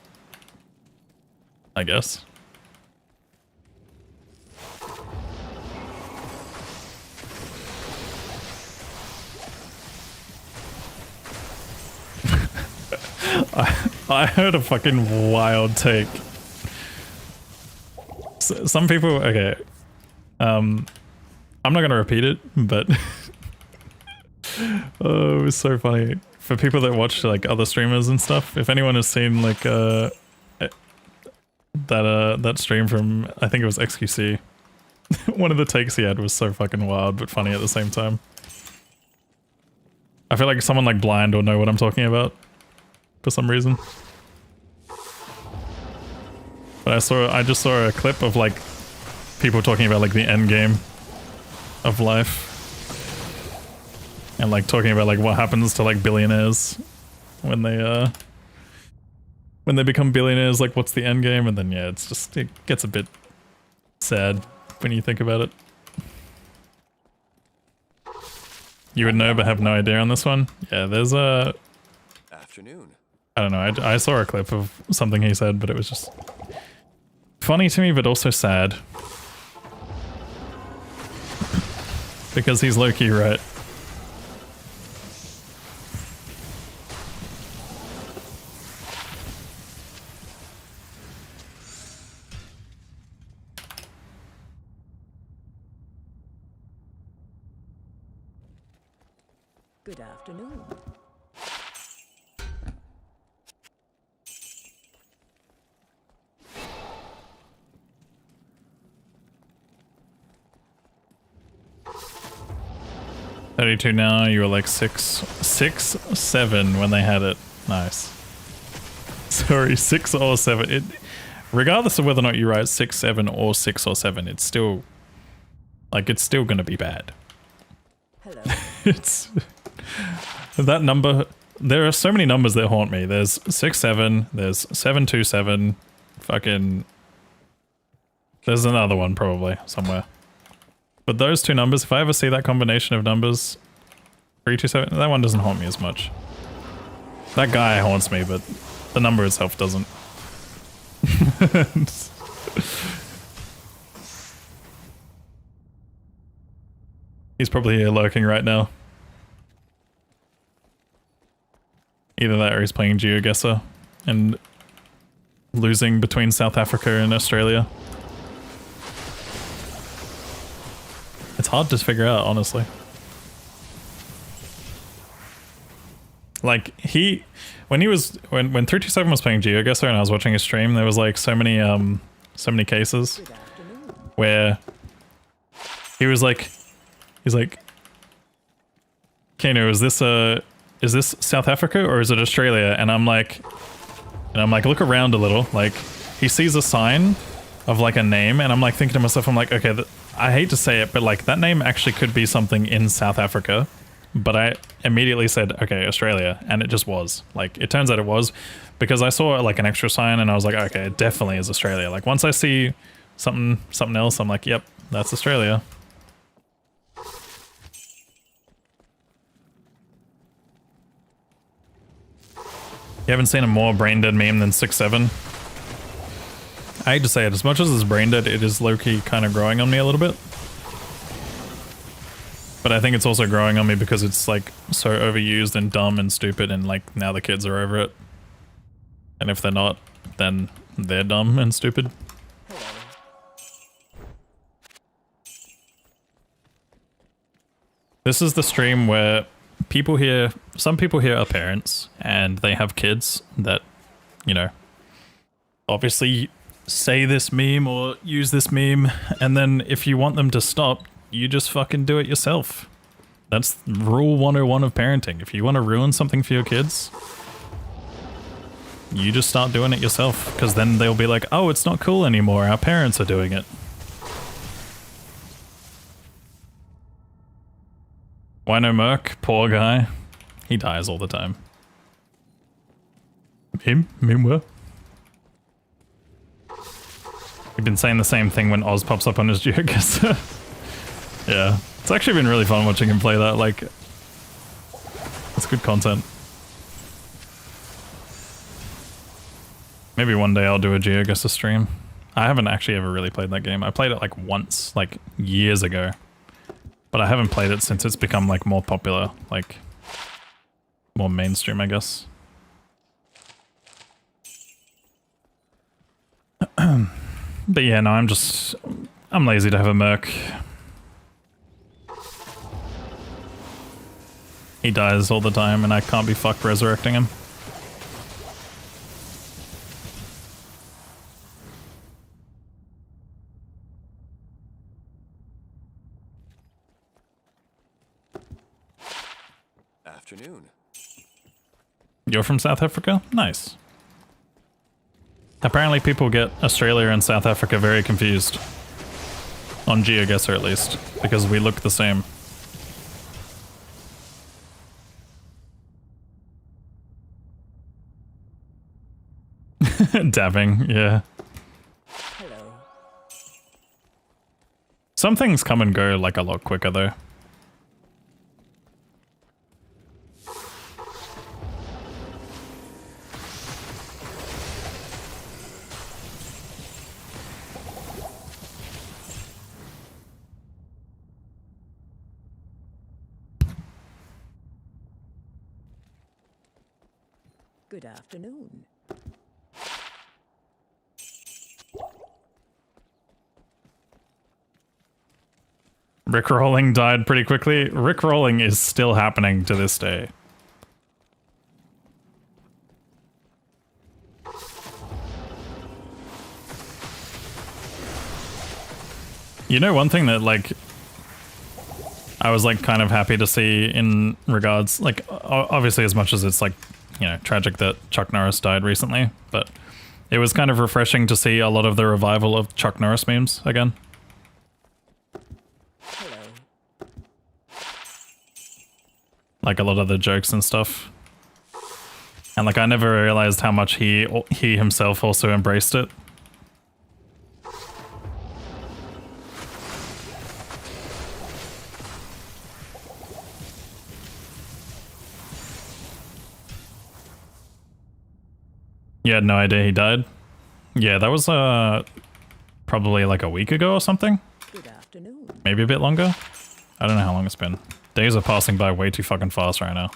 I guess. I heard a fucking wild take. Some people, okay. I'm not gonna repeat it, but oh, it was so funny. For people that watch like other streamers and stuff, if anyone has seen like that stream from, I think it was XQC, one of the takes he had was so fucking wild but funny at the same time. I feel like someone like blind will know what I'm talking about for some reason. But I just saw a clip of like people talking about like the end game of life. And like talking about like what happens to like billionaires when they become billionaires, like what's the end game, and then yeah, it's just, it gets a bit sad when you think about it. You would know but have no idea on this one? Yeah, there's a... Afternoon. I don't know, I saw a clip of something he said, but it was just funny to me, but also sad. Because he's low-key right. Good afternoon. $32 now, you were like 7 when they had it. Nice. Sorry, 6 or 7. It, regardless of whether or not you write 6, 7 or 6 or 7, it's still, like, it's still gonna be bad. Hello. It's that number. There are so many numbers that haunt me. There's 6, 7. There's 7, 2, 7. Fucking. There's another one probably somewhere. But those two numbers, if I ever see that combination of numbers, 3, 2, 7, that one doesn't haunt me as much. That guy haunts me, but the number itself doesn't. He's probably here lurking right now. Either that or he's playing GeoGuessr and losing between South Africa and Australia. It's hard to figure out, honestly. Like, when 327 was playing GeoGuessr and I was watching his stream, there was like so many cases where he was like, he's like, Kano, is this South Africa or is it Australia? And I'm like, look around a little. Like, he sees a sign of like a name, and I'm like thinking to myself, I'm like, okay, I hate to say it, but like that name actually could be something in South Africa. But I immediately said, okay, Australia, and it just was. Like, it turns out it was, because I saw like an extra sign and I was like, okay, it definitely is Australia. Like, once I see something else, I'm like, yep, that's Australia. You haven't seen a more brain-dead meme than 6-7? I hate to say it, as much as it's brain-dead, it is low-key kind of growing on me a little bit. But I think it's also growing on me because it's like so overused and dumb and stupid, and like now the kids are over it. And if they're not, then they're dumb and stupid. This is the stream where some people here are parents and they have kids that, you know, obviously say this meme or use this meme, and then if you want them to stop, you just fucking do it yourself. That's rule 101 of parenting. If you want to ruin something for your kids, you just start doing it yourself, because then they'll be like, oh, it's not cool anymore, our parents are doing it. Why no Merc? Poor guy. He dies all the time. Him? Where? We've been saying the same thing when Oz pops up on his geoguessr. Yeah. It's actually been really fun watching him play that, like... It's good content. Maybe one day I'll do a geoguessr stream. I haven't actually ever really played that game. I played it like once, like years ago. But I haven't played it since it's become like more popular, like more mainstream, I guess. But yeah, no, I'm lazy to have a Merc. He dies all the time and I can't be fucked resurrecting him. Afternoon. You're from South Africa? Nice. Apparently people get Australia and South Africa very confused. On GeoGuessr at least, because we look the same. Dabbing, yeah. Hello. Some things come and go like a lot quicker though. Good afternoon. Rickrolling died pretty quickly. Rickrolling is still happening to this day. You know, one thing that like I was like kind of happy to see in regards, like obviously as much as it's like, you know, tragic that Chuck Norris died recently, but it was kind of refreshing to see a lot of the revival of Chuck Norris memes again. Hello. Like a lot of the jokes and stuff. And like I never realized how much he himself also embraced it. You had no idea he died? Yeah, that was probably like a week ago or something. Good afternoon. Maybe a bit longer. I don't know how long it's been. Days are passing by way too fucking fast right now.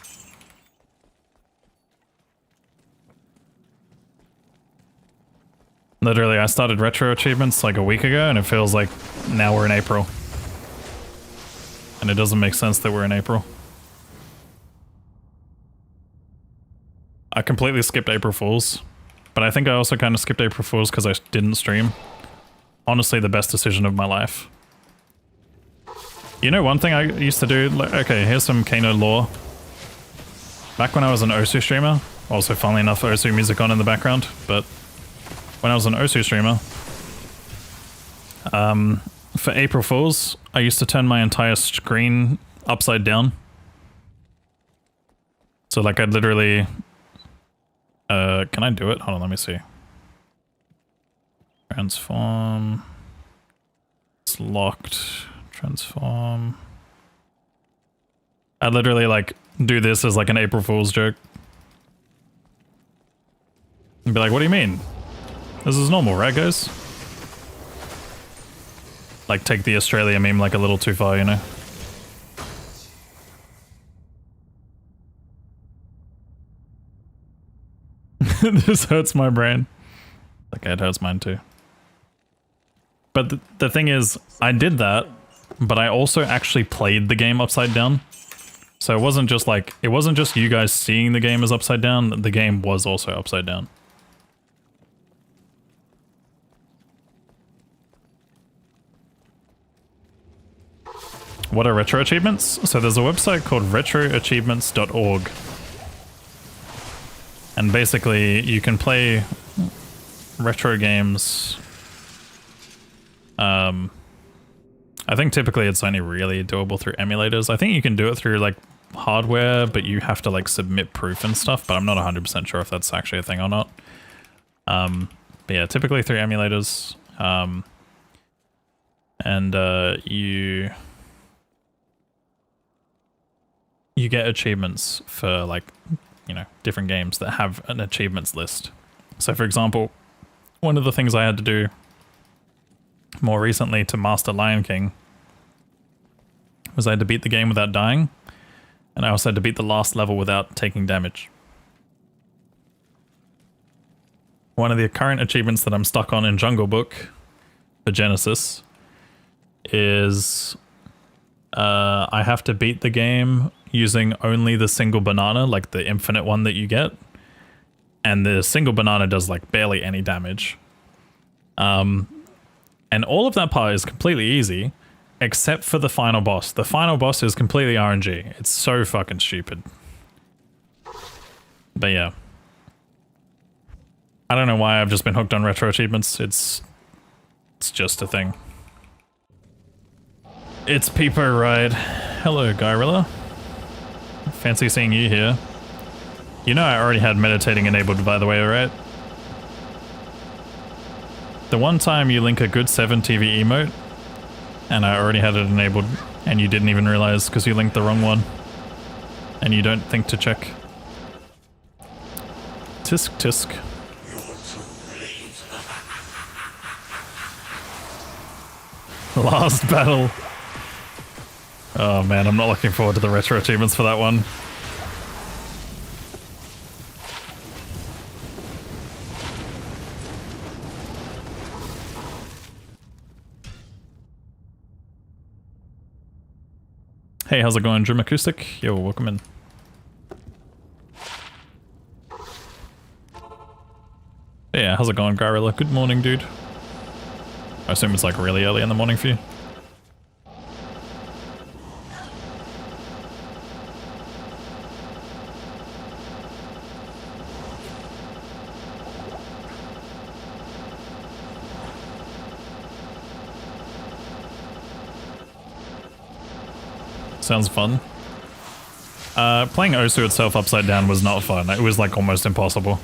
Literally, I started retro achievements like a week ago and it feels like now we're in April. And it doesn't make sense that we're in April. I completely skipped April Fools. But I think I also kind of skipped April Fools because I didn't stream. Honestly, the best decision of my life. You know one thing I used to do? Like, okay, here's some Kano lore. Back when I was an Osu streamer, also funnily enough Osu music on in the background, but when I was an Osu streamer, for April Fools, I used to turn my entire screen upside down. So like I'd literally... can I do it? Hold on, let me see. Transform. It's locked. Transform. I'd literally like do this as like an April Fool's joke. And be like, what do you mean? This is normal, right guys? Like take the Australia meme like a little too far, you know? This hurts my brain. Okay, it hurts mine too. But the thing is, I did that, but I also actually played the game upside down. So it wasn't just like, it wasn't just you guys seeing the game as upside down, the game was also upside down. What are retro achievements? So there's a website called retroachievements.org. And basically you can play retro games. I think typically it's only really doable through emulators. I think you can do it through like hardware, but you have to like submit proof and stuff, but I'm not 100% sure if that's actually a thing or not. But yeah, typically through emulators. You get achievements for like, you know, different games that have an achievements list. So for example, one of the things I had to do more recently to master Lion King was I had to beat the game without dying, and I also had to beat the last level without taking damage. One of the current achievements that I'm stuck on in Jungle Book for Genesis is I have to beat the game using only the single banana, like the infinite one that you get. And the single banana does like barely any damage. And all of that part is completely easy, except for the final boss. The final boss is completely RNG. It's so fucking stupid. But yeah. I don't know why I've just been hooked on retro achievements. It's just a thing. It's Peepo Ride. Hello, Gyrilla. Fancy seeing you here. You know I already had meditating enabled, by the way, right? The one time you link a good 7 TV emote, and I already had it enabled, and you didn't even realize because you linked the wrong one. And you don't think to check. Tisk tisk. Last battle. Oh man, I'm not looking forward to the retro achievements for that one. Hey, how's it going, Dream Acoustic? Yo, welcome in. Yeah, how's it going, Garilla? Good morning, dude. I assume it's like really early in the morning for you. Sounds fun. Playing Osu itself upside down was not fun. It was like almost impossible.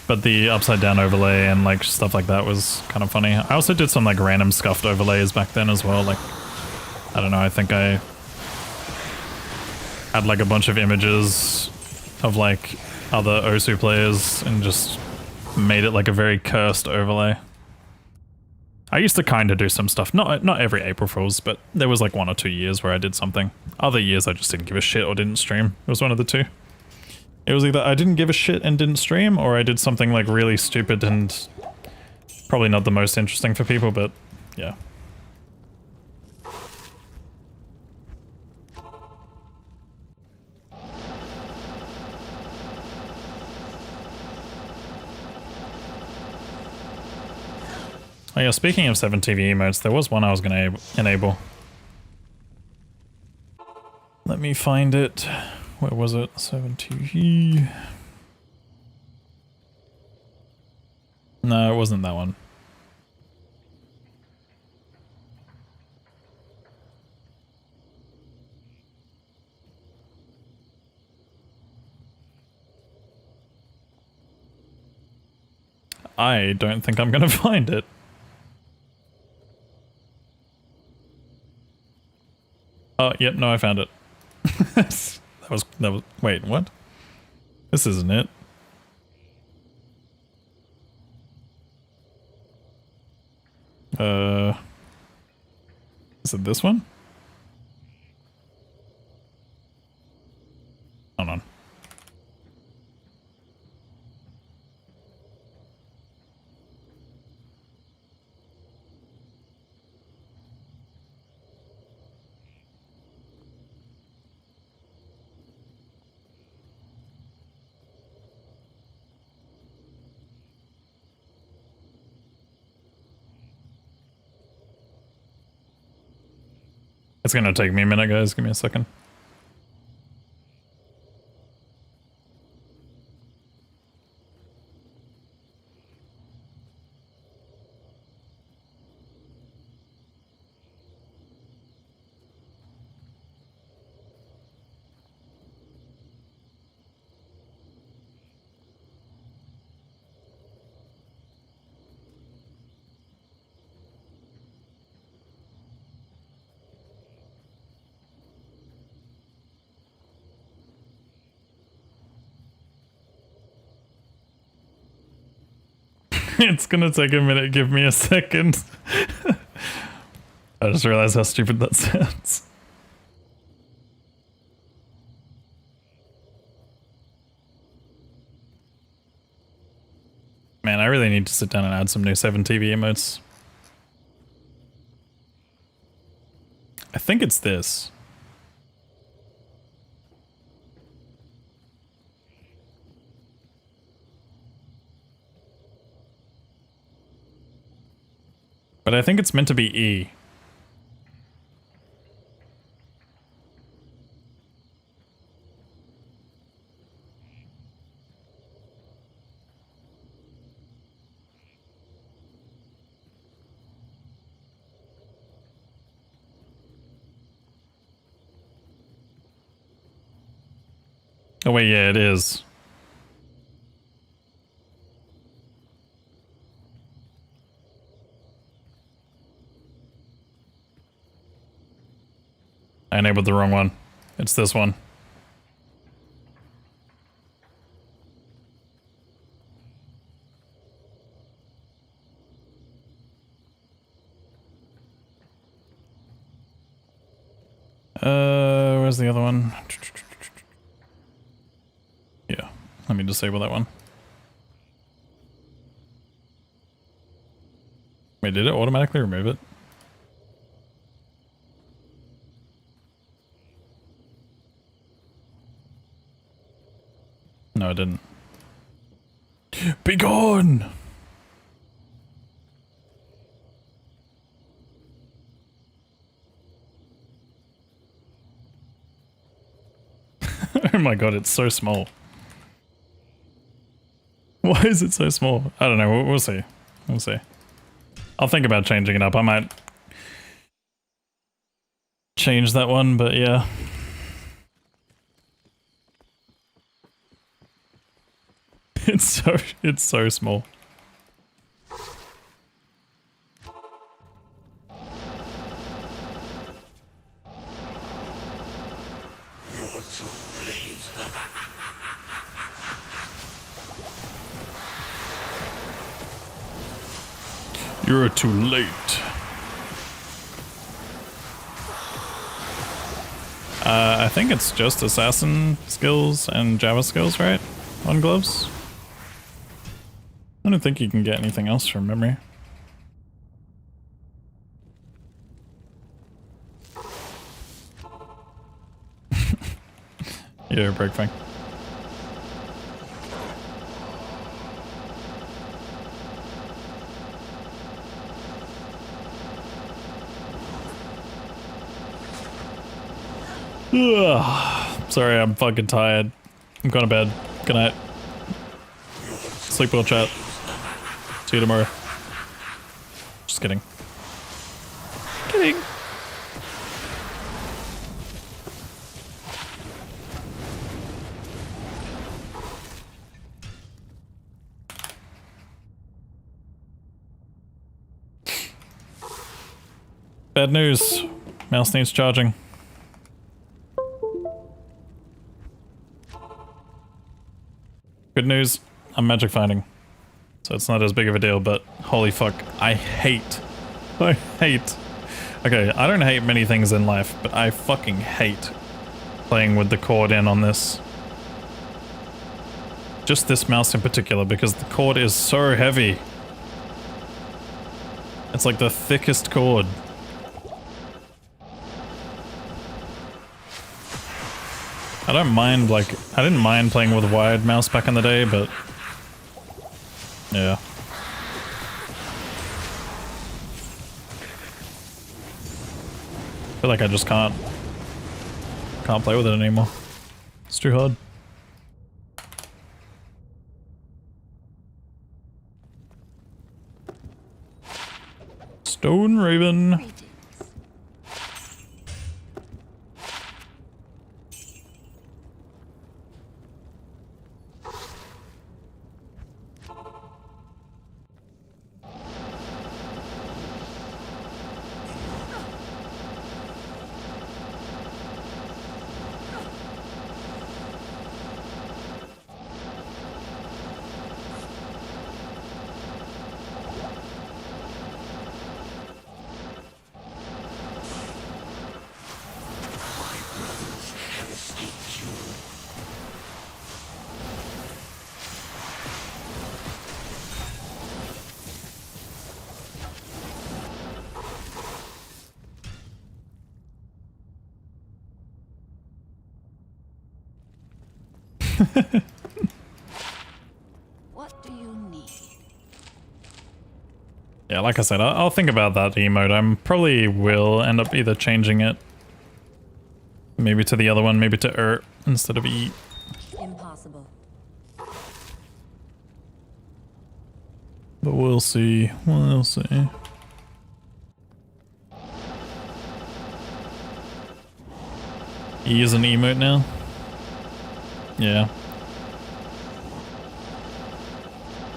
But the upside down overlay and like stuff like that was kind of funny. I also did some like random scuffed overlays back then as well. Like, I don't know, I think I had like a bunch of images of like other Osu players and just made it like a very cursed overlay. I used to kind of do some stuff, not every April Fool's, but there was like 1 or 2 years where I did something. Other years I just didn't give a shit or didn't stream. It was one of the two. It was either I didn't give a shit and didn't stream, or I did something like really stupid and probably not the most interesting for people, but yeah. Oh yeah, speaking of 7 TV emotes, there was one I was going to enable. Let me find it. Where was it? 7 TV. No, it wasn't that one. I don't think I'm gonna find it. Oh, yep, no, I found it. that was, wait, what? This isn't it. Is it this one? Hold on. It's gonna take me a minute, guys. Give me a second. It's gonna take a minute. Give me a second. I just realized how stupid that sounds. Man, I really need to sit down and add some new 7 TV emotes. I think it's this. But I think it's meant to be E. Oh wait, yeah, it is. I enabled the wrong one. It's this one. Where's the other one? Yeah, let me disable that one. Wait, did it automatically remove it? No, it didn't. Be gone! Oh my god, it's so small. Why is it so small? I don't know, we'll see. We'll see. I'll think about changing it up. I might change that one, but yeah. It's so small. You're too late. I think it's just assassin skills and Java skills, right? On gloves? I don't think you can get anything else from memory. Yeah, break fine. Ugh. Sorry, I'm fucking tired. I'm going to bed. Good night. Sleep well, chat. See you tomorrow. Just kidding. Kidding. bad news. Mouse needs charging. Good news, I'm magic finding. So it's not as big of a deal, but holy fuck, I hate. Okay, I don't hate many things in life, but I fucking hate playing with the cord in on this. Just this mouse in particular, because the cord is so heavy. It's like the thickest cord. I don't mind, like, I didn't mind playing with a wired mouse back in the day, but yeah. I feel like I just can't play with it anymore. It's too hard. Stone Raven. What do you need? Yeah, like I said, I'll think about that emote. I probably will end up either changing it maybe to the other one, maybe to instead of E. Impossible. But we'll see. We'll see. E is an emote now? Yeah.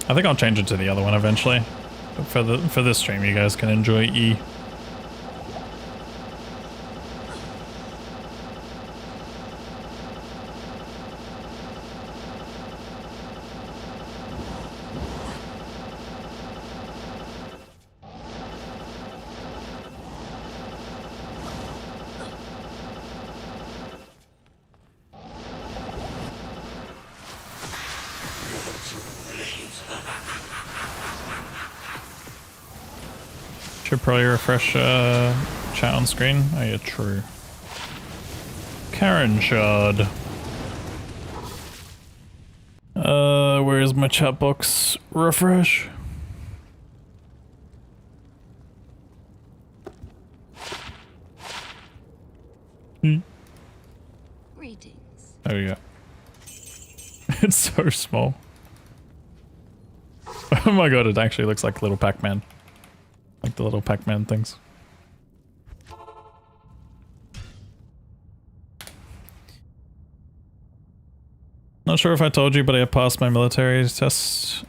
I think I'll change it to the other one eventually. But for this stream, you guys can enjoy E. Should probably refresh chat on screen. Oh yeah, true. Karen Shard. Where is my chat box? Refresh. Greetings. There we go. It's so small. Oh my god, it actually looks like little Pac-Man. Like the little Pac-Man things. Not sure if I told you, but I passed my military tests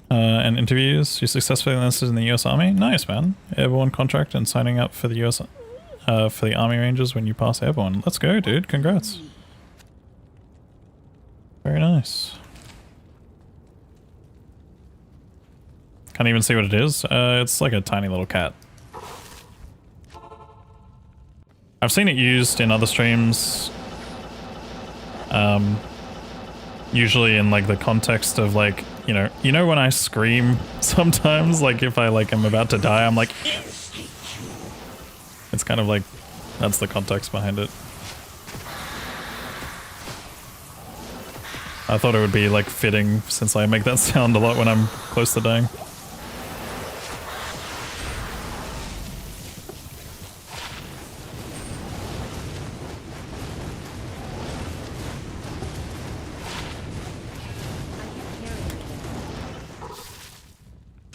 and interviews. You successfully enlisted in the US Army. Nice, man. Airborne contract and signing up for the US for the Army Rangers when you pass airborne. Let's go, dude. Congrats. Very nice. Can't even see what it is. It's like a tiny little cat. I've seen it used in other streams. Usually in like the context of like, you know when I scream sometimes, like if I like am about to die, I'm like, it's kind of like, that's the context behind it. I thought it would be like fitting since I make that sound a lot when I'm close to dying.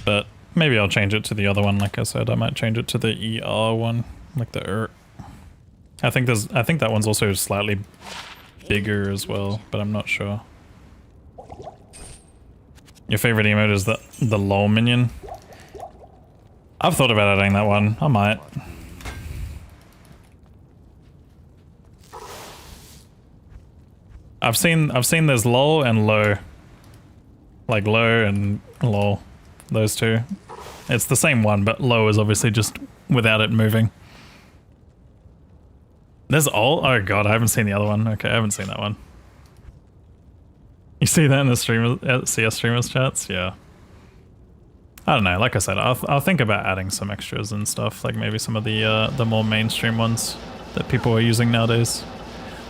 But maybe I'll change it to the other one. Like I said, I might change it to the ER one, like the I think that one's also slightly bigger as well, but I'm not sure. Your favorite emote is the lol minion? I've thought about adding that one. I might. I've seen there's lol and low. Like low and lol. Those two. It's the same one, but low is obviously just without it moving. There's all. Oh god, I haven't seen the other one. Okay, I haven't seen that one. You see that in the streamer, CS streamers chats? Yeah. I don't know. Like I said, I'll think about adding some extras and stuff. Like maybe some of the more mainstream ones that people are using nowadays.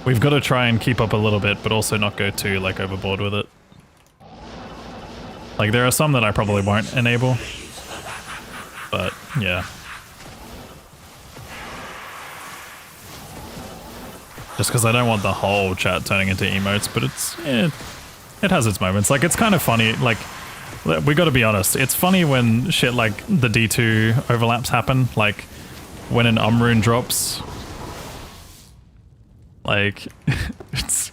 We've got to try and keep up a little bit, but also not go too like overboard with it. Like there are some that I probably won't enable, but yeah. Just because I don't want the whole chat turning into emotes, but it has its moments. Like it's kind of funny. Like we got to be honest. It's funny when shit like the D2 overlaps happen. Like when an rune drops. Like it's.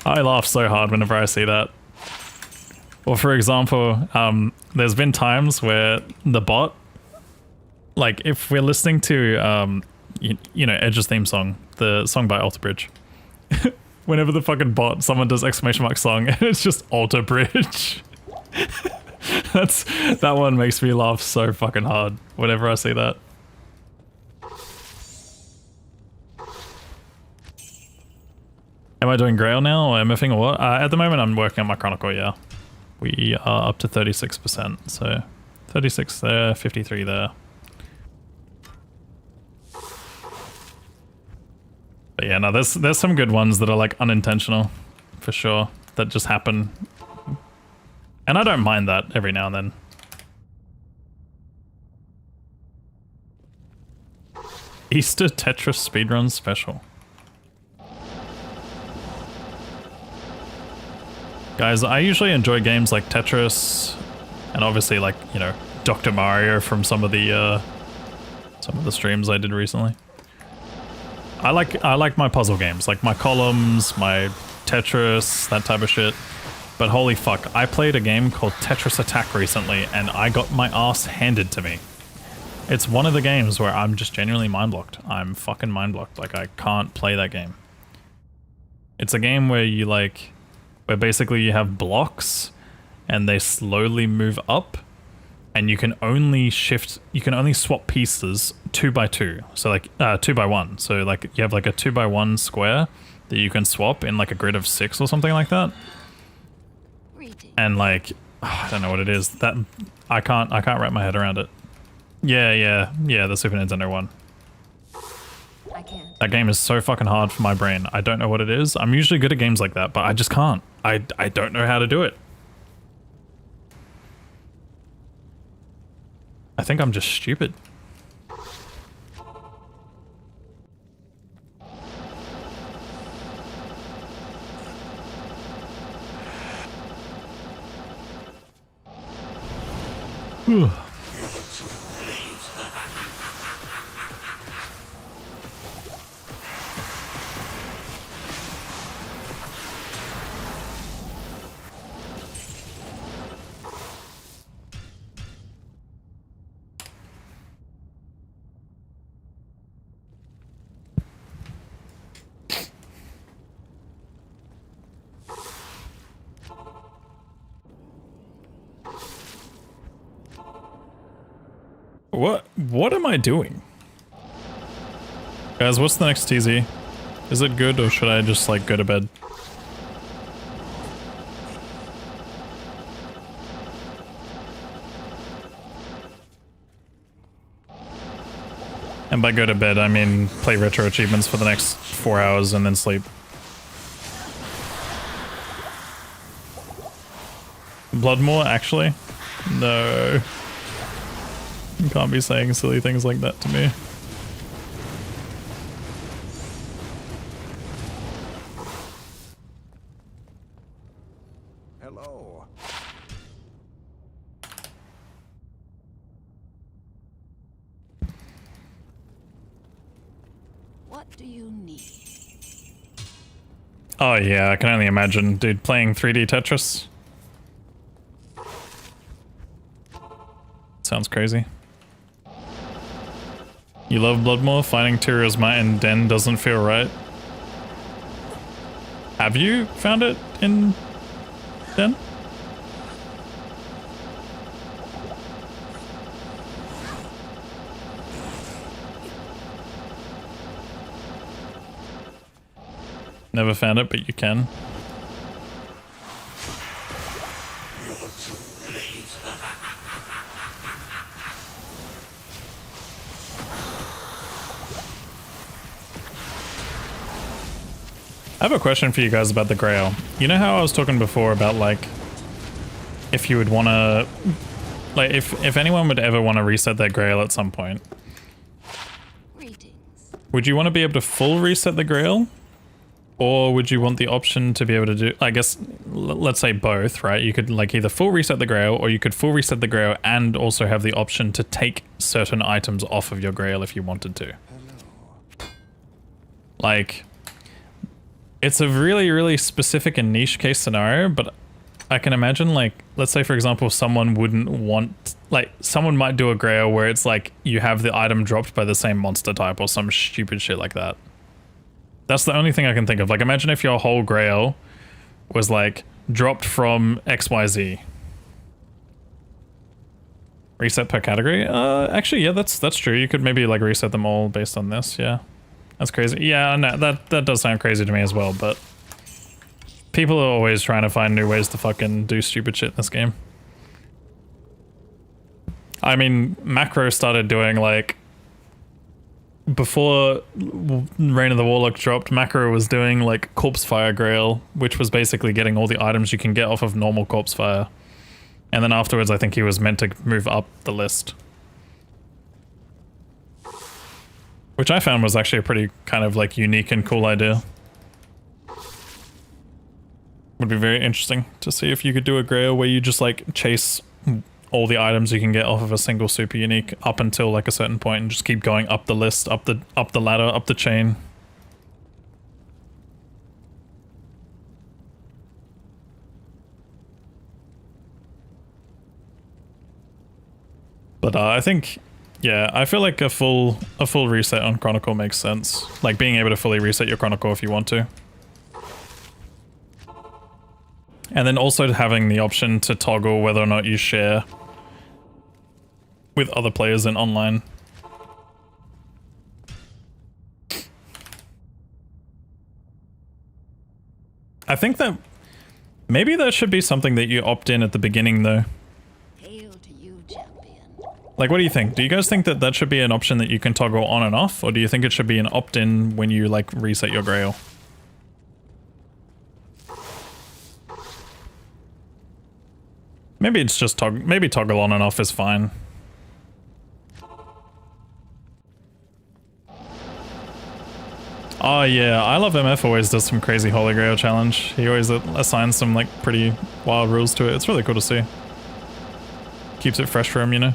I laugh so hard whenever I see that. Or for example, there's been times where the bot, like if we're listening to, you know, Edge's theme song, the song by Alter Bridge, whenever the fucking bot, someone does exclamation mark song, and it's just Alter Bridge. That one makes me laugh so fucking hard whenever I see that. Am I doing Grail now, or MFing, or what? At the moment, I'm working on my Chronicle, yeah. We are up to 36%, so 36 there, 53 there. But yeah, no, there's some good ones that are like unintentional, for sure, that just happen. And I don't mind that every now and then. Easter Tetris speedrun special. Guys, I usually enjoy games like Tetris, and obviously like, you know, Dr. Mario from some of the streams I did recently. I like my puzzle games, like my Columns, my Tetris, that type of shit. But holy fuck, I played a game called Tetris Attack recently, and I got my ass handed to me. It's one of the games where I'm just genuinely mind-blocked. I'm fucking mind-blocked. Like, I can't play that game. It's a game where you like... where basically you have blocks and they slowly move up, and you can only swap pieces 2 by 2. So like 2 by 1. So like you have like a 2 by 1 square that you can swap in like a grid of 6 or something like that. And like I don't know what it is. That I can't wrap my head around it. Yeah, the Super Nintendo one. I can't. That game is so fucking hard for my brain. I don't know what it is. I'm usually good at games like that, but I just can't. I don't know how to do it. I think I'm just stupid. Whew. What am I doing? Guys, what's the next TZ? Is it good, or should I just like go to bed? And by go to bed, I mean play retro achievements for the next 4 hours and then sleep. Bloodmore, actually? No. You can't be saying silly things like that to me. Hello. What do you need? Oh yeah, I can only imagine. Dude, playing 3D Tetris? Sounds crazy. You love Bloodmore? Finding Tyrio's Might in Den doesn't feel right. Have you found it in Den? Never found it, but you can. I have a question for you guys about the Grail. You know how I was talking before about like if you would want to, like if anyone would ever want to reset their Grail at some point, Greetings. would you want to be able to full reset the Grail? Or would you want the option to be able to do, I guess, let's say both, right? You could like either full reset the Grail, or you could full reset the Grail and also have the option to take certain items off of your Grail if you wanted to. Like, it's a really, really specific and niche case scenario, but I can imagine like, let's say for example, someone wouldn't want, like someone might do a Grail where it's like you have the item dropped by the same monster type or some stupid shit like that. That's the only thing I can think of. Like, imagine if your whole Grail was, like, dropped from XYZ. Reset per category? Actually, yeah, that's true. You could maybe, like, reset them all based on this, yeah. That's crazy. Yeah, no, that does sound crazy to me as well, but... people are always trying to find new ways to fucking do stupid shit in this game. I mean, Macro started doing, like... before Reign of the Warlock dropped, Macro was doing like Corpse Fire Grail, which was basically getting all the items you can get off of normal Corpse Fire. And then afterwards I think he was meant to move up the list. Which I found was actually a pretty kind of like unique and cool idea. Would be very interesting to see if you could do a Grail where you just like chase all the items you can get off of a single super unique up until like a certain point and just keep going up the list, up the ladder, up the chain. But I think, yeah, I feel like a full reset on Chronicle makes sense. Like being able to fully reset your Chronicle if you want to. And then also having the option to toggle whether or not you share with other players in online. I think that maybe that should be something that you opt in at the beginning though. Hail to you, champion. Like, what do you think? Do you guys think that that should be an option that you can toggle on and off? Or do you think it should be an opt-in when you like reset your Grail? Maybe it's just maybe toggle on and off is fine. Oh yeah, I Love MF always does some crazy Holy Grail challenge. He always assigns some like pretty wild rules to it. It's really cool to see. Keeps it fresh for him, you know?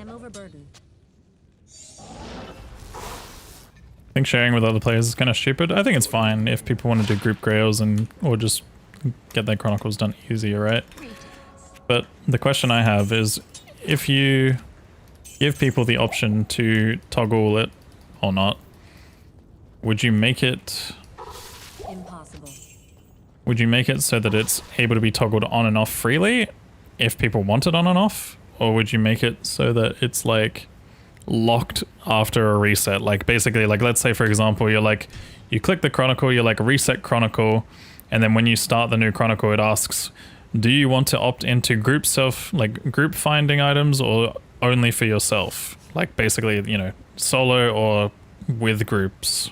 Overburdened. I think sharing with other players is kind of stupid. I think it's fine if people want to do group grails and or just get their chronicles done easier, right? But the question I have is, if you give people the option to toggle it or not, would you make it... Impossible. Would you make it so that it's able to be toggled on and off freely if people want it on and off? Or would you make it so that it's like locked after a reset? Like basically, like let's say for example, you're like, you click the chronicle, you're like reset chronicle, and then when you start the new chronicle, it asks, do you want to opt into group finding items or only for yourself? Like basically, you know, solo or with groups.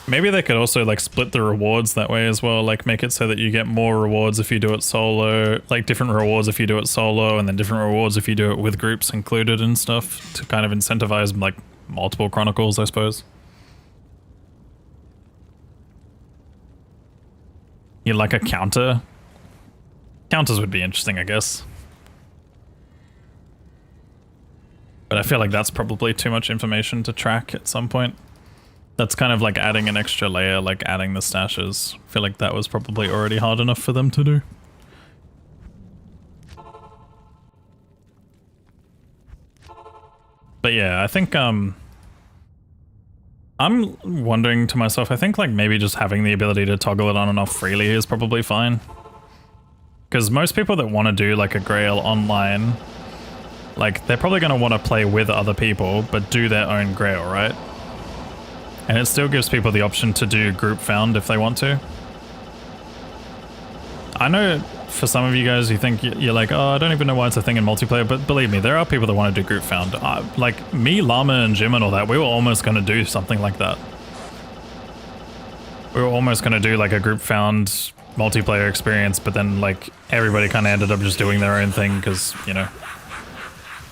Maybe they could also like split the rewards that way as well, like make it so that you get more rewards if you do it solo, like different rewards if you do it solo, and then different rewards if you do it with groups included and stuff, to kind of incentivize like multiple chronicles, I suppose. You like a counter? Counters would be interesting, I guess. But I feel like that's probably too much information to track at some point. That's kind of like adding an extra layer, like adding the stashes. I feel like that was probably already hard enough for them to do. But yeah, I think I'm wondering to myself, I think like maybe just having the ability to toggle it on and off freely is probably fine. Because most people that want to do like a Grail online, like they're probably going to want to play with other people, but do their own Grail, right? And it still gives people the option to do group found if they want to. I know for some of you guys, you think you're like, oh, I don't even know why it's a thing in multiplayer, but believe me, there are people that want to do group found. Like me, Llama, and Jim and all that, we were almost going to do something like that. We were almost going to do like a group found multiplayer experience, but then like everybody kind of ended up just doing their own thing because, you know,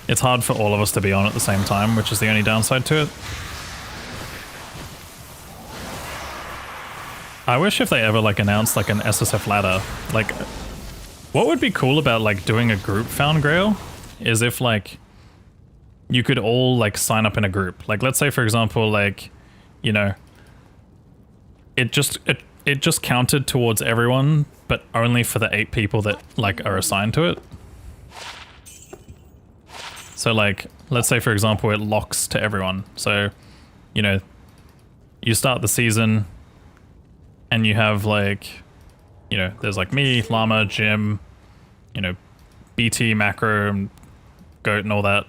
it's hard for all of us to be on at the same time, which is the only downside to it. I wish if they ever like announced like an SSF ladder, like what would be cool about like doing a group found Grail is if like you could all like sign up in a group. Like let's say for example, like, you know, it just counted towards everyone, but only for the 8 people that like are assigned to it. So like, let's say for example, it locks to everyone. So, you know, you start the season and you have like, you know, there's like me, Llama, Jim, you know, BT, Macro, and Goat and all that.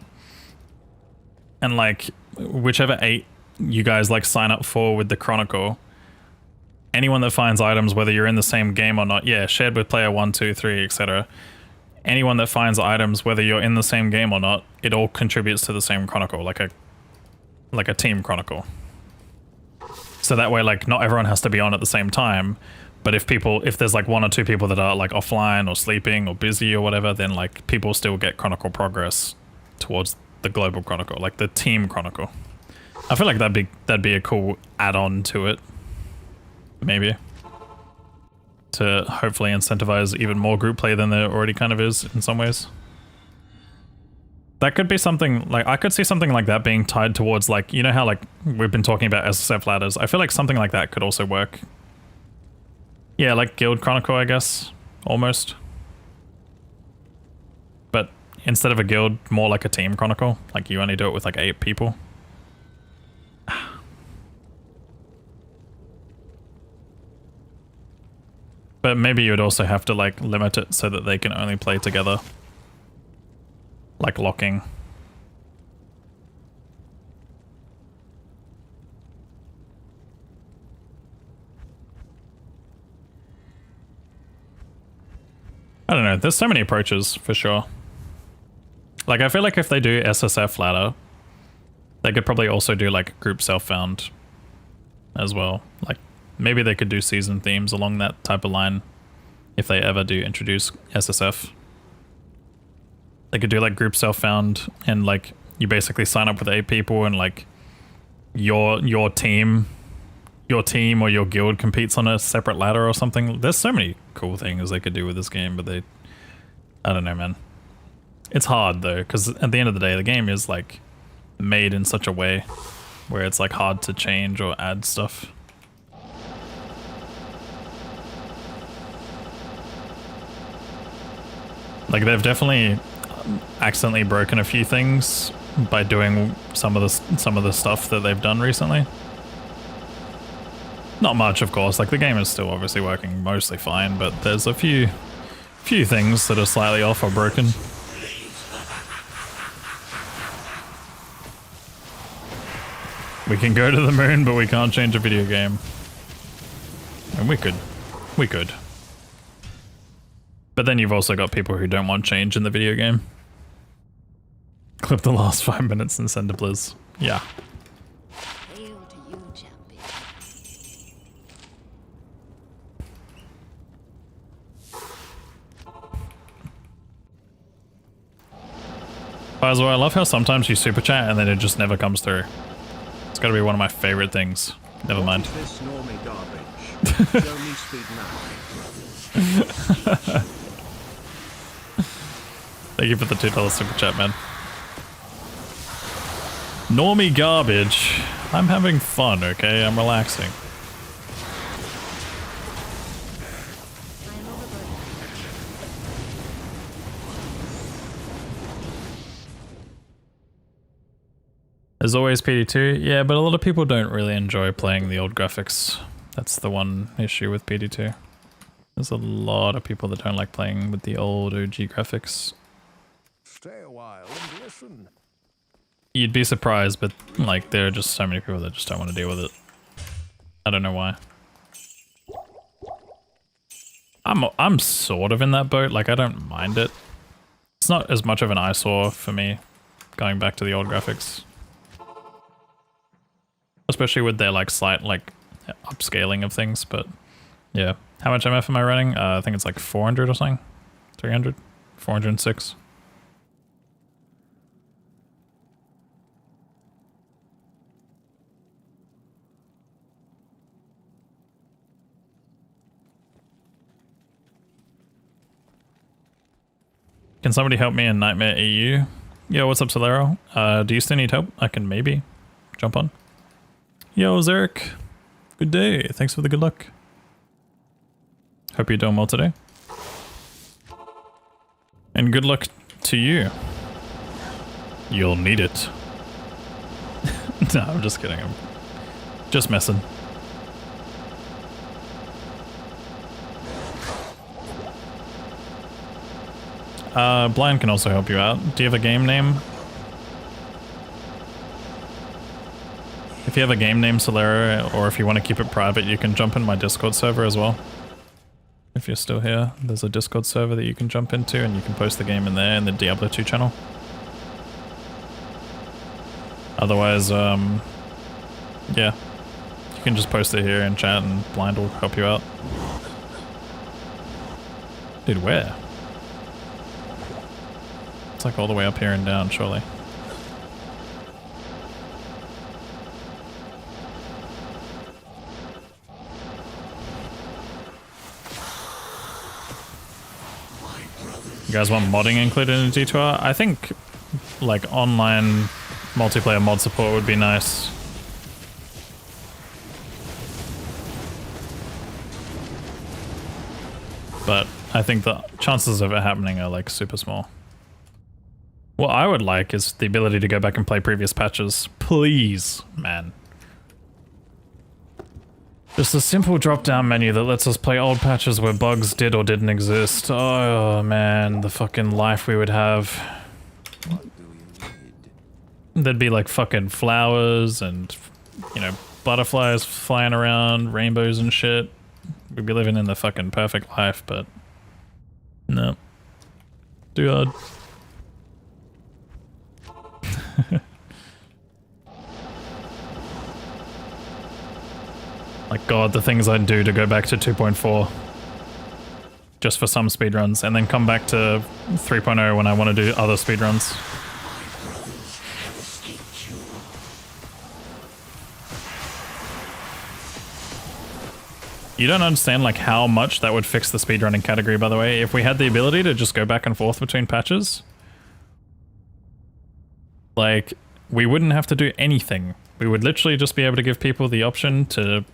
And like, whichever 8 you guys like sign up for with the Chronicle, anyone that finds items, whether you're in the same game or not, yeah, shared with player 1, 2, 3, etc. Anyone that finds items, whether you're in the same game or not, it all contributes to the same Chronicle, like a team Chronicle. So that way, like, not everyone has to be on at the same time, but if there's like 1 or 2 people that are like offline or sleeping or busy or whatever, then like people still get Chronicle progress towards the global Chronicle, like the team Chronicle. I feel like that'd be a cool add-on to it, maybe, to hopefully incentivize even more group play than there already kind of is in some ways. That could be something, like, I could see something like that being tied towards, like, you know how, like, we've been talking about SSF ladders. I feel like something like that could also work. Yeah, like Guild Chronicle, I guess, almost. But instead of a guild, more like a team Chronicle. Like, you only do it with, like, 8 people. But maybe you would also have to, like, limit it so that they can only play together. Like locking. I don't know, there's so many approaches for sure. Like I feel like if they do SSF ladder, they could probably also do like group self-found as well. Like maybe they could do season themes along that type of line if they ever do introduce SSF. They could do like group self-found and like you basically sign up with 8 people and like your team or your guild competes on a separate ladder or something. There's so many cool things they could do with this game, but I don't know, man. It's hard though, because at the end of the day, the game is like made in such a way where it's like hard to change or add stuff. Like they've definitely accidentally broken a few things by doing some of the stuff that they've done recently. Not much, of course. Like the game is still obviously working mostly fine, but there's a few things that are slightly off or broken. We can go to the moon, but we can't change a video game. And we could. But then you've also got people who don't want change in the video game. Clip the last 5 minutes and send to Blizz. Yeah. Hail to you, champion. By the way, I love how sometimes you super chat and then it just never comes through. It's gotta be one of my favorite things. Never mind. What is this normie garbage? Show me speed now. Thank you for the $2 super chat, man. Normie garbage. I'm having fun, okay? I'm relaxing. I am overburdened. There's always PD2. Yeah, but a lot of people don't really enjoy playing the old graphics. That's the one issue with PD2. There's a lot of people that don't like playing with the old OG graphics. Stay a while and listen. You'd be surprised, but like there are just so many people that just don't want to deal with it. I don't know why. I'm sort of in that boat. Like I don't mind it. It's not as much of an eyesore for me going back to the old graphics. Especially with their like slight like upscaling of things, but yeah. How much MF am I running? I think it's like 400 or something. 300? 406. Can somebody help me in Nightmare EU? Yo, what's up, Solero? Do you still need help? I can maybe jump on. Yo, Zerek. Good day. Thanks for the good luck. Hope you're doing well today. And good luck to you. You'll need it. No, I'm just kidding. I'm just messing. Blind can also help you out. Do you have a game name? If you have a game name, Solera, or if you want to keep it private, you can jump in my Discord server as well. If you're still here, there's a Discord server that you can jump into and you can post the game in there in the Diablo 2 channel. Otherwise, yeah. You can just post it here in chat and Blind will help you out. Dude, where? It's like all the way up here and down, surely. You guys want modding included in D2R? I think like online multiplayer mod support would be nice. But I think the chances of it happening are like super small. What I would like is the ability to go back and play previous patches. Please, man. Just a simple drop-down menu that lets us play old patches where bugs did or didn't exist. Oh man, the fucking life we would have. What do you need? There'd be like fucking flowers and, you know, butterflies flying around, rainbows and shit. We'd be living in the fucking perfect life, but no. Too hard. Like god, the things I'd do to go back to 2.4 just for some speedruns and then come back to 3.0 when I want to do other speedruns. You don't understand like how much that would fix the speedrunning category, by the way, if we had the ability to just go back and forth between patches. Like, we wouldn't have to do anything. We would literally just be able to give people the option to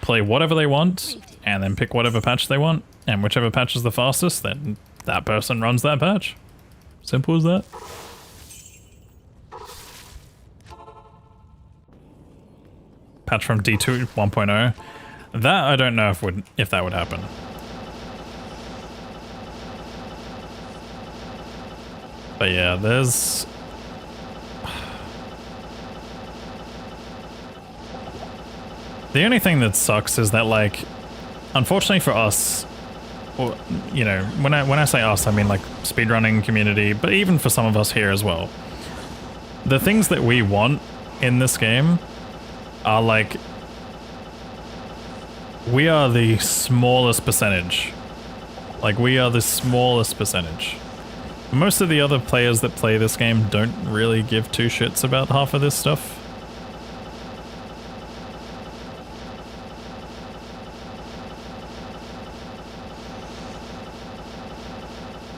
play whatever they want and then pick whatever patch they want, and whichever patch is the fastest, then that person runs that patch. Simple as that. Patch from D2 1.0. That I don't know if that would happen. But yeah, there's the only thing that sucks is that, like, unfortunately for us, or, you know, when I say us, I mean like speedrunning community, but even for some of us here as well, the things that we want in this game are like, we are the smallest percentage. Like, we are the smallest percentage. Most of the other players that play this game don't really give two shits about half of this stuff.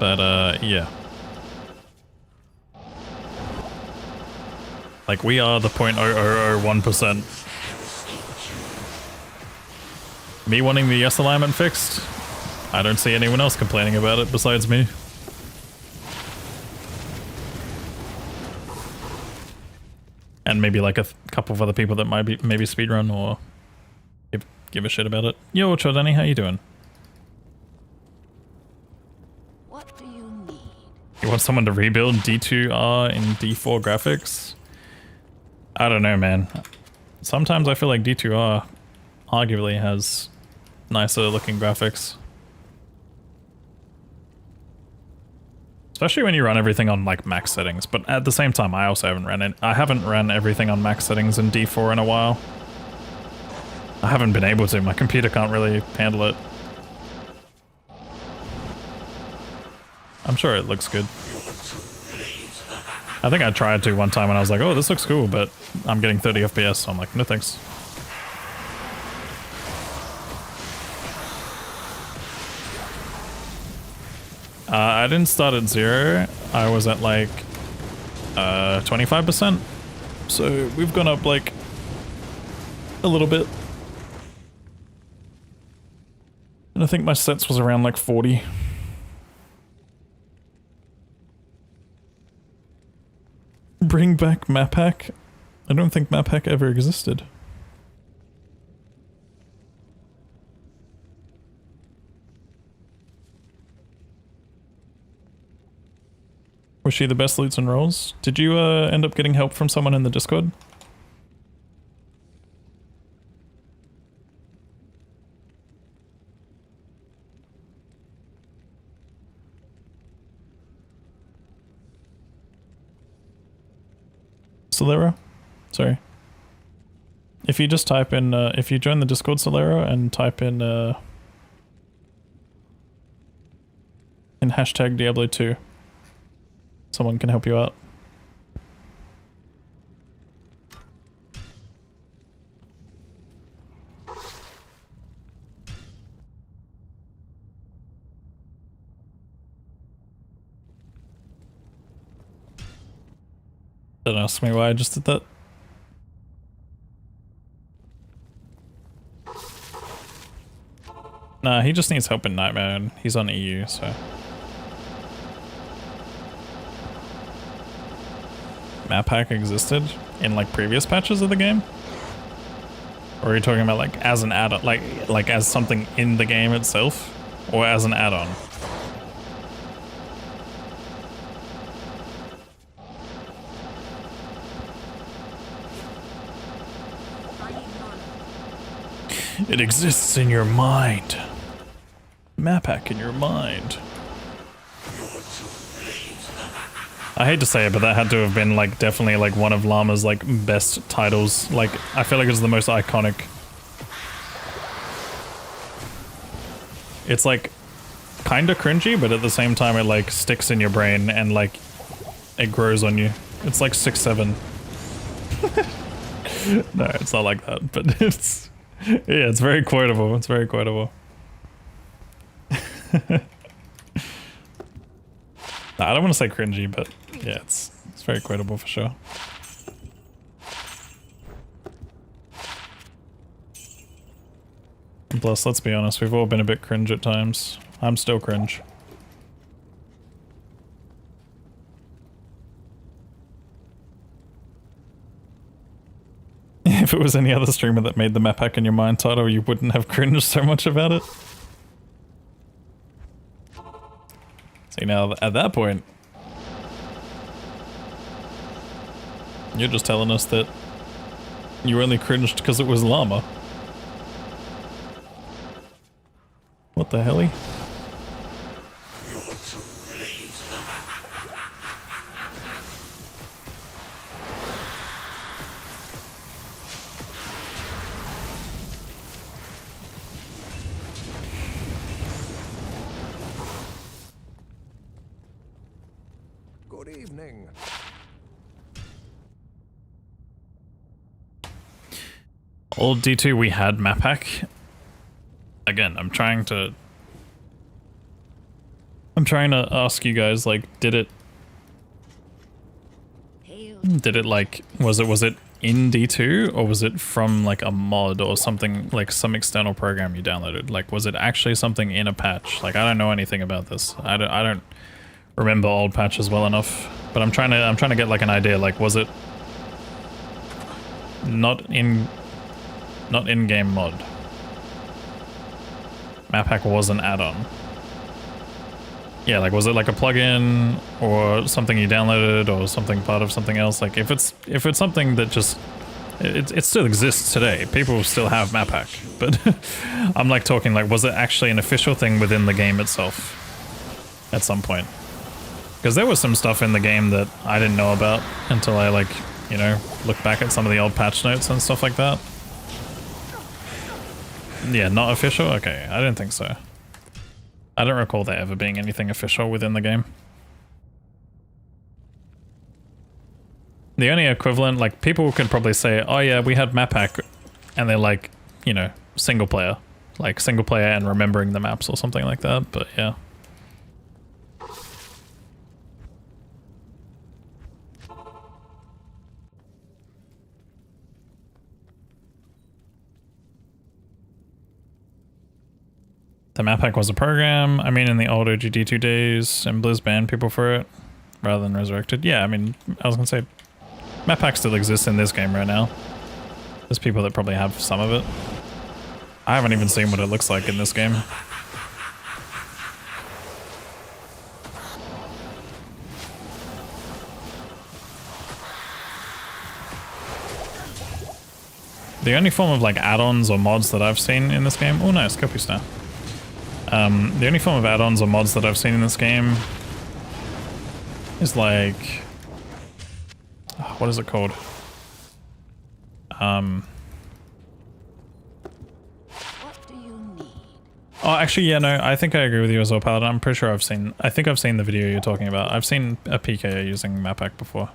But yeah. Like, we are the 0.0001%. Me wanting the yes alignment fixed, I don't see anyone else complaining about it besides me. And maybe like a couple of other people that might be maybe speedrun or give a shit about it. Yo, Chordani, how you doing? What do you need? You want someone to rebuild D2R in D4 graphics? I don't know, man. Sometimes I feel like D2R arguably has nicer looking graphics. Especially when you run everything on like max settings, but at the same time I also haven't ran everything on max settings in D4 in a while. I haven't been able to, my computer can't really handle it. I'm sure it looks good. I think I tried to one time when I was like, oh, this looks cool, but I'm getting 30 FPS, so I'm like, no thanks. I didn't start at 0, I was at like 25%, so we've gone up like a little bit. And I think my sets was around like 40. Bring back map hack? I don't think map hack ever existed. Was she the best loots and rolls? Did you end up getting help from someone in the Discord? Solero? Sorry. If you just type in, if you join the Discord, Solero, and type in hashtag Diablo 2, someone can help you out. Don't ask me why I just did that. Nah, he just needs help in Nightmare and he's on EU, so. Map hack existed in like previous patches of the game? Or are you talking about like as an add-on, like as something in the game itself? Or as an add-on? It exists in your mind. Map hack in your mind. I hate to say it, but that had to have been like definitely like one of Llama's like best titles. Like, I feel like it's the most iconic. It's like kinda cringy, but at the same time it like sticks in your brain and like it grows on you. It's like 6-7. No, it's not like that, but it's, yeah, it's very quotable. It's very quotable. Nah, I don't want to say cringy, but yeah, it's very quotable for sure. And plus, let's be honest, we've all been a bit cringe at times. I'm still cringe. If it was any other streamer that made the map hack in your mind title, you wouldn't have cringed so much about it. See, now at that point, you're just telling us that you only cringed because it was Llama. What the helly? Good evening. Old D2, we had map hack. Again, I'm trying to I'm trying to ask you guys, like, did it like, was it in D2 or was it from like a mod or something, like some external program you downloaded? Like, was it actually something in a patch? Like, I don't know anything about this. I don't remember old patches well enough, but I'm trying to get like an idea. Like, was it not in-game mod? Map hack was an add-on. Yeah, like, was it like a plugin or something you downloaded or something part of something else? Like, if it's something that just it still exists today, people still have map hack, but I'm like talking like, was it actually an official thing within the game itself at some point? Because there was some stuff in the game that I didn't know about until I, like, you know, looked back at some of the old patch notes and stuff like that. Yeah, not official? Okay, I didn't think so. I don't recall there ever being anything official within the game. The only equivalent, like, people could probably say, oh yeah, we had map hack, and they're like, you know, single player. Like, single player and remembering the maps or something like that, but yeah. The map hack was a program. I mean, in the old OGD2 days, and Blizz banned people for it rather than resurrected. Yeah, I mean, I was gonna say, map hack still exists in this game right now. There's people that probably have some of it. I haven't even seen what it looks like in this game. The only form of like add-ons or mods that I've seen in this game. Oh nice, copy star. The only form of add-ons or mods that I've seen in this game is like, what is it called? What do you need? Oh, actually, yeah, no, I think I agree with you as well, Paladin. I'm pretty sure I think I've seen the video you're talking about. I've seen a PK using map hack before.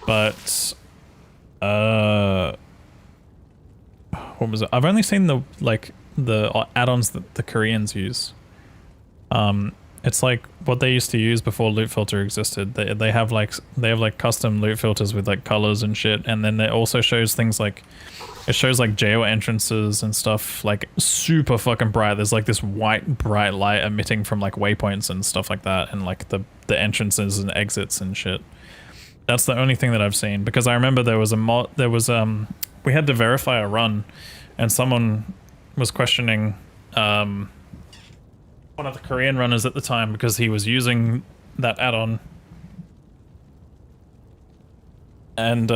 But what was it? I've only seen the add-ons that the Koreans use. It's like what they used to use before loot filter existed. They have like custom loot filters with like colors and shit, and then it also shows things like, it shows like jail entrances and stuff like super fucking bright. There's like this white bright light emitting from like waypoints and stuff like that, and like the entrances and exits and shit. That's the only thing that I've seen, because I remember there was a mod, we had to verify a run, and someone was questioning one of the Korean runners at the time because he was using that add-on, and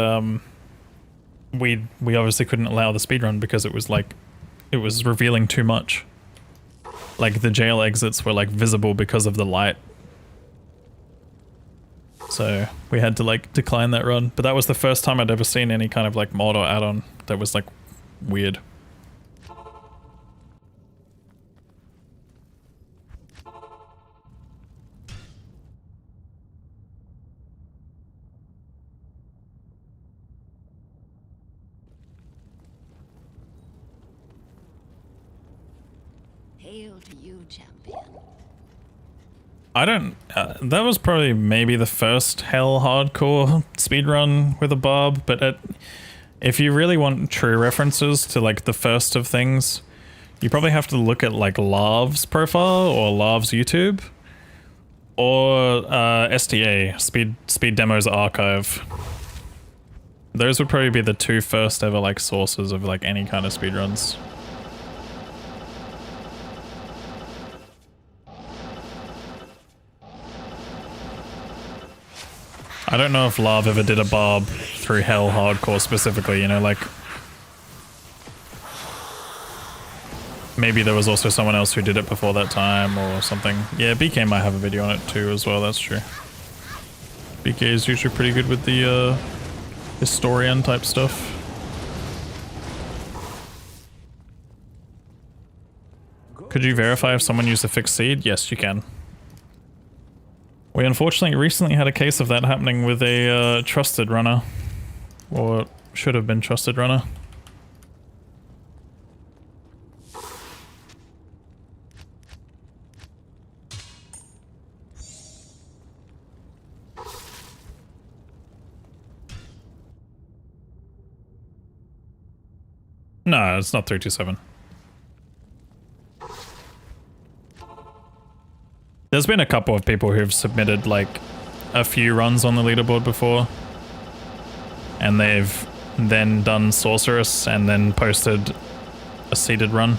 we obviously couldn't allow the speedrun because it was like, it was revealing too much. Like the jail exits were like visible because of the light. So we had to like decline that run, but that was the first time I'd ever seen any kind of like mod or add-on that was like weird. Hail to you, champion. I don't, that was probably maybe the first hell hardcore speedrun with a barb, but if you really want true references to like the first of things, you probably have to look at like Lav's profile or Lav's YouTube, or SDA, Speed Demos Archive. Those would probably be the two first ever like sources of like any kind of speedruns. I don't know if Lav ever did a barb through Hell Hardcore specifically, you know, like... Maybe there was also someone else who did it before that time or something. Yeah, BK might have a video on it too as well, that's true. BK is usually pretty good with the historian type stuff. Could you verify if someone used a fixed seed? Yes, you can. We unfortunately recently had a case of that happening with a trusted runner. Or should have been trusted runner. No, it's not 327. There's been a couple of people who've submitted like a few runs on the leaderboard before, and they've then done Sorceress and then posted a seeded run.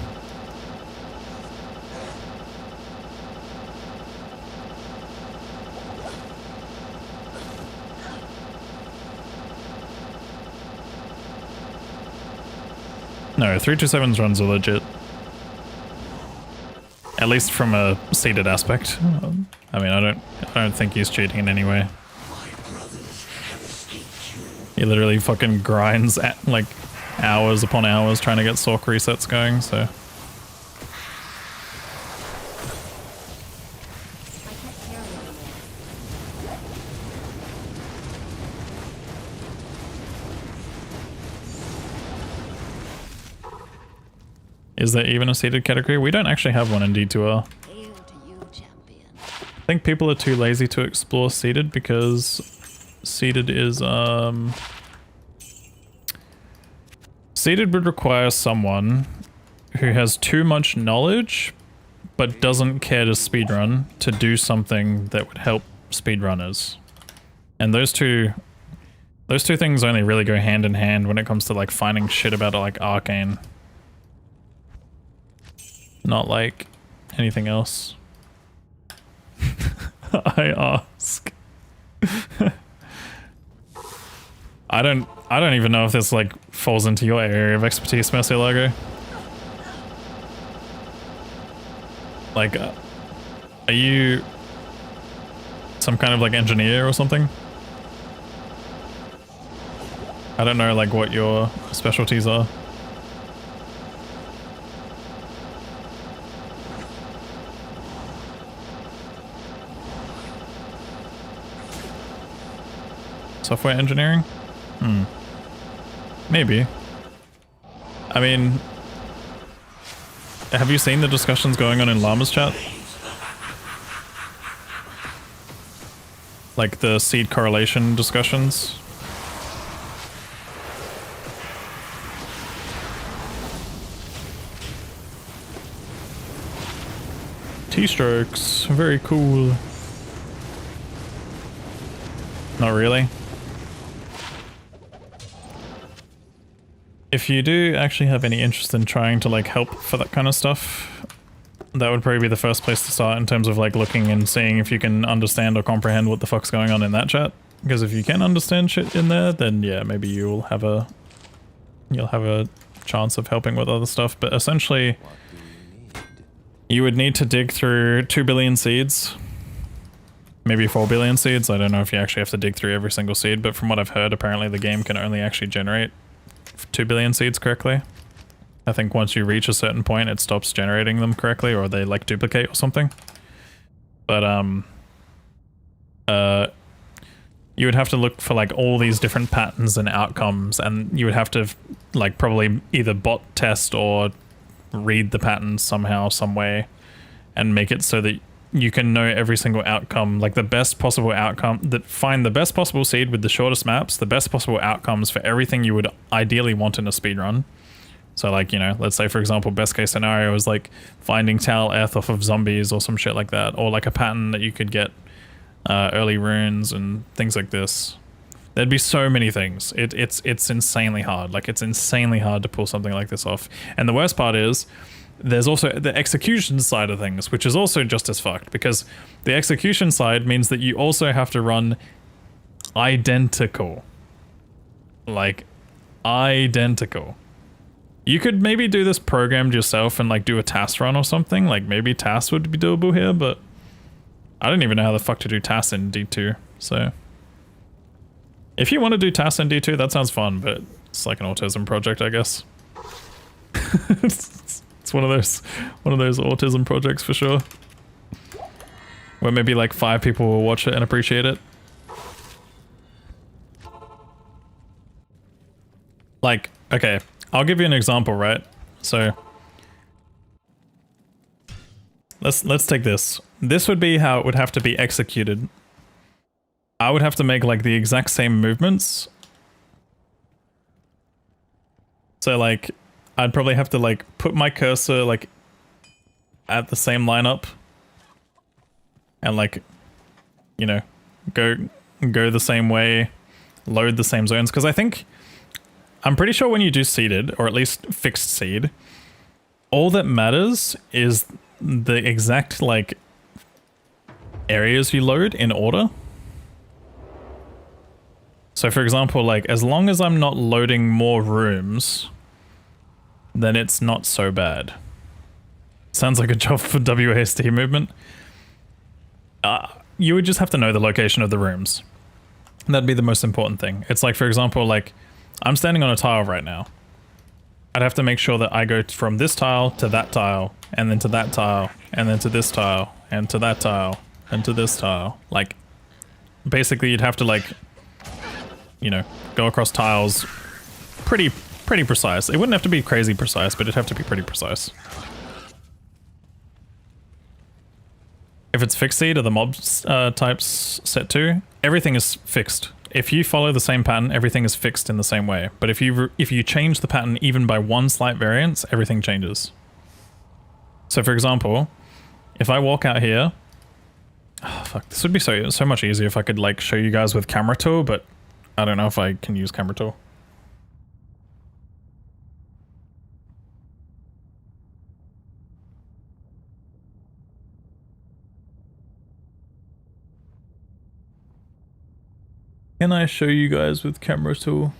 No, 327's runs are legit. At least from a seeded aspect. I mean, I don't think he's cheating in any way. He literally fucking grinds at like hours upon hours trying to get Sorc resets going, so. I can't carry anymore. Is there even a seeded category? We don't actually have one in D2R. Hail to you, champion. I think people are too lazy to explore seeded because seeded is seeded would require someone who has too much knowledge but doesn't care to speedrun to do something that would help speedrunners. And those two things only really go hand in hand when it comes to like finding shit about like Arcane. Not like anything else. I ask. I don't even know if this like falls into your area of expertise, Murcielago. Like, are you some kind of like engineer or something? I don't know like what your specialties are. Software engineering? Maybe. I mean, have you seen the discussions going on in Llama's chat? Like the seed correlation discussions? T-strokes, very cool. Not really. If you do actually have any interest in trying to like help for that kind of stuff, that would probably be the first place to start in terms of like looking and seeing if you can understand or comprehend what the fuck's going on in that chat. Because if you can understand shit in there, then yeah, maybe you'll have a chance of helping with other stuff. But essentially, you would need to dig through 2 billion seeds, maybe 4 billion seeds. I don't know if you actually have to dig through every single seed, but from what I've heard, apparently the game can only actually generate 2 billion seeds correctly. I think once you reach a certain point, it stops generating them correctly, or they like duplicate or something. But you would have to look for like all these different patterns and outcomes, and you would have to like probably either bot test or read the patterns somehow, some way, and make it so that you can know every single outcome, like the best possible outcome, that find the best possible seed with the shortest maps, the best possible outcomes for everything you would ideally want in a speedrun. So like, you know, let's say for example, best case scenario is like finding Tal Eth off of zombies or some shit like that, or like a pattern that you could get early runes and things like this. There'd be so many things. It's insanely hard. Like it's insanely hard to pull something like this off. And the worst part is, there's also the execution side of things, which is also just as fucked, because the execution side means that you also have to run identical. Like, identical. You could maybe do this programmed yourself and like do a TAS run or something. Like maybe TAS would be doable here, but I don't even know how the fuck to do TAS in D2. So if you want to do TAS in D2, that sounds fun, but it's like an autism project, I guess. It's one of those autism projects for sure. Where maybe like 5 people will watch it and appreciate it. Like, okay, I'll give you an example, right? So let's take this. This would be how it would have to be executed. I would have to make like the exact same movements. So like I'd probably have to like put my cursor like at the same lineup and like, you know, go the same way, load the same zones. Because I'm pretty sure when you do seeded, or at least fixed seed, all that matters is the exact like areas you load in order. So for example, like as long as I'm not loading more rooms, then it's not so bad. Sounds like a job for WASD movement. You would just have to know the location of the rooms. That'd be the most important thing. It's like, for example, like I'm standing on a tile right now. I'd have to make sure that I go from this tile to that tile, and then to that tile, and then to this tile, and to that tile, and to this tile. Like, basically you'd have to like, you know, go across tiles pretty precise. It wouldn't have to be crazy precise, but it'd have to be pretty precise. If it's fixed seed or the mob types set to, everything is fixed. If you follow the same pattern, everything is fixed in the same way. But if you change the pattern even by one slight variance, everything changes. So for example, if I walk out here, oh, fuck, this would be so much easier if I could like show you guys with camera tool, but I don't know if I can use camera tool. Can I show you guys with camera tool?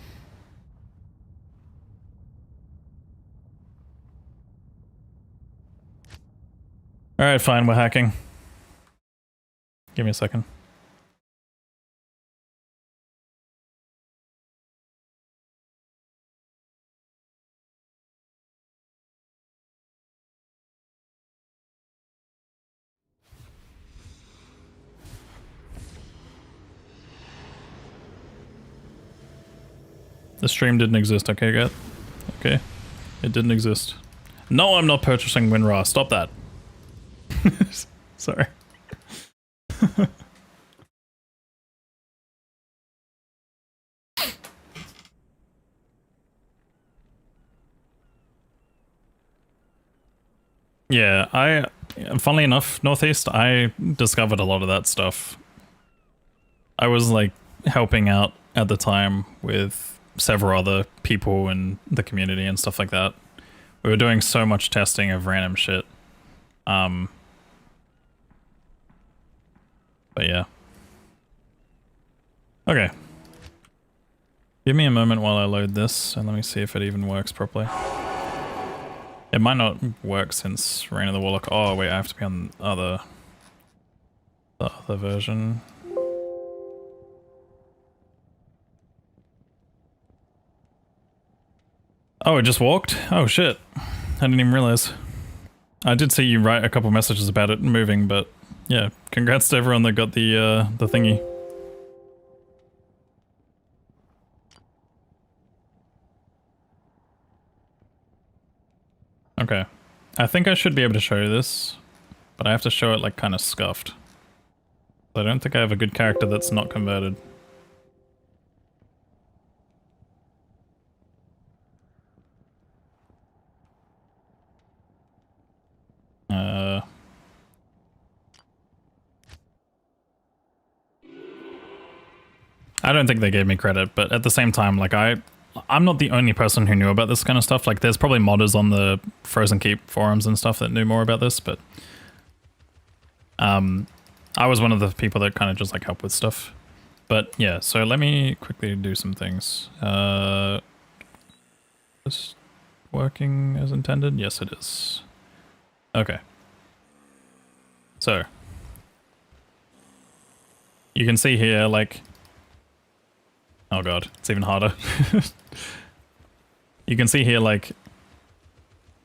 Alright, fine, we're hacking. Give me a second. The stream didn't exist, okay, guys? Okay. It didn't exist. No, I'm not purchasing WinRAR. Stop that. Sorry. Yeah, funnily enough, Northeast, I discovered a lot of that stuff. I was like helping out at the time with several other people in the community and stuff like that. We were doing so much testing of random shit. But yeah. Okay. Give me a moment while I load this and let me see if it even works properly. It might not work since Reign of the Warlock. Oh wait, I have to be on the other version. Oh, it just walked? Oh shit. I didn't even realize. I did see you write a couple messages about it moving, but yeah, congrats to everyone that got the thingy. Okay. I think I should be able to show you this, but I have to show it like kind of scuffed. I don't think I have a good character that's not converted. I don't think they gave me credit, but at the same time, like I'm not the only person who knew about this kind of stuff. Like there's probably modders on the Frozen Keep forums and stuff that knew more about this, but I was one of the people that kind of just like helped with stuff. But yeah, so let me quickly do some things. Is working as intended? Yes, it is. Okay. So you can see here, like, oh god, it's even harder. You can see here, like,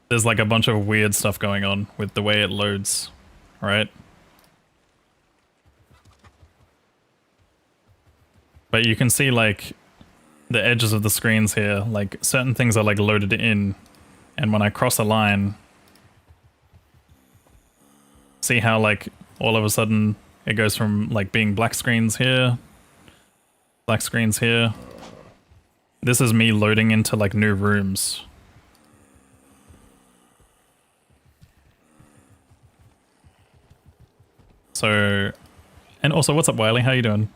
there's like a bunch of weird stuff going on with the way it loads, right? But you can see, like, the edges of the screens here, like, certain things are, like, loaded in, and when I cross a line, see how, like, all of a sudden it goes from, like, being black screens here, black screens here. This is me loading into, like, new rooms. So, and also, what's up, Wiley? How you doing?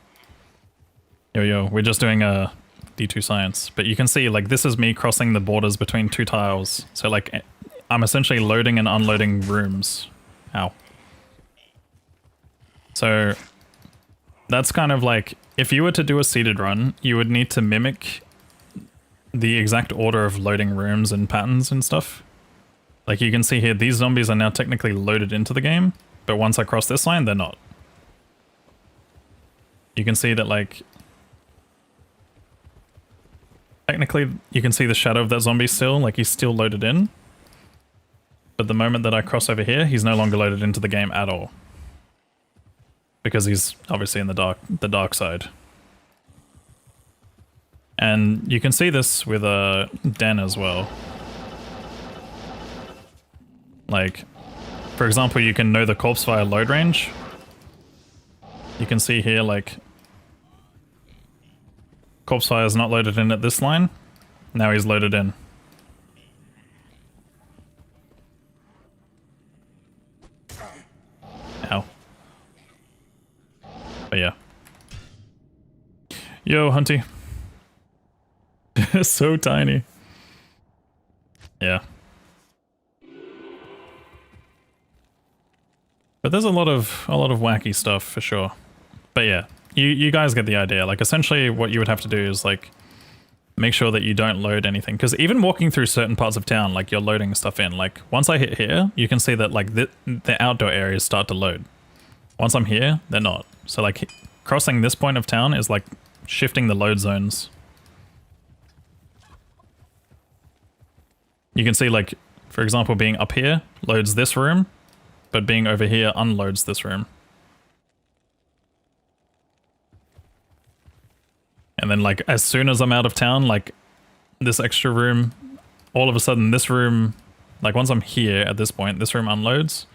Yo, we're just doing a D2 science, but you can see like this is me crossing the borders between two tiles. So like I'm essentially loading and unloading rooms. Ow. So that's kind of like, if you were to do a seeded run, you would need to mimic the exact order of loading rooms and patterns and stuff. Like you can see here, these zombies are now technically loaded into the game, but once I cross this line, they're not. You can see that like, technically you can see the shadow of that zombie still, like he's still loaded in. But the moment that I cross over here, he's no longer loaded into the game at all. Because he's obviously in the dark side. And you can see this with Den as well. Like, for example, you can know the corpse fire load range. You can see here, like, corpse fire is not loaded in at this line. Now he's loaded in. Ow. But yeah. Yo, Hunty. So tiny. Yeah. But there's a lot of wacky stuff for sure. But yeah, you guys get the idea. Like essentially what you would have to do is like make sure that you don't load anything, because even walking through certain parts of town, like you're loading stuff in. Like once I hit here, you can see that like the outdoor areas start to load. Once I'm here, they're not. So like crossing this point of town is like shifting the load zones. You can see like, for example, being up here loads this room, but being over here unloads this room. And then like as soon as I'm out of town, like this extra room, all of a sudden this room, like once I'm here at this point, this room unloads.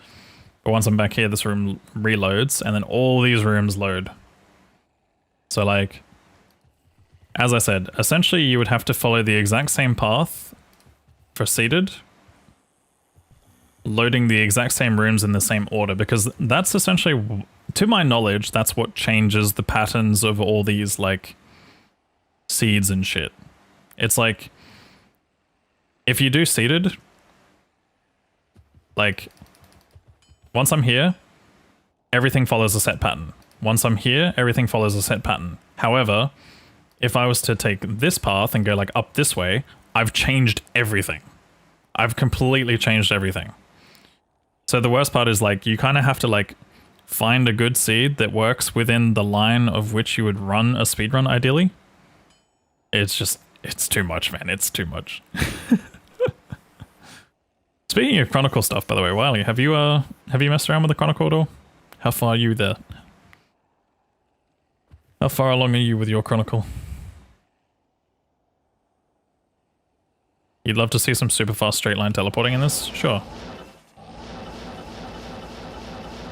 But once I'm back here, this room reloads, and then all these rooms load. So like, as I said, essentially you would have to follow the exact same path for seeded, loading the exact same rooms in the same order, because that's essentially, to my knowledge, that's what changes the patterns of all these like seeds and shit. It's like, if you do seeded, like once I'm here, everything follows a set pattern. Once I'm here, everything follows a set pattern. However, if I was to take this path and go like up this way, I've changed everything. I've completely changed everything. So the worst part is like, you kind of have to like find a good seed that works within the line of which you would run a speedrun ideally. It's just, it's too much, man. It's too much. Speaking of Chronicle stuff, by the way, Wiley, have you messed around with the Chronicle at all? How far are you there? How far along are you with your Chronicle? You'd love to see some super fast straight line teleporting in this? Sure.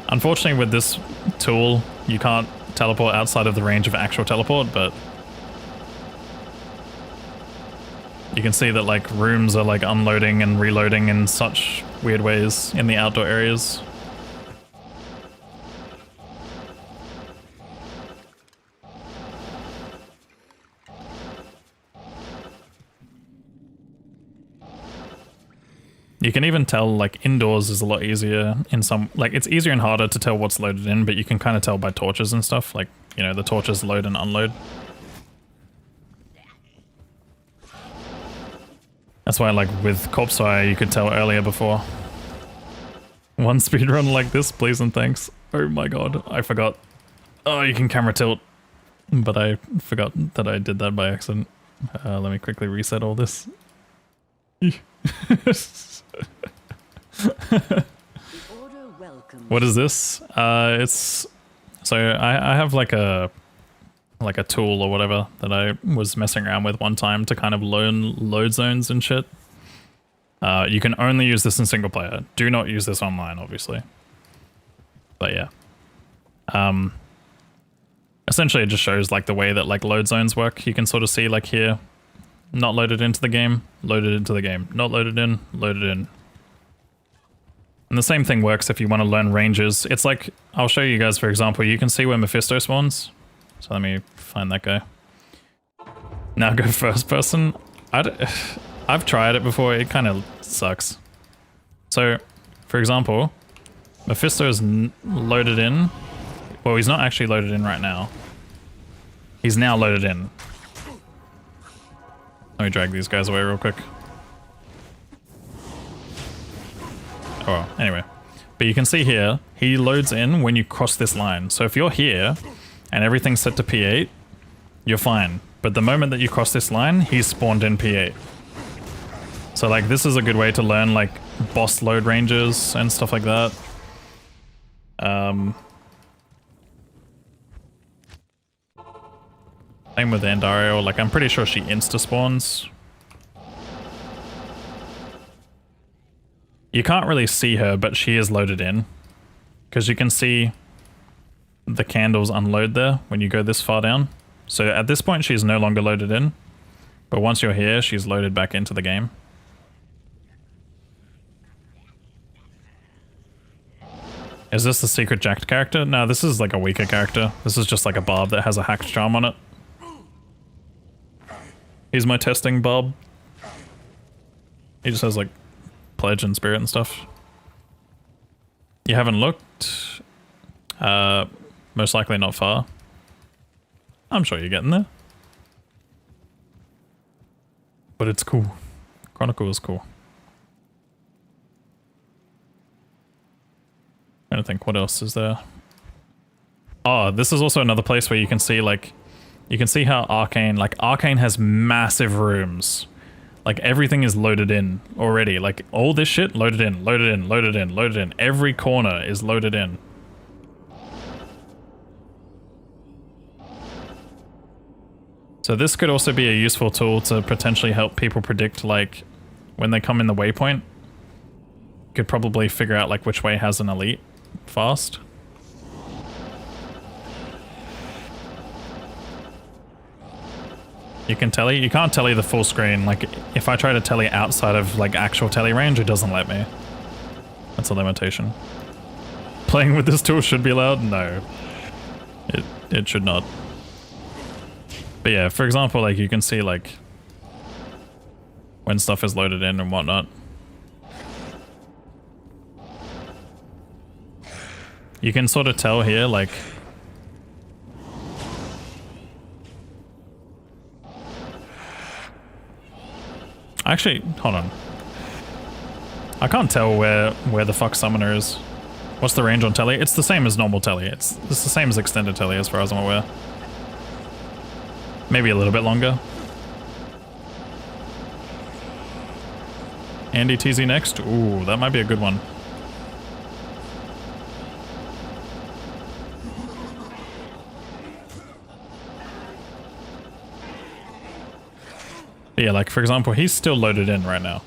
Unfortunately, with this tool, you can't teleport outside of the range of actual teleport, but you can see that like rooms are like unloading and reloading in such weird ways in the outdoor areas. You can even tell like indoors is a lot easier in some, like it's easier and harder to tell what's loaded in, but you can kind of tell by torches and stuff, like, you know, the torches load and unload. That's why like with Corpse Fire you could tell earlier before. One speedrun like this, please and thanks. Oh my god, I forgot. Oh, you can camera tilt. But I forgot that I did that by accident. Let me quickly reset all this. What is this? It's so I have like a tool or whatever that I was messing around with one time to kind of learn load zones and shit. You can only use this in single player. Do not use this online, obviously. But yeah. Essentially it just shows like the way that like load zones work. You can sort of see like here, not loaded into the game, loaded into the game, not loaded in, loaded in. And the same thing works if you want to learn ranges. It's like, I'll show you guys, for example, you can see where Mephisto spawns. So let me find that guy. Now go first person. I've tried it before, it kind of sucks. So, for example, Mephisto is loaded in. Well, he's not actually loaded in right now. He's now loaded in. Let me drag these guys away real quick. Oh well, anyway. But you can see here, he loads in when you cross this line. So if you're here, and everything's set to P8, you're fine. But the moment that you cross this line, he's spawned in P8. So like, this is a good way to learn like boss load ranges and stuff like that. Same with Andariel, like I'm pretty sure she insta-spawns. You can't really see her, but she is loaded in. Because you can see the candles unload there when you go this far down. So at this point she's no longer loaded in. But once you're here, she's loaded back into the game. Is this the secret jacked character? No, this is like a weaker character. This is just like a barb that has a hacked charm on it. He's my testing barb. He just has like pledge and spirit and stuff. You haven't looked? Most likely not far. I'm sure you're getting there. But it's cool. Chronicle is cool. I don't think, what else is there? Oh, this is also another place where you can see like, you can see how Arcane has massive rooms. Like everything is loaded in already. Like all this shit loaded in, loaded in, loaded in, loaded in. Every corner is loaded in. So this could also be a useful tool to potentially help people predict like when they come in the waypoint. You could probably figure out like which way has an elite fast. You can telly, you can't telly the full screen. Like if I try to telly outside of like actual telly range, it doesn't let me. That's a limitation. Playing with this tool should be allowed? No. It should not. But yeah, for example, like you can see like when stuff is loaded in and whatnot. You can sort of tell here, like actually, hold on. I can't tell where the fuck summoner is. What's the range on telly? It's the same as normal telly. It's the same as extended telly as far as I'm aware. Maybe a little bit longer. Andy TZ next? Ooh, that might be a good one. Yeah, like for example, he's still loaded in right now.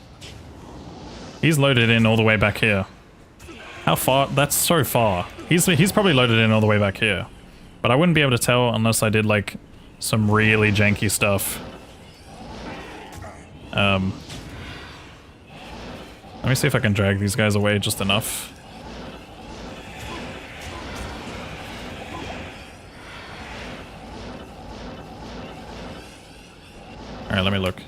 He's loaded in all the way back here. How far? That's so far. He's probably loaded in all the way back here. But I wouldn't be able to tell unless I did like some really janky stuff. Let me see if I can drag these guys away just enough. Alright, let me look.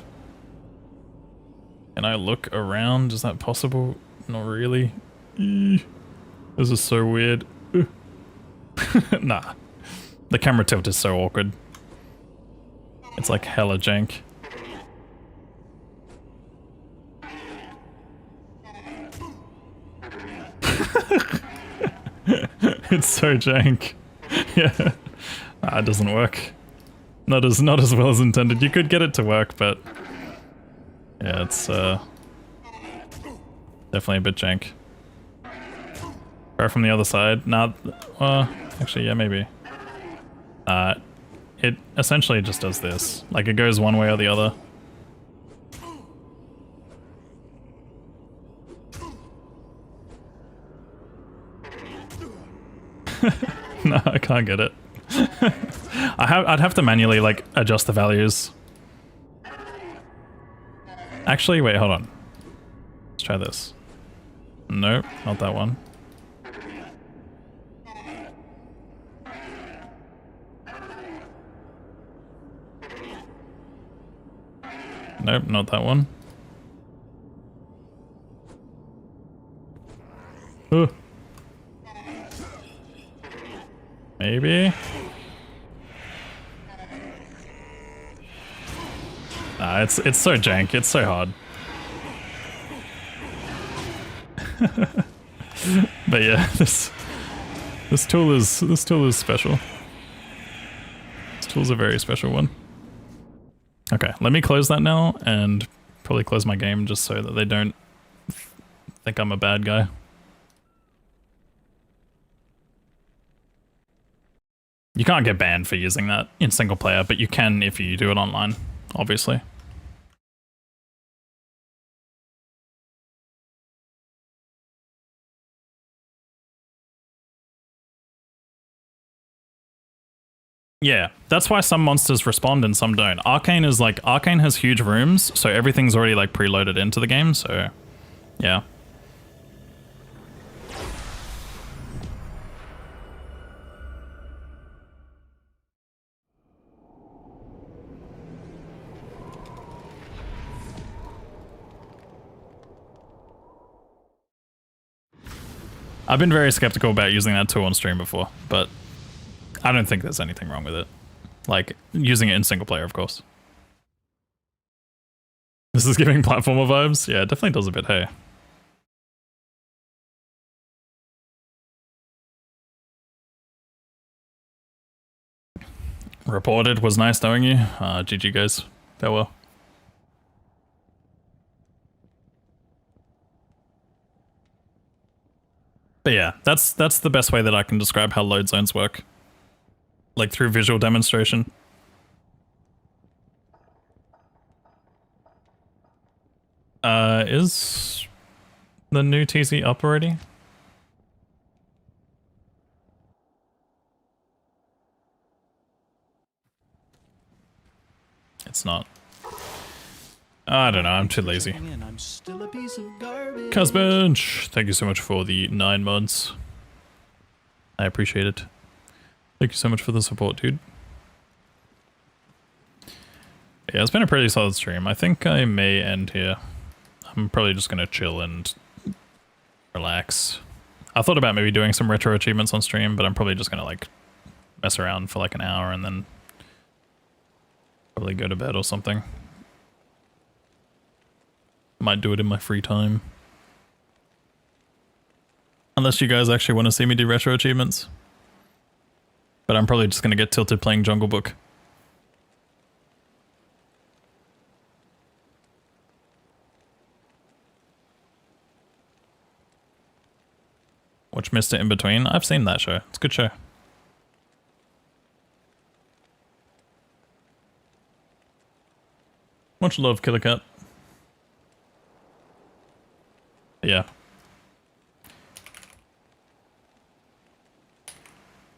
Can I look around? Is that possible? Not really. This is so weird. Nah. The camera tilt is so awkward. It's like hella jank. It's so jank. Yeah. It doesn't work. Not as well as intended. You could get it to work, but yeah, it's definitely a bit jank. Try from the other side. Nah, actually, yeah, maybe. It essentially just does this. Like, it goes one way or the other. No, I can't get it. I'd have to manually, like, adjust the values. Actually, wait, hold on. Let's try this. Nope, not that one. Nope, not that one. Ooh. Maybe? Nah, it's so jank, it's so hard. But yeah, this tool is special. This tool's a very special one. Okay, let me close that now and probably close my game just so that they don't think I'm a bad guy. You can't get banned for using that in single player, but you can if you do it online, obviously. Yeah, that's why some monsters respond and some don't. Arcane is like, Arcane has huge rooms, so everything's already like preloaded into the game, so yeah. I've been very skeptical about using that tool on stream before, but I don't think there's anything wrong with it. Like, using it in single player, of course. This is giving platformer vibes? Yeah, it definitely does a bit, hey. Reported, was nice knowing you. GG guys, farewell. But yeah, that's the best way that I can describe how load zones work. Like through visual demonstration. Is the new TZ up already? It's not. I don't know, I'm too lazy. I'm still a piece of garbage. Cusbench, thank you so much for the 9 months. I appreciate it. Thank you so much for the support, dude. Yeah, it's been a pretty solid stream. I think I may end here. I'm probably just gonna chill and relax. I thought about maybe doing some retro achievements on stream, but I'm probably just gonna like mess around for like an hour and then probably go to bed or something. Might do it in my free time. Unless you guys actually want to see me do retro achievements. But I'm probably just gonna get tilted playing Jungle Book. Watch Mr. In Between. I've seen that show. It's a good show. Much love, Killer Cat. Yeah.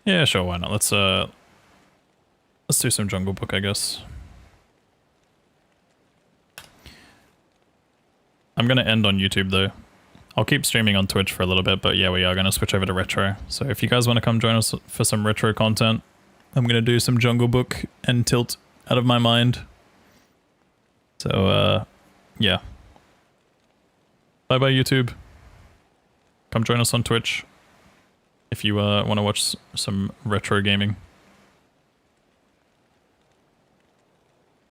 Yeah, sure, why not? Let's do some Jungle Book, I guess. I'm gonna end on YouTube though. I'll keep streaming on Twitch for a little bit, but yeah, we are gonna switch over to retro. So if you guys want to come join us for some retro content, I'm gonna do some Jungle Book and tilt out of my mind. So yeah. Bye bye YouTube. Come join us on Twitch if you want to watch some retro gaming.